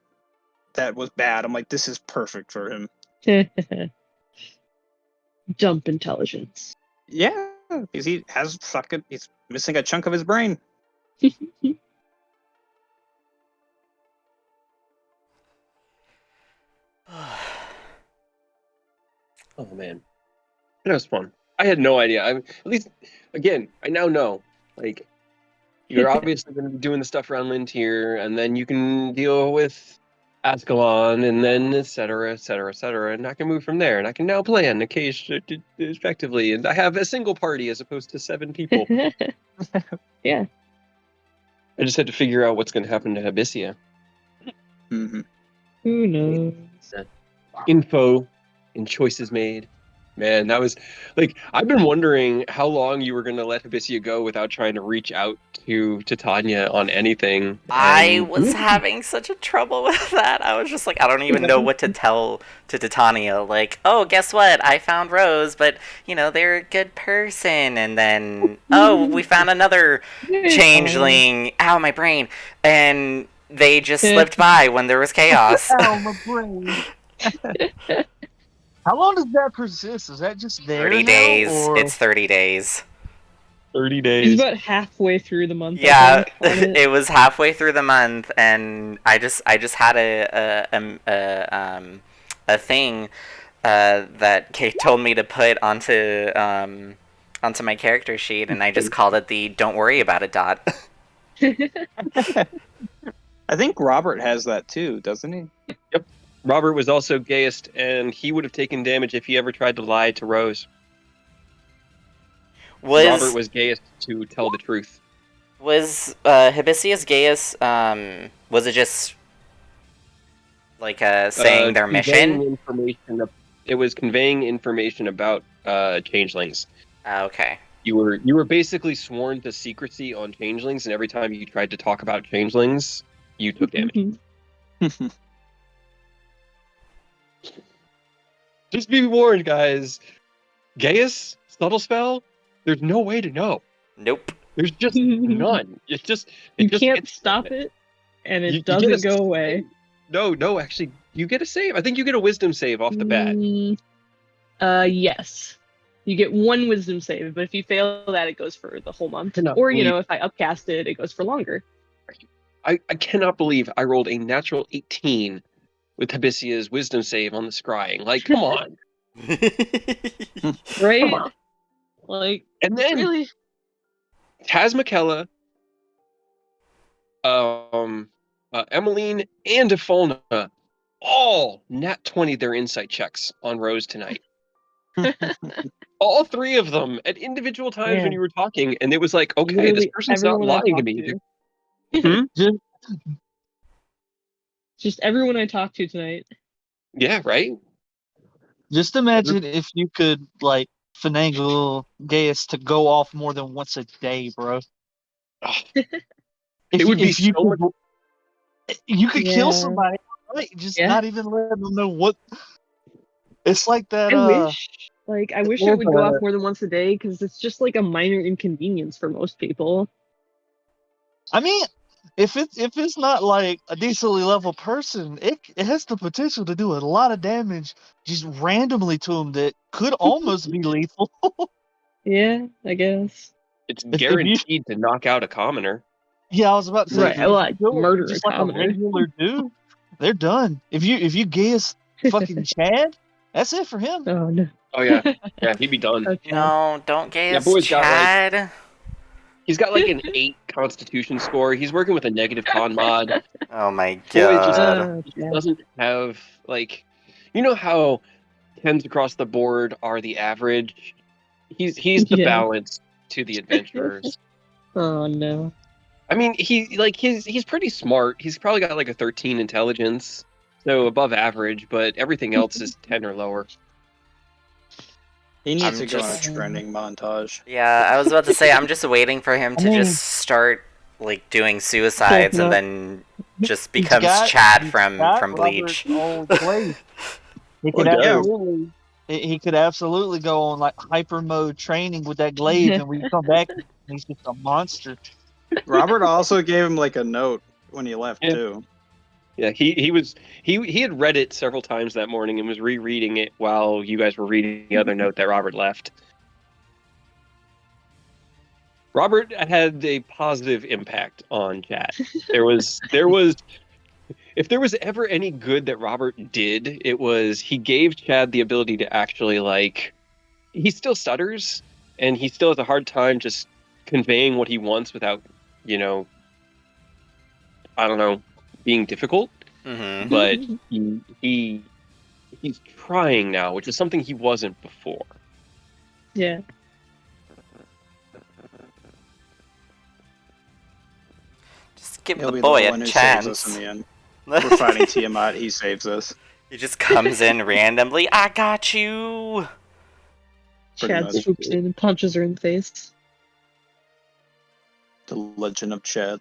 that was bad. I'm like, this is perfect for him. Jump intelligence. Yeah, because he's missing a chunk of his brain. Oh man, that was fun. I had no idea. At least, again, I now know. Like, You're obviously going to be doing the stuff around Lintier, and then you can deal with Ascalon, and then et cetera, et cetera, et cetera. And I can move from there, and I can now plan occasionally, effectively. And I have a single party as opposed to 7 people. Yeah. I just had to figure out what's going to happen to Abyssia. Mm-hmm. Who knows? Info and choices made. Man, that was like I've been wondering how long you were going to let Abyssia go without trying to reach out to Titania on anything. I was having such a trouble with that. I was just like, I don't even know what to tell to Titania. Like, oh, guess what? I found Rose, but, you know, they're a good person. And then, oh, we found another changeling. Ow, my brain. And they just slipped by when there was chaos. Ow, my brain. How long does that persist? Is that just there 30 now, days. or- It's 30 days. 30 He's days. about halfway through the month. Yeah, I think, on it. it was halfway through the month, and I just had a thing that Kate told me to put onto my character sheet, and I just called it the "Don't worry about it" dot. I think Robert has that too, doesn't he? Yep. Robert was also gayest, and he would have taken damage if he ever tried to lie to Rose. Robert was gayest to tell the truth. Was Hybissia's gayest? Was it just like saying their mission? It was conveying information about changelings. Okay. You were basically sworn to secrecy on changelings, and every time you tried to talk about changelings, you took damage. Just be warned, guys. Gaius, subtle spell, there's no way to know. Nope. There's just none. You can't stop it, and it doesn't go away. No, actually, you get a save. I think you get a wisdom save off the bat. Yes. You get 1 wisdom save, but if you fail that, it goes for the whole month. Cannot Or, believe- if I upcast it, it goes for longer. I cannot believe I rolled a natural 18 with Hybissia's wisdom save on the scrying. Like, come on. Right? Come on. Like, And then really? Taz McKella, Emmeline, and Defolna all nat 20 their insight checks on Rose tonight. All 3 of them at individual times when you were talking, and it was like, okay, Literally this person's not everyone I lying to talked me. Just everyone I talked to tonight. Yeah, right? Just imagine if you could, like, finagle Gaius to go off more than once a day, bro. It would be so much. You could Yeah. kill somebody, right? Just not even let them know what. It's like that. I wish it would go uh, off more than once a day, because it's just like a minor inconvenience for most people. I mean, if it's not like a decently level person, it has the potential to do a lot of damage just randomly to them that could almost be lethal. Yeah, I guess. It's guaranteed to knock out a commoner. Yeah, I was about to say, Right, like murder just a like a commoner. regular dude, they're done. If you Gaius fucking Chad, that's it for him. Oh no. Oh yeah, he'd be done. Okay. No, don't Gaius boy's got, Chad. He's got like an 8 Constitution score. He's working with a negative con mod. Oh my Boy god. just doesn't have like, you know how 10s across the board are the average. He's the balance to the adventurers. Oh no. I mean, he's pretty smart. He's probably got like a 13 intelligence, so above average. But everything else is 10 or lower. He needs to go on a training montage. Yeah, I was about to say, I'm just waiting for him to just start like doing suicides, and then just becomes Chad from Bleach. He could absolutely go on like hyper mode training with that glaive, and when you come back, he's just a monster. Robert also gave him like a note when he left too. Yeah, he had read it several times that morning and was rereading it while you guys were reading the other note that Robert left. Robert had a positive impact on Chad. There was if there was ever any good that Robert did, it was he gave Chad the ability to actually he still stutters and he still has a hard time just conveying what he wants without you know, I don't know, being difficult, Mm-hmm. but he's trying now, which is something he wasn't before. Yeah. Just give He'll the be the boy a one who saves us in chance. the end. We're fighting Tiamat. He saves us. He just comes in randomly. I got you. Pretty Chad much. swoops in and punches her in the face. The Legend of Chad.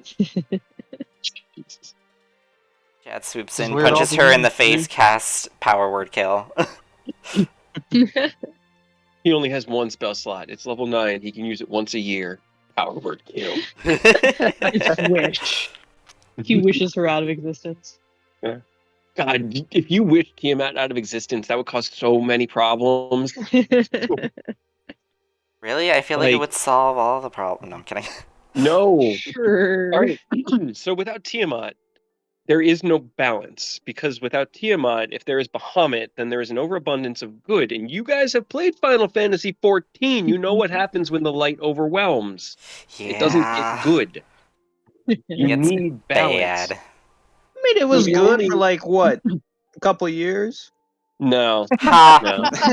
Jesus. Chad swoops This is in, where it all punches her in the begins, face, casts power word kill. He only has one spell slot. It's level 9. He can use it once a year. Power word kill. It's wish. He wishes her out of existence. God, if you wish Tiamat out of existence, that would cause so many problems. Really? I feel like it Like- would solve all the problems. No, I'm kidding. No. Sure. All right. So without Tiamat, there is no balance, because without Tiamat, if there is Bahamut, then there is an overabundance of good. And you guys have played Final Fantasy XIV. You know what happens when the light overwhelms. Yeah. It doesn't get good. You It's need balance. bad. I mean, it was The good only- for like what, a couple years? No. Ha!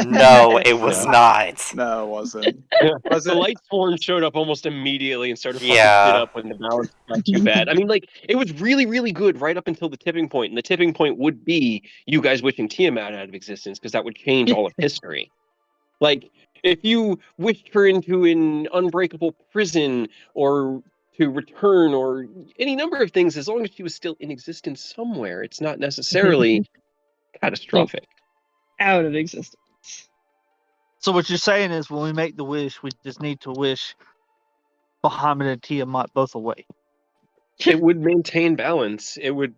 No. No, it was No. not. No, it wasn't. Was The it? light sworn showed up almost immediately and started fucking Yeah. shit up when the balance got too bad. I mean, like, it was really, really good right up until the tipping point, and the tipping point would be you guys wishing Tiamat out of existence, because that would change all of history. Like, if you wished her into an unbreakable prison, or to return, or any number of things, as long as she was still in existence somewhere, it's not necessarily catastrophic. Out of existence. So what you're saying is, when we make the wish, we just need to wish Bahamut and Tiamat both away. It would maintain balance. It would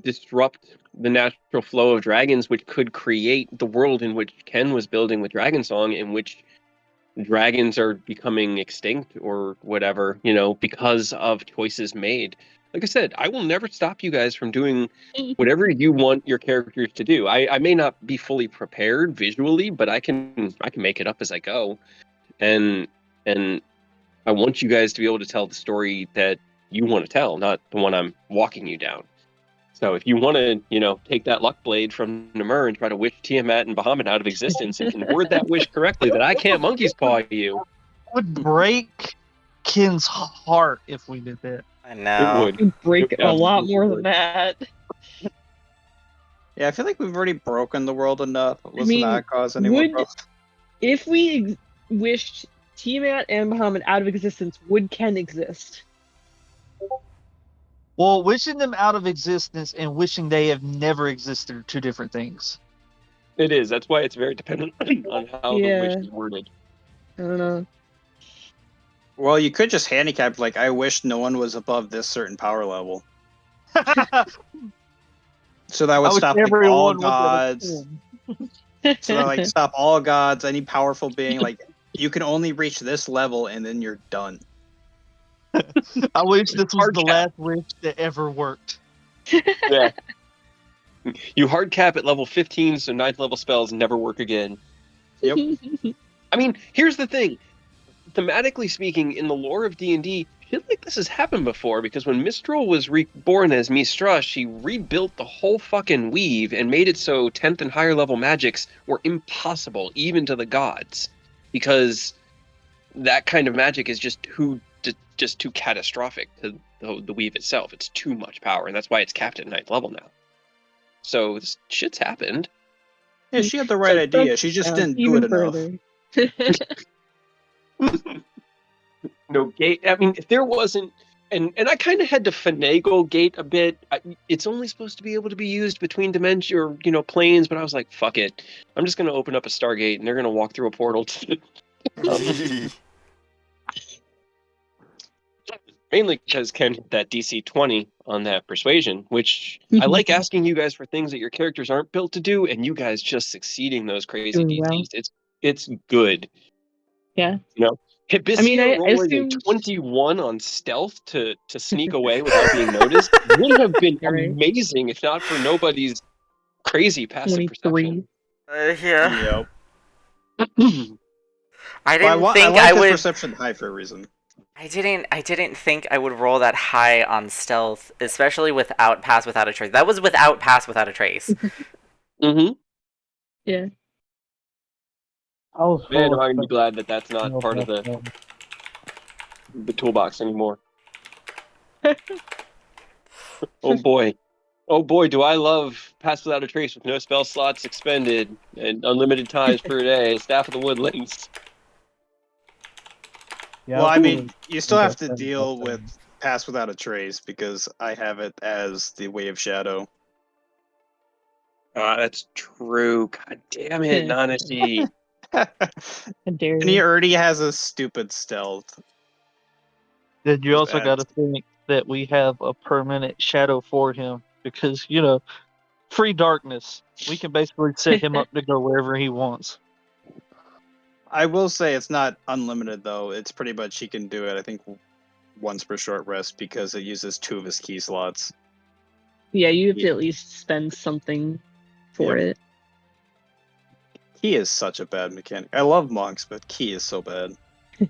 disrupt the natural flow of dragons, which could create the world in which Ken was building with Dragon Song, in which dragons are becoming extinct or whatever, because of choices made. Like I said, I will never stop you guys from doing whatever you want your characters to do. I may not be fully prepared visually, but I can make it up as I go. And I want you guys to be able to tell the story that you want to tell, not the one I'm walking you down. So if you want to, take that luck blade from Namur and try to wish Tiamat and Bahamut out of existence and can word that wish correctly, that I can't monkey's paw you. It would break Ken's heart if we did that. I It know. would. You break It a lot absolutely more would. than that. Yeah, I feel like we've already broken the world enough. Let's mean, not cause any more would- problems. If we wished Tiamat and Bahamut out of existence, would Ken exist? Well, wishing them out of existence and wishing they have never existed are two different things. It is. That's why it's very dependent on how the wish Yeah. is worded. I don't know. Well, you could just handicap, like, I wish no one was above this certain power level. So that would I wish stop like, all everyone was at a gods. So that like stop all gods, any powerful being. Like you can only reach this level and then you're done. I wish this was Hard the cap. last wish that ever worked. Yeah. You hard cap at level 15, so 9th level spells never work again. Yep. I mean, here's the thing. Thematically speaking, in the lore of D&D, shit like this has happened before, because when Mistral was reborn as Mistra, she rebuilt the whole fucking weave and made it so 10th and higher level magics were impossible, even to the gods. Because that kind of magic is just too catastrophic to the weave itself. It's too much power, and that's why it's capped at 9th level now. So this shit's happened. Yeah, she had the right idea. She just didn't do even it enough. further. No gate. I mean, if there wasn't, and I kind of had to finagle gate a bit. It's only supposed to be able to be used between dimension or planes, but I was like, fuck it. I'm just gonna open up a Stargate, and they're gonna walk through a portal. Mainly because Ken hit that DC 20 on that persuasion, which I like asking you guys for things that your characters aren't built to do, and you guys just succeeding those crazy Doing well. DCs. It's good. Yeah. Hibiscus I mean, I rolling a assumed- 21 on stealth to sneak away without being noticed would have been You're right. amazing if not for nobody's crazy passive 23. Yeah. Yep. I Well, didn't I think like I his would. perception high for a reason. I didn't think I would roll that high on stealth, especially without Pass Without a Trace. That was without Pass Without a Trace. Mm-hmm. Yeah. I was Man, full am of I gonna be stuff. glad that that's not No, part of that's, the toolbox anymore. Oh boy. Oh boy, do I love Pass Without a Trace with no spell slots expended and unlimited times per day. Staff of the Woodlands. yeah, Well, I was mean, you still have to deal with Pass Without a Trace because I have it as the Way of Shadow. Ah, that's true. God damn it, Nanashi. How dare And he you? already has a stupid stealth. Then you Just also got to think that we have a permanent shadow for him because, free darkness. We can basically set him up to go wherever he wants. I will say it's not unlimited though. It's pretty much he can do it, I think, once per short rest because it uses 2 of his key slots. Yeah, you have to at least spend something for it. Key is such a bad mechanic. I love monks, but key is so bad. I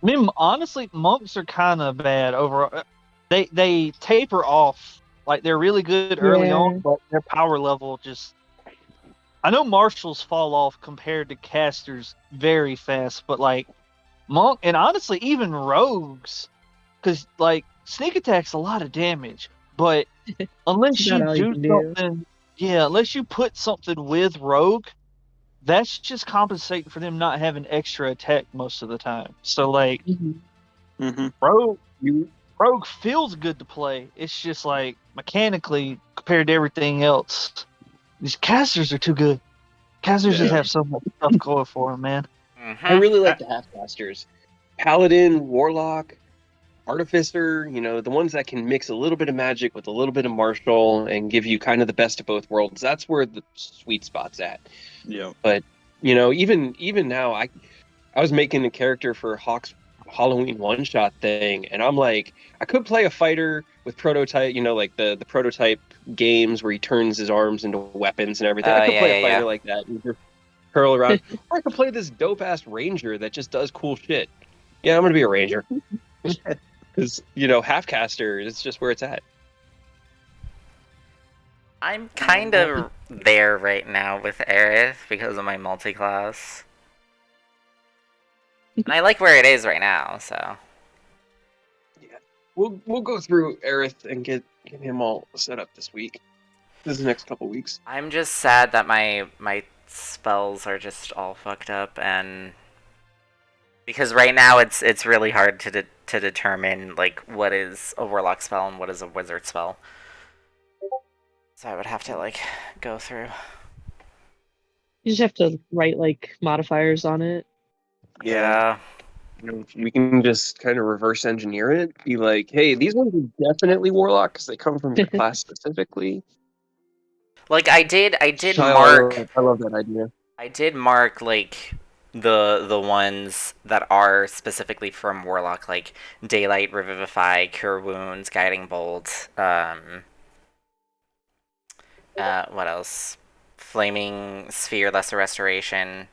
mean, honestly, monks are kind of bad overall. They taper off. Like, they're really good early on, but their power level just... I know marshals fall off compared to casters very fast, but, like, monk... And honestly, even rogues... Because, like, sneak attack's a lot of damage, but unless you do something... Yeah, unless you put something with rogue, that's just compensating for them not having extra attack most of the time. So, like, Rogue feels good to play. It's just like mechanically compared to everything else, these casters are too good. Casters just have so much stuff going for them, man. I really like the half casters. Paladin, Warlock, Artificer, the ones that can mix a little bit of magic with a little bit of martial and give you kind of the best of both worlds. That's where the sweet spot's at. Yeah. But, even now, I was making a character for Hawk's Halloween one-shot thing, and I'm like, I could play a fighter with prototype, like the prototype games where he turns his arms into weapons and everything. I could play a fighter like that and just curl around. Or I could play this dope-ass ranger that just does cool shit. Yeah, I'm going to be a ranger. Because, half-caster is just where it's at. I'm kind of there right now with Aerith because of my multi-class. And I like where it is right now, so... Yeah. We'll go through Aerith and get him all set up this week. This is the next couple weeks. I'm just sad that my spells are just all fucked up, and... Because right now it's really hard to determine, like, what is a warlock spell and what is a wizard spell. So I would have to, like, go through. You just have to write, like, modifiers on it. Yeah. We can just kind of reverse engineer it. Be like, hey, these ones are definitely warlock because they come from your class specifically. Like, I did I love that idea. I did mark, like, the ones that are specifically from Warlock, like Daylight, Revivify, Cure Wounds, Guiding Bolt, what else? Flaming Sphere, Lesser Restoration.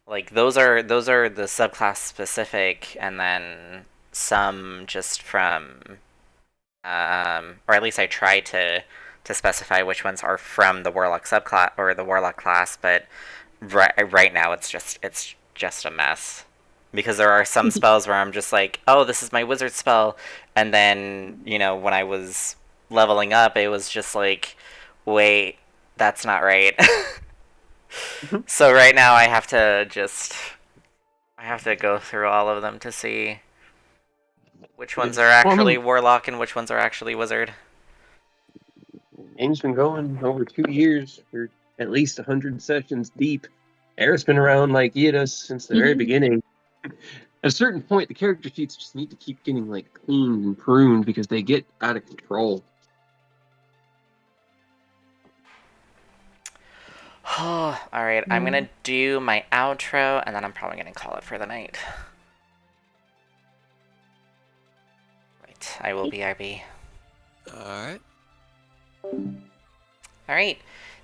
Like, those are the subclass specific, and then some just from, or at least I try to specify which ones are from the Warlock subclass or the Warlock class, but right now it's just a mess. Because there are some spells where I'm just like, oh, this is my wizard spell, and then, when I was leveling up, it was just like, wait, that's not right. So right now I have to go through all of them to see which ones are actually warlock and which ones are actually wizard. Game's been going over 2 years. We're at least 100 sessions deep. Air's been around like Yidus since the very beginning. At a certain point, the character sheets just need to keep getting like cleaned and pruned because they get out of control. Alright, I'm gonna do my outro, and then I'm probably gonna call it for the night. Right, I will BRB. Alright. Alright,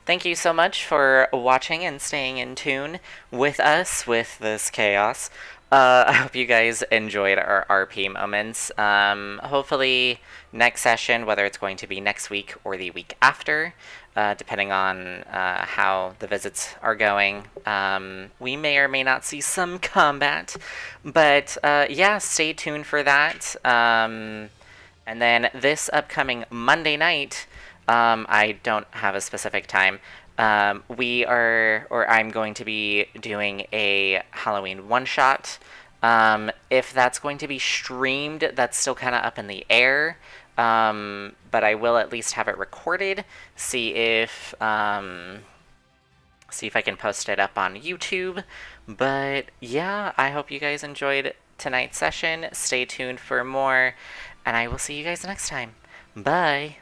thank you so much for watching and staying in tune with us with this chaos. I hope you guys enjoyed our RP moments. Hopefully, next session, whether it's going to be next week or the week after, depending on how the visits are going, we may or may not see some combat. But yeah, stay tuned for that. And then this upcoming Monday night, I don't have a specific time. I'm going to be doing a Halloween one-shot. If that's going to be streamed, that's still kind of up in the air. But I will at least have it recorded. See if I can post it up on YouTube. But yeah, I hope you guys enjoyed tonight's session. Stay tuned for more, and I will see you guys next time. Bye.